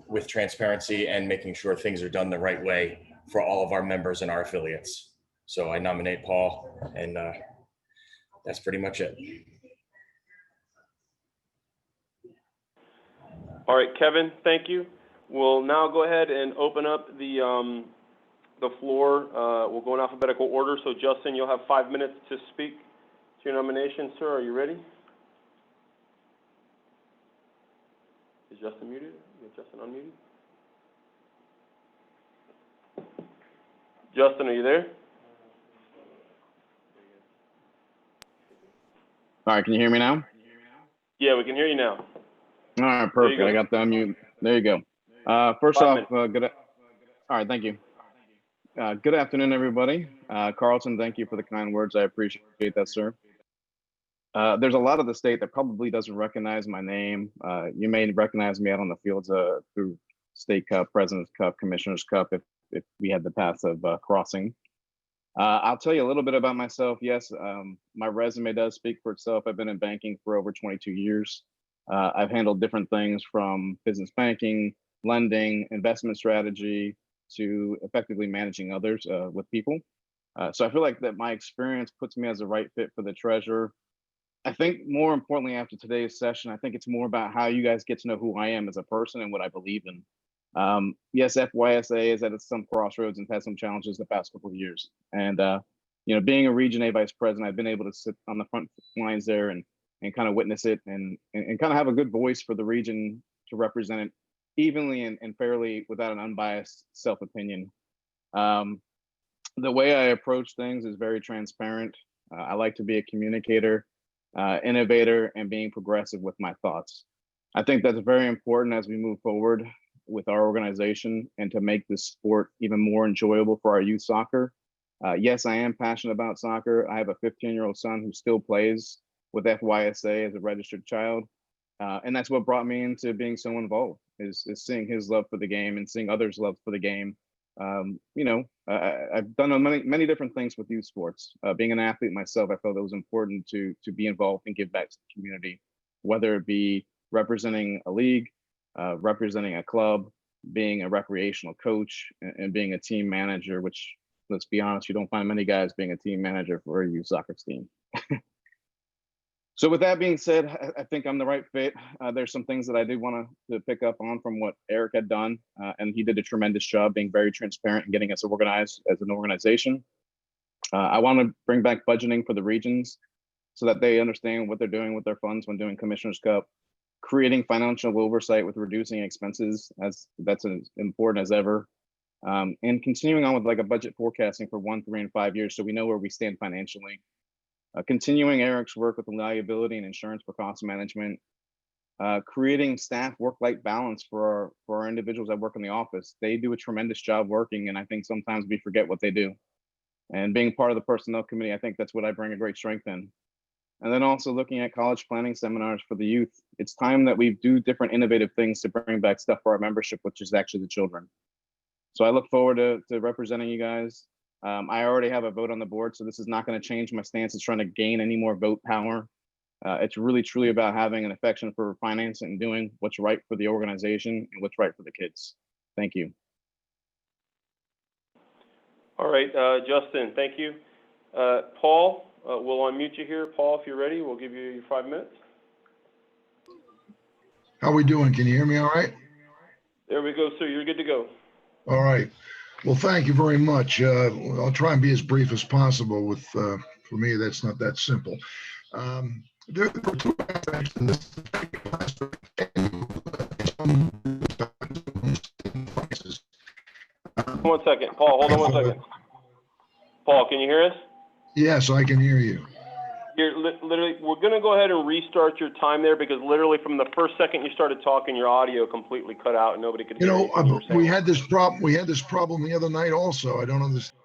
with transparency and making sure things are done the right way for all of our members and our affiliates. So I nominate Paul, and that's pretty much it. All right, Kevin, thank you. We'll now go ahead and open up the floor. We'll go in alphabetical order. So Justin, you'll have 5 minutes to speak to your nomination, sir. Are you ready? Is Justin muted? Is Justin unmuted? Justin, are you there? All right, can you hear me now? Yeah, we can hear you now. All right, perfect. I got the unmute. There you go. First off, all right, thank you. Good afternoon, everybody. Carlton, thank you for the kind words. I appreciate that, sir. There's a lot of the state that probably doesn't recognize my name. You may recognize me out on the fields through State Cup, President's Cup, Commissioner's Cup, if we had the path of crossing. I'll tell you a little bit about myself. Yes, my resume does speak for itself. I've been in banking for over 22 years. I've handled different things from business banking, lending, investment strategy, to effectively managing others with people. So I feel like that my experience puts me as a right fit for the treasurer. I think more importantly, after today's session, I think it's more about how you guys get to know who I am as a person and what I believe in. Yes, FYSA is at some crossroads and had some challenges the past couple of years. And, being a Region A vice president, I've been able to sit on the front lines there and kind of witness it and kind of have a good voice for the region to represent it evenly and fairly without an unbiased self-opinion. The way I approach things is very transparent. I like to be a communicator. innovator, and being progressive with my thoughts. I think that's very important as we move forward with our organization and to make this sport even more enjoyable for our youth soccer. Yes, I am passionate about soccer. I have a 15-year-old son who still plays with FYSA as a registered child. And that's what brought me into being so involved, is seeing his love for the game and seeing others' love for the game. I've done many different things with youth sports. Being an athlete myself, I felt it was important to be involved and give back to the community, whether it be representing a league, representing a club, being a recreational coach, and being a team manager, which, let's be honest, you don't find many guys being a team manager for a youth soccer team. So with that being said, I think I'm the right fit. There's some things that I did want to pick up on from what Eric had done, and he did a tremendous job being very transparent and getting us organized as an organization. I want to bring back budgeting for the regions so that they understand what they're doing with their funds when doing Commissioner's Cup, creating financial oversight with reducing expenses, as that's as important as ever, and continuing on with like a budget forecasting for 1, 3, and 5 years so we know where we stand financially. Continuing Eric's work with the liability and insurance for cost management, creating staff work-life balance for our individuals that work in the office. They do a tremendous job working, and I think sometimes we forget what they do. And being part of the personnel committee, I think that's what I bring a great strength in. And then also looking at college planning seminars for the youth. It's time that we do different innovative things to bring back stuff for our membership, which is actually the children. So I look forward to representing you guys. I already have a vote on the board, so this is not going to change my stance. It's trying to gain any more vote power. It's really, truly about having an affection for finance and doing what's right for the organization and what's right for the kids. Thank you. All right, Justin, thank you. Paul, we'll unmute you here. Paul, if you're ready, we'll give you your 5 minutes. How we doing? Can you hear me all right? There we go, sir. You're good to go. All right. Well, thank you very much. I'll try and be as brief as possible. With for me, that's not that simple. There are two aspects to this. 1 second, Paul. Hold on 1 second. Paul, can you hear us? Yes, I can hear you. You're literally, we're going to go ahead and restart your time there because literally from the first second you started talking, your audio completely cut out and nobody could hear anything you were saying. We had this problem. We had this problem the other night also. I don't understand.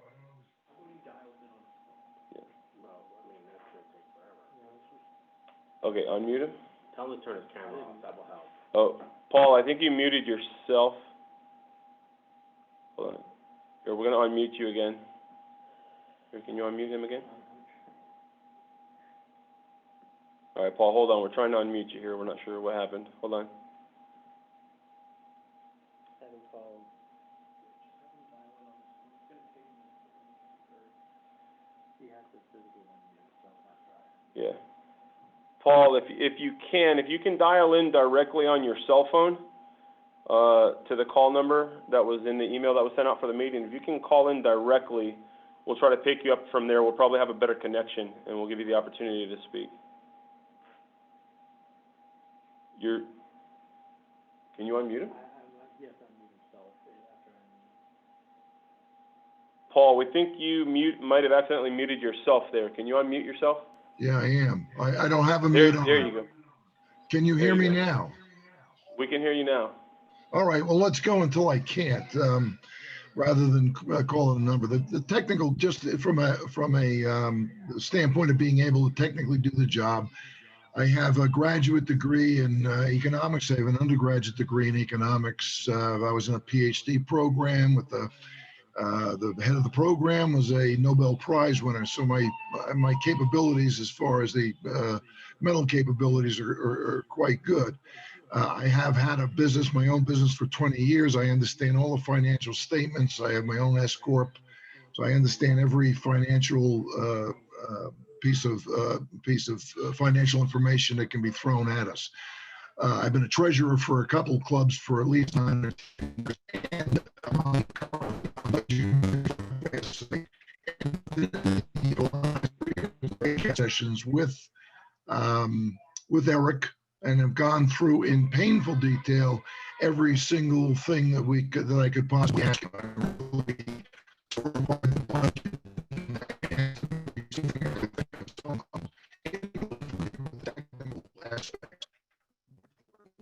Okay, unmute him. Tell him to turn his camera off. That will help. Oh, Paul, I think you muted yourself. Hold on. Here, we're going to unmute you again. Here, can you unmute him again? All right, Paul, hold on. We're trying to unmute you here. We're not sure what happened. Hold on. Yeah. Paul, if you can dial in directly on your cell phone to the call number that was in the email that was sent out for the meeting, if you can call in directly, we'll try to pick you up from there. We'll probably have a better connection, and we'll give you the opportunity to speak. Can you unmute him? Paul, we think you might have accidentally muted yourself there. Can you unmute yourself? Yeah, I am. I don't have a mute on. There you go. Can you hear me now? We can hear you now. All right. Well, let's go until I can't, rather than calling a number. The technical, just from a standpoint of being able to technically do the job, I have a graduate degree in economics. I have an undergraduate degree in economics. I was in a PhD program with the head of the program was a Nobel Prize winner. So my capabilities as far as the mental capabilities are quite good. I have had a business, my own business for 20 years. I understand all the financial statements. I have my own S Corp. So I understand every financial piece of financial information that can be thrown at us. I've been a treasurer for a couple of clubs for at least 9 sessions with Eric, and have gone through in painful detail every single thing that I could possibly ask him.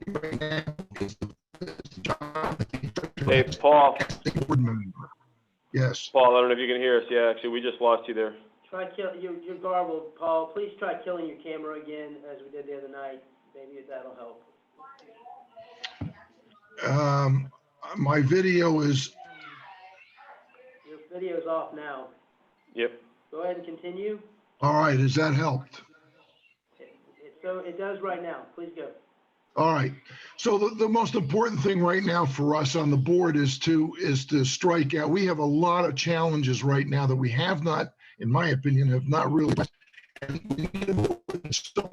right now is the job that the director Hey, Paul. board member. Yes. Paul, I don't know if you can hear us. Yeah, actually, we just lost you there. Try you're garbled, Paul. Please try killing your camera again, as we did the other night. Maybe that'll help. My video is, Your video's off now. Yep. Go ahead and continue. all right, has that helped? So it does right now. Please go. All right. So the most important thing right now for us on the board is to strike out. We have a lot of challenges right now that we have not, in my opinion, have not really. And we need to move and so,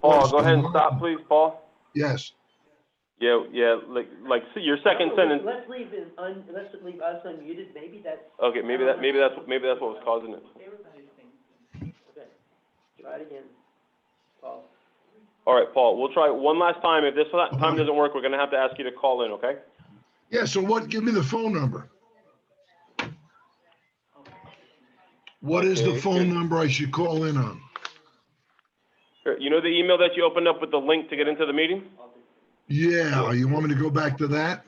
Paul, go ahead and stop, please, Paul. Yes. Yeah, like see your second sentence. Let's leave us unmuted. Maybe that's. Okay, maybe that's what was causing it. Okay. Try it again, Paul. All right, Paul, we'll try it one last time. If this time doesn't work, we're gonna have to ask you to call in, okay? Yeah, so give me the phone number. What is the Okay, phone number I should call in on? Here, you know the email that you opened up with the link to get into the meeting? Yeah, you want me to go back to that?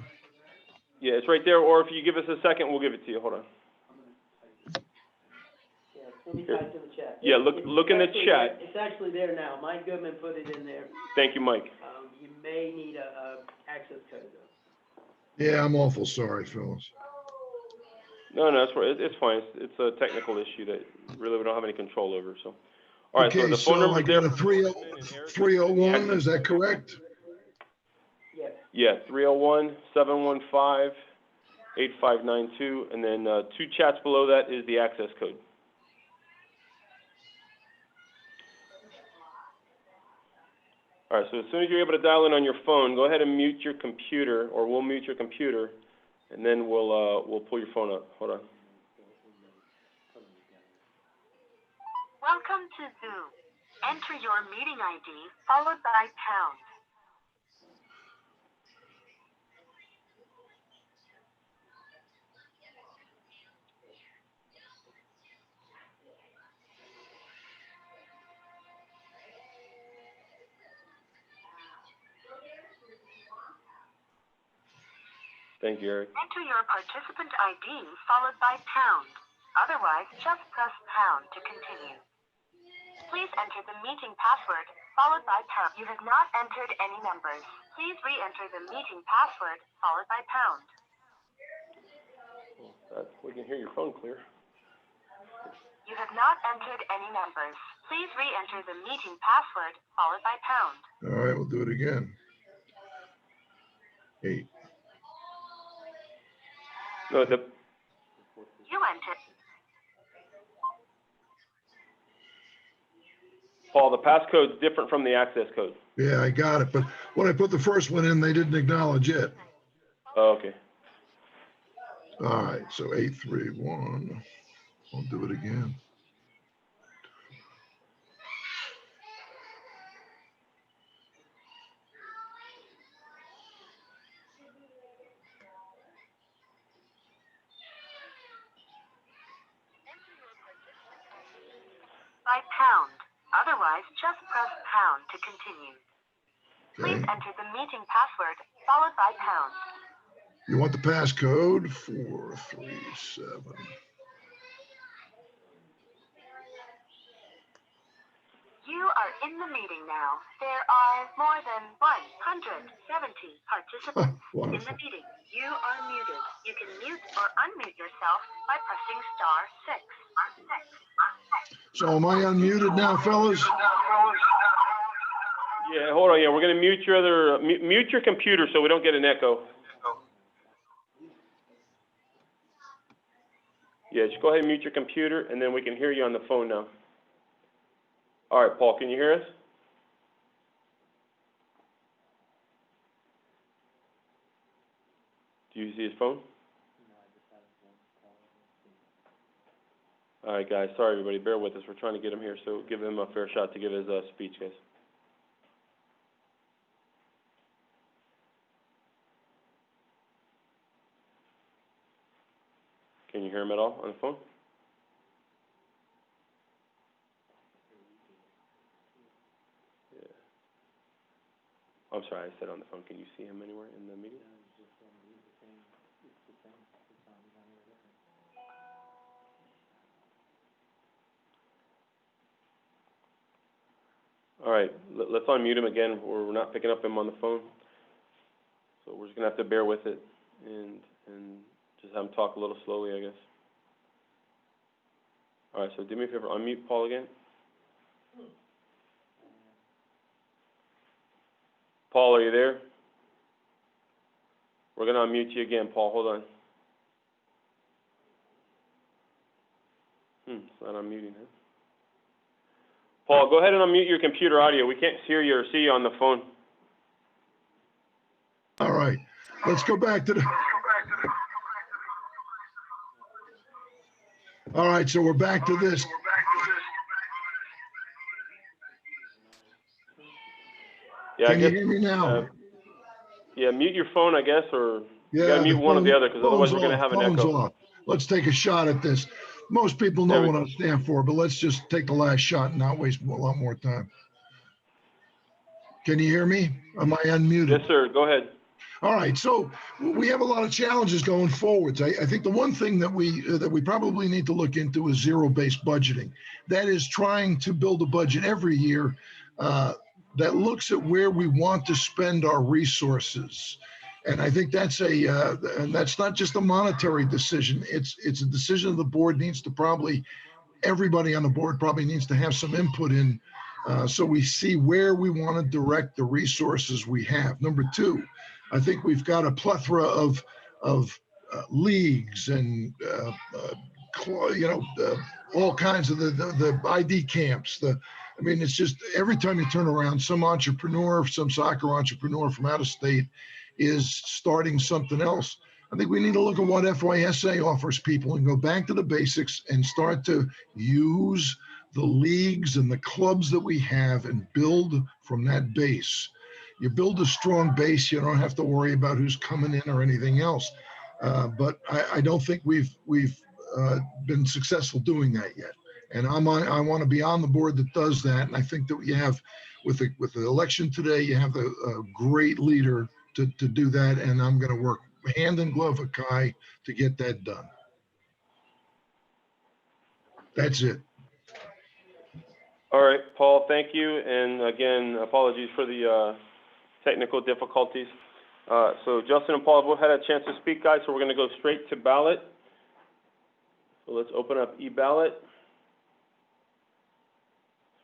Yeah, it's right there, or if you give us a second, we'll give it to you. Hold on. Yeah, it's gonna be typed in the chat. Yeah, look in the chat. It's actually there now. Mike Goodman put it in there. Thank you, Mike. You may need a access code though. Yeah, I'm awful sorry, fellas. No, it's fine. It's a technical issue that really we don't have any control over, so. All right, so Okay, the phone so number I there. got a 301, is that correct? Yeah, 301-715-8592, and then two chats below that is the access code. All right, so as soon as you're able to dial in on your phone, go ahead and mute your computer, or we'll mute your computer, and then we'll pull your phone up. Hold on. Welcome to Zoom. Enter your meeting ID followed by pound. Thank you, Eric. Enter your participant ID followed by pound. Otherwise, just press pound to continue. Please enter the meeting password followed by pound. You have not entered any numbers. Please re-enter the meeting password followed by pound. We can hear your phone clear. You have not entered any numbers. Please re-enter the meeting password followed by pound. All right, we'll do it again. 8. No, You entered. Paul, the passcode's different from the access code. Yeah, I got it, but when I put the first one in, they didn't acknowledge it. Oh, okay. All right, so 831. I'll do it again. By pound. Otherwise, just press pound to continue. Please Okay. enter the meeting password followed by pound. You want the passcode? 437. You are in the meeting now. There are more than 170 participants in Wonderful. the meeting. You are muted. You can mute or unmute yourself by pressing *6. So am I unmuted now, fellas? Yeah, hold on. Yeah, we're gonna mute your mute your computer so we don't get an echo. Yeah, just go ahead and mute your computer, and then we can hear you on the phone now. All right, Paul, can you hear us? Do you see his phone? All right, guys. Sorry, everybody. Bear with us. We're trying to get him here, so give him a fair shot to give his speech, guys. Can you hear him at all on the phone? Yeah. I'm sorry, I said on the phone. Can you see him anywhere in the meeting? All right, let's unmute him again. We're not picking up him on the phone. So we're just gonna have to bear with it and just have him talk a little slowly, I guess. All right, so do me a favor, unmute Paul again. Paul, are you there? We're gonna unmute you again, Paul, hold on. It's not unmuting, huh? Paul, go ahead and unmute your computer audio. We can't hear you or see you on the phone. All right, let's go back to the. All right, so we're back to this. Yeah, Can you hear me now? Yeah, mute your phone, I guess, or you Yeah, gotta mute one or the other, because otherwise we're phone's gonna off, have an phone's echo. off. Let's take a shot at this. Most people know what I stand for, but let's just take the last shot and not waste a lot more time. Can you hear me? Am I unmuted? Yes, sir, go ahead. All right, so we have a lot of challenges going forwards. I think the one thing that we probably need to look into is zero-based budgeting. That is trying to build a budget every year that looks at where we want to spend our resources. And I think that's and that's not just a monetary decision. It's a decision the board needs to probably, everybody on the board probably needs to have some input in, so we see where we want to direct the resources we have. Number two, I think we've got a plethora of leagues and all kinds of the ID camps. I mean, it's just every time you turn around, some entrepreneur, some soccer entrepreneur from out of state is starting something else. I think we need to look at what FYSA offers people and go back to the basics and start to use the leagues and the clubs that we have and build from that base. You build a strong base, you don't have to worry about who's coming in or anything else. But I don't think we've been successful doing that yet. And I want to be on the board that does that. And I think that we have, with the election today, you have a great leader to do that. And I'm going to work hand in glove with Kai to get that done. That's it. All right, Paul, thank you. And again, apologies for the technical difficulties. So Justin and Paul have both had a chance to speak, guys, so we're going to go straight to ballot. So let's open up e-ballot.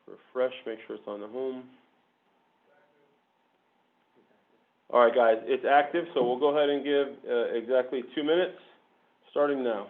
Refresh, make sure it's on the home. All right, guys, it's active, so we'll go ahead and give exactly 2 minutes, starting now.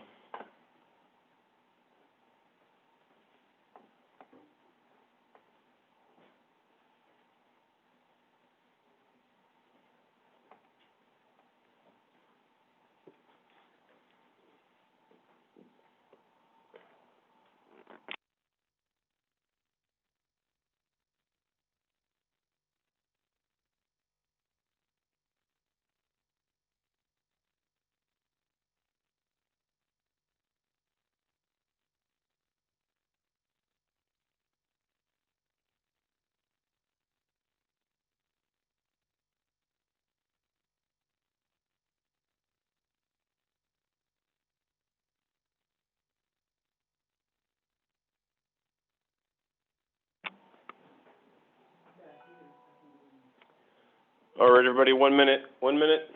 All right, everybody, 1 minute, 1 minute.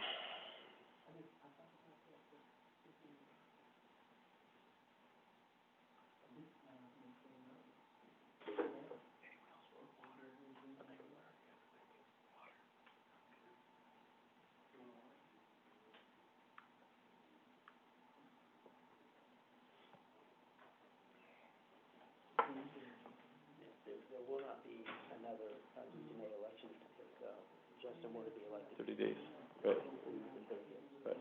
There will not be another May election if Justin were to be elected. 30 days. Right. Right.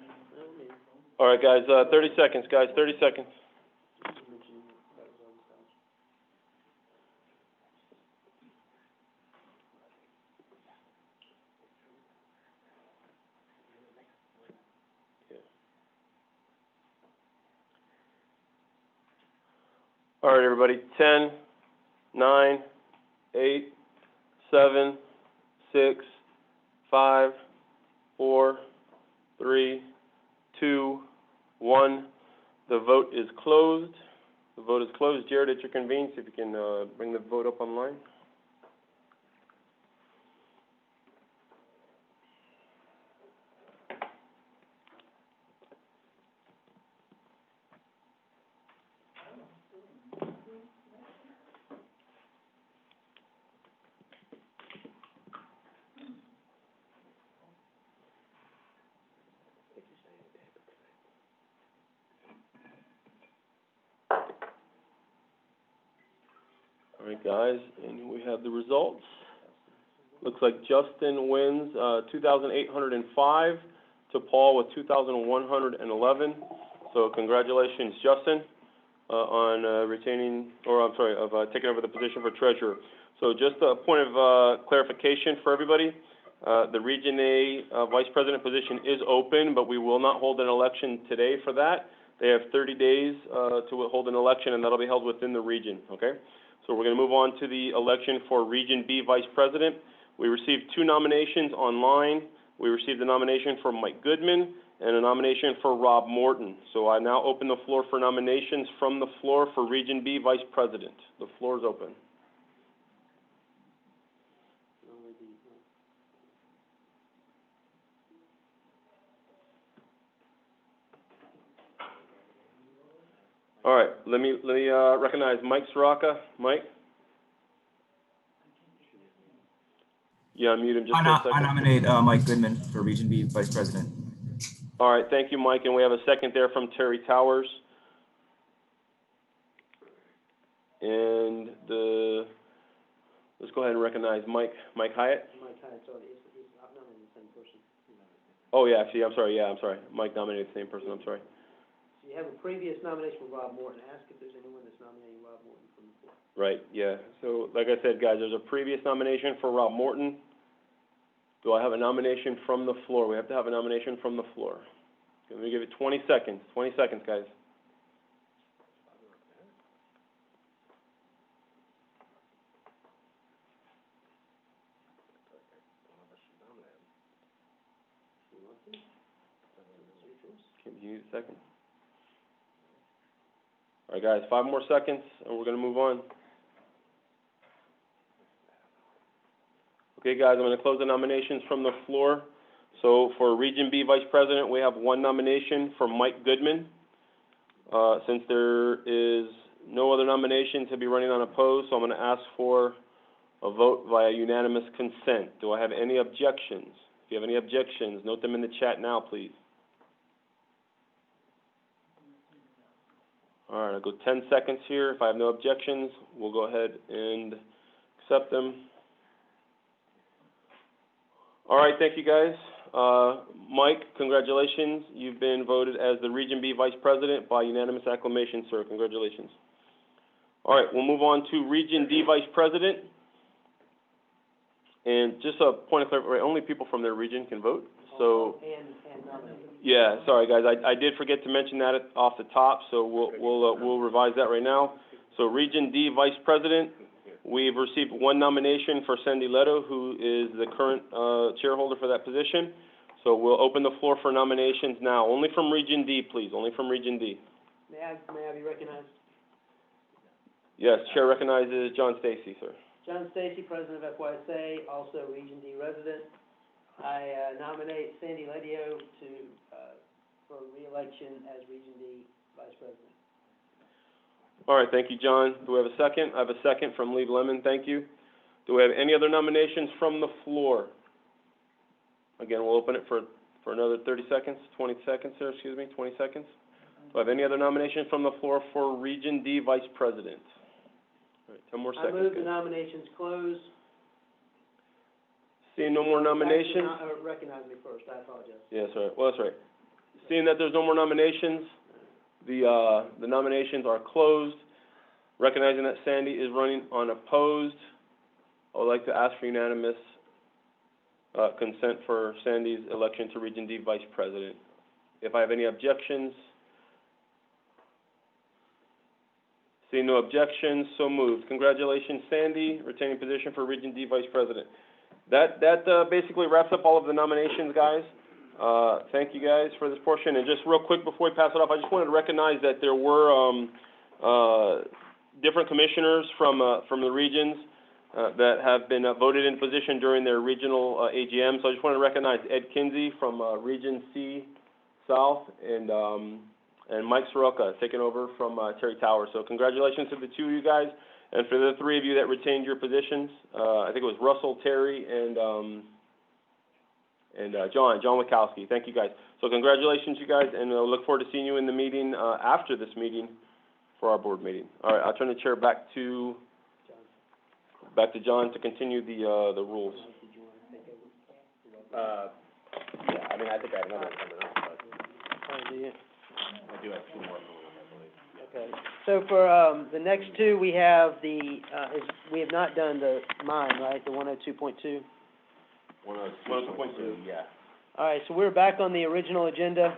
All right, guys, 30 seconds, guys, 30 seconds. All right, everybody, 10, 9, 8, 7, 6, 5, 4, 3, 2, 1. The vote is closed. The vote is closed. Jared, at your convenience, if you can bring the vote up online. All right, guys, and we have the results. Looks like Justin wins 2,805 to Paul with 2,111. So congratulations, Justin, on taking over the position for treasurer. So just a point of clarification for everybody. The Region A Vice President position is open, but we will not hold an election today for that. They have 30 days to hold an election, and that'll be held within the region, okay? So we're going to move on to the election for Region B Vice President. We received 2 nominations online. We received a nomination for Mike Goodman and a nomination for Rob Morton. So I now open the floor for nominations from the floor for Region B Vice President. The floor is open. All right, let me recognize Mike Soraka. Mike? Yeah, unmute him just for a second. I nominate Mike Goodman for Region B Vice President. All right, thank you, Mike, and we have a second there from Terry Towers. And let's go ahead and recognize Mike Hyatt. Mike Hyatt's already, he's not nominating the same person. Oh, yeah, see, I'm sorry. Mike nominated the same person, I'm sorry. So you have a previous nomination for Rob Morton. Ask if there's anyone that's nominating Rob Morton from the floor. Right, yeah. So, like I said, guys, there's a previous nomination for Rob Morton. Do I have a nomination from the floor? We have to have a nomination from the floor. Let me give it 20 seconds. 20 seconds, guys. You need a second? All right, guys, 5 more seconds, and we're going to move on. Okay, guys, I'm going to close the nominations from the floor. So for Region B Vice President, we have 1 nomination for Mike Goodman. Since there is no other nomination to be running unopposed, so I'm going to ask for a vote via unanimous consent. Do I have any objections? If you have any objections, note them in the chat now, please. All right, I'll go 10 seconds here. If I have no objections, we'll go ahead and accept them. All right, thank you, guys. Mike, congratulations. You've been voted as the Region B Vice President by unanimous acclamation, sir. Congratulations. All right, we'll move on to Region D Vice President. And just a point of clarification, only people from their region can vote. So, yeah, sorry, guys. I did forget to mention that off the top, so we'll revise that right now. So Region D Vice President, we've received 1 nomination for Sandy Leto, who is the current chairholder for that position. So we'll open the floor for nominations now. Only from Region D, please. Only from Region D. May I be recognized? Yes, Chair recognizes John Stacy, sir. John Stacy, President of FYSA, also Region D resident. I nominate Sandy Ledio for re-election as Region D Vice President. All right, thank you, John. Do we have a second? I have a second from Lee Lemon, thank you. Do we have any other nominations from the floor? Again, we'll open it for another 30 seconds, 20 seconds, sir, excuse me, 20 seconds. Do I have any other nominations from the floor for Region D Vice President? All right, 10 more seconds. I move the nominations close. Seeing no more nominations? Recognize me first, I apologize. Yes, right. Well, that's right. Seeing that there's no more nominations, the nominations are closed. Recognizing that Sandy is running unopposed, I would like to ask for unanimous consent for Sandy's election to Region D Vice President. If I have any objections, Seeing no objections, so moved. Congratulations, Sandy, retaining position for Region D Vice President. That basically wraps up all of the nominations, guys. Thank you guys for this portion. And just real quick before we pass it off, I just wanted to recognize that there were different commissioners from the regions that have been voted in position during their regional AGM. So I just want to recognize Ed Kinsey from Region C South and Mike Soroka taking over from Terry Tower. So congratulations to the two of you guys. And for the three of you that retained your positions, I think it was Russell, Terry, and John Wachowski. Thank you guys. So congratulations, you guys, and I look forward to seeing you in the meeting after this meeting for our board meeting. All right, I'll turn the chair back to John to continue the rules. Yeah, I mean, I think I have another one coming up, but I do have two more coming up, I believe. Okay, so for the next two, we have we have not done mine, right, the 102.2? 102.2, yeah. All right, so we're back on the original agenda.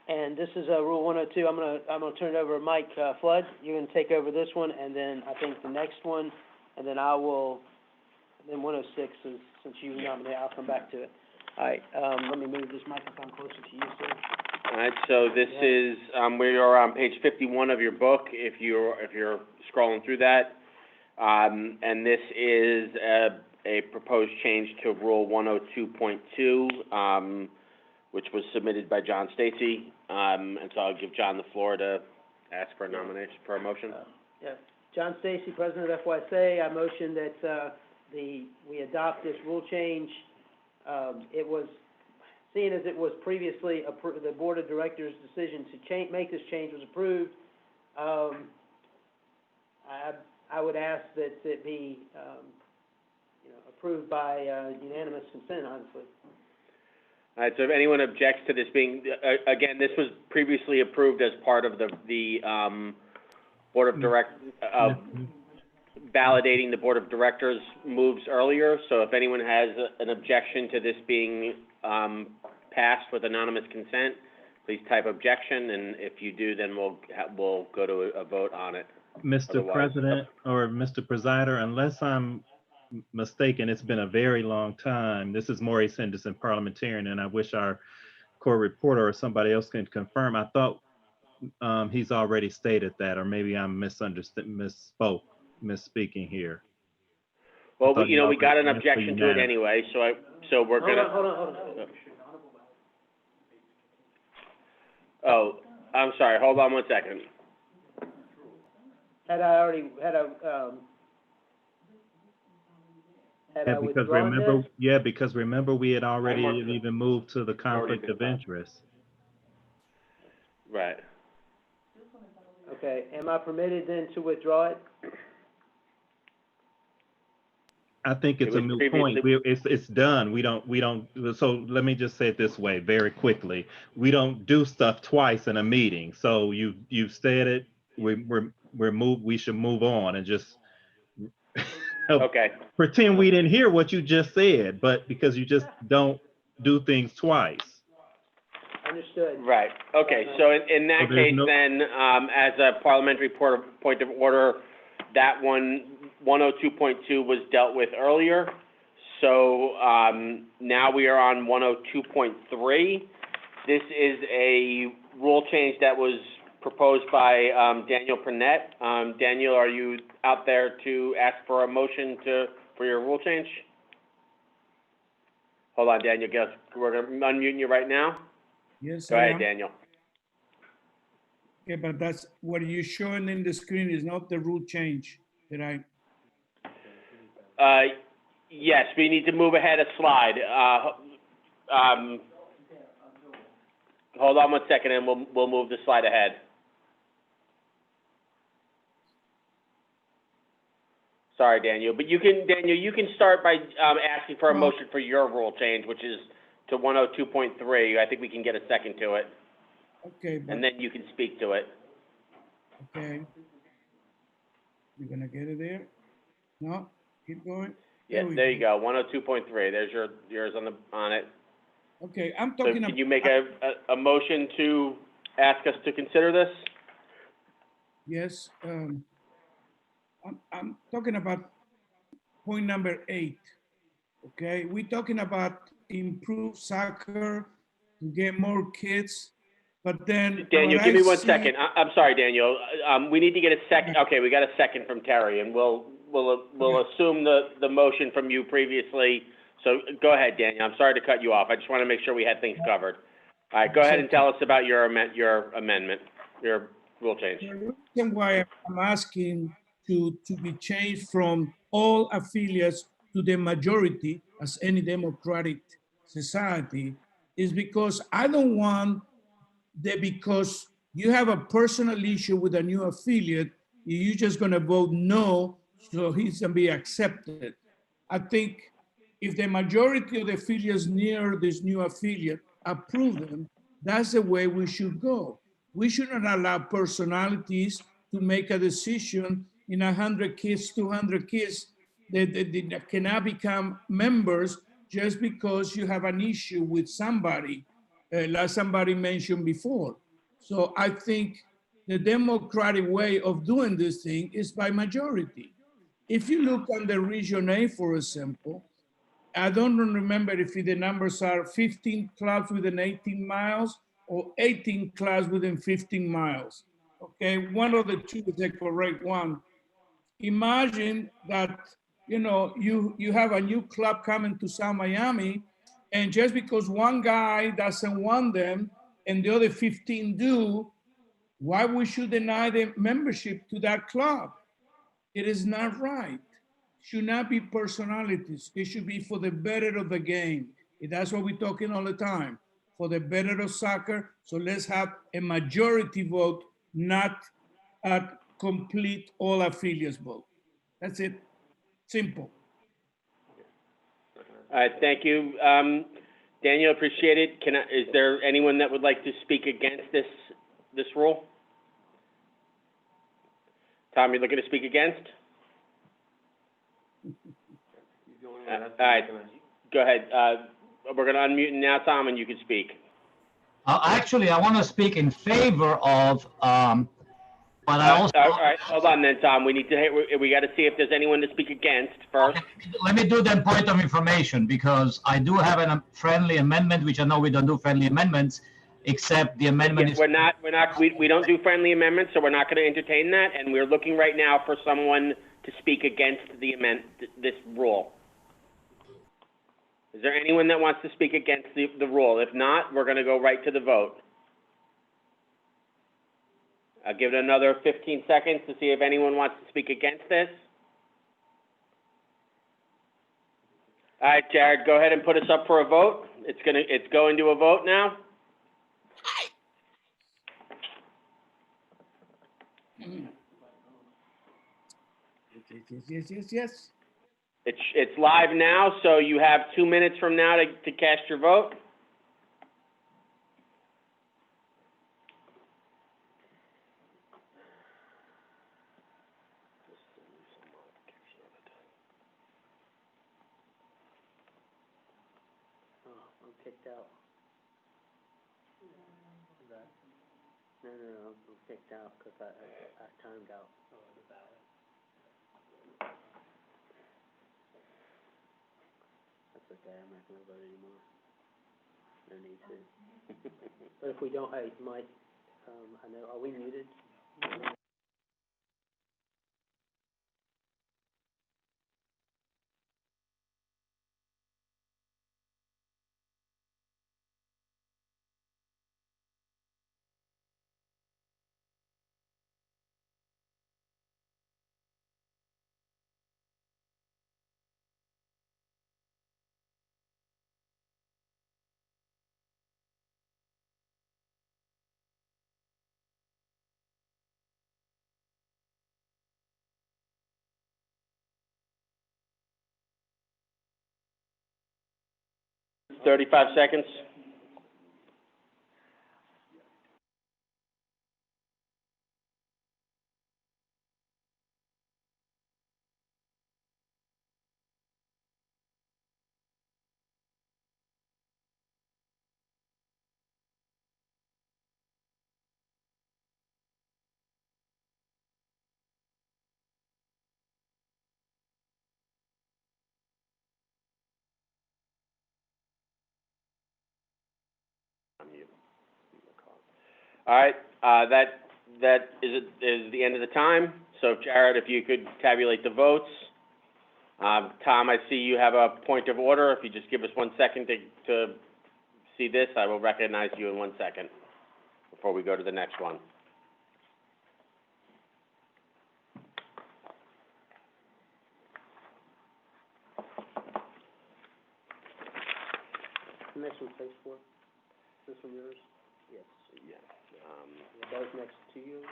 And this is Rule 102. I'm gonna turn it over to Mike Flood. You're gonna take over this one, and then I think the next one, and then then 106 is, since you nominated, I'll come back to it. All right, let me move this microphone closer to you, sir. All right, so this is, we are on page 51 of your book, if you're scrolling through that. And this is a proposed change to Rule 102.2, which was submitted by John Stacy. And so I'll give John the floor to ask for a nomination, for a motion. Yeah, John Stacy, President of FYSA. I motion that we adopt this rule change. It was, seeing as it was previously the Board of Directors' decision to make this change was approved, I would ask that it be, approved by unanimous consent, honestly. All right, so if anyone objects to this being, again, this was previously approved as part of the Board of validating the Board of Directors moves earlier. So if anyone has an objection to this being passed with anonymous consent, please type objection, and if you do, then we'll go to a vote on it. Mr. President or Mr. Presider, unless I'm mistaken, it's been a very long time. This is Maurice Henderson, parliamentarian, and I wish our court reporter or somebody else can confirm. I thought he's already stated that, or maybe I'm misspeaking here. Well, we got an objection to it anyway, so we're gonna. Hold on. Oh, I'm sorry. Hold on one second. Because remember we had already even moved to the conflict of interest. Right. Okay, am I permitted then to withdraw it? I think it's a moot point. It's done. We don't. So let me just say it this way very quickly. We don't do stuff twice in a meeting. So you said it. We should move on and just okay. Pretend we didn't hear what you just said, but because you just don't do things twice. Understood. Right. Okay. So in that case, then, as a parliamentary point of order, that 102.2 was dealt with earlier. So now we are on 102.3. This is a rule change that was proposed by Daniel Purnett. Daniel, are you out there to ask for a motion for your rule change? Hold on, Daniel. We're going to unmute you right now. Yes. Go ahead, Daniel. Okay, but that's what you're showing in the screen is not the rule change that yes, we need to move ahead a slide. Hold on one second, and we'll move the slide ahead. Sorry, Daniel, but you can start by asking for a motion for your rule change, which is to 102.3. I think we can get a second to it. Okay. And then you can speak to it. Okay. You're gonna get it there? No? Keep going? Yeah, there you go, 102.3. There's yours on it. Okay, I'm talking about. So can you make a motion to ask us to consider this? Yes, I'm talking about point number 8. Okay, we're talking about improve soccer to get more kids, but then Daniel, what give I me one see, second. I'm sorry, Daniel. We need to get a second. Okay, we got a second from Terry, and we'll assume the motion from you previously. So go ahead, Daniel. I'm sorry to cut you off. I just want to make sure we had things covered. All right, go ahead and tell us about your amendment, your rule change. the reason why I'm asking to be changed from all affiliates to the majority, as any democratic society, is because I don't want that because you have a personal issue with a new affiliate, you're just gonna vote no, so he's gonna be accepted. I think if the majority of the affiliates near this new affiliate approve them, that's the way we should go. We should not allow personalities to make a decision in 100 kids, 200 kids that cannot become members just because you have an issue with somebody, like somebody mentioned before. So I think the democratic way of doing this thing is by majority. If you look on the Region A, for example, I don't remember if the numbers are 15 clubs within 18 miles or 18 clubs within 15 miles. Okay, one of the two is the correct one. Imagine that, you have a new club coming to South Miami, and just because one guy doesn't want them and the other 15 do, why we should deny the membership to that club? It is not right. Should not be personalities. It should be for the better of the game. And that's what we're talking all the time, for the better of soccer. So let's have a majority vote, not a complete all affiliates vote. That's it. Simple. All right, thank you. Daniel, appreciate it. Is there anyone that would like to speak against this rule? Tom, you looking to speak against? All right, go ahead. We're gonna unmute now, Tom, and you can speak. Actually, I want to speak in favor of, but I also. All right, hold on then, Tom. We need to, we got to see if there's anyone to speak against first. Let me do the point of information, because I do have a friendly amendment, which I know we don't do friendly amendments, except the amendment is. We don't do friendly amendments, so we're not going to entertain that. And we're looking right now for someone to speak against this rule. Is there anyone that wants to speak against the rule? If not, we're going to go right to the vote. I'll give it another 15 seconds to see if anyone wants to speak against this. All right, Jared, go ahead and put us up for a vote. It's going to a vote now. Yes. It's live now, so you have 2 minutes from now to cast your vote. I'm kicked out. No, I'm kicked out because I timed out. That's okay, I'm not gonna vote anymore. No need to. But if we don't, hey, Mike, I know, are we muted? Thirty-five seconds. All right, that is the end of the time. So Jared, if you could tabulate the votes. Tom, I see you have a point of order. If you just give us 1 second to see this, I will recognize you in 1 second before we go to the next one. The next one's page 4. This one yours? Yes. Yeah. Those next to yours?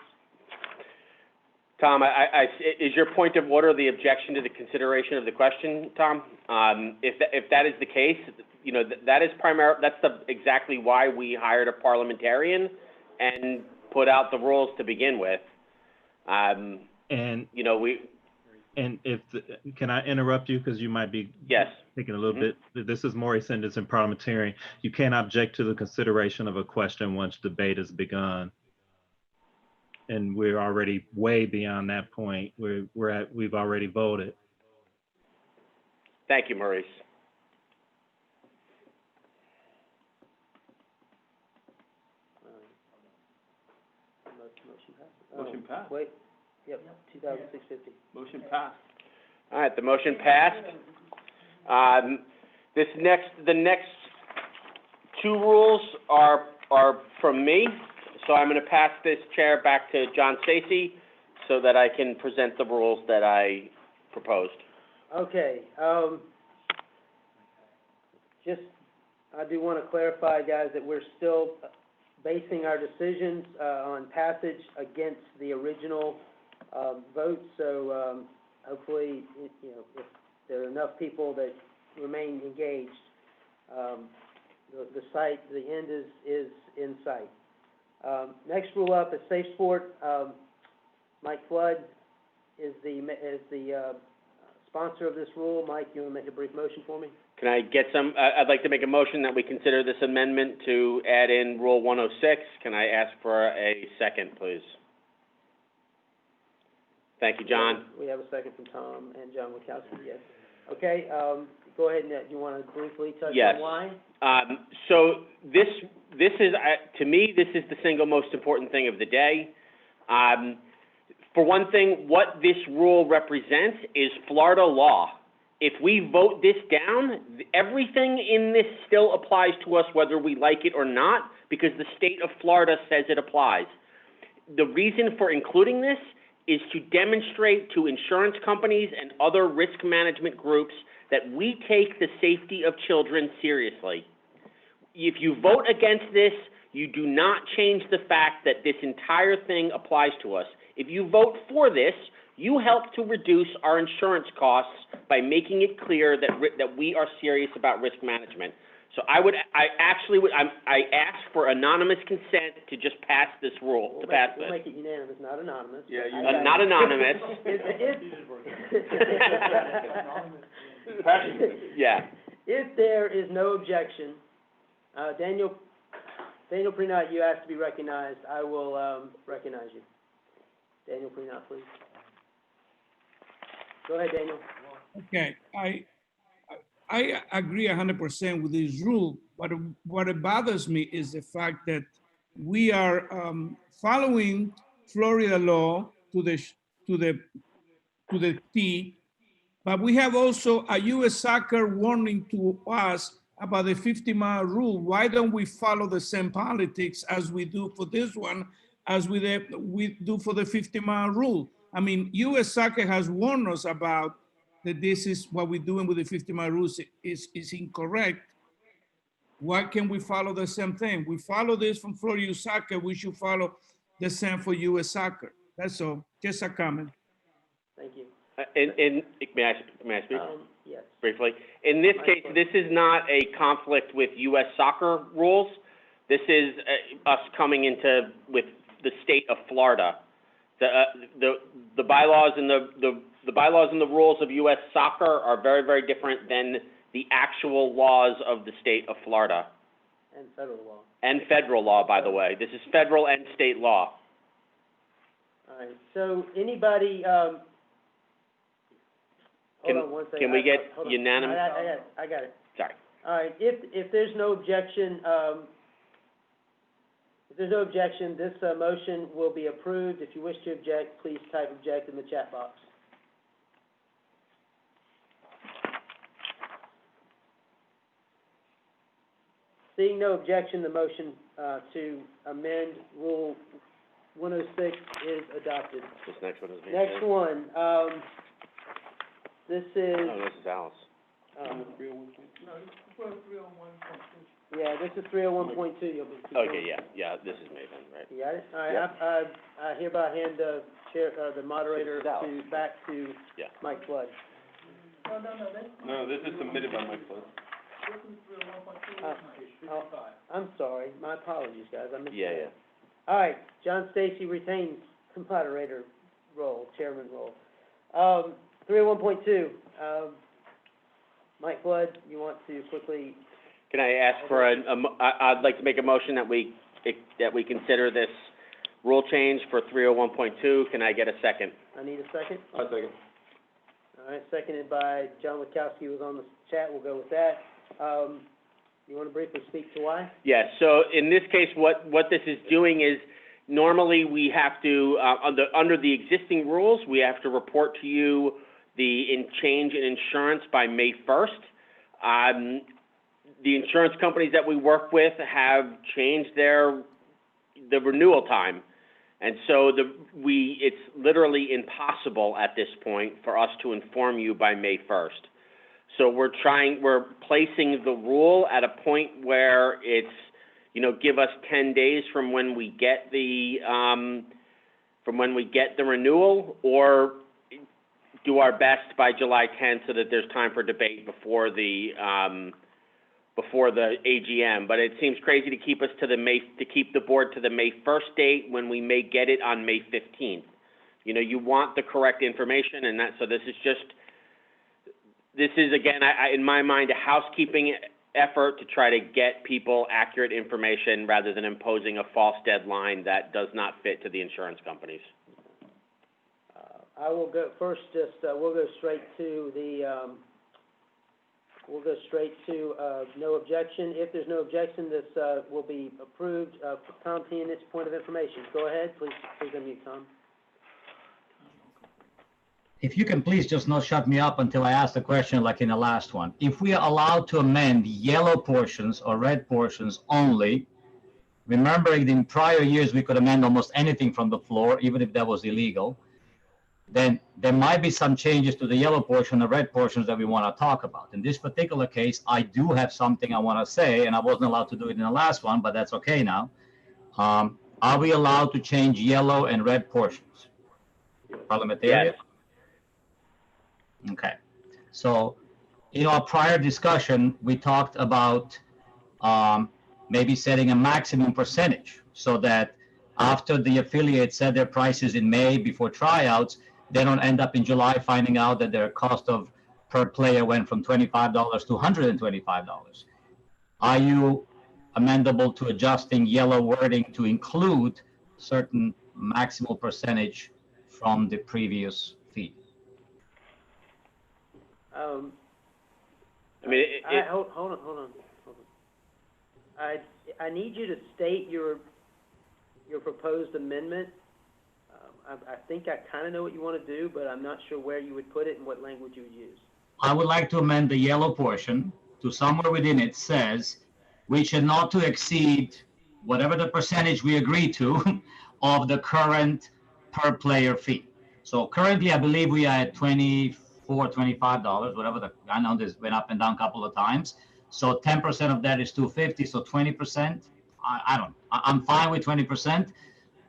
Tom, is your point of order the objection to the consideration of the question, Tom? If that is the case, you know, that's exactly why we hired a parliamentarian and put out the rules to begin with. And you know, can I interrupt you, because you might be taking a little bit. This is Maurice Henderson, parliamentarian. You can't object to the consideration of a question once debate has begun. And we're already way beyond that point. We've already voted. Thank you, Maurice. Motion passed. Wait, yep, 2,650. Motion passed. All right, the motion passed. The next two rules are from me. So I'm going to pass this chair back to John Stacy so that I can present the rules that I proposed. Okay, I do want to clarify, guys, that we're still basing our decisions on passage against the original vote. So hopefully, you know, if there are enough people that remain engaged, the end is in sight. Next rule up is Safe Sport. Mike Flood is the sponsor of this rule. Mike, you want to make a brief motion for me? Can I get some, I'd like to make a motion that we consider this amendment to add in Rule 106. Can I ask for a second, please? Thank you, John. We have a second from Tom and John Wachowski, yes. Okay, go ahead, and you want to briefly touch on why? So this is, to me, this is the single most important thing of the day. For one thing, what this rule represents is Florida law. If we vote this down, everything in this still applies to us whether we like it or not, because the state of Florida says it applies. The reason for including this is to demonstrate to insurance companies and other risk management groups that we take the safety of children seriously. If you vote against this, you do not change the fact that this entire thing applies to us. If you vote for this, you help to reduce our insurance costs by making it clear that we are serious about risk management. So I ask for anonymous consent to just pass this rule, to pass this. We'll make it unanimous, not anonymous. Yeah, not anonymous. Yeah. If there is no objection, Daniel Prenat, you asked to be recognized. I will recognize you. Daniel Prenat, please. Go ahead, Daniel. Okay, I agree 100% with this rule, but what bothers me is the fact that we are following Florida law to the T, but we have also a U.S. Soccer warning to us about the 50-mile rule. Why don't we follow the same politics as we do for this one, as we do for the 50-mile rule? I mean, U.S. Soccer has warned us about that this is what we're doing with the 50-mile rules is incorrect. Why can't we follow the same thing? We follow this from Florida U.S. Soccer, we should follow the same for U.S. Soccer. That's all, just a comment. Thank you. May I speak? Yes. Briefly. In this case, this is not a conflict with U.S. Soccer rules. This is us coming into with the state of Florida. The bylaws and the bylaws and the rules of U.S. Soccer are very, very different than the actual laws of the state of Florida. And federal law. And federal law, by the way. This is federal and state law. All right. So anybody? Hold on one second. Can we get unanimous? I got it. Sorry. All right. If there's no objection, If there's no objection, this motion will be approved. If you wish to object, please type object in the chat box. Seeing no objection, the motion to amend Rule 106 is adopted. This next one is me. Next one, this is, Oh, this is Alice. Yeah, this is 301.2. You'll be. Okay, yeah, this is me then, right? You got it? All right, Yep. I hereby hand the the moderator back to Yeah. Mike Flood. No, this is submitted by Mike Flood. I'm sorry, my apologies, guys, I missed Yeah, that. yeah. All right, John Stacy retains moderator role, chairman role. 301.2, Mike Flood, you want to quickly? Can I ask for I'd like to make a motion that we consider this rule change for 301.2. Can I get a second? I need a second. I'll second. All right, seconded by John Witkowski, who was on the chat, we'll go with that. You want to briefly speak to why? Yes, so in this case, what this is doing is, normally we have to, under the existing rules, we have to report to you the change in insurance by May 1st. The insurance companies that we work with have changed the renewal time. And so it's literally impossible at this point for us to inform you by May 1st. So we're placing the rule at a point where it's, give us 10 days from when we get the renewal, or do our best by July 10th so that there's time for debate before the AGM. But it seems crazy to keep the board to the May 1st date when we may get it on May 15th. You want the correct information, and so this is again, in my mind, a housekeeping effort to try to get people accurate information rather than imposing a false deadline that does not fit to the insurance companies. I will go first, we'll go straight to no objection. If there's no objection, this will be approved. Tom Pianich, point of information. Go ahead, please unmute, Tom. If you can please just not shut me up until I ask the question like in the last one. If we are allowed to amend yellow portions or red portions only, remembering in prior years we could amend almost anything from the floor, even if that was illegal, then there might be some changes to the yellow portion or red portions that we want to talk about. In this particular case, I do have something I want to say, and I wasn't allowed to do it in the last one, but that's okay now. Are we allowed to change yellow and red portions? Parliamentarian? Yes. Okay. So in our prior discussion, we talked about maybe setting a maximum percentage so that after the affiliates set their prices in May before tryouts, they don't end up in July finding out that their cost of per player went from $25 to $125. Are you amendable to adjusting yellow wording to include certain maximal percentage from the previous fee? Hold on. I need you to state your proposed amendment. I think I kind of know what you want to do, but I'm not sure where you would put it and what language you would use. I would like to amend the yellow portion to somewhere within it says we should not to exceed whatever the percentage we agree to of the current per player fee. So currently, I believe we are at $24, $25, whatever I know this went up and down a couple of times. So 10% of that is $250, so 20%. I'm fine with 20%.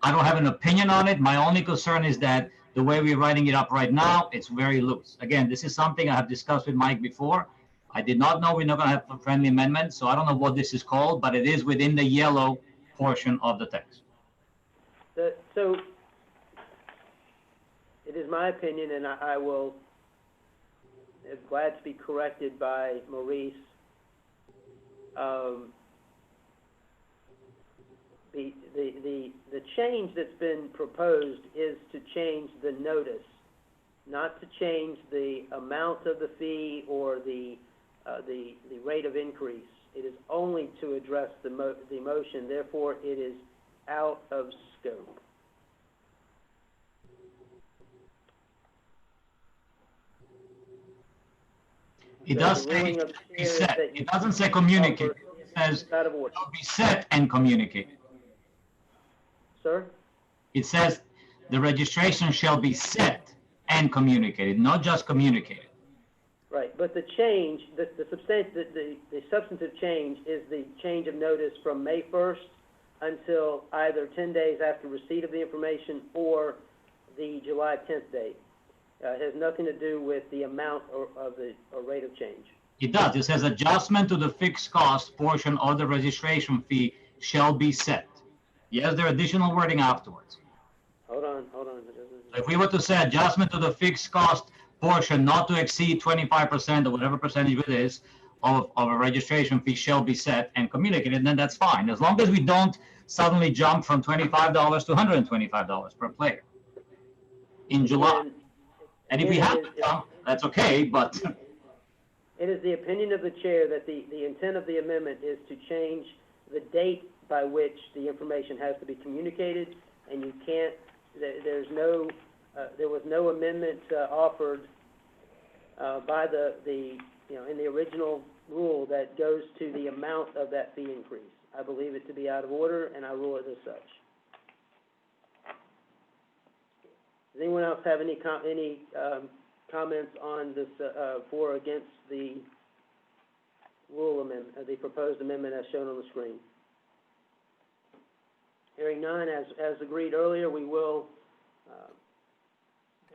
I don't have an opinion on it. My only concern is that the way we're writing it up right now, it's very loose. Again, this is something I have discussed with Mike before. I did not know we're not going to have a friendly amendment, so I don't know what this is called, but it is within the yellow portion of the text. So it is my opinion, and I will be glad to be corrected by Maurice. The change that's been proposed is to change the notice, not to change the amount of the fee or the rate of increase. It is only to address the motion. Therefore, it is out of scope. It So does the say ruling it of the shall be chair is set. that you It doesn't say communicate. offer It says out of order. shall be set and communicated. Sir? It says the registration shall be set and communicated, not just communicated. Right, but the change, the substantive change is the change of notice from May 1st until either 10 days after receipt of the information or the July 10th date. It has nothing to do with the amount or rate of change. It does. It says adjustment to the fixed cost portion of the registration fee shall be set. Yes, there are additional wording afterwards. Hold on. So if we were to say adjustment to the fixed cost portion not to exceed 25% or whatever percentage it is of a registration fee shall be set and communicated, then that's fine. As long as we don't suddenly jump from $25 to $125 per player in July. And if we have to jump, that's okay, but It is the opinion of the chair that the intent of the amendment is to change the date by which the information has to be communicated, and you can't, there was no amendment offered by in the original rule that goes to the amount of that fee increase. I believe it to be out of order, and I rule it as such. Does anyone else have any comments on this for or against the rule amendment, the proposed amendment as shown on the screen? Hearing none, as agreed earlier, we will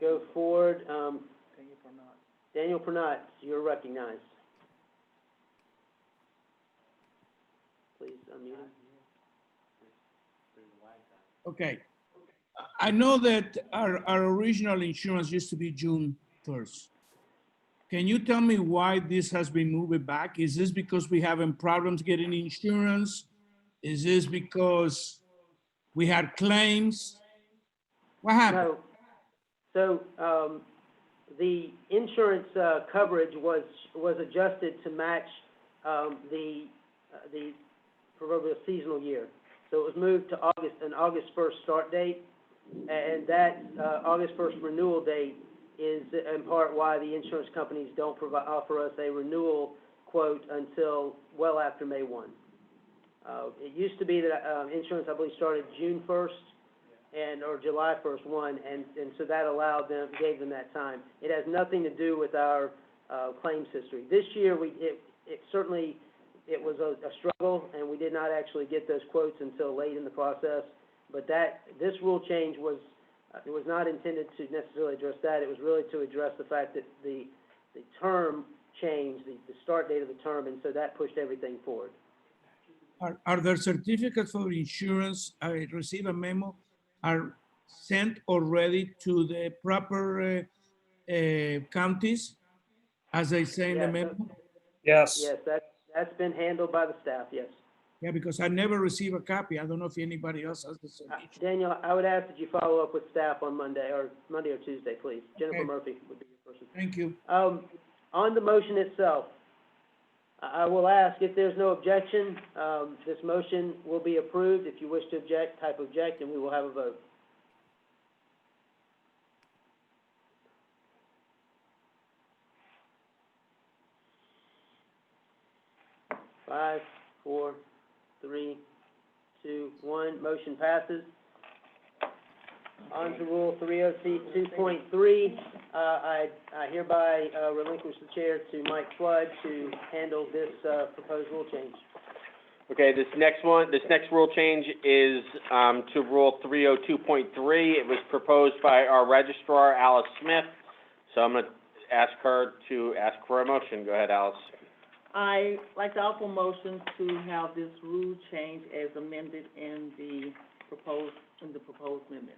go forward. Daniel Pernot, you're recognized. Please unmute him. Okay. I know that our original insurance used to be June 1st. Can you tell me why this has been moved back? Is this because we having problems getting insurance? Is this because we had claims? What happened? No. So the insurance coverage was adjusted to match the proverbial seasonal year. So it was moved to an August 1st start date, and that August 1st renewal date is in part why the insurance companies don't offer us a renewal quote until well after May 1. It used to be that insurance, I believe, started June 1st or July 1st, and so that gave them that time. It has nothing to do with our claims history. This year, it certainly was a struggle, and we did not actually get those quotes until late in the process. But this rule change was not intended to necessarily address that. It was really to address the fact that the term changed, the start date of the term, and so that pushed everything forward. Are there certificates for insurance? I received a memo, are sent already to the proper counties, as they say in the memo? Yes. Yes, that's been handled by the staff, yes. Yeah, because I never received a copy. I don't know if anybody else has the same issue. Daniel, I would ask that you follow up with staff on Monday or Tuesday, please. Jennifer Murphy would be your person. Thank you. On the motion itself, I will ask if there's no objection, this motion will be approved. If you wish to object, type object, and we will have a vote. Five, 4, 3, 2, 1. Motion passes. On to Rule 302.3. I hereby relinquish the chair to Mike Flood to handle this proposed rule change. Okay, this next rule change is to Rule 302.3. It was proposed by our registrar, Alice Smith. So I'm going to ask her to ask for a motion. Go ahead, Alice. I like to offer a motion to have this rule change as amended in the proposed amendment.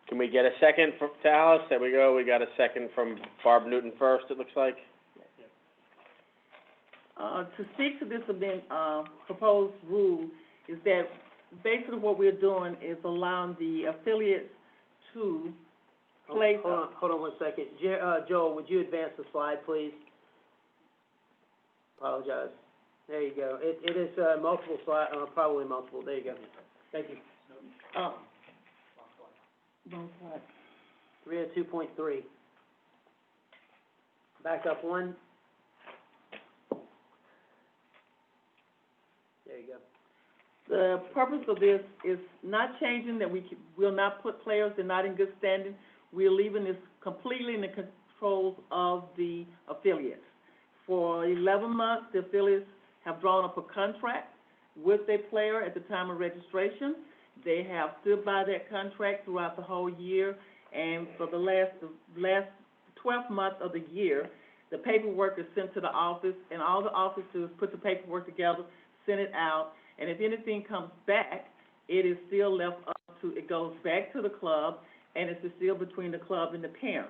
Can we get a second to Alice? There we go. We got a second from Barb Newton first, it looks like. To speak to this proposed rule is that basically what we're doing is allowing the affiliates to place. Hold on 1 second. Joel, would you advance the slide, please? Apologize. There you go. It is multiple slides, probably multiple. There you go. Thank you. Wrong slide. 302.3. Back up one. There you go. The purpose of this is not changing that we will not put players that are not in good standing. We're leaving this completely in the controls of the affiliates. For 11 months, the affiliates have drawn up a contract with a player at the time of registration. They have stood by that contract throughout the whole year, and for the last 12 months of the year, the paperwork is sent to the office, and all the officers put the paperwork together, send it out, and if anything comes back, it is still left up to, it goes back to the club, and it's still between the club and the parent.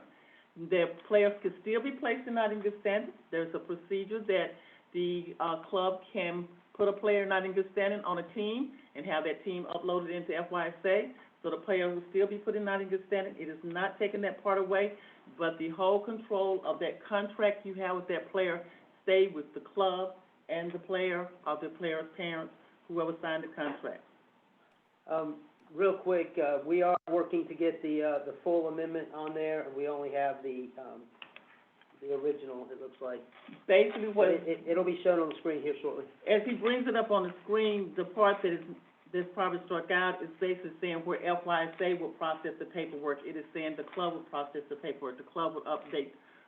The players could still be placed in not in good standing. There's a procedure that the club can put a player not in good standing on a team and have that team uploaded into FYSA, so the player will still be put in not in good standing. It is not taking that part away, but the whole control of that contract you have with that player stay with the club and the player or the player's parents, whoever signed the contract. Real quick, we are working to get the full amendment on there, and we only have the original, it looks like. Basically what it'll be shown on the screen here shortly. As he brings it up on the screen, the part that's probably struck out is basically saying where FYSA will process the paperwork. It is saying the club will process the paperwork. The club will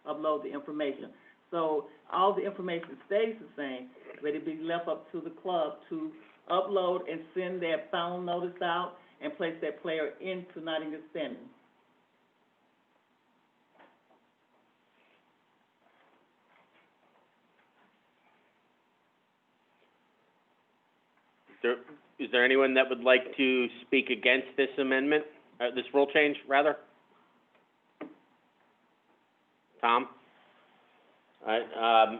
upload the information. So all the information stays the same, but it'll be left up to the club to upload and send that final notice out and place that player into not in good standing. Is there anyone that would like to speak against this amendment, this rule change, rather? Tom? All right,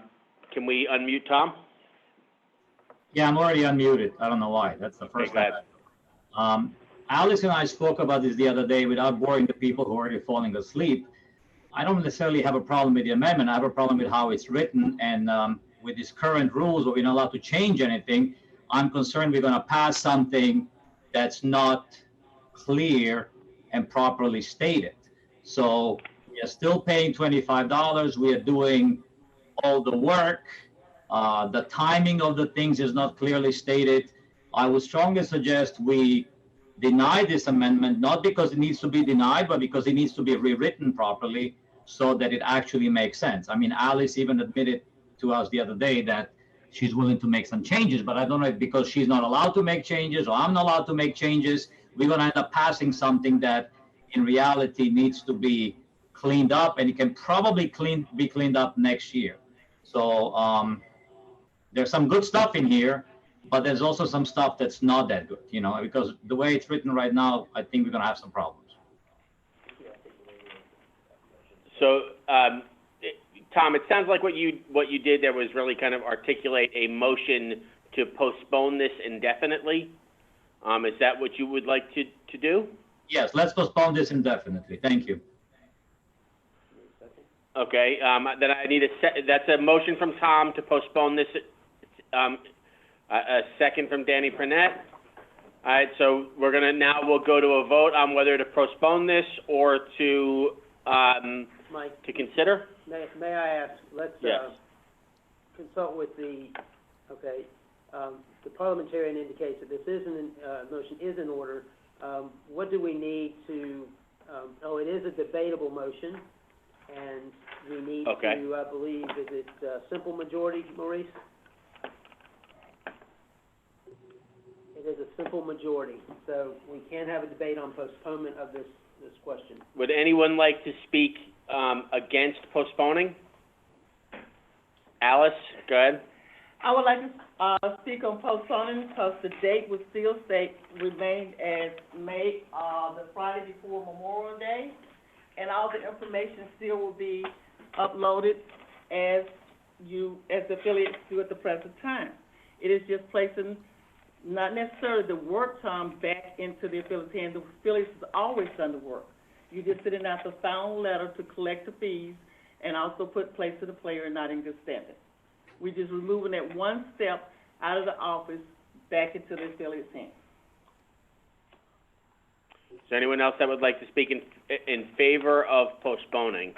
can we unmute Tom? Yeah, I'm already unmuted. I don't know why. That's the first time. Alice and I spoke about this the other day without boring the people who are already falling asleep. I don't necessarily have a problem with the amendment. I have a problem with how it's written, and with these current rules where we're not allowed to change anything, I'm concerned we're going to pass something that's not clear and properly stated. So we are still paying $25. We are doing all the work. The timing of the things is not clearly stated. I would strongly suggest we deny this amendment, not because it needs to be denied, but because it needs to be rewritten properly so that it actually makes sense. I mean, Alice even admitted to us the other day that she's willing to make some changes, but I don't know if because she's not allowed to make changes or I'm not allowed to make changes, we're going to end up passing something that in reality needs to be cleaned up, and it can probably be cleaned up next year. So there's some good stuff in here, but there's also some stuff that's not that good, you know, because the way it's written right now, I think we're going to have some problems. So, Tom, it sounds like what you did there was really kind of articulate a motion to postpone this indefinitely. Is that what you would like to do? Yes, let's postpone this indefinitely. Thank you. Okay, then I need that's a motion from Tom to postpone this, a second from Danny Prenette. All right, so we'll go to a vote on whether to postpone this or to, Mike, to consider. May I ask, let's consult with the parliamentarian indicates that this motion is in order. What do we need to, it is a debatable motion, and we need to, I believe, is it simple majority, Maurice? It is a simple majority, so we can have a debate on postponement of this question. Would anyone like to speak against postponing? Alice, go ahead. I would like to speak on postponing because the date would still remain as May, the Friday before Memorial Day, and all the information still will be uploaded as the affiliates do at the present time. It is just placing not necessarily the work time back into the affiliate's hand. The affiliates has always done the work. You're just sending out the final letter to collect the fees and also place to the player not in good standing. We're just removing that one step out of the office back into the affiliate's hands. Is there anyone else that would like to speak in favor of postponing?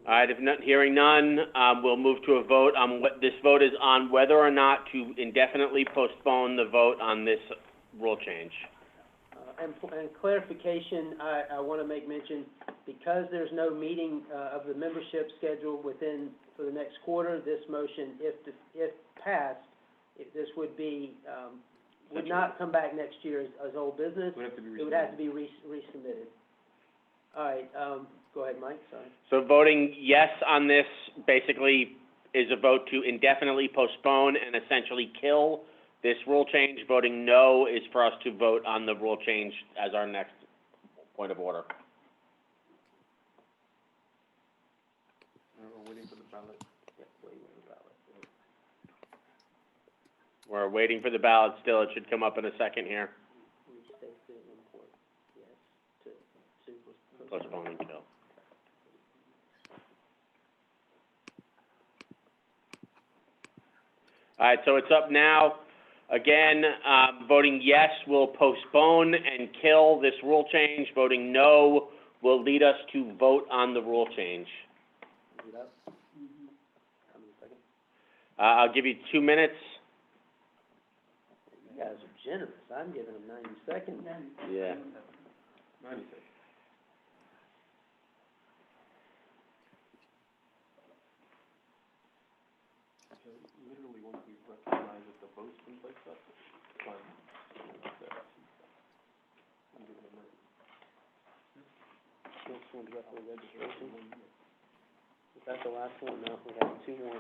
All right, if not, hearing none, we'll move to a vote on what, this vote is on whether or not to indefinitely postpone the vote on this rule change. And clarification, I want to make mention, because there's no meeting of the membership scheduled for the next quarter, this motion, if passed, this would be, would not come back next year as old business. It would have to be resubmitted. All right, go ahead, Mike, sorry. So voting yes on this basically is a vote to indefinitely postpone and essentially kill this rule change. Voting no is for us to vote on the rule change as our next point of order. We're waiting for the ballot. Yeah, waiting for the ballot. We're waiting for the ballot still. It should come up in a second here. Restate the import, yes, to Postpone and kill. All right, so it's up now. Again, voting yes will postpone and kill this rule change. Voting no will lead us to vote on the rule change. I'll give you 2 minutes. You guys are generous. I'm giving them 90 seconds. Yeah. 90 seconds. So literally, once we recognize that the vote's been placed up, it's fine. Next one's referee registration. Is that the last one? No, we have 2 more.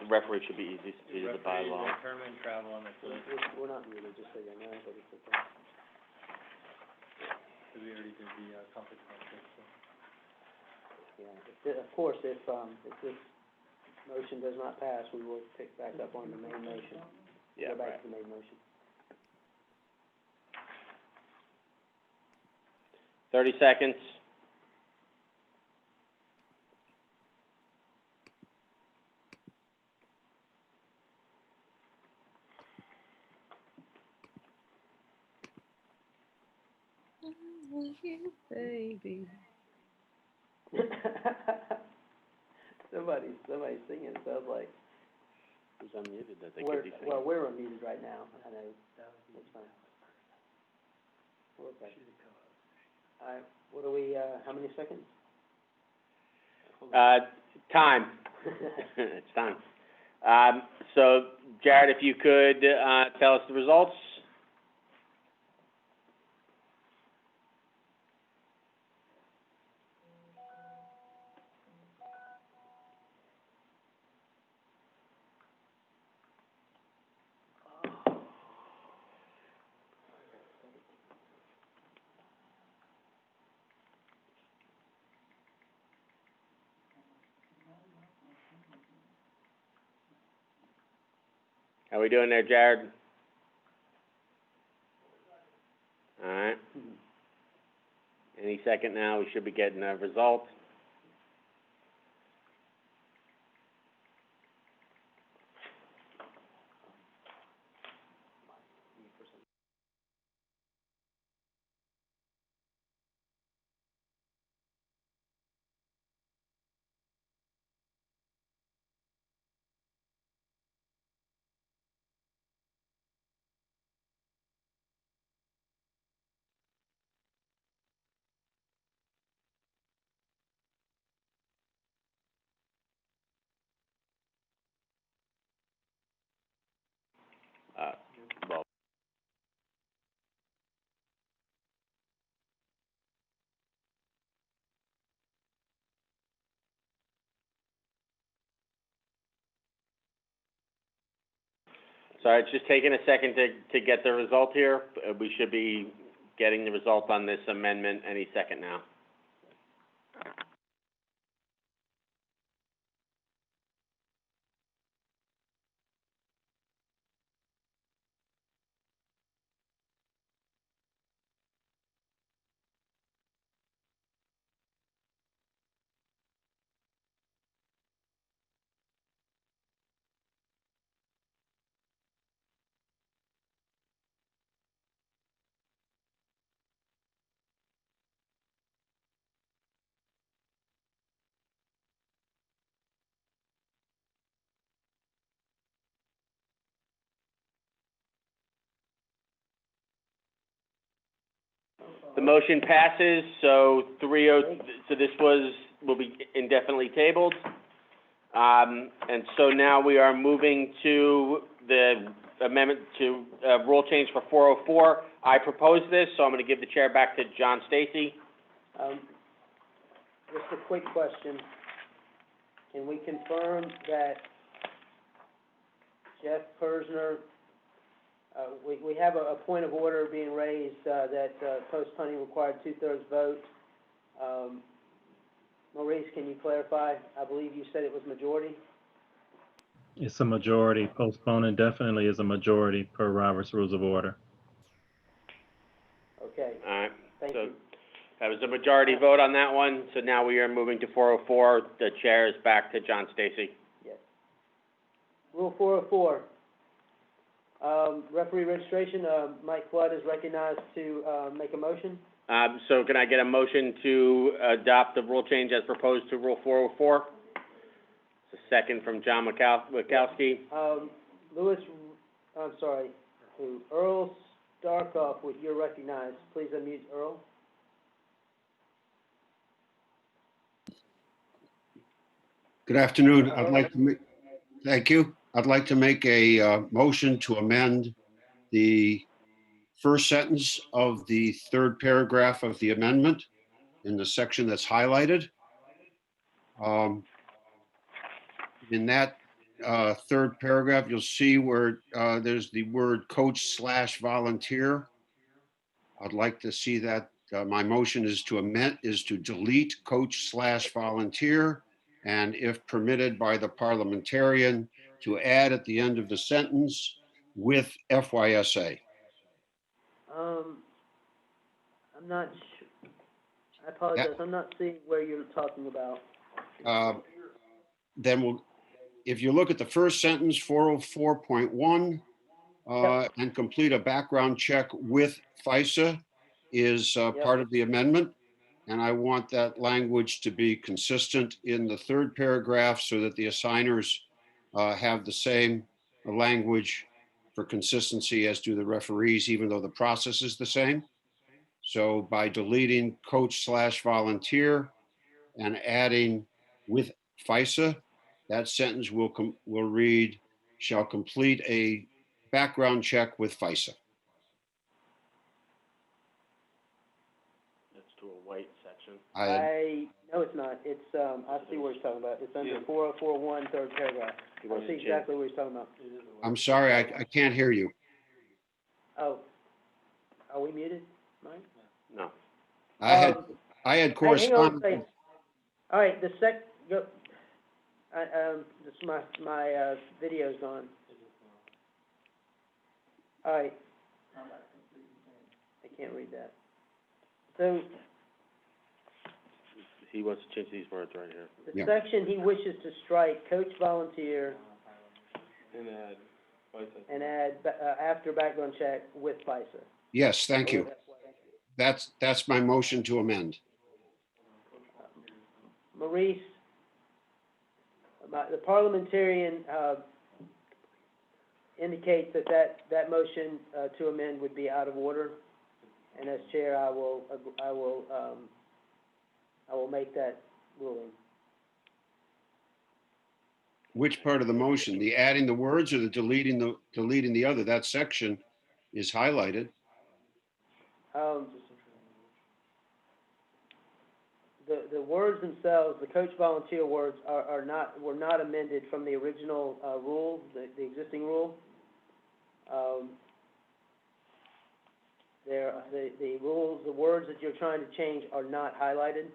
The referee should be easy to do the bylaw. Determine travel on the cliff. We're not really, just so you know, but it's okay. Because we already did the conflict of interest, so. Yeah, of course, if this motion does not pass, we will pick back up on the main motion. Yeah, Go back right. to the main motion. 30 seconds. You, baby. Somebody's singing, sounds like. Who's unmuted that they We're, could be singing? well, we're unmuted right now, I know, that's fine. We're okay. All right, what do we, how many seconds? Time. It's time. So, Jared, if you could, tell us the results. How we doing there, Jared? All right. Any second now, we should be getting a result. Well. Sorry, it's just taking a second to get the result here. We should be getting the result on this amendment any second now. The motion passes, so so this will be indefinitely tabled. And so now we are moving to the amendment to, rule change for 404. I proposed this, so I'm gonna give the chair back to John Stacy. Just a quick question. Can we confirm that Jeff Persner, we have a point of order being raised, that, post-punting required 2/3 vote. Maurice, can you clarify? I believe you said it was majority? It's a majority. Postponing definitely is a majority per Robert's Rules of Order. Okay. All right. Thank So you. that was a majority vote on that one, so now we are moving to 404. The chair is back to John Stacy. Yes. Rule 404. Referee registration, Mike Flood is recognized to, make a motion. So can I get a motion to adopt the rule change as proposed to Rule 404? It's a second from John Wachowski. Earl Starkov, you're recognized. Please unmute Earl. Good afternoon. Thank you. I'd like to make a motion to amend the first sentence of the third paragraph of the amendment in the section that's highlighted. In that third paragraph, you'll see where there's the word coach/volunteer. I'd like to see that my motion is to delete coach/volunteer, and if permitted by the parliamentarian, to add at the end of the sentence with FYSA. I'm not sure. I apologize. I'm not seeing where you're talking about. Then if you look at the first sentence, 404.1, and complete a background check with FISA is part of the amendment. And I want that language to be consistent in the third paragraph so that the assigners have the same language for consistency as do the referees, even though the process is the same. So by deleting coach/volunteer and adding with FISA, that sentence will read, shall complete a background check with FISA. That's to a white section. No, it's not. It's, I see what he's talking about. It's under 404.1, third paragraph. I see exactly what he's talking about. I'm sorry, I can't hear you. Oh, are we muted, Mike? No. I had Hang on a correspondence. second. All right, my video's on. All right. I can't read that. So He wants to change these words right here. the section he wishes to strike, coach volunteer, and add after background check with FISA. Yes, thank you. That's my motion to amend. Maurice, the parliamentarian indicates that motion to amend would be out of order, and as chair, I will make that ruling. Which part of the motion? The adding the words or the deleting the other? That section is highlighted. The words themselves, the coach volunteer words were not amended from the original rule, the existing rule. The rules, the words that you're trying to change are not highlighted.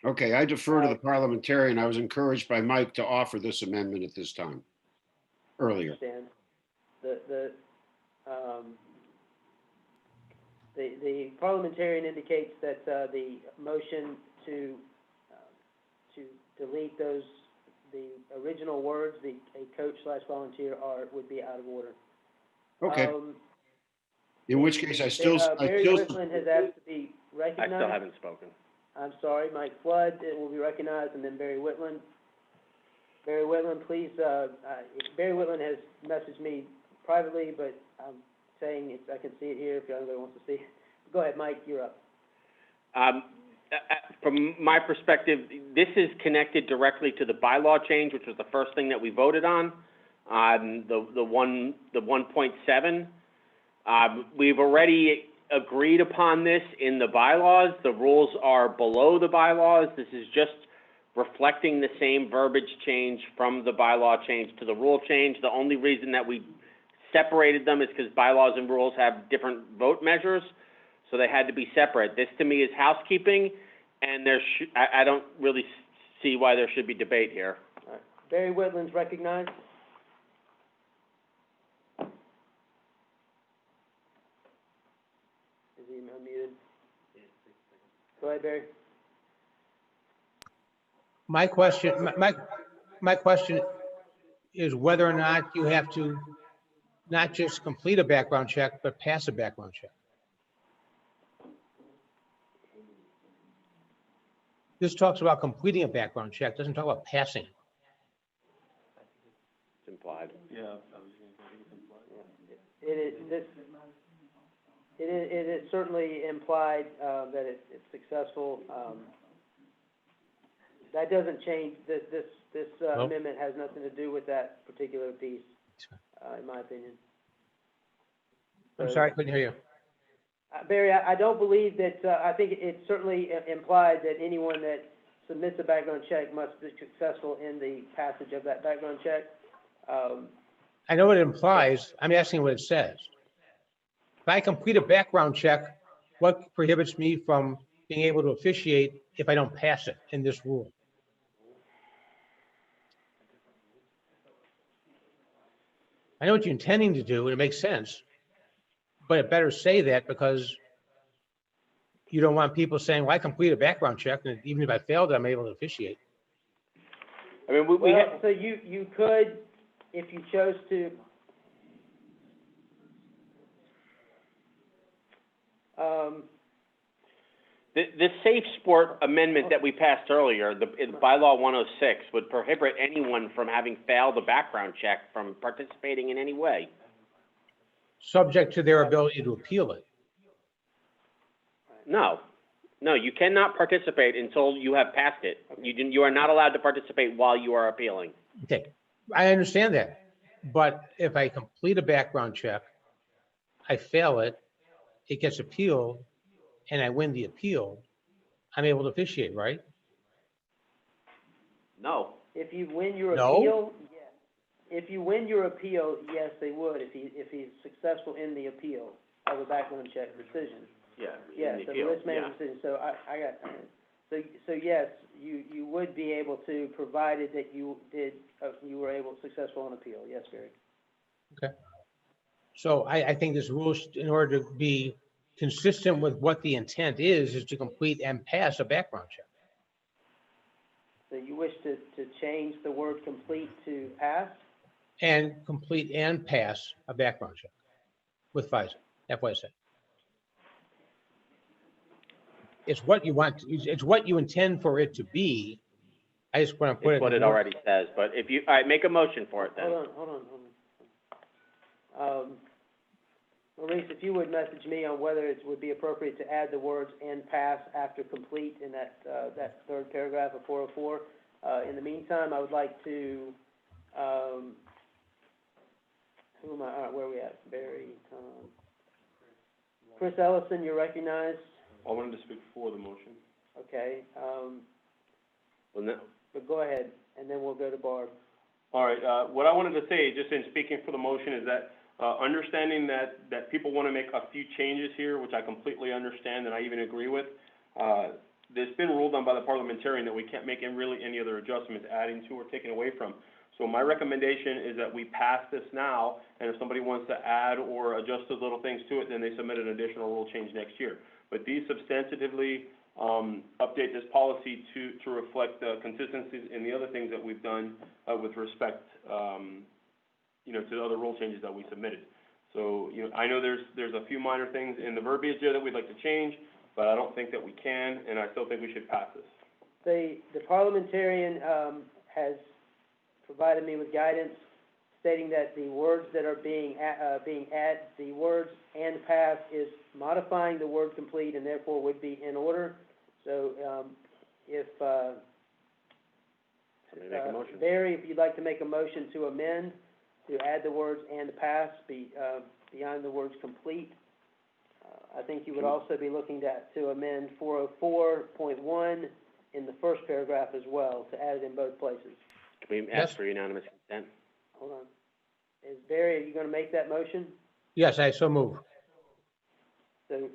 Okay, I defer to the parliamentarian. I was encouraged by Mike to offer this amendment at this time, earlier. I understand. The parliamentarian indicates that the motion to delete the original words, a coach/volunteer, would be out of order. Okay. In which case, Barry Whitland has asked to be I recognized. still haven't spoken. I'm sorry, Mike Flood will be recognized, and then Barry Whitland. Barry Whitland, please, Barry Whitland has messaged me privately, but I'm saying, I can see it here if anybody wants to see it. Go ahead, Mike, you're up. From my perspective, this is connected directly to the bylaw change, which was the first thing that we voted on, the 1.7. We've already agreed upon this in the bylaws. The rules are below the bylaws. This is just reflecting the same verbiage change from the bylaw change to the rule change. The only reason that we separated them is because bylaws and rules have different vote measures, so they had to be separate. This, to me, is housekeeping, and I don't really see why there should be debate here. Barry Whitland's recognized. Is he unmuted? Go ahead, Barry. My question is whether or not you have to not just complete a background check, but pass a background check. This talks about completing a background check, doesn't talk about passing. It's implied. Yeah. It is certainly implied that it's successful. That doesn't change, this Nope. amendment has nothing to do with that particular piece, in my opinion. I'm sorry, I couldn't hear you. Barry, I don't believe that, I think it's certainly implied that anyone that submits a background check must be successful in the passage of that background check. I know what it implies, I'm asking what it says. If I complete a background check, what prohibits me from being able to officiate if I don't pass it in this rule? I know what you're intending to do, and it makes sense, but it better say that, because you don't want people saying, well, I completed a background check, and even if I failed, I'm able to officiate. I mean, So you could, if you chose to, the Safe Sport amendment that we passed earlier, in bylaw 106, would prohibit anyone from having failed a background check from participating in any way. Subject to their ability to appeal it. No, you cannot participate until you have passed it. You are not allowed to participate while you are appealing. Okay, I understand that. But if I complete a background check, I fail it, it gets appealed, and I win the appeal, I'm able to officiate, right? No. if you win your No? appeal, yes. If you win your appeal, yes, they would, if he's successful in the appeal of a background check decision. Yeah, Yes, in the so appeal, risk yeah. management decision, so so yes, you would be able to, provided that you were successful on appeal, yes, Barry. Okay. So I think this rule, in order to be consistent with what the intent is to complete and pass a background check. So you wish to change the word complete to pass? And complete and pass a background check with FISA, FYSA. It's what you want, it's what you intend for it to be. I just want to put it. It's what it already says, but if you, all right, make a motion for it then. Hold on. Maurice, if you would message me on whether it would be appropriate to add the words "and pass" after complete in that third paragraph of 404. In the meantime, I would like to, who am I, all right, where are we at? Barry, Tom. Chris Ellison, you're recognized. I wanted to speak for the motion. Okay, Well, no, but go ahead, and then we'll go to Barb. All right, what I wanted to say, just in speaking for the motion, is that understanding that people want to make a few changes here, which I completely understand and I even agree with, there's been ruled on by the parliamentarian that we can't make really any other adjustments, adding to or taking away from. So my recommendation is that we pass this now, and if somebody wants to add or adjust those little things to it, then they submit an additional rule change next year. But these substantively update this policy to reflect the consistencies in the other things that we've done with respect, to the other rule changes that we submitted. So, I know there's a few minor things in the verbiage there that we'd like to change, but I don't think that we can, and I still think we should pass this. The parliamentarian has provided me with guidance stating that the words that are being the words "and pass" is modifying the word "complete" and therefore would be in order. So, if, Somebody make a motion. Barry, if you'd like to make a motion to amend, to add the words "and pass" beyond the words "complete." I think you would also be looking to amend 404.1 in the first paragraph as well, to add it in both places. Can we ask for unanimous consent? Hold on. Barry, are you going to make that motion? Yes, I so move. So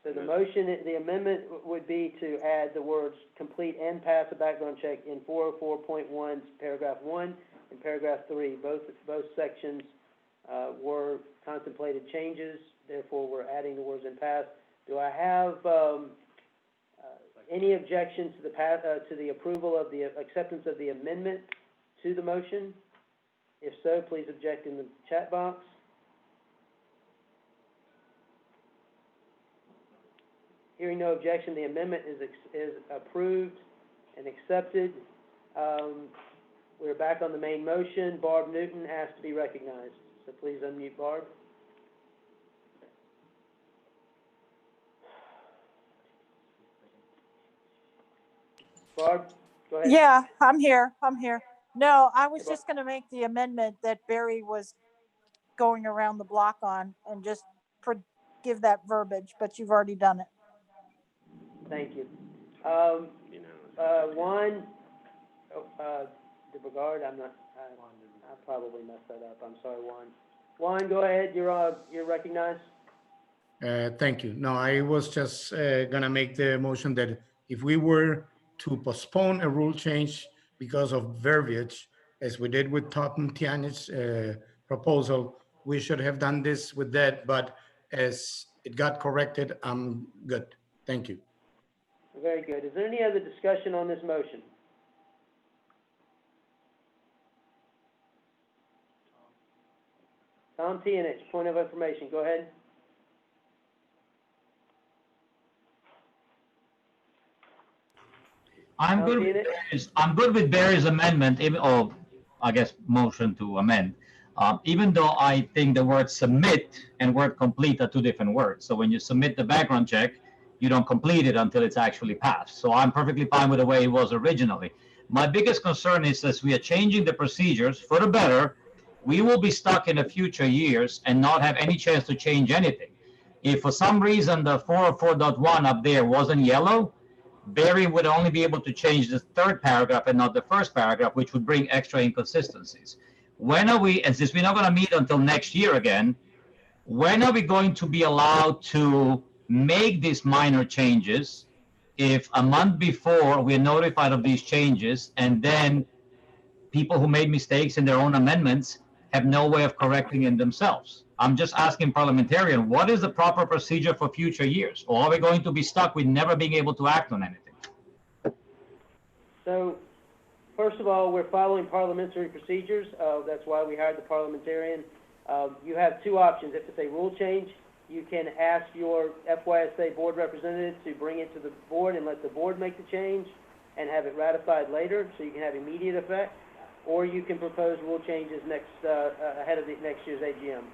the motion, the amendment would be to add the words "complete and pass a background check" in 404.1, paragraph 1 and paragraph 3. Both sections were contemplated changes, therefore we're adding the words "and pass." Do I have any objection to the approval of the acceptance of the amendment to the motion? If so, please object in the chat box. Hearing no objection, the amendment is approved and accepted. We're back on the main motion. Barb Newton asked to be recognized. So please unmute Barb. Barb, go ahead. Yeah, I'm here. No, I was just going to make the amendment that Barry was going around the block on and just give that verbiage, but you've already done it. Thank you. Juan, de Brigard, I probably messed that up. I'm sorry, Juan. Juan, go ahead. You're recognized. Thank you. No, I was just gonna make the motion that if we were to postpone a rule change because of verbiage, as we did with Totten Tian's proposal, we should have done this with that, but as it got corrected, I'm good. Thank you. Very good. Is there any other discussion on this motion? Tom Tianich, point of information. Go ahead. I'm good with Barry's amendment, or I guess motion to amend. Even though I think the word "submit" and word "complete" are two different words. So when you submit the background check, you don't complete it until it's actually passed. So I'm perfectly fine with the way it was originally. My biggest concern is, as we are changing the procedures for the better, we will be stuck in the future years and not have any chance to change anything. If for some reason the 404.1 up there wasn't yellow, Barry would only be able to change the third paragraph and not the first paragraph, which would bring extra inconsistencies. When are we, and since we're not going to meet until next year again, when are we going to be allowed to make these minor changes if a month before we're notified of these changes, and then people who made mistakes in their own amendments have no way of correcting it themselves? I'm just asking parliamentarian, what is the proper procedure for future years? Or are we going to be stuck with never being able to act on anything? So, first of all, we're following parliamentary procedures. That's why we hired the parliamentarian. You have two options. If it's a rule change, you can ask your FYSA board representative to bring it to the board and let the board make the change and have it ratified later, so you can have immediate effect. Or you can propose rule changes ahead of the next year's AGM.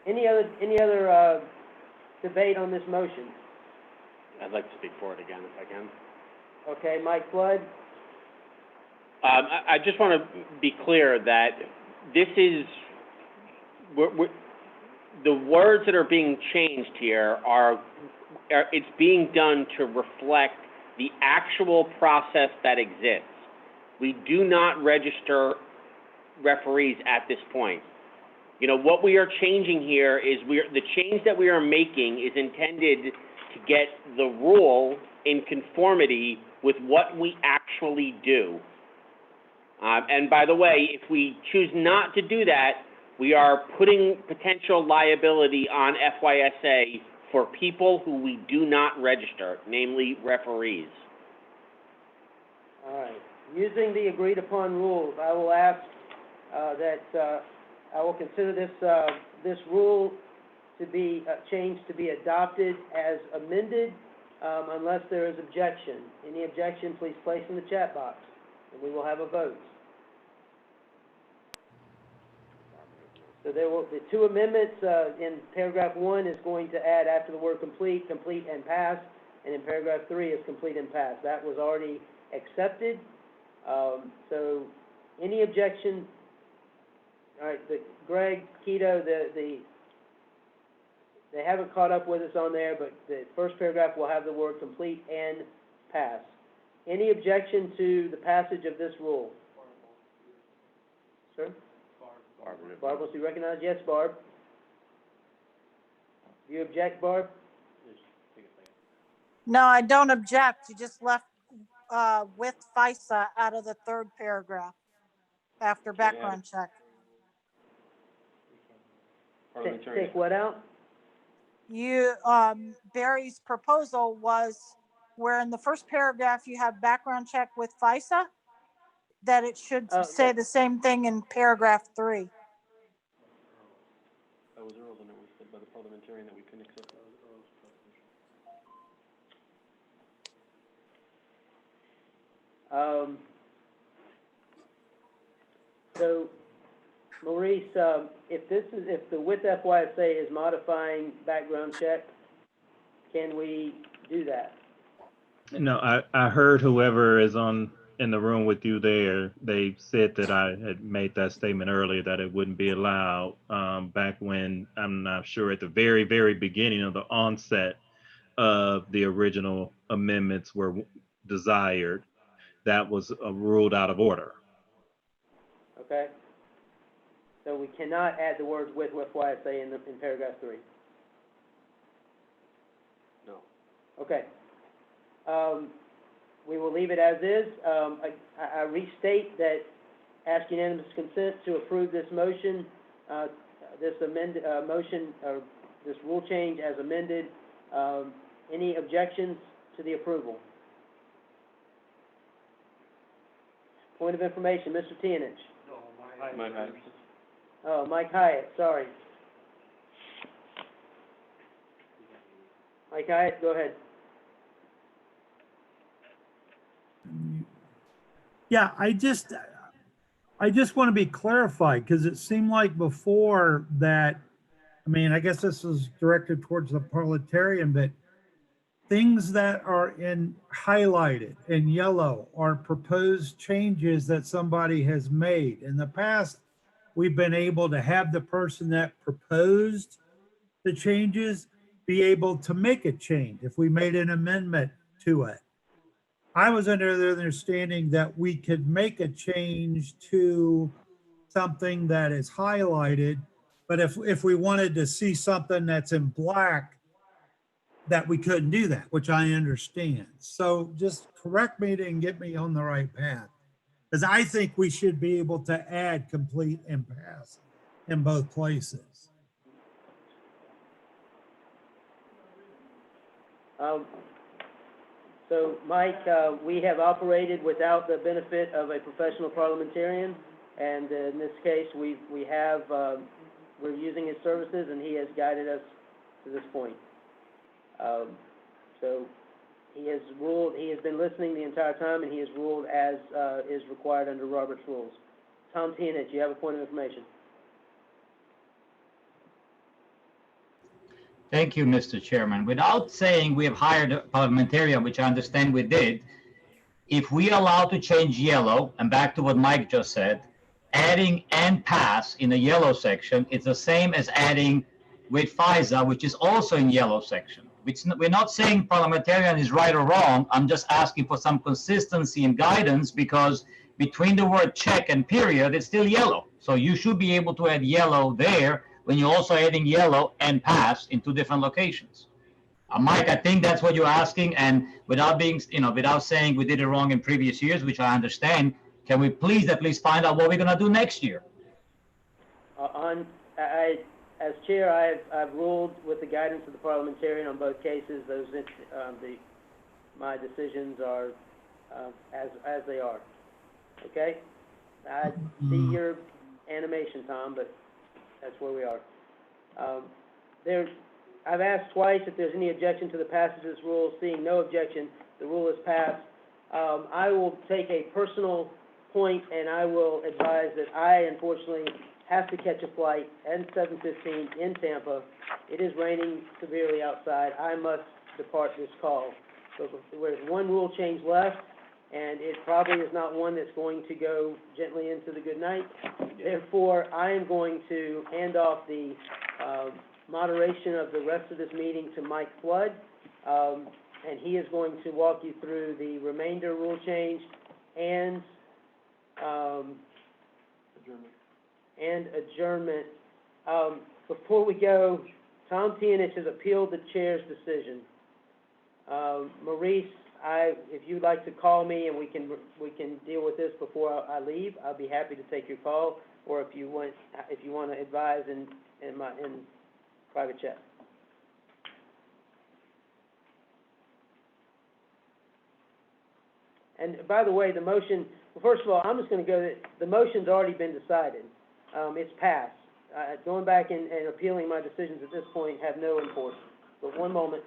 Any other debate on this motion? I'd like to speak for it again, if I can. Okay, Mike Flood. I just want to be clear that this is, the words that are being changed here it's being done to reflect the actual process that exists. We do not register referees at this point. You know, what we are changing here is the change that we are making is intended to get the rule in conformity with what we actually do. And by the way, if we choose not to do that, we are putting potential liability on FYSA for people who we do not register, namely referees. All right. Using the agreed upon rules, I will ask that I will consider this rule to be changed to be adopted as amended unless there is objection. Any objection, please place in the chat box, and we will have a vote. So there will, the two amendments, in paragraph 1 is going to add after the word complete, complete and pass, and in paragraph 3 is complete and pass. That was already accepted. So any objection? All right, Greg, Keto, they haven't caught up with us on there, but the first paragraph will have the word complete and pass. Any objection to the passage of this rule? Sir? Barb, wants to be recognized? Yes, Barb. Do you object, Barb? No, I don't object. You just left with FISA out of the third paragraph after background check. Take what out? You, Barry's proposal was where in the first paragraph you have background check with FISA, that it should say the same thing in paragraph 3. That was Earl's, and it was said by the parliamentarian that we couldn't accept Earl's. So, Maurice, if the with FYSA is modifying background check, can we do that? No, I heard whoever is in the room with you there, they said that I had made that statement earlier that it wouldn't be allowed back when, I'm not sure, at the very, very beginning of the onset of the original amendments were desired. That was ruled out of order. Okay. So we cannot add the words with FYSA in paragraph 3. No. Okay. We will leave it as is. I restate that ask unanimous consent to approve this motion, this motion, or this rule change as amended. Any objections to the approval? Point of information, Mr. Tianich. No, Mike Hyatt. Oh, Mike Hyatt, sorry. Mike Hyatt, go ahead. Yeah, I just want to be clarified, because it seemed like before that, I mean, I guess this is directed towards the parliamentarian, but things that are highlighted in yellow are proposed changes that somebody has made. In the past, we've been able to have the person that proposed the changes be able to make a change if we made an amendment to it. I was under the understanding that we could make a change to something that is highlighted, but if we wanted to see something that's in black, that we couldn't do that, which I understand. So just correct me and get me on the right path, because I think we should be able to add complete and pass in both places. So, Mike, we have operated without the benefit of a professional parliamentarian, and in this case, we're using his services, and he has guided us to this point. So he has been listening the entire time, and he has ruled as is required under Robert's rules. Tom Tianich, you have a point of information. Thank you, Mr. Chairman. Without saying we have hired a parliamentarian, which I understand we did, if we allow to change yellow, and back to what Mike just said, adding and pass in the yellow section, it's the same as adding with FISA, which is also in yellow section. We're not saying parliamentarian is right or wrong. I'm just asking for some consistency and guidance, because between the word check and period, it's still yellow. So you should be able to add yellow there when you're also adding yellow and pass in two different locations. Mike, I think that's what you're asking, and without being, without saying we did it wrong in previous years, which I understand, can we please at least find out what we're gonna do next year? As chair, I've ruled with the guidance of the parliamentarian on both cases. My decisions are as they are. Okay? I see your animation, Tom, but that's where we are. I've asked twice if there's any objection to the passage of this rule. Seeing no objection, the rule is passed. I will take a personal point, and I will advise that I unfortunately has to catch a flight at 7:15 in Tampa. It is raining severely outside. I must depart this call. So there's one rule change left, and it probably is not one that's going to go gently into the good night. Therefore, I am going to hand off the moderation of the rest of this meeting to Mike Flood, and he is going to walk you through the remainder rule change and adjournment. Before we go, Tom Tianich has appealed the chair's decision. Maurice, if you'd like to call me and we can deal with this before I leave, I'll be happy to take your call. Or if you want to advise in private chat. And by the way, the motion. Well, first of all, I'm just going to go. The motion's already been decided. It's passed. Going back and appealing my decisions at this point have no importance. But one moment.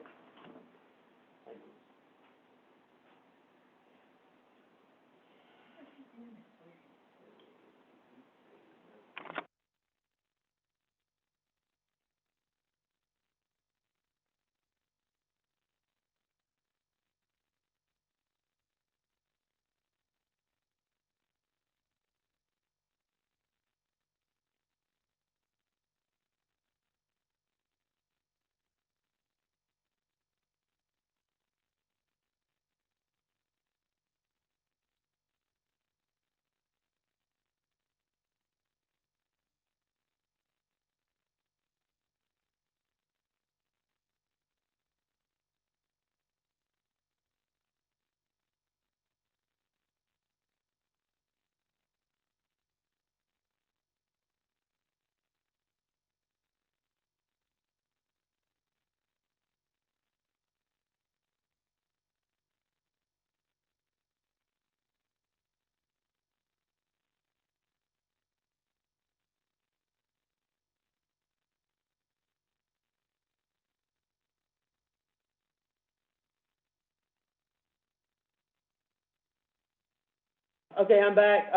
Okay, I'm back.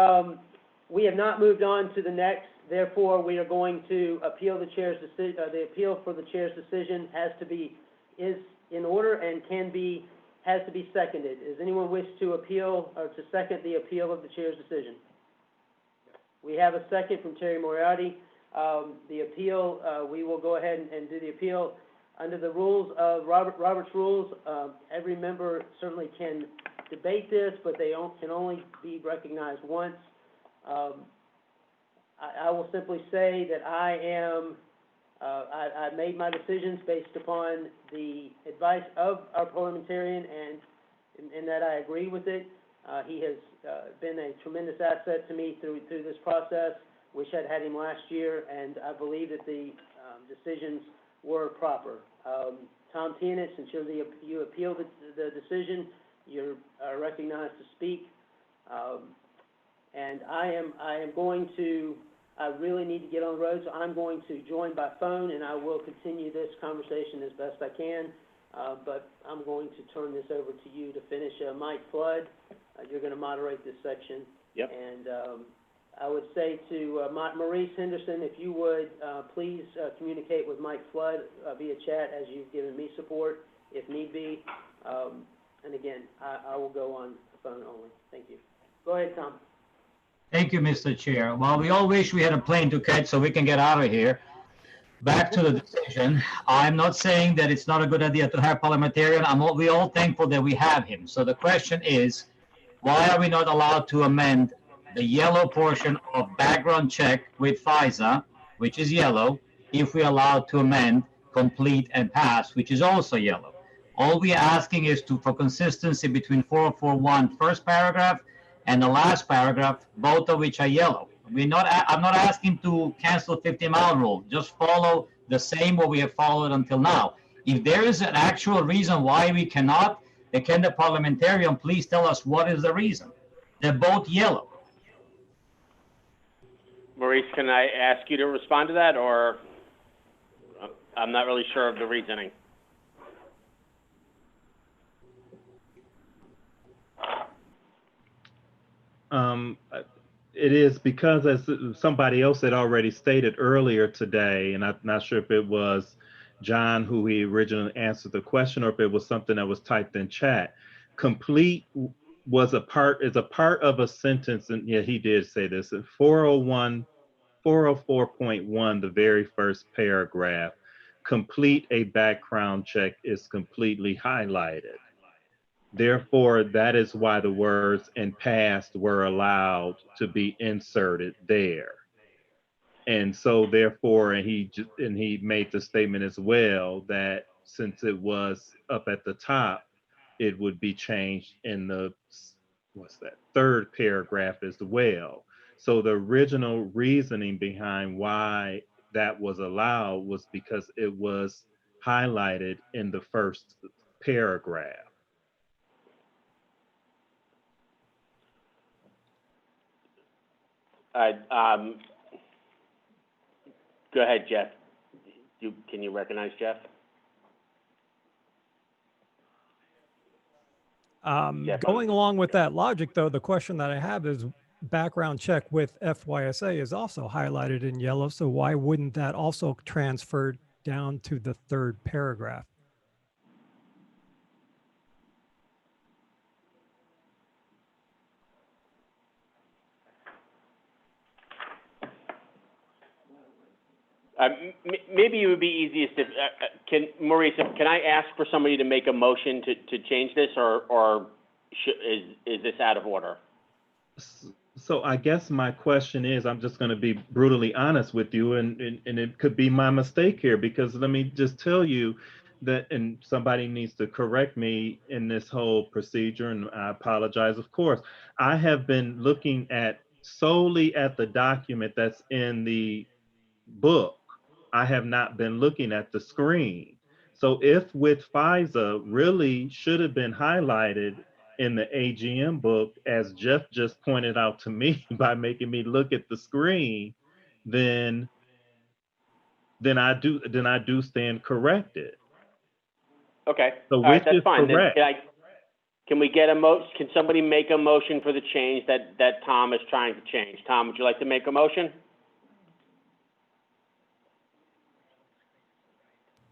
We have not moved on to the next. Therefore, we are going to appeal the chair's decision. The appeal for the chair's decision is in order and has to be seconded. Does anyone wish to appeal or to second the appeal of the chair's decision? We have a second from Terry Moriarty. The appeal, we will go ahead and do the appeal. Under the rules of Robert's rules, every member certainly can debate this, but they can only be recognized once. I will simply say that I made my decisions based upon the advice of our parliamentarian, and that I agree with it. He has been a tremendous asset to me through this process. Wish I'd had him last year, and I believe that the decisions were proper. Tom Tianich, since you appealed the decision, you're recognized to speak. And I really need to get on the road, so I'm going to join by phone, and I will continue this conversation as best I can. But I'm going to turn this over to you to finish. Mike Flood, you're going to moderate this section. Yep. And I would say to Maurice Henderson, if you would please communicate with Mike Flood via chat, as you've given me support, if need be. And again, I will go on the phone only. Thank you. Go ahead, Tom. Thank you, Mr. Chair. Well, we all wish we had a plane to catch so we can get out of here. Back to the decision. I'm not saying that it's not a good idea to have parliamentarian. We're all thankful that we have him. So the question is, why are we not allowed to amend the yellow portion of background check with FISA, which is yellow, if we are allowed to amend complete and pass, which is also yellow? All we are asking is for consistency between 4041 first paragraph and the last paragraph, both of which are yellow. I'm not asking to cancel 50-mile rule. Just follow the same what we have followed until now. If there is an actual reason why we cannot, then can the parliamentarian please tell us what is the reason? They're both yellow. Maurice, can I ask you to respond to that, or I'm not really sure of the reasoning. It is because, as somebody else had already stated earlier today, and I'm not sure if it was John who he originally answered the question or if it was something that was typed in chat. Complete is a part of a sentence, and yeah, he did say this in 404.1, the very first paragraph. Complete a background check is completely highlighted. Therefore, that is why the words "in past" were allowed to be inserted there. And so therefore, and he made the statement as well that since it was up at the top, it would be changed in the, third paragraph as well. So the original reasoning behind why that was allowed was because it was highlighted in the first paragraph. Go ahead, Jeff. Can you recognize Jeff? Going along with that logic, though, the question that I have is background check with FYSA is also highlighted in yellow. So why wouldn't that also transfer down to the third paragraph? Maybe it would be easiest if, Maurice, can I ask for somebody to make a motion to change this, or is this out of order? So I guess my question is, I'm just going to be brutally honest with you, and it could be my mistake here, because let me just tell you that, and somebody needs to correct me in this whole procedure, and I apologize, of course. I have been looking solely at the document that's in the book. I have not been looking at the screen. So if with FISA really should have been highlighted in the AGM book, as Jeff just pointed out to me by making me look at the screen, then I do stand corrected. Okay. So all right, which is that's fine. correct? Then can we get can somebody make a motion for the change that Tom is trying to change? Tom, would you like to make a motion?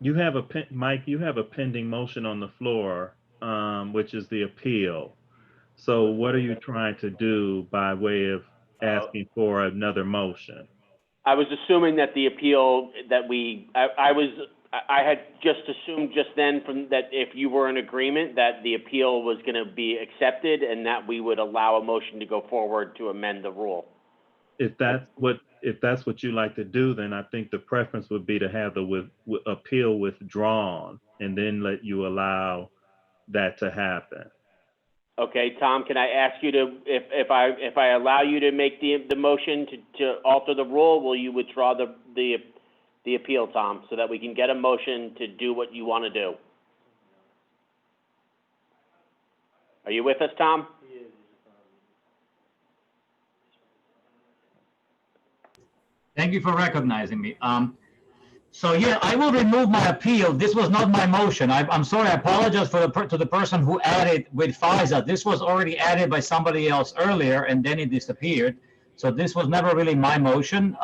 You have Mike, you have a pending motion on the floor, which is the appeal. So what are you trying to do by way of asking for another motion? I was assuming that the appeal that I had just assumed just then that if you were in agreement that the appeal was going to be accepted and that we would allow a motion to go forward to amend the rule. If that's what you like to do, then I think the preference would be to have the appeal withdrawn and then let you allow that to happen. Okay, Tom, can I ask you to, if I allow you to make the motion to alter the rule, will you withdraw the appeal, Tom, so that we can get a motion to do what you want to do? Are you with us, Tom? Thank you for recognizing me. So yeah, I will remove my appeal. This was not my motion. I'm sorry. I apologize to the person who added with FISA. This was already added by somebody else earlier, and then it disappeared. So this was never really my motion.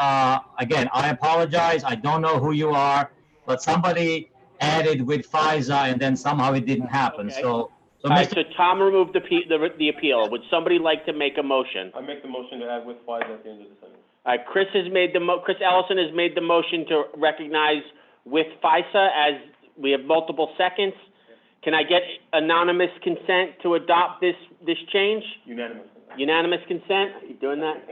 Again, I apologize. I don't know who you are, but somebody added with FISA, and then somehow it didn't happen. Okay. So All right, so Tom removed the appeal. Would somebody like to make a motion? I make the motion to add with FISA at the end of the sentence. All right, Chris Ellison has made the motion to recognize with FISA, as we have multiple seconds. Can I get anonymous consent to adopt this change? Unanimous. Unanimous consent? Are you doing that?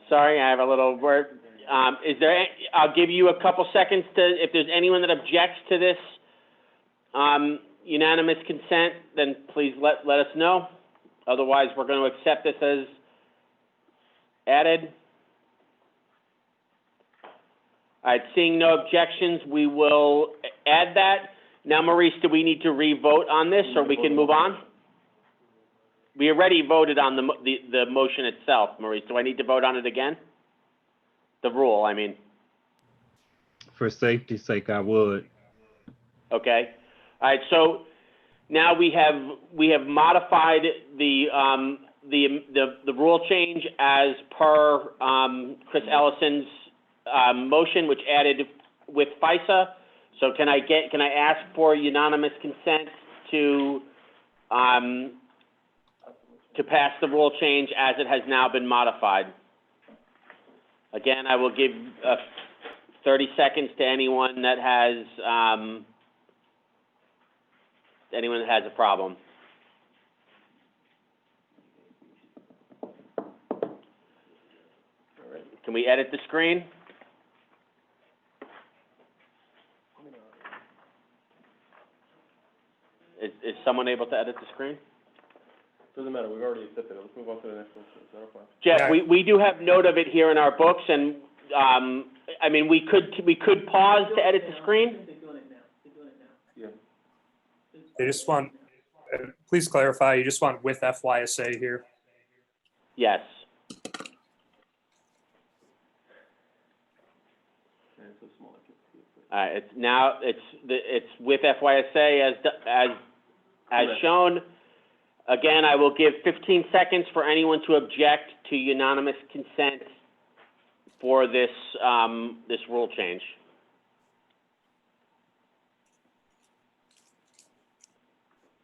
Sorry, I have a little word. I'll give you a couple seconds if there's anyone that objects to this unanimous consent, then please let us know. Otherwise, we're going to accept this as added. All right, seeing no objections, we will add that. Now, Maurice, do we need to re-vote on this, or we can move on? We already voted on the motion itself, Maurice. Do I need to vote on it again? The rule, I mean. For safety's sake, I would. Okay. All right, so now we have modified the the rule change as per Chris Ellison's motion, which added with FISA. So can I ask for unanimous consent to pass the rule change as it has now been modified? Again, I will give 30 seconds to anyone that has a problem. All right. Can we edit the screen? Is someone able to edit the screen? Doesn't matter, we've already accepted it. Let's move on to the next one. Is that okay? Jeff, we do have note of it here in our books, and I mean, we could pause to edit the screen. Yeah. They just want, please clarify, you just want with FYSA here? Yes. It's with FYSA as shown. Again, I will give 15 seconds for anyone to object to unanimous consent for this this rule change.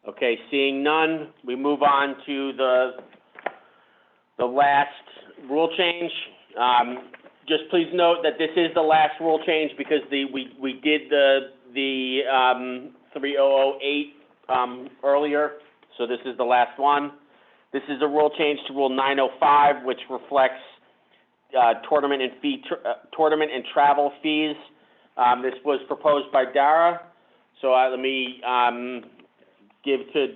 Okay, seeing none, we move on to the last rule change. Just please note that this is the last rule change because we did the 3008 earlier, so this is the last one. This is a rule change to Rule 905, which reflects tournament and travel fees. This was proposed by Dara, so let me give to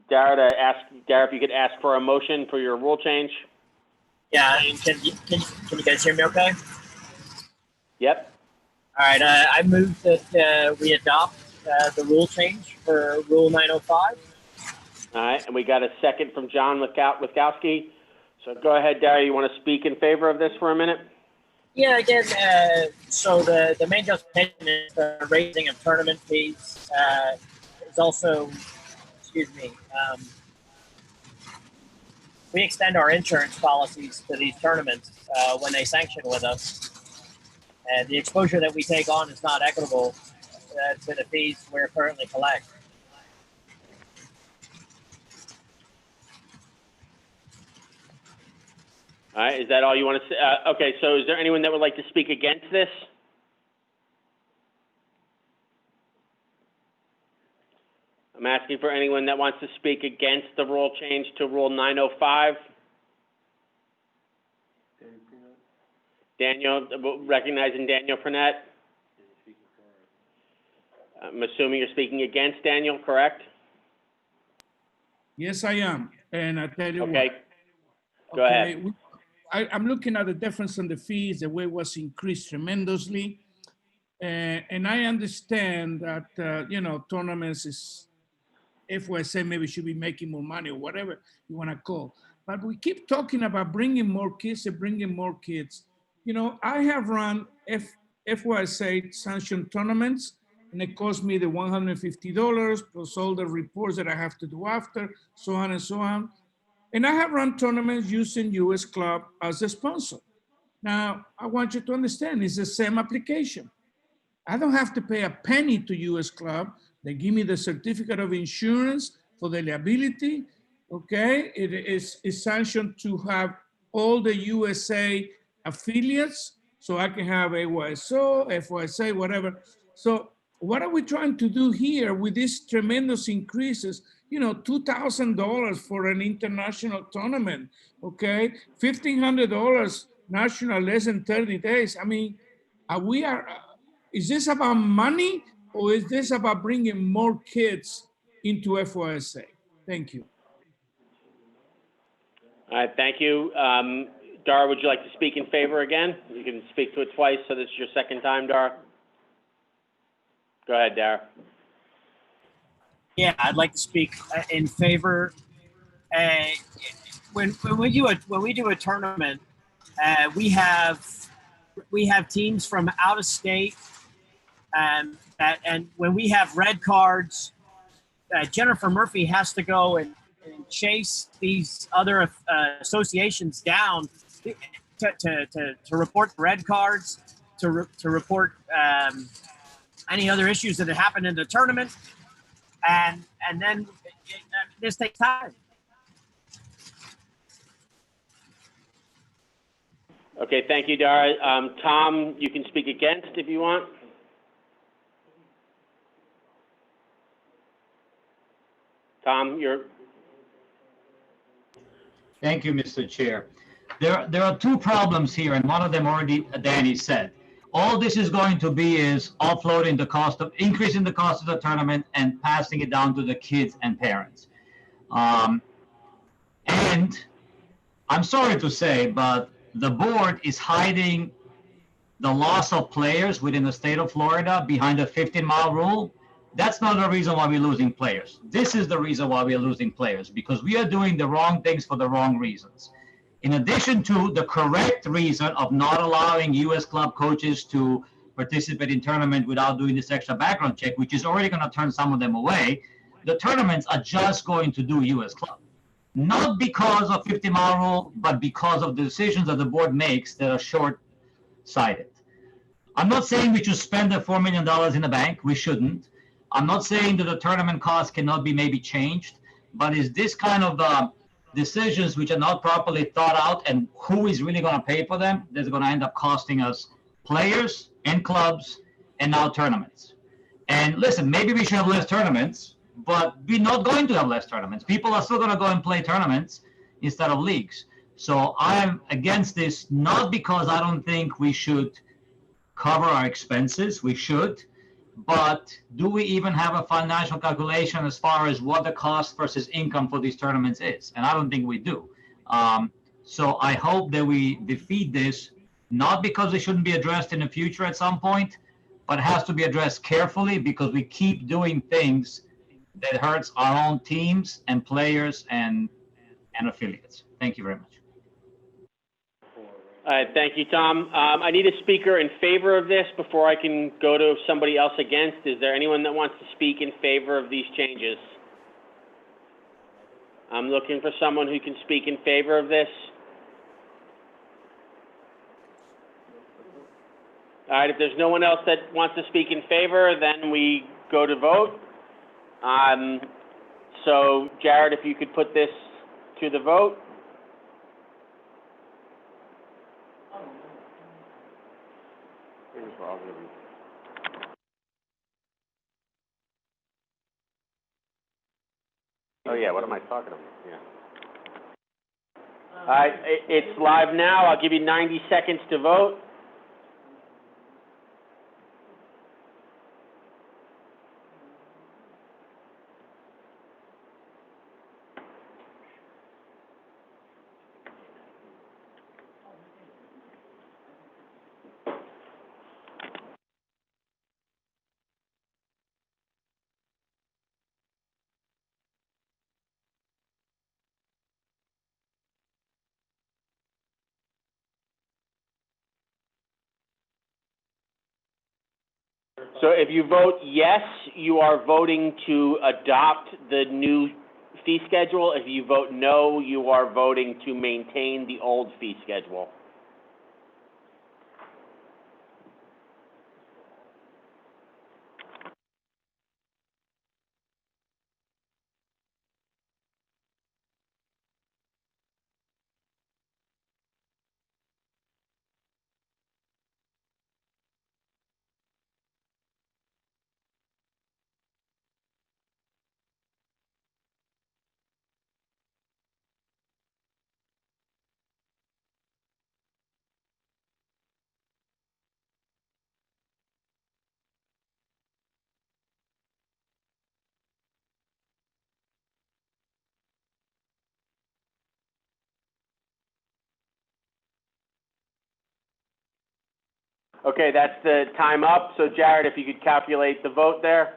Dara to ask. Dara, if you could ask for a motion for your rule change. Yeah, can you guys hear me okay? Yep. All right, I move that we adopt the rule change for Rule 905. All right, and we got a second from John Witkowski. So go ahead, Dara, you want to speak in favor of this for a minute? Yeah, again, so the main justification is the raising of tournament fees is also, we extend our insurance policies to these tournaments when they sanction with us. And the exposure that we take on is not equitable to the fees we're currently collecting. All right, is that all you want to say? Okay, so is there anyone that would like to speak against this? I'm asking for anyone that wants to speak against the rule change to Rule 905. Daniel, recognizing Daniel Purnett. I'm assuming you're speaking against Daniel, correct? Yes, I am. And I tell you okay. What. Go ahead. I'm looking at the difference in the fees, the way it was increased tremendously. And I understand that, tournaments is, FYSA maybe should be making more money or whatever you want to call. But we keep talking about bringing more kids and bringing more kids. I have run FYSA sanctioned tournaments, and it cost me the $150 plus all the reports that I have to do after, so on and so on. And I have run tournaments using US Club as a sponsor. Now, I want you to understand, it's the same application. I don't have to pay a penny to US Club. They give me the certificate of insurance for the liability, okay? It is sanctioned to have all the USA affiliates, so I can have AYSO, FYSA, whatever. So what are we trying to do here with these tremendous increases? $2,000 for an international tournament, okay? $1,500 national, less than 30 days. I mean, is this about money or is this about bringing more kids into FYSA? Thank you. All right, thank you. Dara, would you like to speak in favor again? You can speak to it twice, so this is your second time, Dara. Go ahead, Dara. Yeah, I'd like to speak in favor. When we do a tournament, we have teams from out of state, and when we have red cards, Jennifer Murphy has to go and chase these other associations down to report red cards, to report any other issues that have happened in the tournament, and then this takes time. Okay, thank you, Dara. Tom, you can speak against if you want. Tom, you're... Thank you, Mr. Chair. There are two problems here, and one of them already Danny said. All this is going to be is offloading the cost of, increasing the cost of the tournament and passing it down to the kids and parents. And I'm sorry to say, but the board is hiding the loss of players within the state of Florida behind the 15-mile rule. That's not the reason why we're losing players. This is the reason why we're losing players, because we are doing the wrong things for the wrong reasons. In addition to the correct reason of not allowing U.S. club coaches to participate in tournament without doing this extra background check, which is already going to turn some of them away, the tournaments are just going to do U.S. club. Not because of 50-mile rule, but because of the decisions that the board makes that are short-sighted. I'm not saying we should spend the $4 million in the bank. We shouldn't. I'm not saying that the tournament costs cannot be maybe changed, but is this kind of decisions which are not properly thought out and who is really going to pay for them, that's going to end up costing us players and clubs and now tournaments. And listen, maybe we should have less tournaments, but we're not going to have less tournaments. People are still going to go and play tournaments instead of leagues. So I'm against this, not because I don't think we should cover our expenses. We should. But do we even have a financial calculation as far as what the cost versus income for these tournaments is? And I don't think we do. So I hope that we defeat this, not because it shouldn't be addressed in the future at some point, but it has to be addressed carefully because we keep doing things that hurts our own teams and players and affiliates. Thank you very much. All right, thank you, Tom. I need a speaker in favor of this before I can go to somebody else against. Is there anyone that wants to speak in favor of these changes? I'm looking for someone who can speak in favor of this. All right, if there's no one else that wants to speak in favor, then we go to vote. So, Jared, if you could put this to the vote. Oh, yeah, what am I talking about? Yeah. All right, it's live now. I'll give you 90 seconds to vote. So if you vote yes, you are voting to adopt the new fee schedule. If you vote no, you are voting to maintain the old fee schedule. Okay, that's the time up. So Jared, if you could calculate the vote there.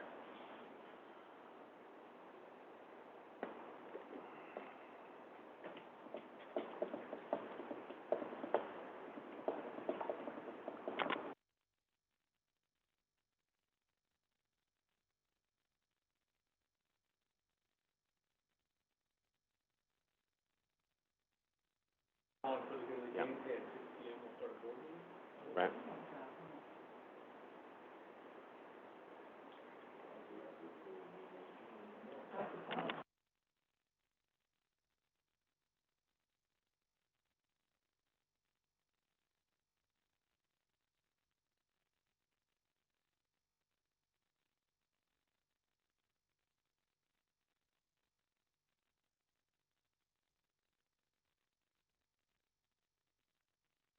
Yep. Right.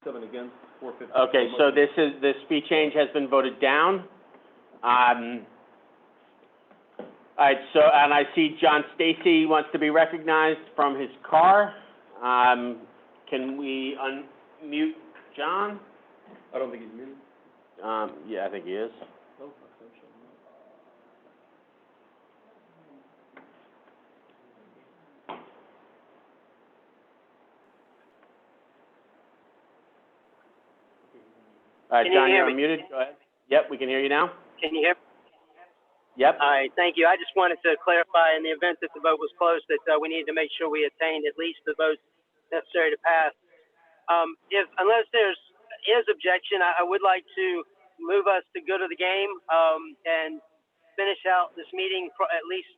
Seven against, 450. Okay, so this fee change has been voted down. All right, so, and I see John Stacy wants to be recognized from his car. Can we unmute John? I don't think he's muted. Yeah, I think he is. All right, Can you John, hear you're me? unmuted. Go ahead. Yep, we can hear you now. Can you hear? Yep. All right, thank you. I just wanted to clarify in the event that the vote was close that we need to make sure we attained at least the votes necessary to pass. Unless there is objection, I would like to move us to go to the game and finish out this meeting at least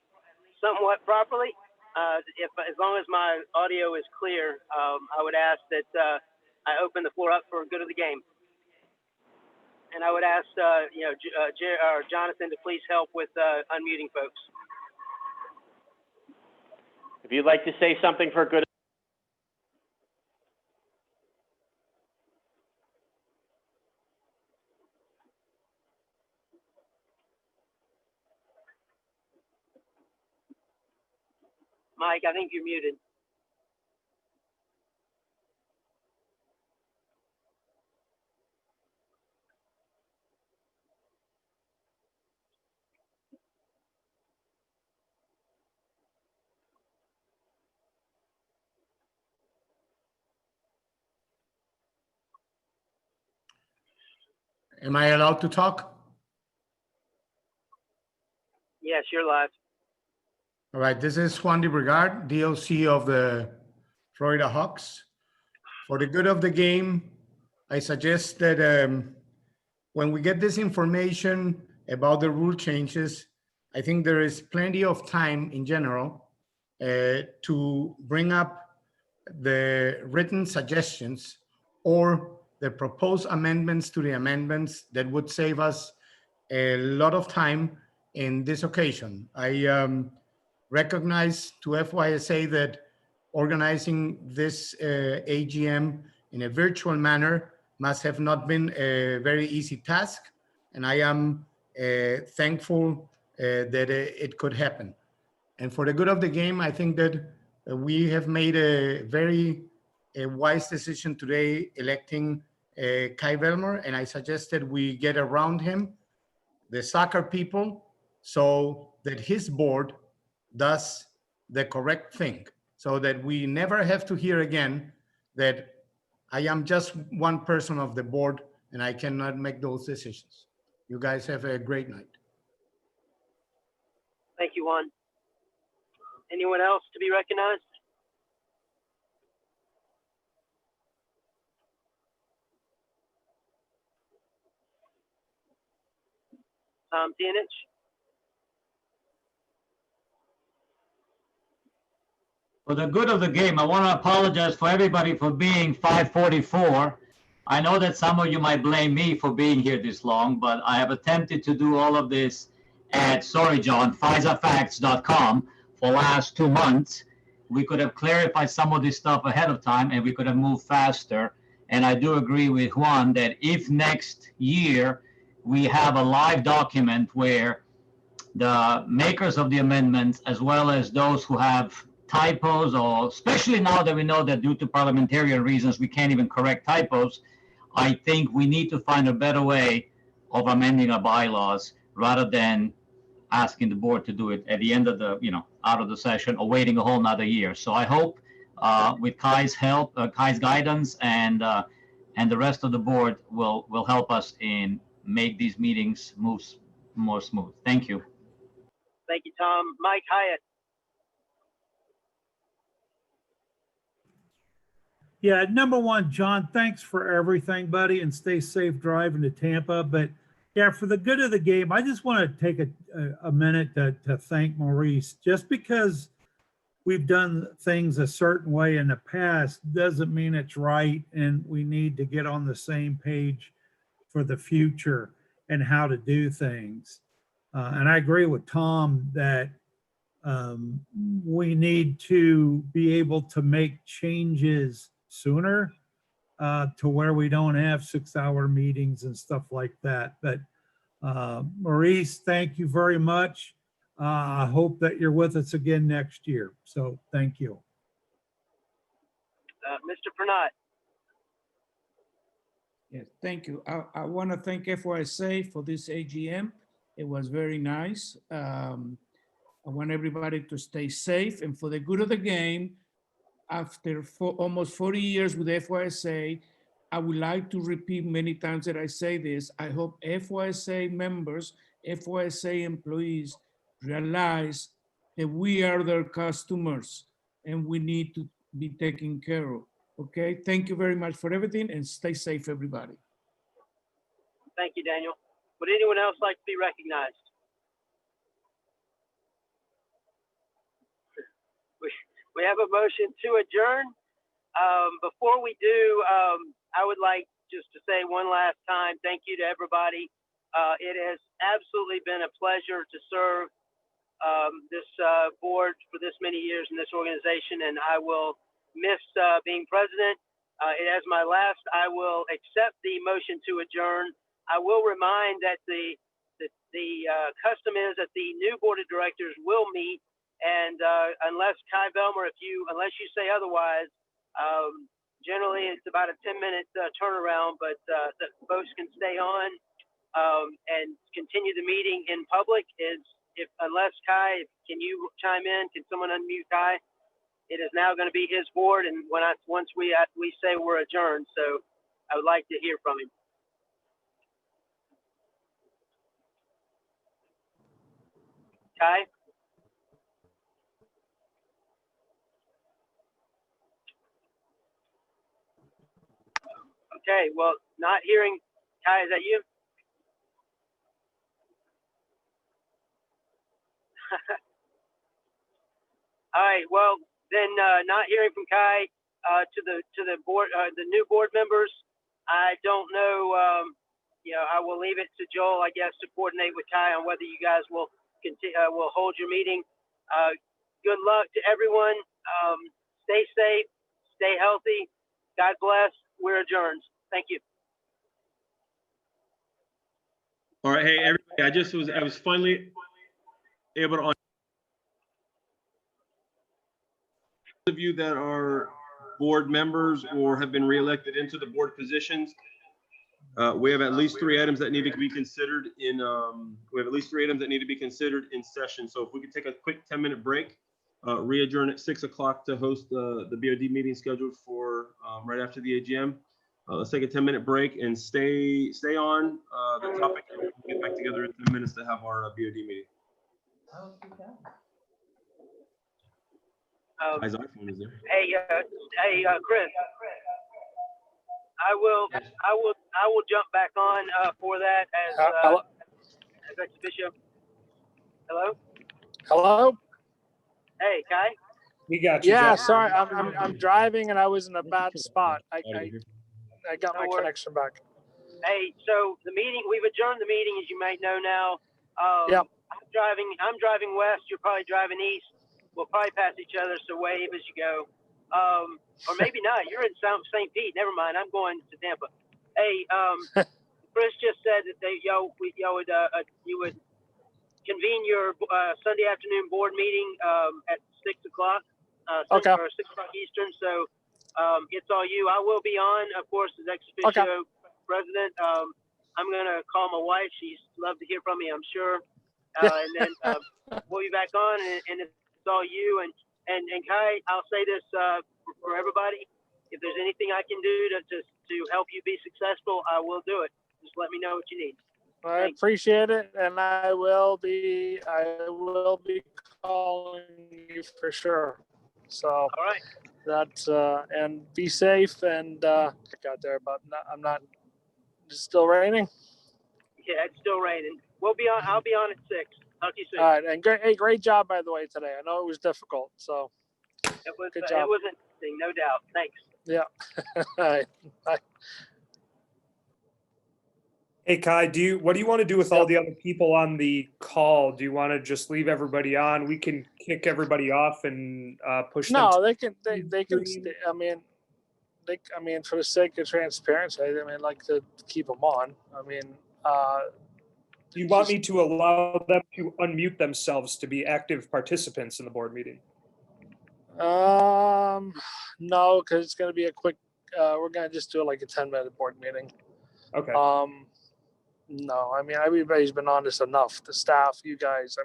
somewhat properly. As long as my audio is clear, I would ask that I open the floor up for go to the game. And I would ask, Jonathan to please help with unmuting folks. If you'd like to say something for good. Mike, I think you're muted. Am I allowed to talk? Yes, you're live. All right, this is Juan de Brigard, DOC of the Florida Hawks. For the good of the game, I suggest that when we get this information about the rule changes, I think there is plenty of time in general to bring up the written suggestions or the proposed amendments to the amendments that would save us a lot of time in this occasion. I recognize to FYSA that organizing this AGM in a virtual manner must have not been a very easy task, and I am thankful that it could happen. And for the good of the game, I think that we have made a very wise decision today electing Kai Velmer, and I suggested we get around him, the soccer people, so that his board does the correct thing, so that we never have to hear again that I am just one person of the board and I cannot make those decisions. You guys have a great night. Thank you, Juan. Anyone else to be recognized? Tom Dienich? For the good of the game, I want to apologize for everybody for being 5:44. I know that some of you might blame me for being here this long, but I have attempted to do all of this at, sorry, John, FISAFacts.com for the last 2 months. We could have clarified some of this stuff ahead of time and we could have moved faster. And I do agree with Juan that if next year we have a live document where the makers of the amendments, as well as those who have typos, or especially now that we know that due to parliamentarian reasons, we can't even correct typos, I think we need to find a better way of amending our bylaws rather than asking the board to do it at the end of the, out of the session or waiting a whole nother year. So I hope with Kai's help, Kai's guidance and the rest of the board will help us in make these meetings move more smooth. Thank you. Thank you, Tom. Mike Hyatt. Yeah, number one, John, thanks for everything, buddy, and stay safe driving to Tampa. But yeah, for the good of the game, I just want to take a minute to thank Maurice. Just because we've done things a certain way in the past doesn't mean it's right, and we need to get on the same page for the future and how to do things. And I agree with Tom that we need to be able to make changes sooner to where we don't have 6-hour meetings and stuff like that. But Maurice, thank you very much. I hope that you're with us again next year. So thank you. Mr. Pernot. Yes, thank you. I want to thank FYSA for this AGM. It was very nice. I want everybody to stay safe, and for the good of the game, after almost 40 years with FYSA, I would like to repeat many times that I say this. I hope FYSA members, FYSA employees realize that we are their customers and we need to be taken care of. Okay, thank you very much for everything, and stay safe, everybody. Thank you, Daniel. Would anyone else like to be recognized? We have a motion to adjourn. Before we do, I would like just to say one last time, thank you to everybody. It has absolutely been a pleasure to serve this board for this many years in this organization, and I will miss being president. As my last, I will accept the motion to adjourn. I will remind that the custom is that the new board of directors will meet, and unless Kai Velmer, unless you say otherwise, generally it's about a 10-minute turnaround, but the folks can stay on and continue the meeting in public. Unless Kai, can you chime in? Can someone unmute Kai? It is now going to be his board, and once we say we're adjourned, so I would like to hear from him. Kai? Okay, well, not hearing. Kai, is that you? All right, well, then not hearing from Kai, to the board, the new board members, I don't know, I will leave it to Joel, I guess, to coordinate with Kai on whether you guys will will hold your meeting. Good luck to everyone. Stay safe, stay healthy. God bless. We're adjourned. Thank you. All right, hey, everybody, I was finally able to, those of you that are board members or have been reelected into the board positions, we have at least 3 items that need to be considered in, session. So if we could take a quick 10-minute break, re-adjourn at 6 o'clock to host the BOD meeting scheduled for right after the AGM. Let's take a 10-minute break and stay on the topic. We'll get back together in 10 minutes to have our BOD meeting. His iPhone is there. Hey, Chris. I will jump back on for that as ex officio. Hello. Hello. Hey, Kai. We got you. Yeah, Jeff. sorry, I'm driving and I was in a bad spot. I got my connection back. Hey, so the meeting, we've adjourned the meeting, as you might know now. Yep. I'm driving west. You're probably driving east. We'll probably pass each other, so wave as you go. Or maybe not. You're in St. Pete. Never mind. I'm going to Tampa. Hey, Chris just said that you would convene your Sunday afternoon board meeting at 6 o'clock. Okay. Or 6 o'clock Eastern. So it's all you. I will be on, of course, as ex officio president. I'm gonna call my wife. She's love to hear from me, I'm sure. And then we'll be back on, and it's all you. And Kai, I'll say this for everybody: if there's anything I can do to help you be successful, I will do it. Just let me know what you need. I appreciate it, and I will be calling you for sure. So. All right. That's and be safe and out there. But I'm not. It's still raining. Yeah, it's still raining. I'll be on at 6. Talk to you soon. All right, and great job by the way today. I know it was difficult, so good job. It was interesting, no doubt. Thanks. Yeah. All right. Bye. Hey Kai, what do you want to do with all the other people on the call? Do you want to just leave everybody on? We can kick everybody off and push them. No, they can. They can. Stay, I mean, for the sake of transparency, like to keep them on. Do you want me to allow them to unmute themselves to be active participants in the board meeting? No, because it's going to be a quick. We're going to just do like a 10-minute board meeting. Okay. No, everybody's been on this enough. The staff, you guys.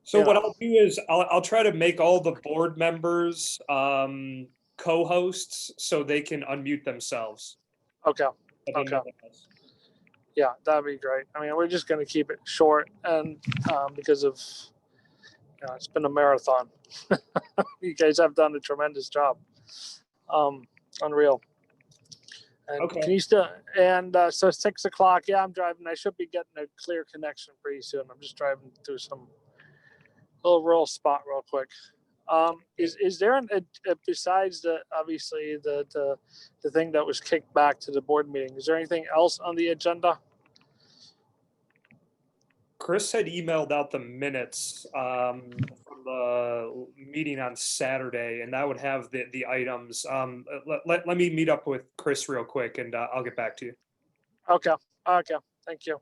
So what I'll do is I'll try to make all the board members co-hosts so they can unmute themselves. Okay. Okay. Yeah, that'd be great. We're just going to keep it short, and because of, it's been a marathon. You guys have done a tremendous job. Unreal. And okay. Can you still? And so 6 o'clock. Yeah, I'm driving. I should be getting a clear connection pretty soon. I'm just driving through some little rural spot real quick. Is there besides obviously the thing that was kicked back to the board meeting? Is there anything else on the agenda? Chris had emailed out the minutes from the meeting on Saturday, and that would have the items. Let me meet up with Chris real quick, and I'll get back to you. Okay. Okay. Thank you.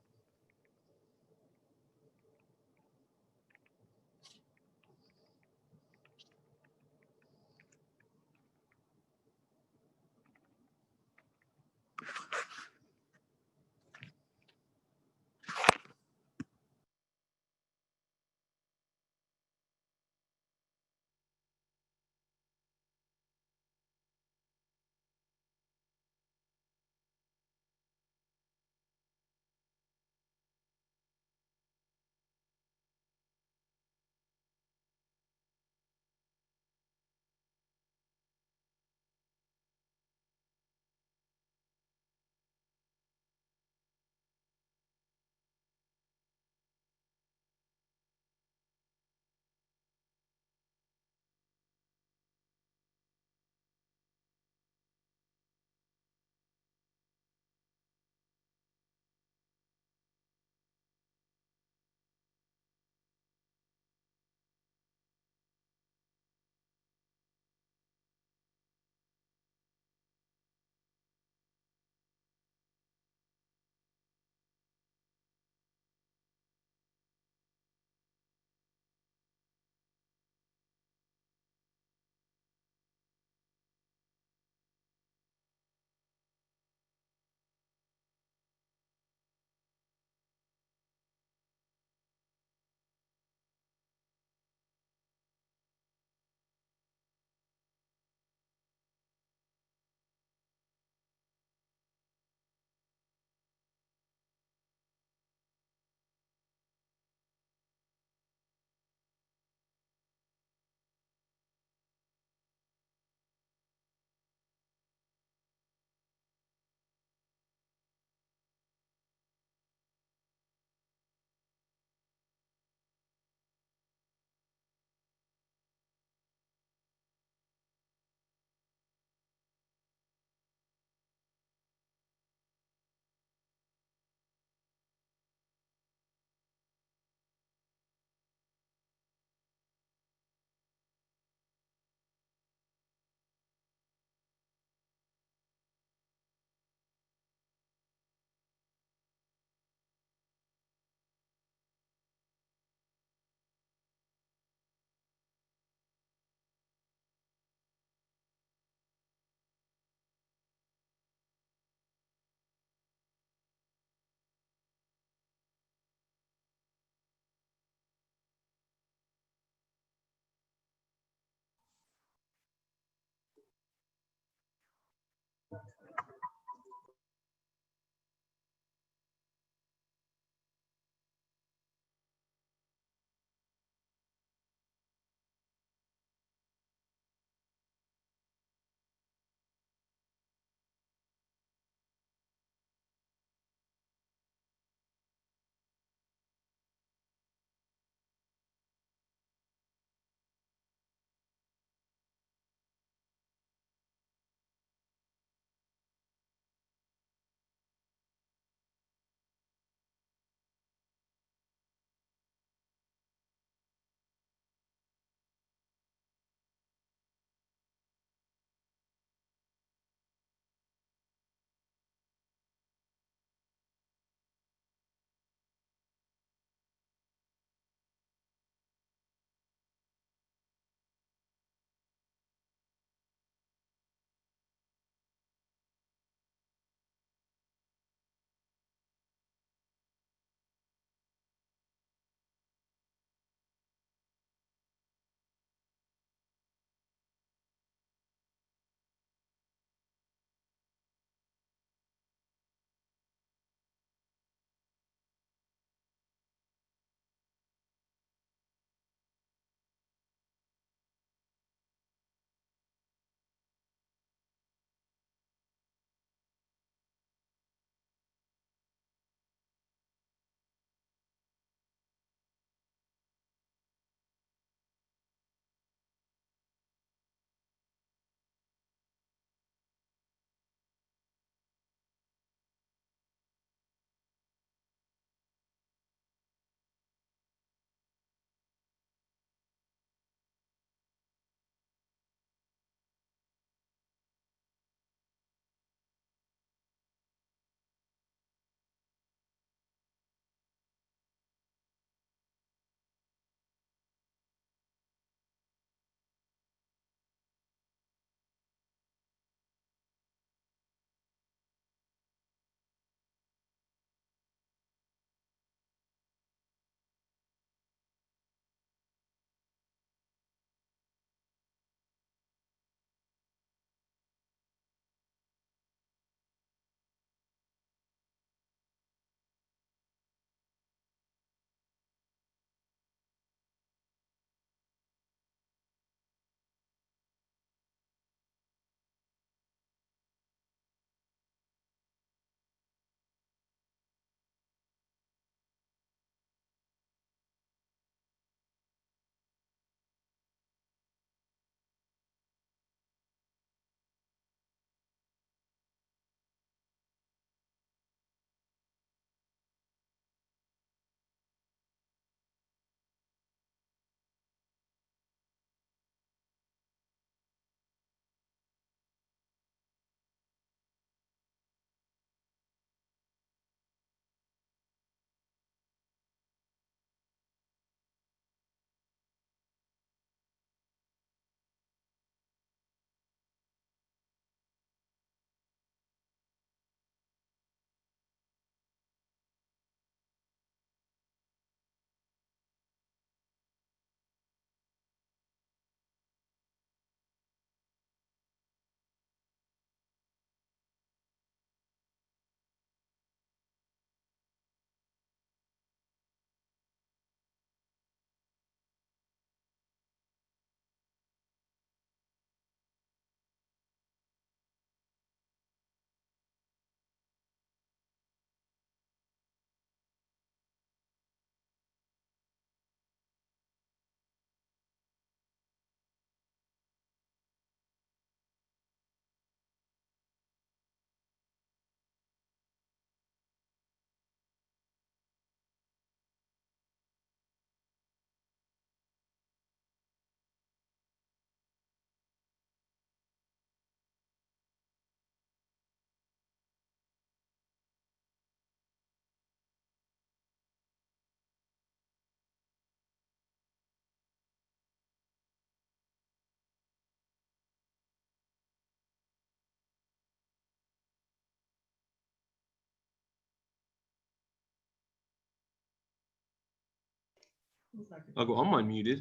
I'll go, I'm unmuted.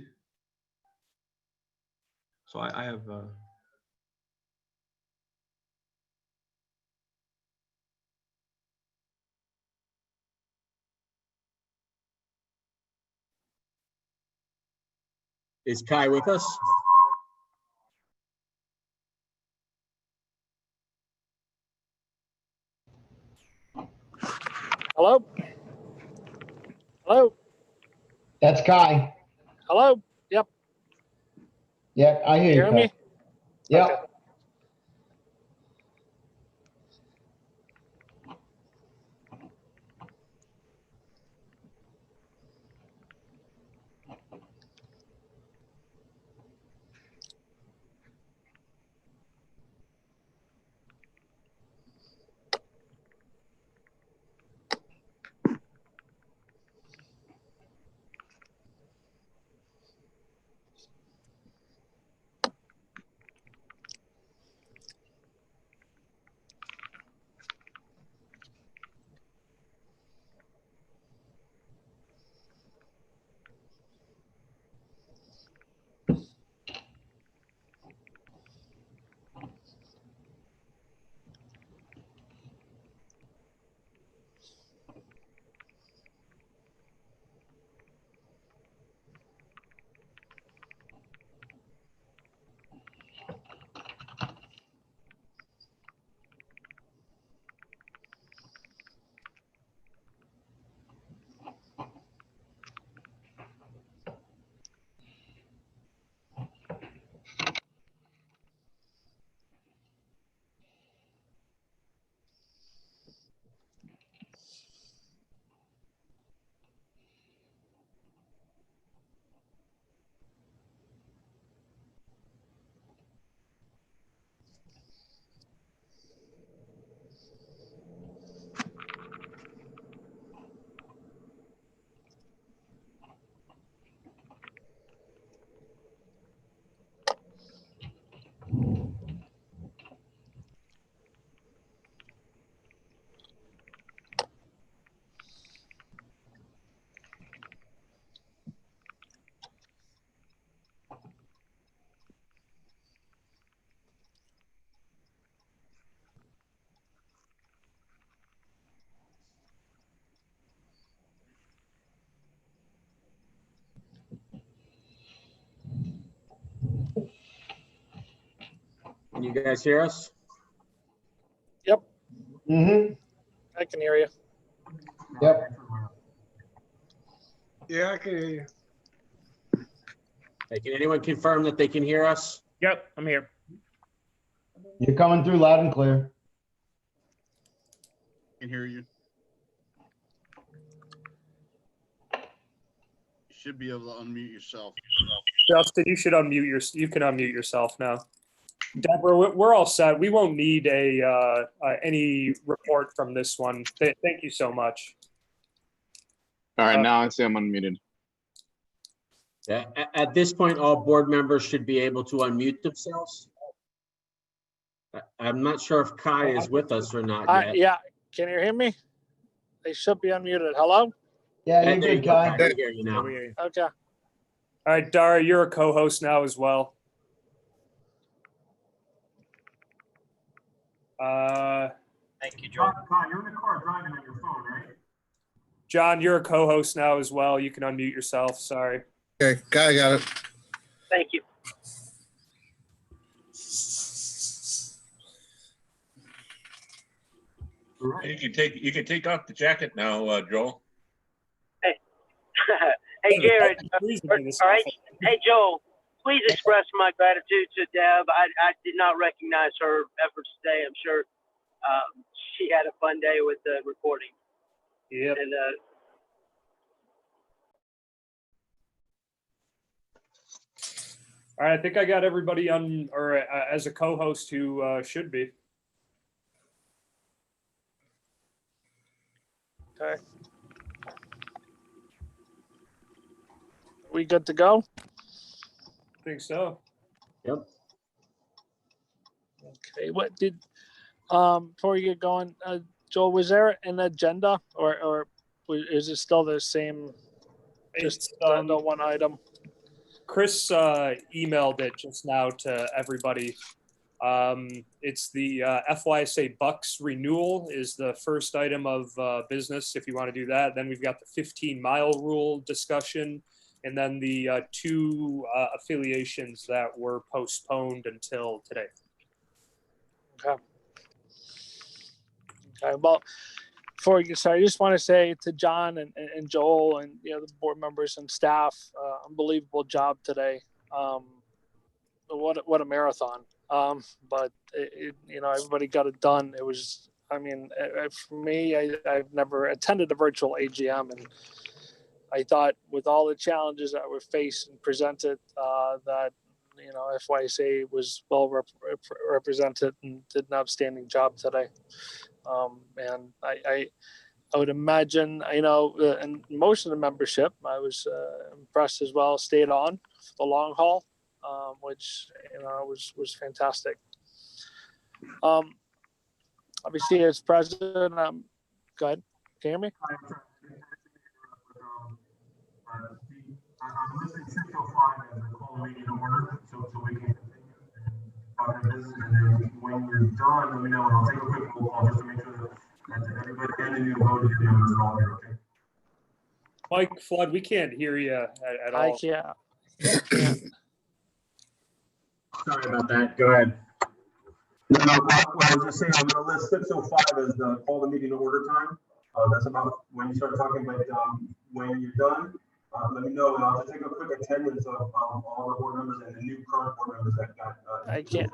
So I have, Is Kai with us? Hello? Hello? That's Kai. Hello? Yep. Yep, I hear you. Hear me? Kai. Yep. Okay. Can you guys hear us? Yep. Mm-hmm. I can hear you. Yep. Yeah, I can hear you. Hey, can anyone confirm that they can hear us? Yep, I'm here. You're coming through loud and clear. Can hear you. You should be able to unmute yourself. Justin, you should you can unmute yourself now. Deborah, we're all set. We won't need any report from this one. Thank you so much. All right, now I see I'm unmuted. Yeah, at this point, all board members should be able to unmute themselves. I'm not sure if Kai is with us or not yet. Yeah, can you hear me? They should be unmuted. Hello? Yeah, Hey, you're there you good, go, Kai. Kai. We hear you now. Okay. All right, Dara, you're a co-host now as well. Thank you, Joel. You're in the car driving on your phone, right? John, you're a co-host now as well. You can unmute yourself. Sorry. Okay, Guy got it. Thank you. You can take off the jacket now, Joel. Hey, hey, Jared. All right. Hey, Joel. Please express my gratitude to Deb. I did not recognize her efforts today. I'm sure she had a fun day with the recording. Yep. And All right, I think I got everybody on, or as a co-host who should be. Okay. We good to go? I think so. Yep. Okay, what did, before you get going, Joel, was there an agenda or is it still the same? It's, the one item. Chris emailed it just now to everybody. It's the FYSA Bucks renewal is the first item of business, if you want to do that. Then we've got the 15-mile rule discussion, and then the two affiliations that were postponed until today. Okay. Okay. Well, before we get started, I just want to say to John and Joel and the board members and staff, unbelievable job today. What a marathon. But everybody got it done. It was, for me, I've never attended a virtual AGM, and I thought with all the challenges that were faced and presented, that FYSA was well represented and did an outstanding job today. And I would imagine, and most of the membership, I was impressed as well, stayed on for the long haul, which was fantastic. Obviously, as president, go ahead. Can you hear me? I'm listening to 605 as a call meeting in order, so we can continue talking this, and then when you're done, let me know, and I'll take a quick roll call just to make sure that everybody and the new voted members are all here, okay? Mike Flood, we can't hear you at all. I can't. Sorry about that. Go ahead. No, I was just saying, I'm going to list 605 as the call the meeting in order time. That's about when you start talking, but when you're done, let me know, and I'll just take a quick attendance of all the board members and the new current board members that got. I can't.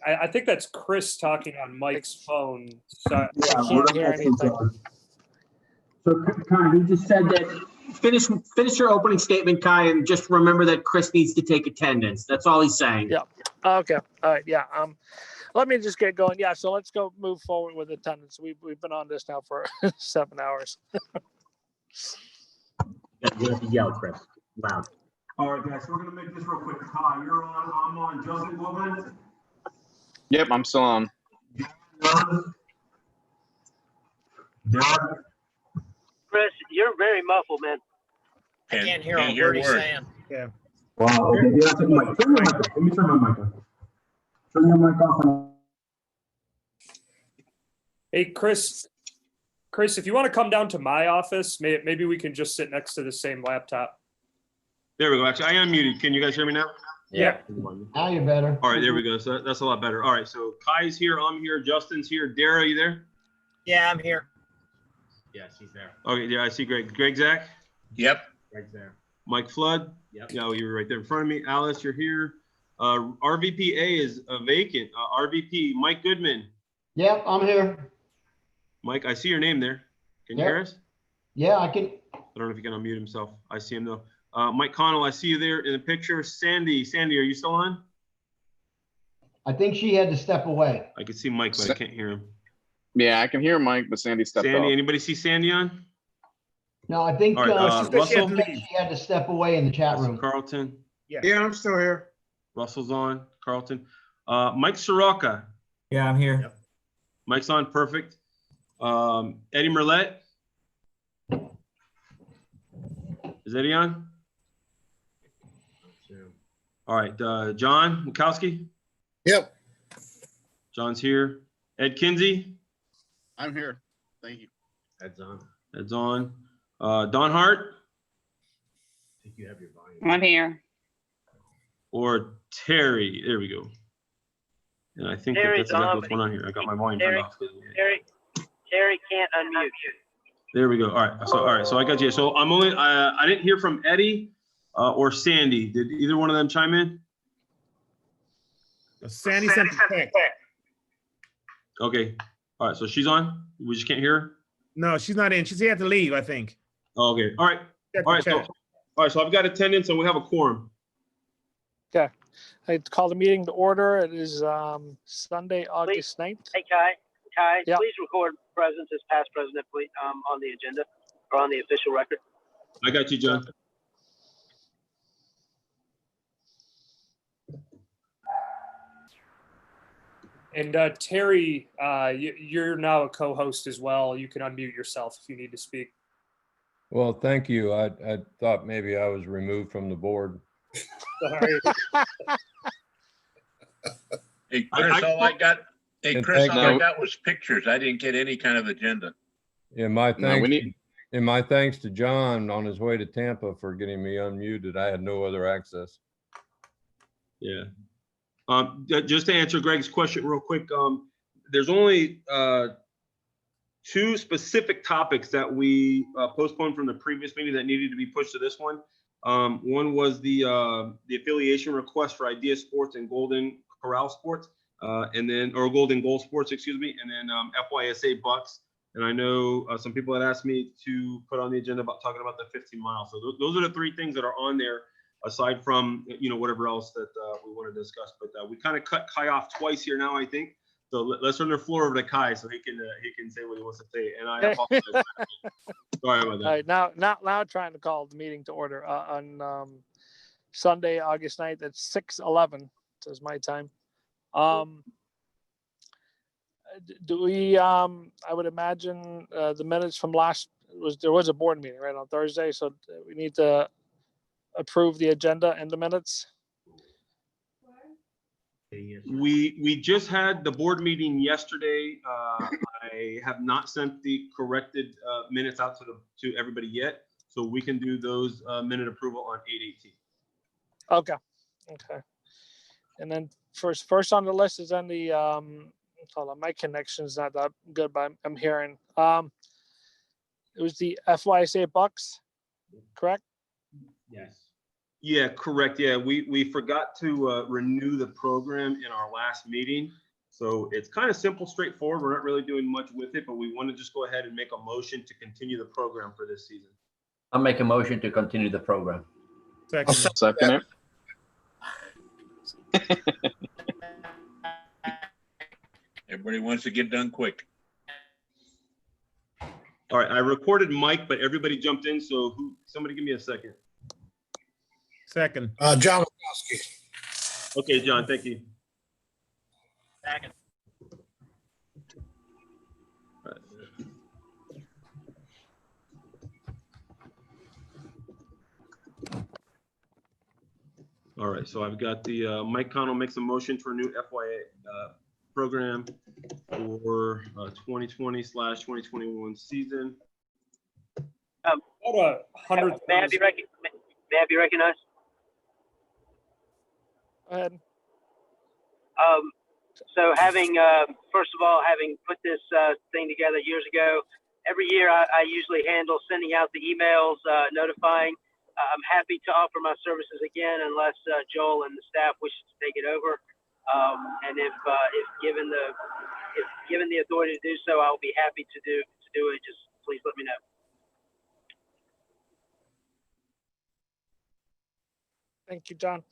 I think that's Chris talking on Mike's phone. So I can't hear anything. So Kai, you just said that, finish your opening statement, Kai, and just remember that Chris needs to take attendance. That's all he's saying. Yeah. Okay. All right. Yeah. Let me just get going. Yeah. So let's move forward with attendance. We've been on this now for 7 hours. You have to yell, Chris, loud. All right, guys, so we're going to make this real quick. Kai, you're on. I'm on. Justin Woodland. Yep, I'm still on. Derek. Chris, you're very muffled, man. I can't hear a word he's saying. Yeah. Wow. Okay. Yeah, turn your mic off. Let me turn my mic off. Turn your mic off. Hey, Chris, if you want to come down to my office, maybe we can just sit next to the same laptop. There we go. Actually, I am muted. Can you guys hear me now? Yeah. Now you're better. All right, there we go. So that's a lot better. All right, so Kai's here, I'm here, Justin's here. Dara, are you there? Yeah, I'm here. Yeah, she's there. Okay, yeah, I see Greg. Greg Zach? Yep. Greg's there. Mike Flood? Yep. Yeah, you were right there in front of me. Alice, you're here. RVPA is vacant. RVP, Mike Goodman. Yep, I'm here. Mike, I see your name there. Can you Yep. hear us? Yeah, I can. I don't know if he can unmute himself. I see him though. Mike Connell, I see you there in the picture. Sandy, are you still on? I think she had to step away. I can see Mike, but I can't hear him. Yeah, I can hear Mike, but Sandy stepped Sandy, off. anybody see Sandy on? No, I think All right, Russell? she had to step away in the chat room. Carlton? Yeah, I'm still here. Russell's on. Carlton. Mike Soroka. Yeah, I'm here. Yep. Mike's on. Perfect. Eddie Merlet. Is Eddie on? All right. John Mukowski. Yep. John's here. Ed Kinsey. I'm here. Thank you. Ed's on. Ed's on. Don Hart. I think you have your volume. I'm here. Or Terry. There we go. And I think Terry's that's exactly on, what's going on here. I got my volume turned off. Terry can't unmute. There we go. All right. So I got you. So I'm only. I didn't hear from Eddie or Sandy. Did either one of them chime in? Sandy sent a text. Okay. All right. So she's on. We just can't hear her. No, she's not in. She had to leave, I think. Oh, okay. All right. All right. So I've got attendance and we have a quorum. Okay. I call the meeting to order. It is Sunday, August 9th. Hey, Kai, Yeah. please record presence as past president, please, on the agenda or on the official record. I got you, John. And Terry, you're now a co-host as well. You can unmute yourself if you need to speak. Well, thank you. I thought maybe I was removed from the board. Sorry. Hey, Chris, all I got, hey, And Chris, thank all I you. got was pictures. I didn't get any kind of agenda. And my No, we thanks, need- and my thanks to John on his way to Tampa for getting me unmuted. I had no other access. Yeah. Just to answer Greg's question real quick, there's only two specific topics that we postponed from the previous meeting that needed to be pushed to this one. One was the affiliation request for Idea Sports and Golden Corral Sports, and then, or Golden Goal Sports, excuse me, and then FYSA Bucks. And I know some people had asked me to put on the agenda about talking about the 15 miles. So those are the three things that are on there, aside from, you know, whatever else that we want to discuss. But we kind of cut Kai off twice here now, I think. So let's turn the floor over to Kai so he can say what he wants to say. And I apologize. Sorry about that. All right, now trying to call the meeting to order on Sunday, August 9th at 6:11. Is my time. Do we? I would imagine the minutes from there was a board meeting right on Thursday, so we need to approve the agenda and the minutes. We just had the board meeting yesterday. I have not sent the corrected minutes out to everybody yet, so we can do those minute approval on 8/18. Okay. And then first on the list is then the hold on, my connection's not that good, but I'm hearing it was the FYSA Bucks, correct? Yes. Yeah, correct. Yeah, we forgot to renew the program in our last meeting. So it's kind of simple, straightforward. We're not really doing much with it, but we want to just go ahead and make a motion to continue the program for this season. I'll make a motion to continue the program. Second it. Everybody wants to get done quick. All right, I recorded Mike, but everybody jumped in. So somebody give me a second. Second. John Wachowski. Okay, John, thank you. Second. All right, so I've got the Mike Connell makes a motion for a new FYA program for 2020/2021 season. About 100. May I be recognized? Go ahead. So having, first of all, having put this thing together years ago, every year I usually handle sending out the emails notifying. I'm happy to offer my services again unless Joel and the staff wishes to take it over. And if given the authority to do so, I'll be happy to do it. Just please let me know. Thank you, John.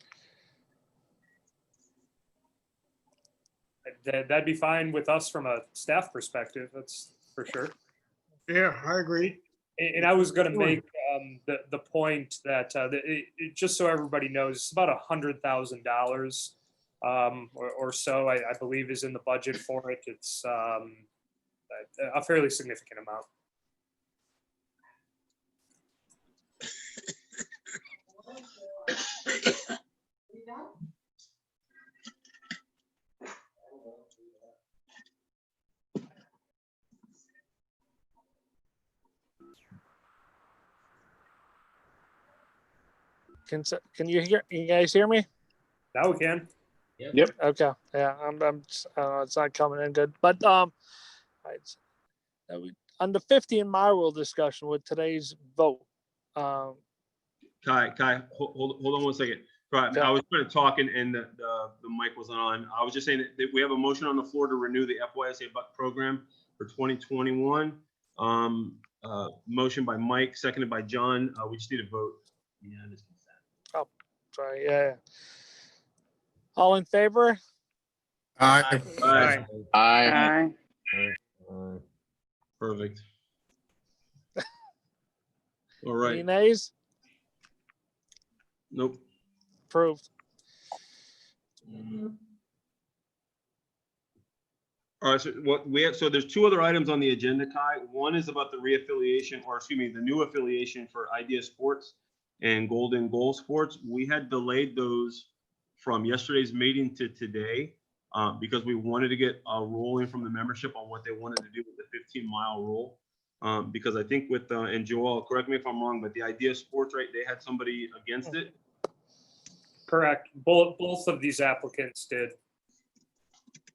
That'd be fine with us from a staff perspective. That's for sure. Yeah, I agree. And I was going to make the point that just so everybody knows, it's about $100,000 or so, I believe, is in the budget for it. It's a fairly significant amount. Can you guys hear me? Now we can. Yep. Okay. Yeah, it's not coming in good. But on the 15-mile rule discussion with today's vote. Kai, hold on 1 second. Right, I was trying to talk and the mic wasn't on. I was just saying that we have a motion on the floor to renew the FYSA Buck program for 2021. Motion by Mike, seconded by John. We just need a vote. Oh, sorry. Yeah. All in favor? Aye. Aye. Aye. Perfect. All right. Any nays? Nope. Approved. All right, so what we have, so there's two other items on the agenda, Kai. One is about the reaffiliation, or excuse me, the new affiliation for Idea Sports and Golden Goal Sports. We had delayed those from yesterday's meeting to today because we wanted to get a ruling from the membership on what they wanted to do with the 15-mile rule. Because I think with, and Joel, correct me if I'm wrong, but the Idea Sports, right, they had somebody against it. Correct. Both of these applicants did.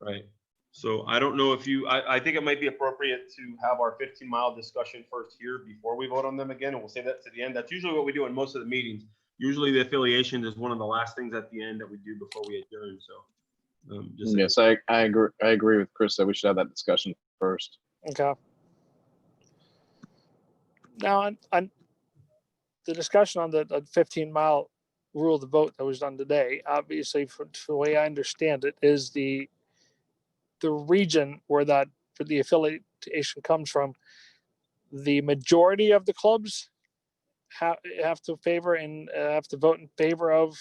Right. So I don't know if you, I think it might be appropriate to have our 15-mile discussion first here before we vote on them again, and we'll save that to the end. That's usually what we do in most of the meetings. Usually the affiliation is one of the last things at the end that we do before we adjourn, so. Yes, I agree with Chris that we should have that discussion first. Okay. Now, on the discussion on the 15-mile rule of the vote that was done today, obviously, from the way I understand it, is the region where that for the affiliation comes from. The majority of the clubs have to favor and have to vote in favor of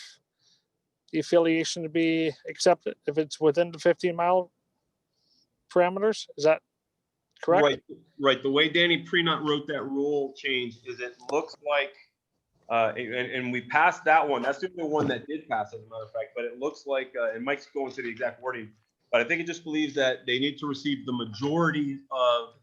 the affiliation to be accepted if it's within the 15-mile parameters. Is that correct? Right. The way Danny Prenot wrote that rule change is it looks like, and we passed that one. That's the only one that did pass, as a matter of fact. But it looks like, and Mike's going to the exact wording, but I think it just believes that they need to receive the majority of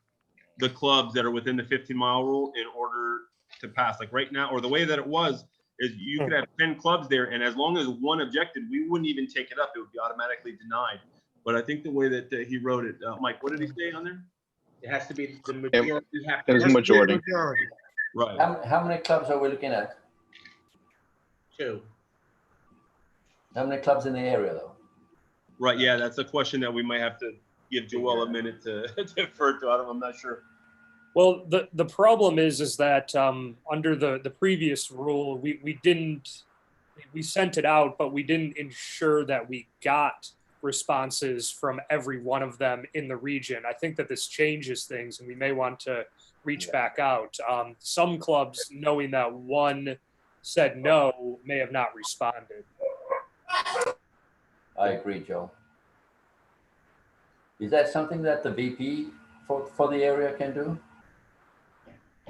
the clubs that are within the 15-mile rule in order to pass. Like right now, or the way that it was, is you could have 10 clubs there, and as long as one objected, we wouldn't even take it up. It would be automatically denied. But I think the way that he wrote it, Mike, what did he say on there? It has to be the majority. There's a majority. Right. How many clubs are we looking at? 2. How many clubs in the area, though? Right. Yeah, that's a question that we might have to give Joel a minute to defer to. I'm not sure. Well, the problem is that under the previous rule, we sent it out, but we didn't ensure that we got responses from every one of them in the region. I think that this changes things, and we may want to reach back out. Some clubs, knowing that one said no, may have not responded. I agree, Joe. Is that something that the VP for the area can do?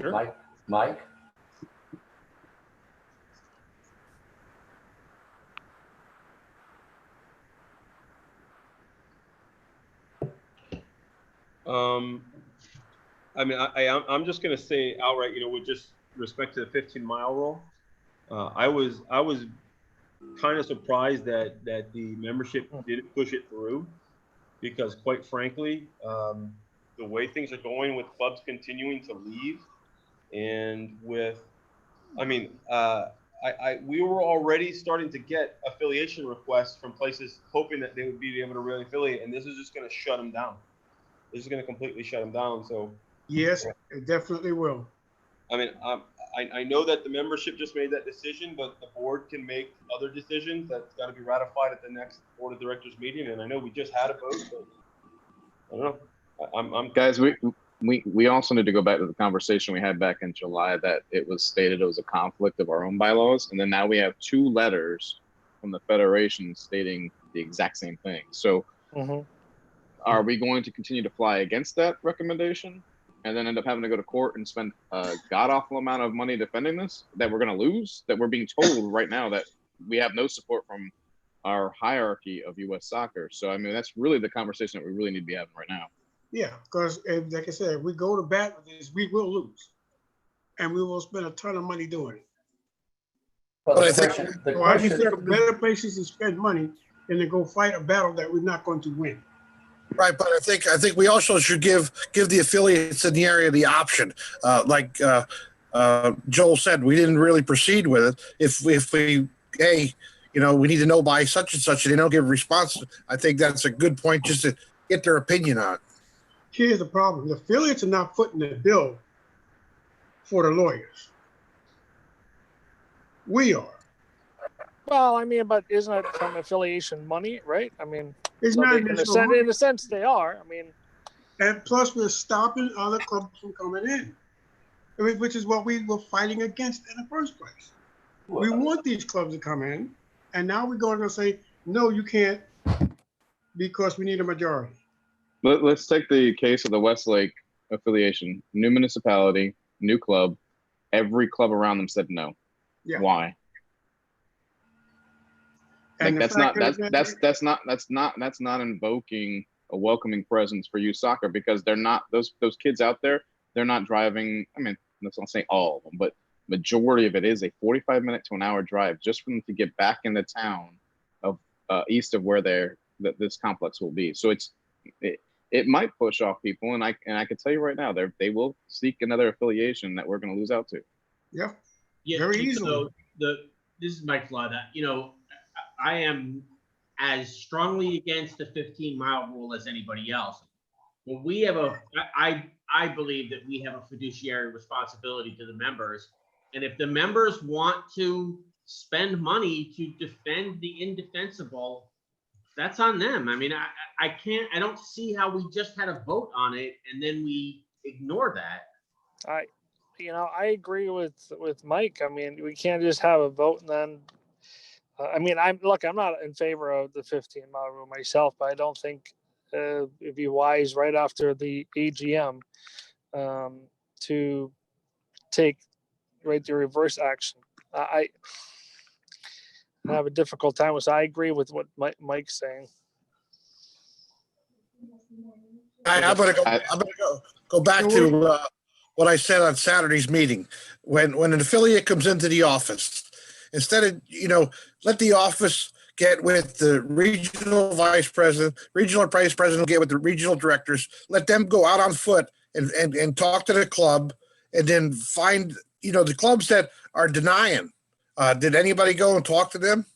Sure. Mike? I mean, I'm just going to say outright, with just respect to the 15-mile rule, I was kind of surprised that the membership didn't push it through, because quite frankly, the way things are going with clubs continuing to leave, and with, we were already starting to get affiliation requests from places hoping that they would be able to really affiliate, and this is just going to shut them down. This is going to completely shut them down. So yes, it definitely will. I mean, I know that the membership just made that decision, but the board can make other decisions. That's got to be ratified at the next board of directors meeting. And I know we just had a vote, but I don't know. Guys, we also need to go back to the conversation we had back in July that it was stated it was a conflict of our own bylaws, and then now we have 2 letters from the federation stating the exact same thing. So, are we going to continue to fly against that recommendation and then end up having to go to court and spend a god-awful amount of money defending this that we're going to lose? That we're being told right now that we have no support from our hierarchy of U.S. soccer. So, I mean, that's really the conversation that we really need to be having right now. Yeah, because like I said, if we go to bat with this, we will lose. And we will spend a ton of money doing it. Well, I think there are better places to spend money than to go fight a battle that we're not going to win. Right, but I think we also should give the affiliates in the area the option. Like Joel said, we didn't really proceed with it. If we, hey, we need to know by such and such, and they don't give a response, I think that's a good point just to get their opinion on it. Here's the problem. The affiliates are not footing the bill for the lawyers. We are. Well, I mean, but isn't it from affiliation money, right? I mean, it's so not in a sense they are. I mean, and plus we're stopping other clubs from coming in, which is what we were fighting against in the first place. We want these clubs to come in, and now we're going to say, no, you can't, because we need a majority. Let's take the case of the Westlake affiliation. New municipality, new club. Every club around them said no. Yeah. Why? And Like the that's not invoking a welcoming presence for youth soccer, because they're not those kids out there. They're not driving. I mean, let's not say all of them, but majority of it is a 45-minute to an hour drive just for them to get back into town of east of where this complex will be. So it might push off people, and I can tell you right now, they will seek another affiliation that we're going to lose out to. Yeah. Yeah, Very and easily. so this is Mike Flada. You know, I am as strongly against the 15-mile rule as anybody else. But we have I believe that we have a fiduciary responsibility to the members. And if the members want to spend money to defend the indefensible, that's on them. I mean, I don't see how we just had a vote on it and then we ignore that. I agree with Mike. I mean, we can't just have a vote and then, I'm not in favor of the 15-mile rule myself, but I don't think it'd be wise right after the AGM to take the reverse action. I have a difficult time with. So I agree with what Mike's saying. I'm gonna go back to what I said on Saturday's meeting. When an affiliate comes into the office, instead of let the office get with the regional vice president, regional vice president get with the regional directors. Let them go out on foot and talk to the club, and then find the clubs that are denying. Did anybody go and talk to them?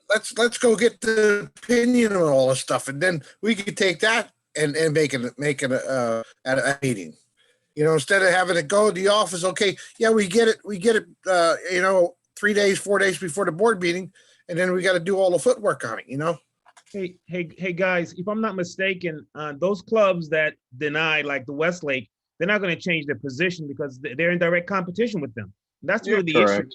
Let's go get the opinion on all this stuff, and then we could take that and make it at a meeting. Instead of having it go to the office, okay, yeah, we get it. 3 days, 4 days before the board meeting, and then we got to do all the footwork on it. Hey, guys, if I'm not mistaken, those clubs that deny, like the Westlake, they're not going to change their position because they're in direct competition with them. That's really the issue.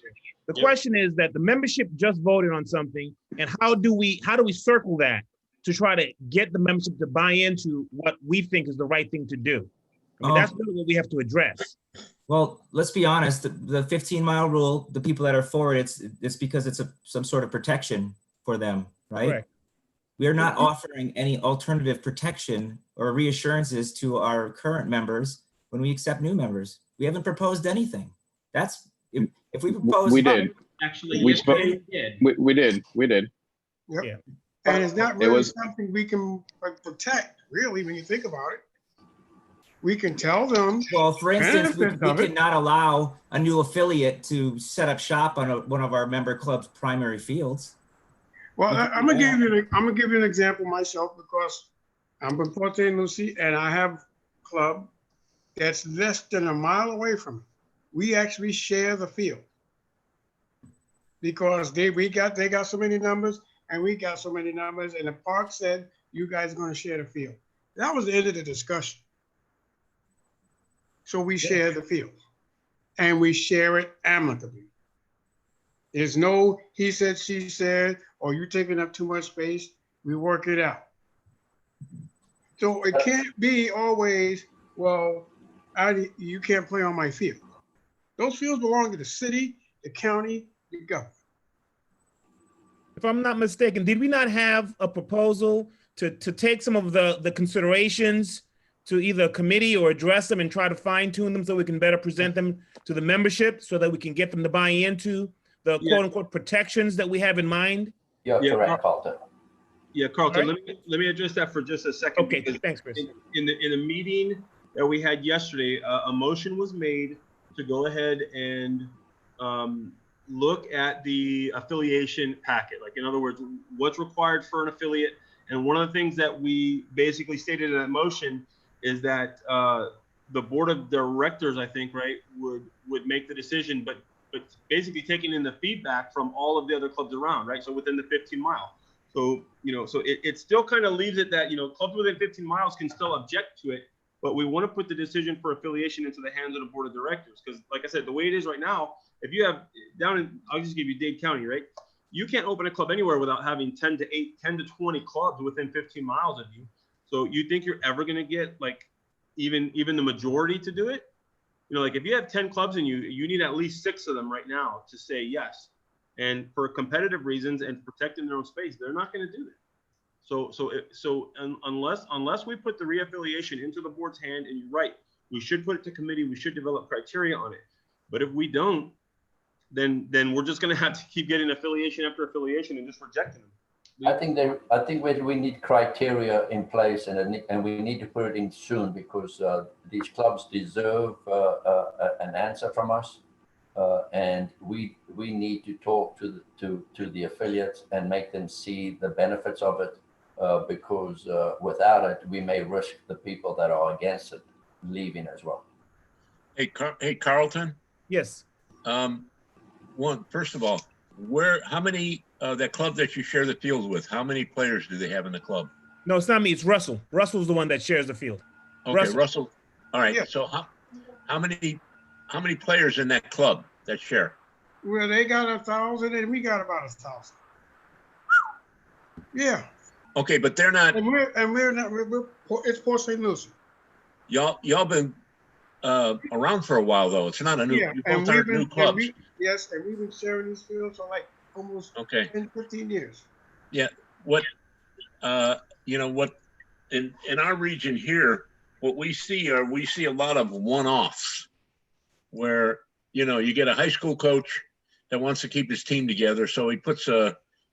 The question is that the membership just voted on something, and how do we circle that to try to get the membership to buy into what we think is the right thing to do? That's really what we have to address. Well, let's be honest, the 15-mile rule, the people that are for it, it's because it's some sort of protection for them, right? Right. We are not offering any alternative protection or reassurances to our current members when we accept new members. We haven't proposed anything. That's if we proposed. We did. Actually, we did. Yep. Yeah. And it's not really was- something we can protect, really, when you think about it. We can tell them. Well, for instance, we benefits of it. cannot allow a new affiliate to set up shop on one of our member club's primary fields. Well, I'm gonna give you an example myself, because I'm in Port St. Lucie and I have a club that's less than a mile away from me. We actually share the field because they got so many numbers and we got so many numbers, and the park said you guys are going to share the field. That was the end of the discussion. So we share the field, and we share it amicably. There's no he said, she said, or you taking up too much space. We work it out. So it can't be always, well, you can't play on my field. Those fields belong to the city, the county, the government. If I'm not mistaken, did we not have a proposal to take some of the considerations to either a committee or address them and try to fine tune them so we can better present them to the membership so that we can get them to buy into the quote unquote protections that we have in mind? You're correct, Carlton. Yeah, Carlton, Right. let me address that for just a second. Okay, because thanks, Chris. In the meeting that we had yesterday, a motion was made to go ahead and look at the affiliation packet. Like, in other words, what's required for an affiliate. And one of the things that we basically stated in that motion is that the board of directors, I think, right, would make the decision, but basically taking in the feedback from all of the other clubs around, right? So within the 15 mile. So, so it still kind of leaves it that, clubs within 15 miles can still object to it, but we want to put the decision for affiliation into the hands of the board of directors. Because like I said, the way it is right now, if you have I'll just give you Dade County, right? you can't open a club anywhere without having 10 to 20 clubs within 15 miles of you. So you think you're ever going to get like even the majority to do it? You know, like if you have 10 clubs and you need at least 6 of them right now to say yes. And for competitive reasons and protecting their own space, they're not going to do that. Unless we put the reaffiliation into the board's hand, and you're right, we should put it to committee, we should develop criteria on it. But if we don't, then we're just going to have to keep getting affiliation after affiliation and just rejecting them. I think we need criteria in place, and we need to put it in soon, because these clubs deserve an answer from us, and we need to talk to the affiliates and make them see the benefits of it, because without it, we may risk the people that are against it leaving as well. Hey, Carlton. Yes. First of all, how many that club that you share the field with? How many players do they have in the club? No, it's not me. It's Russell. Russell's the one that shares the field. Okay, Russell. All right. Yeah. So how many players in that club that share? Well, they got 1,000 and we got about 1,000. Yeah. Okay, but they're not. And we're not. It's Port St. Lucie. Y'all been around for a while though. It's not a new. Yeah, You both aren't new clubs. Yes, and we've been sharing these fields for like almost 10, 15 years. Yeah. What in our region here, what we see a lot of one-offs where, you get a high school coach that wants to keep his team together. So he puts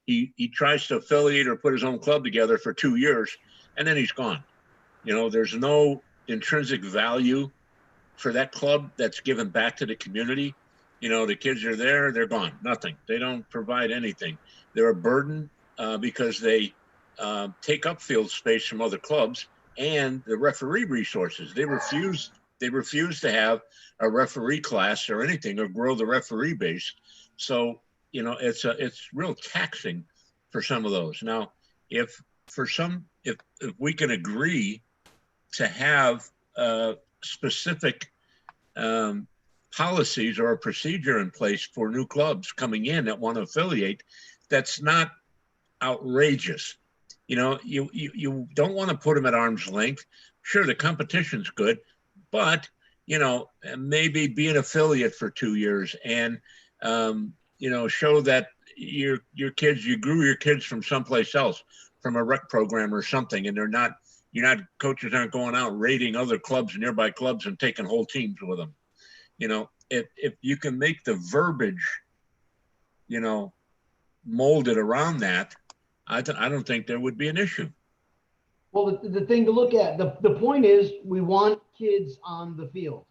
he tries to affiliate or put his own club together for 2 years, and then he's gone. There's no intrinsic value for that club that's given back to the community. The kids are there, they're gone, nothing. They don't provide anything. They're a burden because they take up field space from other clubs and the referee resources. They refuse to have a referee class or anything, or grow the referee base. So, it's real taxing for some of those. Now, if we can agree to have specific policies or a procedure in place for new clubs coming in that want to affiliate, that's not outrageous. You don't want to put them at arm's length. Sure, the competition's good, but maybe be an affiliate for 2 years and show that you grew your kids from someplace else, from a rec program or something, and coaches aren't going out raiding other clubs, nearby clubs, and taking whole teams with them. If you can make the verbiage, molded around that, I don't think there would be an issue. Well, the thing to look at, the point is, we want kids on the field.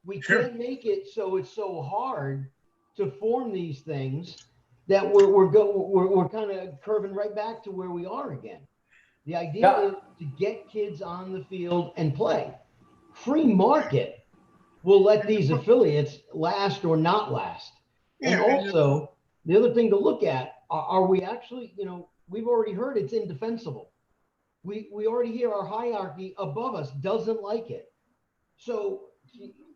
We can't make it so it's so hard to form these things that we're kind of curving right back to where we are again. The idea is to get kids on the field and play. Free market will let these affiliates last or not last. And also, the other thing to look at, are we actually, we've already heard it's indefensible. We already hear our hierarchy above us doesn't like it. So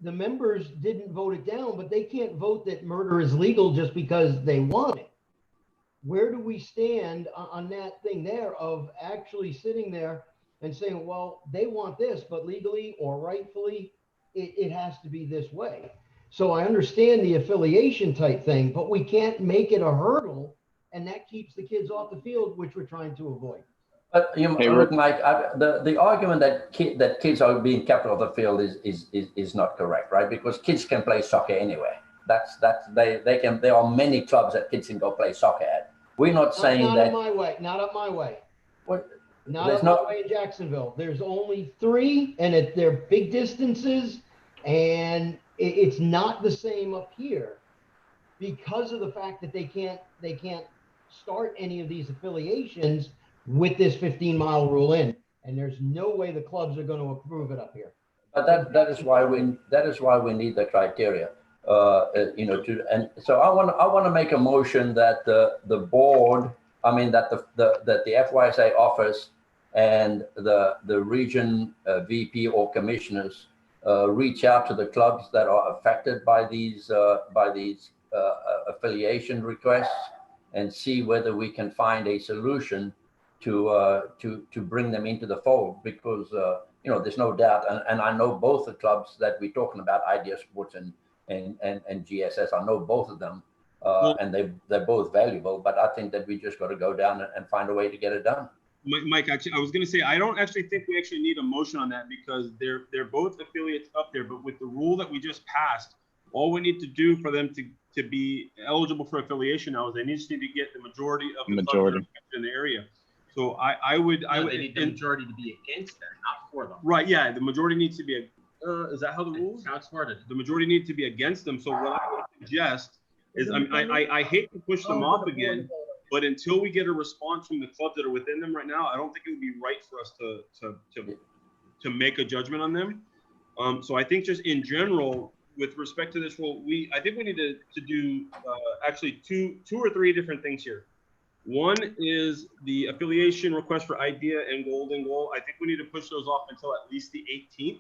the members didn't vote it down, but they can't vote that murder is legal just because they want it. Where do we stand on that thing there of actually sitting there and saying, well, they want this, but legally or rightfully, it has to be this way. So I understand the affiliation type thing, but we can't make it a hurdle, and that keeps the kids off the field, which we're trying to avoid. But look, Mike, the argument that kids are being kept off the field is not correct, right? Because kids can play soccer anywhere. There are many clubs that kids can go play soccer at. We're not saying not that. Not up my way. Not up my way. What? Not up my way in Jacksonville. There's only 3, and they're big distances, and it's not the same up here because of the fact that they can't start any of these affiliations with this 15-mile rule in, and there's no way the clubs are going to approve it up here. But that is why we need the criteria. And so I want to make a motion that the board, that the FYSA office and the region VP or commissioners reach out to the clubs that are affected by these affiliation requests and see whether we can find a solution to bring them into the fold, because you know, there's no doubt, and I know both the clubs that we're talking about, Idea Sports and GSS. I know both of them, and they're both valuable. But I think that we just got to go down and find a way to get it done. Mike, actually, I was going to say, I don't actually think we actually need a motion on that, because they're both affiliates up there. But with the rule that we just passed, all we need to do for them to be eligible for affiliation now is they just need to get the majority of the clubs in the area. So I would they need the majority to be against them, not for them. Right. Yeah. The majority needs to be. Is that how the rules? How it's worded. The majority needs to be against them. So what I would suggest is, I hate to push them off again, but until we get a response from the clubs that are within them right now, I don't think it would be right for us to make a judgment on them. So I think just in general, with respect to this rule, I think we need to do actually two or three different things here. One is the affiliation request for Idea and Golden Goal. I think we need to push those off until at least the 18th,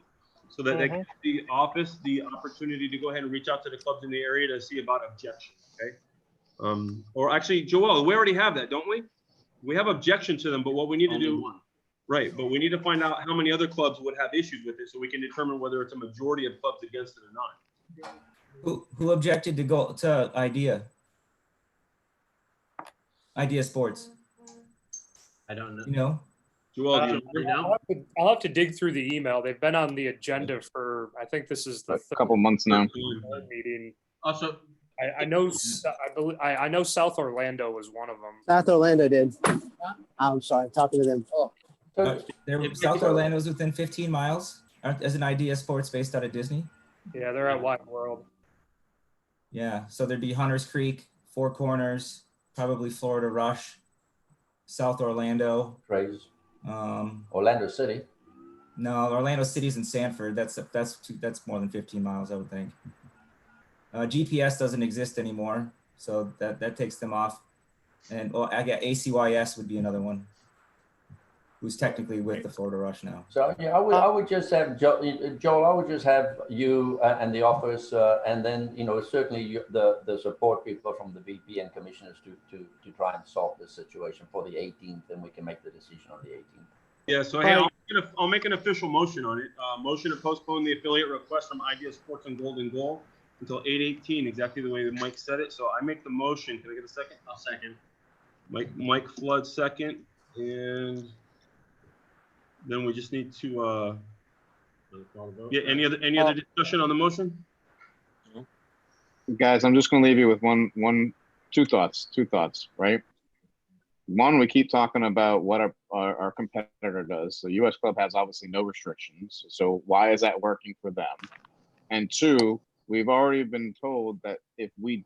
so that they give the office the opportunity to go ahead and reach out to the clubs in the area to see about objections. Okay. Or actually, Joel, we already have that, don't we? We have objection to them, but what we need to do, right? But we need to find out how many other clubs would have issues with it, so we can determine whether it's a majority of clubs against it or not. Who objected to Idea? Idea Sports. I don't know. You know? Joel, I'll have to dig through the email. They've been on the agenda for, I think this is the a couple months now. Meeting. Also, I know South Orlando was one of them. South Orlando did. I'm sorry, I'm talking to them. South Orlando's within 15 miles as an Idea Sports based out of Disney. Yeah, they're at Wide World. Yeah, so there'd be Hunters Creek, Four Corners, probably Florida Rush, South Orlando. Crazy. Orlando City. No, Orlando City's in Sanford. That's more than 15 miles, I would think. GPS doesn't exist anymore, so that takes them off. And I got ACYS would be another one, who's technically with the Florida Rush now. So yeah, I would just have Joel. I would just have you and the office, and then certainly the support people from the VP and commissioners to try and solve this situation for the 18th, and we can make the decision on the 18th. Yeah. So hey, I'll make an official motion on it. Motion to postpone the affiliate request from Idea Sports and Golden Goal until 8/18, exactly the way that Mike said it. So I make the motion. Can I get a second? I'll second. Mike Flood second, and then we just need to any other discussion on the motion? Guys, I'm just going to leave you with two thoughts, right? One, we keep talking about what our competitor does. So US Club has obviously no restrictions. So why is that working for them? And two, we've already been told that if we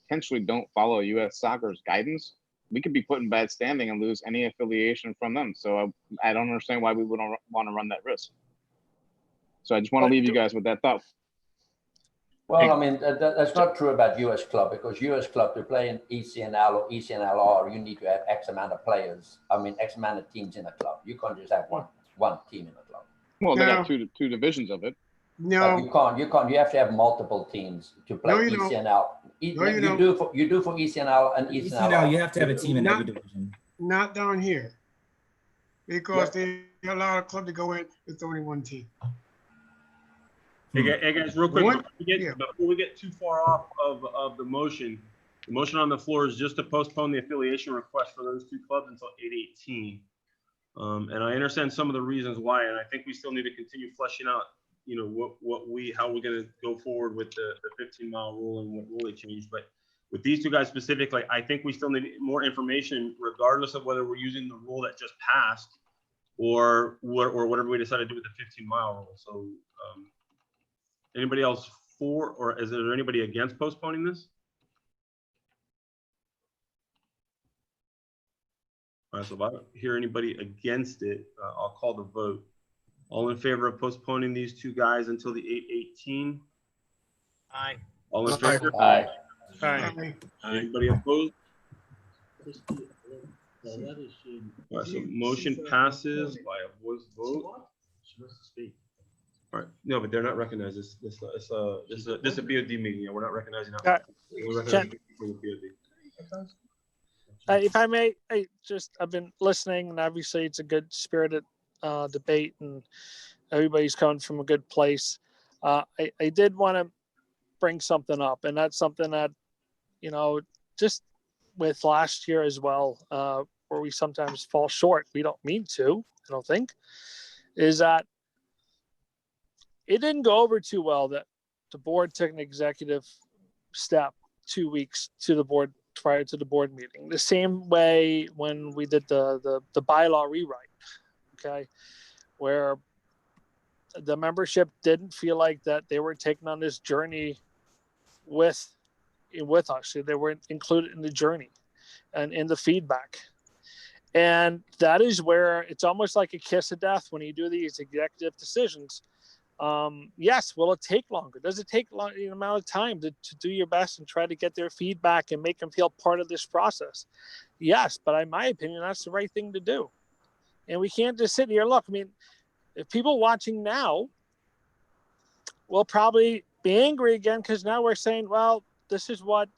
potentially don't follow US Soccer's guidance, we could be put in bad standing and lose any affiliation from them. So I don't understand why we wouldn't want to run that risk. So I just want to leave you guys with that thought. Well, I mean, that's not true about US Club, because US Club, to play in ECNL or ECNLR, you need to have X amount of players. I mean, X amount of teams in a club. You can't just have one team in a club. Well, they got two divisions of it. No, you can't. You have to have multiple teams to play ECNL. You do for ECNL and ECNL. ECNL, you have to have a team in every division. Not down here, because they allow a club to go in with only one team. Hey guys, real quick, before we get too far off of the motion on the floor is just to postpone the affiliation request for those two clubs until 8/18. And I understand some of the reasons why, and I think we still need to continue fleshing out, how we're going to go forward with the 15-mile rule and what rule they changed. But with these two guys specifically, I think we still need more information, regardless of whether we're using the rule that just passed or whatever we decide to do with the 15-mile rule. So anybody else for, or is there anybody against postponing this? All right, so if I don't hear anybody against it, I'll call the vote. All in favor of postponing these two guys until the 8/18? Aye. All in favor? Aye. Aye. Anybody opposed? All right, so motion passes by a voice vote. All right, no, but they're not recognized. This is a BOD meeting. Yeah, we're not recognizing that. We're recognizing for the BOD. If I may, I've been listening, and obviously it's a good spirited debate, and everybody's coming from a good place. I did want to bring something up, and that's something that, just with last year as well, where we sometimes fall short. We don't mean to, I don't think, is that it didn't go over too well that the board took an executive step 2 weeks to the board prior to the board meeting. The same way when we did the bylaw rewrite, okay, where the membership didn't feel like that they were taking on this journey with us. They weren't included in the journey and in the feedback. And that is where it's almost like a kiss of death when you do these executive decisions. Yes, will it take longer? Does it take an amount of time to do your best and try to get their feedback and make them feel part of this process? Yes, but in my opinion, that's the right thing to do. And we can't just sit here. Look, I mean, if people watching now will probably be angry again because now we're saying, well, this is what,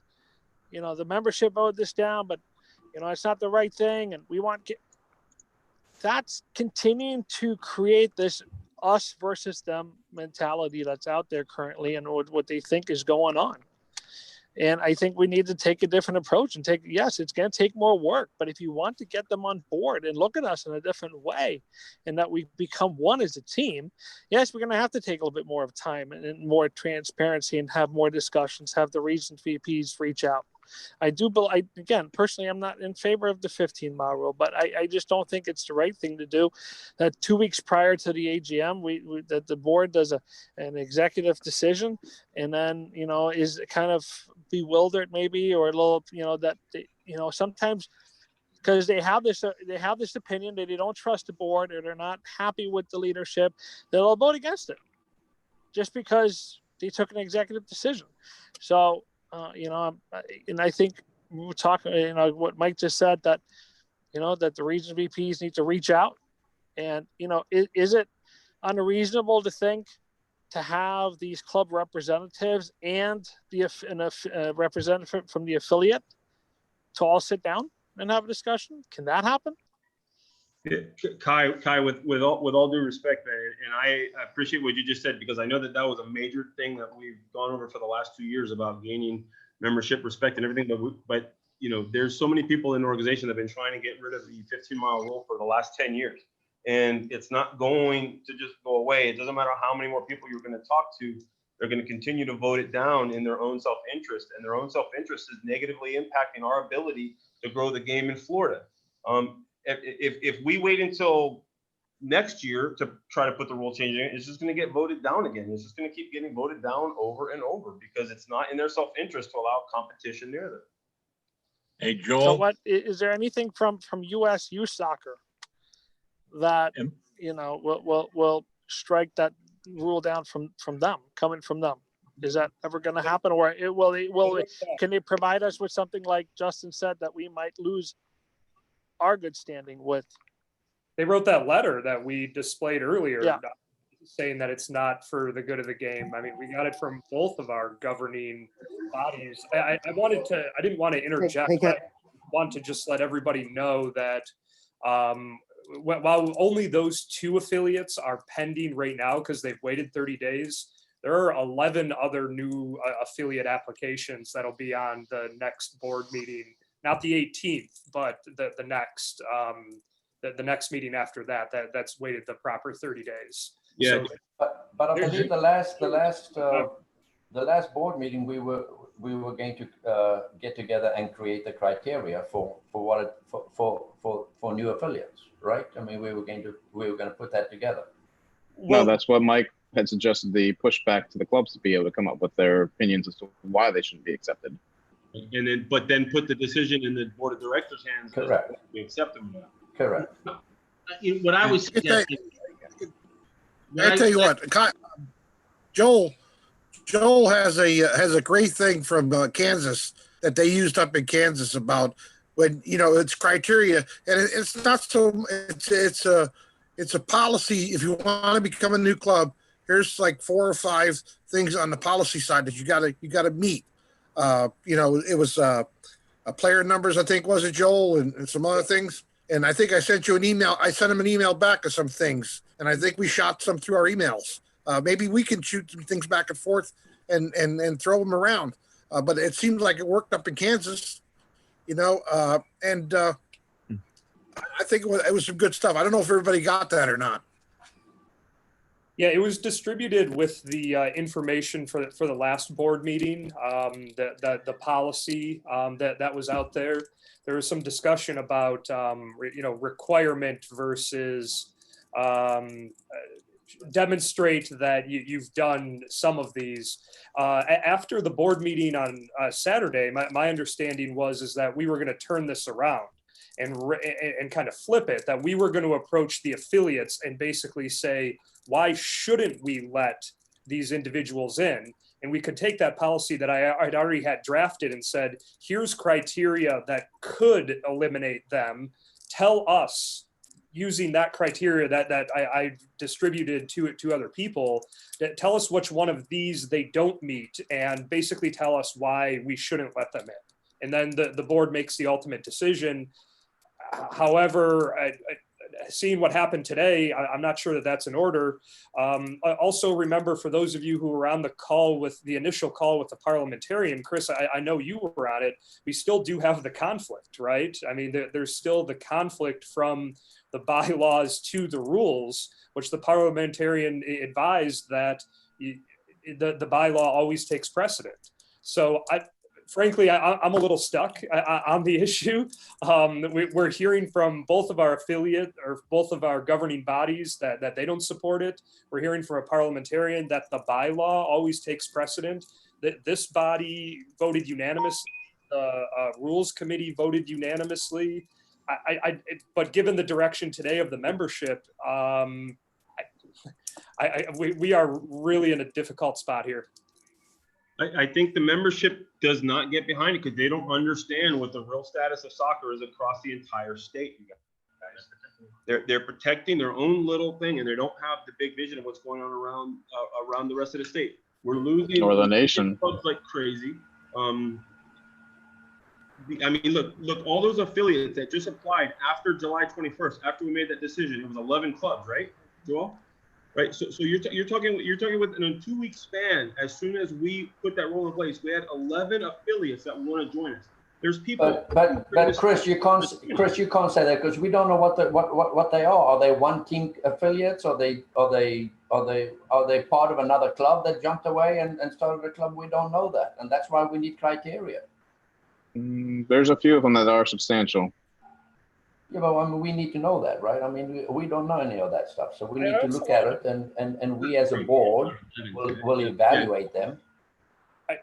the membership voted this down, but, it's not the right thing. And we want, that's continuing to create this us versus them mentality that's out there currently and what they think is going on. And I think we need to take a different approach and yes, it's going to take more work, but if you want to get them on board and look at us in a different way and that we become one as a team, yes, we're going to have to take a little bit more of time and more transparency and have more discussions, have the region VPs reach out. Again, personally, I'm not in favor of the 15-mile rule, but I just don't think it's the right thing to do. That 2 weeks prior to the AGM, that the board does an executive decision, and then is kind of bewildered maybe, or a little sometimes because they have this opinion that they don't trust the board or they're not happy with the leadership, they'll vote against it just because they took an executive decision. So. And I think we were talking, what Mike just said, that, that the region VPs need to reach out. And, is it unreasonable to think to have these club representatives and the representative from the affiliate to all sit down and have a discussion? Can that happen? Yeah, Kai, with all due respect, man, and I appreciate what you just said, because I know that was a major thing that we've gone over for the last 2 years about gaining membership, respect, and everything. But there's so many people in the organization that have been trying to get rid of the 15-mile rule for the last 10 years, and it's not going to just go away. It doesn't matter how many more people you're going to talk to; they're going to continue to vote it down in their own self-interest, and their own self-interest is negatively impacting our ability to grow the game in Florida. If we wait until next year to try to put the rule change in, it's just going to get voted down again. It's just going to keep getting voted down over and over because it's not in their self-interest to allow competition near them. Hey, Joel. So what is there anything from U.S. youth soccer that will strike that rule down from them, coming from them? Is that ever going to happen, or can they provide us with something like Justin said that we might lose our good standing with? They wrote that letter that we displayed earlier, yeah, saying that it's not for the good of the game. I mean, we got it from both of our governing bodies. I didn't want to interject, but I want to just let everybody know that while only those 2 affiliates are pending right now because they've waited 30 days, there are 11 other new affiliate applications that'll be on the next board meeting. Not the 18th, but the next the next meeting after that's waited the proper 30 days. Yeah, so, but I believe the last board meeting we were going to get together and create the criteria for new affiliates, right? I mean, we were going to put that together. No, that's what Mike had suggested, the pushback to the clubs to be able to come up with their opinions as to why they shouldn't be accepted. And then put the decision in the board of directors' hands. Correct. We accept them. Correct. What I was suggesting. I tell you what, Joel has a great thing from Kansas that they used up in Kansas about when it's criteria, and it's not so it's a policy. If you want to become a new club, here's like 4 or 5 things on the policy side that you gotta meet. It was player numbers, I think, was it, Joel, and some other things. And I think I sent you an email. I sent him an email back of some things, and I think we shot some through our emails. Maybe we can shoot some things back and forth and throw them around. But it seemed like it worked up in Kansas, you know, and I think it was some good stuff. I don't know if everybody got that or not. Yeah, it was distributed with the information for the last board meeting, the policy that was out there. There was some discussion about requirement versus demonstrate that you've done some of these. After the board meeting on Saturday, my understanding is that we were going to turn this around and kind of flip it, that we were going to approach the affiliates and basically say, why shouldn't we let these individuals in? And we could take that policy that I'd already had drafted and said, here's criteria that could eliminate them. Tell us, using that criteria that I distributed to other people, that tell us which one of these they don't meet and basically tell us why we shouldn't let them in. And then the board makes the ultimate decision. However, seeing what happened today, I'm not sure that that's in order. Also remember, for those of you who were on the initial call with the parliamentarian, Chris, I know you were on it. We still do have the conflict, right? I mean, there's still the conflict from the bylaws to the rules, which the parliamentarian advised that the bylaw always takes precedent. So frankly, I'm a little stuck on the issue. We're hearing from both of our affiliate or both of our governing bodies that they don't support it. We're hearing from a parliamentarian that the bylaw always takes precedent. That this body voted unanimously. The Rules Committee voted unanimously. But given the direction today of the membership, we are really in a difficult spot here. I think the membership does not get behind it because they don't understand what the real status of soccer is across the entire state. They're protecting their own little thing, and they don't have the big vision of what's going on around the rest of the state. We're losing or the nation clubs like crazy. I mean, look, all those affiliates that just applied after July 21st, after we made that decision, it was 11 clubs, right, Joel? Right, so you're talking within a 2-week span. As soon as we put that rule in place, we had 11 affiliates that want to join us. There's people. But Chris, you can't say that because we don't know what they are. Are they one-team affiliates? Are they part of another club that jumped away and started a club? We don't know that, and that's why we need criteria. There's a few of them that are substantial. Yeah, but I mean, we need to know that, right? I mean, we don't know any of that stuff, so we need to look at it, and we as a board will evaluate them.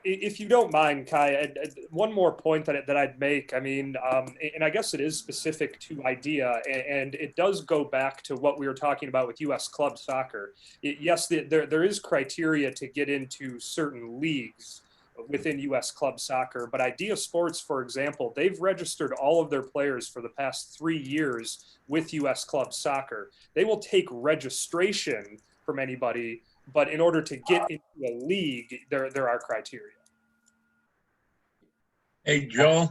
If you don't mind, Kai, one more point that I'd make. I mean, and I guess it is specific to IDEA, and it does go back to what we were talking about with U.S. club soccer. Yes, there is criteria to get into certain leagues within U.S. club soccer, but IDEA Sports, for example, they've registered all of their players for the past 3 years with U.S. club soccer. They will take registration from anybody, but in order to get into a league, there are criteria. Hey, Joel.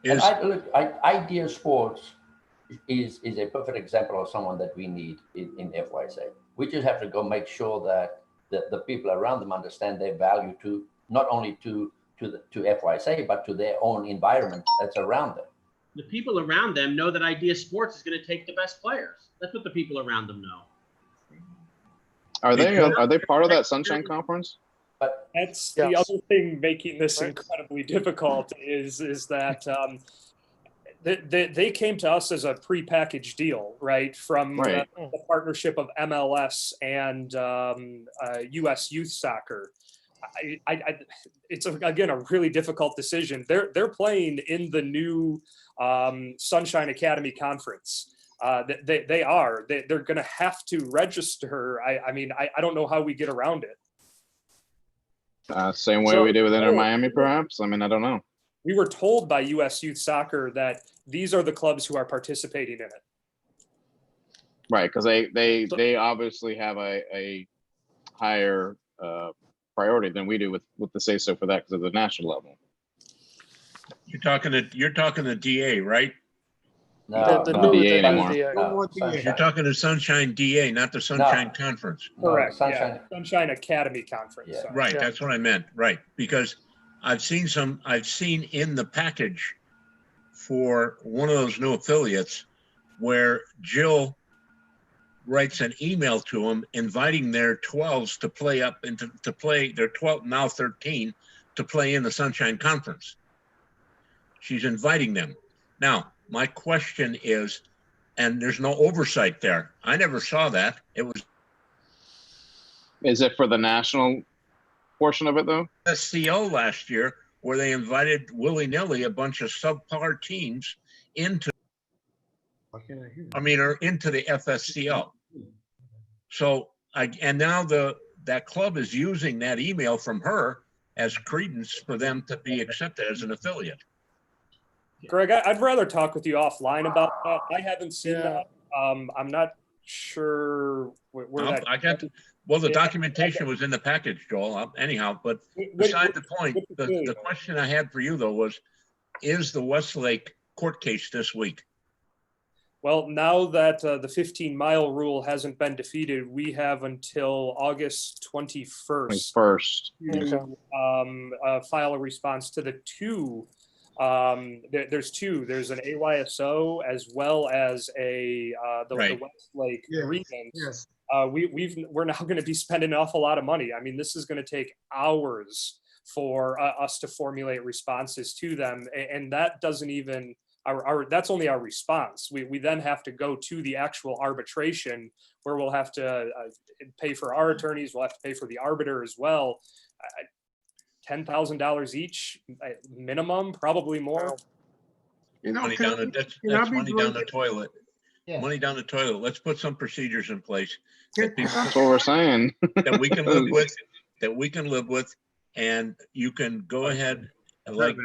IDEA Sports is a perfect example of someone that we need in FYSA. We just have to go make sure that the people around them understand their value to not only to FYSA, but to their own environment that's around them. The people around them know that IDEA Sports is going to take the best players. That's what the people around them know. Are they part of that Sunshine Conference? But that's the other thing making this incredibly difficult is that they came to us as a prepackaged deal, right? From the partnership of MLS and U.S. Youth Soccer. It's again a really difficult decision. They're playing in the new Sunshine Academy Conference. They're going to have to register. I mean, I don't know how we get around it. Same way we did with Inter Miami, perhaps. I mean, I don't know. We were told by U.S. Youth Soccer that these are the clubs who are participating in it. Right, because they obviously have a higher priority than we do with the say so for that because of the national level. You're talking to DA, right? No, The no, new DA Sunshine anymore. DA. no, You're Sunshine. talking to Sunshine DA, not the Sunshine Conference. No, Correct. Sunshine. Yeah. Sunshine Academy Conference. Yeah. Sorry. Right, Yeah. that's what I meant, right, because I've seen in the package for one of those new affiliates where Jill writes an email to them inviting their 12s to play up into, to play their 12, now 13, to play in the Sunshine Conference. She's inviting them. Now, my question is, and there's no oversight there. I never saw that. It was Is it for the national portion of it though? SCO last year where they invited willy-nilly a bunch of subpar teams into, or into the FSCO. So and now that club is using that email from her as credence for them to be accepted as an affiliate. Greg, I'd rather talk with you offline about that. I haven't seen that. I'm not sure where that. The documentation was in the package, Joel, anyhow, but beside the point, the question I had for you though was, is the Westlake court case this week? Well, now that the 15-mile rule hasn't been defeated, we have until August 21st to file a response to the two. There's two. There's an AYSO as well as the Westlake grievance. Yes. We're now going to be spending an awful lot of money. I mean, this is going to take hours for us to formulate responses to them, and that doesn't even. That's only our response. We then have to go to the actual arbitration where we'll have to pay for our attorneys. We'll have to pay for the arbiter as well. $10,000 each minimum, probably more. Money down the toilet. Yeah. Money down the toilet. Let's put some procedures in place. That's what we're saying. That we can live with. That we can live with, and you can go ahead, like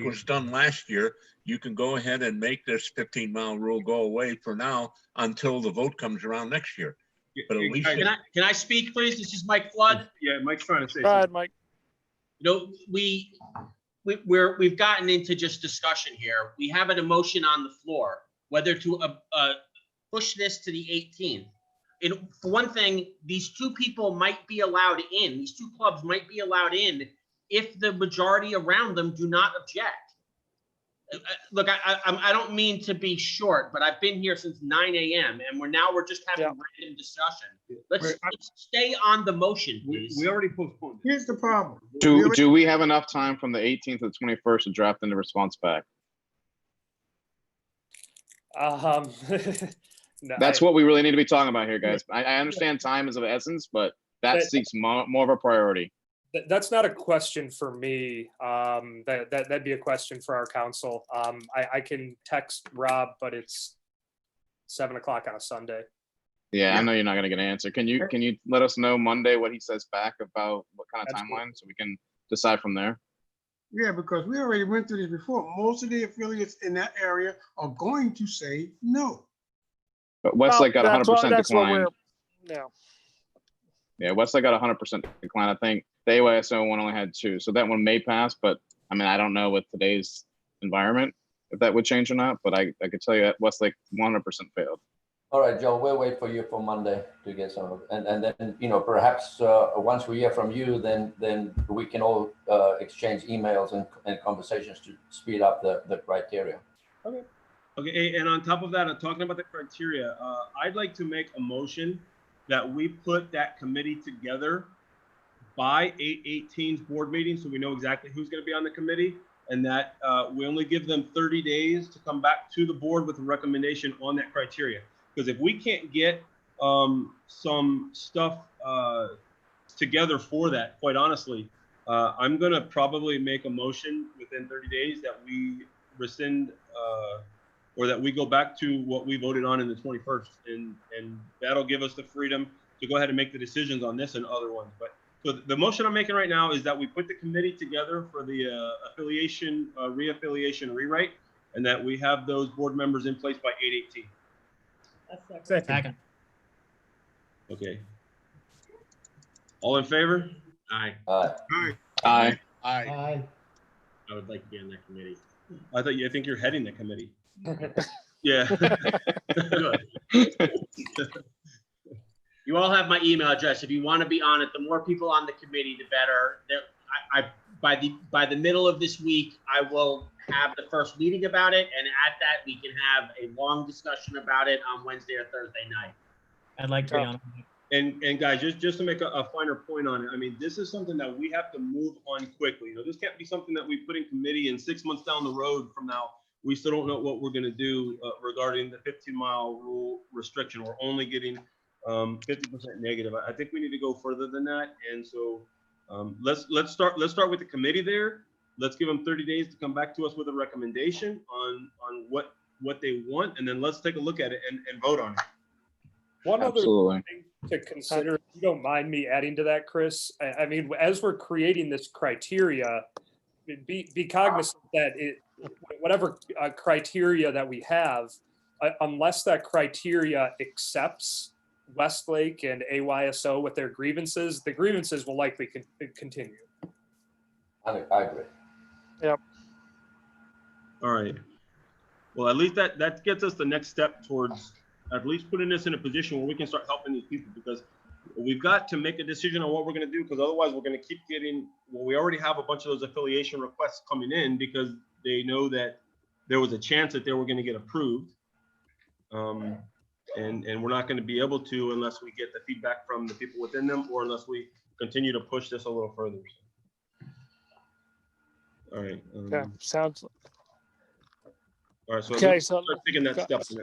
was done last year. You can go ahead and make this 15-mile rule go away for now until the vote comes around next year. But at least Can I speak, please? This is Mike Flood. Yeah, Mike's trying to say Go ahead, something. Mike. You know, we've gotten into just discussion here. We have an emotion on the floor, whether to push this to the 18th. And for one thing, these two people might be allowed in. These two clubs might be allowed in if the majority around them do not object. Look, I don't mean to be short, but I've been here since 9 a.m. and we're just having random discussion. Let's stay on the motion, please. We already postponed it. Here's the problem. Do we have enough time from the 18th to the 21st to draft in the response back? No, That's what we really need to be talking about here, guys. I understand time is of essence, but that seeks more of a priority. That's not a question for me. That'd be a question for our council. I can text Rob, but it's 7 o'clock on a Sunday. Yeah, I know you're not gonna get an answer. Can you let us know Monday what he says back about what kind of timeline so we can decide from there? Yeah, because we already went through this before. Most of the affiliates in that area are going to say no. But Westlake got 100% decline. Yeah. Yeah, Westlake got 100% decline. I think the AYSO one only had 2, so that one may pass. But I mean, I don't know with today's environment if that would change or not. But I could tell you that Westlake 100% failed. All right, Joe, we'll wait for you for Monday to get some of it. And then, you know, perhaps once we hear from you, then we can all exchange emails and conversations to speed up the criteria. Okay. Okay, and on top of that, talking about the criteria, I'd like to make a motion that we put that committee together by 8/18's board meeting, so we know exactly who's going to be on the committee, and that we only give them 30 days to come back to the board with a recommendation on that criteria. Because if we can't get some stuff together for that, quite honestly, I'm going to probably make a motion within 30 days that we rescind or that we go back to what we voted on in the 21st. And that'll give us the freedom to go ahead and make the decisions on this and other ones. But so the motion I'm making right now is that we put the committee together for the affiliation, re-affiliation rewrite, and that we have those board members in place by 8/18. Second. Okay. All in favor? Aye. Aye. Aye. Aye. I would like to be on that committee. I think you're heading the committee. Yeah. You all have my email address. If you want to be on it, the more people on the committee, the better. By the middle of this week, I will have the first meeting about it, and at that, we can have a long discussion about it on Wednesday or Thursday night. I'd like to be on. And guys, just to make a finer point on it, I mean, this is something that we have to move on quickly. You know, this can't be something that we put in committee and 6 months down the road from now, we still don't know what we're going to do regarding the 15-mile rule restriction. We're only getting 50% negative. I think we need to go further than that. And so let's start with the committee there. Let's give them 30 days to come back to us with a recommendation on what they want, and then let's take a look at it and vote on it. One Absolutely. other thing to consider, if you don't mind me adding to that, Chris, I mean, as we're creating this criteria, be cognizant that whatever criteria that we have, unless that criteria accepts Westlake and AYSO with their grievances, the grievances will likely continue. I agree. Yep. All right. Well, at least that gets us the next step towards at least putting us in a position where we can start helping these people, because we've got to make a decision on what we're going to do, because otherwise we're going to keep getting, well, we already have a bunch of those affiliation requests coming in because they know that there was a chance that they were going to get approved. And we're not going to be able to unless we get the feedback from the people within them, or unless we continue to push this a little further. All right. Okay, sounds. All right. So Okay, let's so start taking that step. Is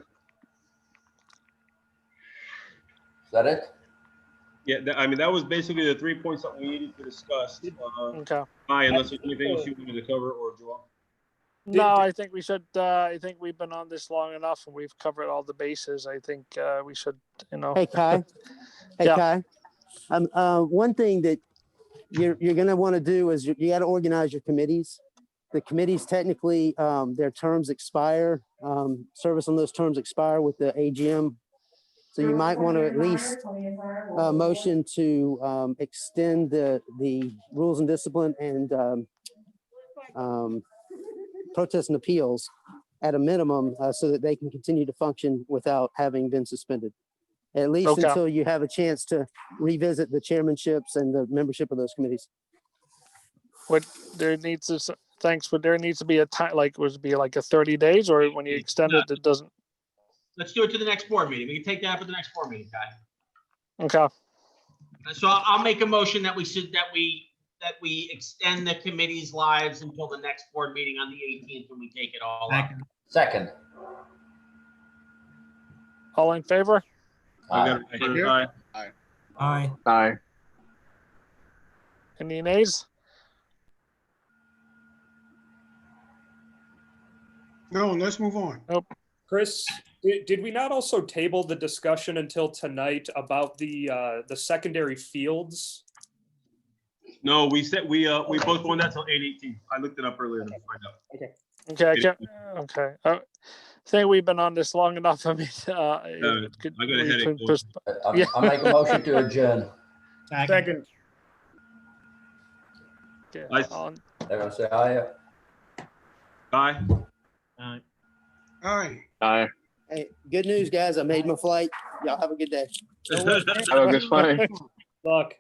that it? Yeah, I mean, that was basically the 3 points that we needed to discuss. Okay. Unless there's anything else you wanted to cover, or Joel. No, I think we should. I think we've been on this long enough, and we've covered all the bases. I think we should, you know. Hey, Kai. Hey, Yeah. Kai. One thing that you're going to want to do is you got to organize your committees. The committees technically, their terms expire. Service on those terms expire with the AGM. So you might want to at least motion to extend the rules and discipline and protest and appeals at a minimum so that they can continue to function without having been suspended. At least Okay. until you have a chance to revisit the chairmanships and the membership of those committees. What there needs to, thanks, but there needs to be a time, like, would it be like a 30 days, or when you extend it, it doesn't? Let's do it to the next board meeting. We can take that for the next board meeting, Kai. Okay. So I'll make a motion that we extend the committee's lives until the next board meeting on the 18th, when we take it all up. Second. All in favor? Aye. Aye. Aye. Aye. Any nays? No, let's move on. Nope. Chris, did we not also table the discussion until tonight about the secondary fields? No, we said we postponed that till 8/18. I looked it up earlier to find out. Okay. Okay. I can't, okay. I think we've been on this long enough. I mean, I got a headache. I'll make a motion to adjourn. Second. Okay, Aye. They're gonna say aye. Aye. All right. Aye. Hey, good news, guys. I made my flight. Y'all have a good day. Have a good flight. Luck.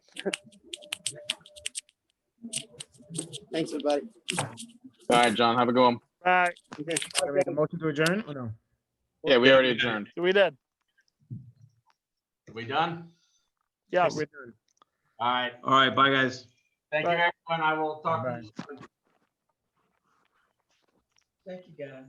Thanks, everybody. All right, John, have a good one. All right. Okay. I make a motion to adjourn or no? Yeah, we already adjourned. We did. Are we done? Yes. We're done. All right. All right. Bye, guys. Thank you, everyone. I will talk to Bye. you soon. Thank you, guys.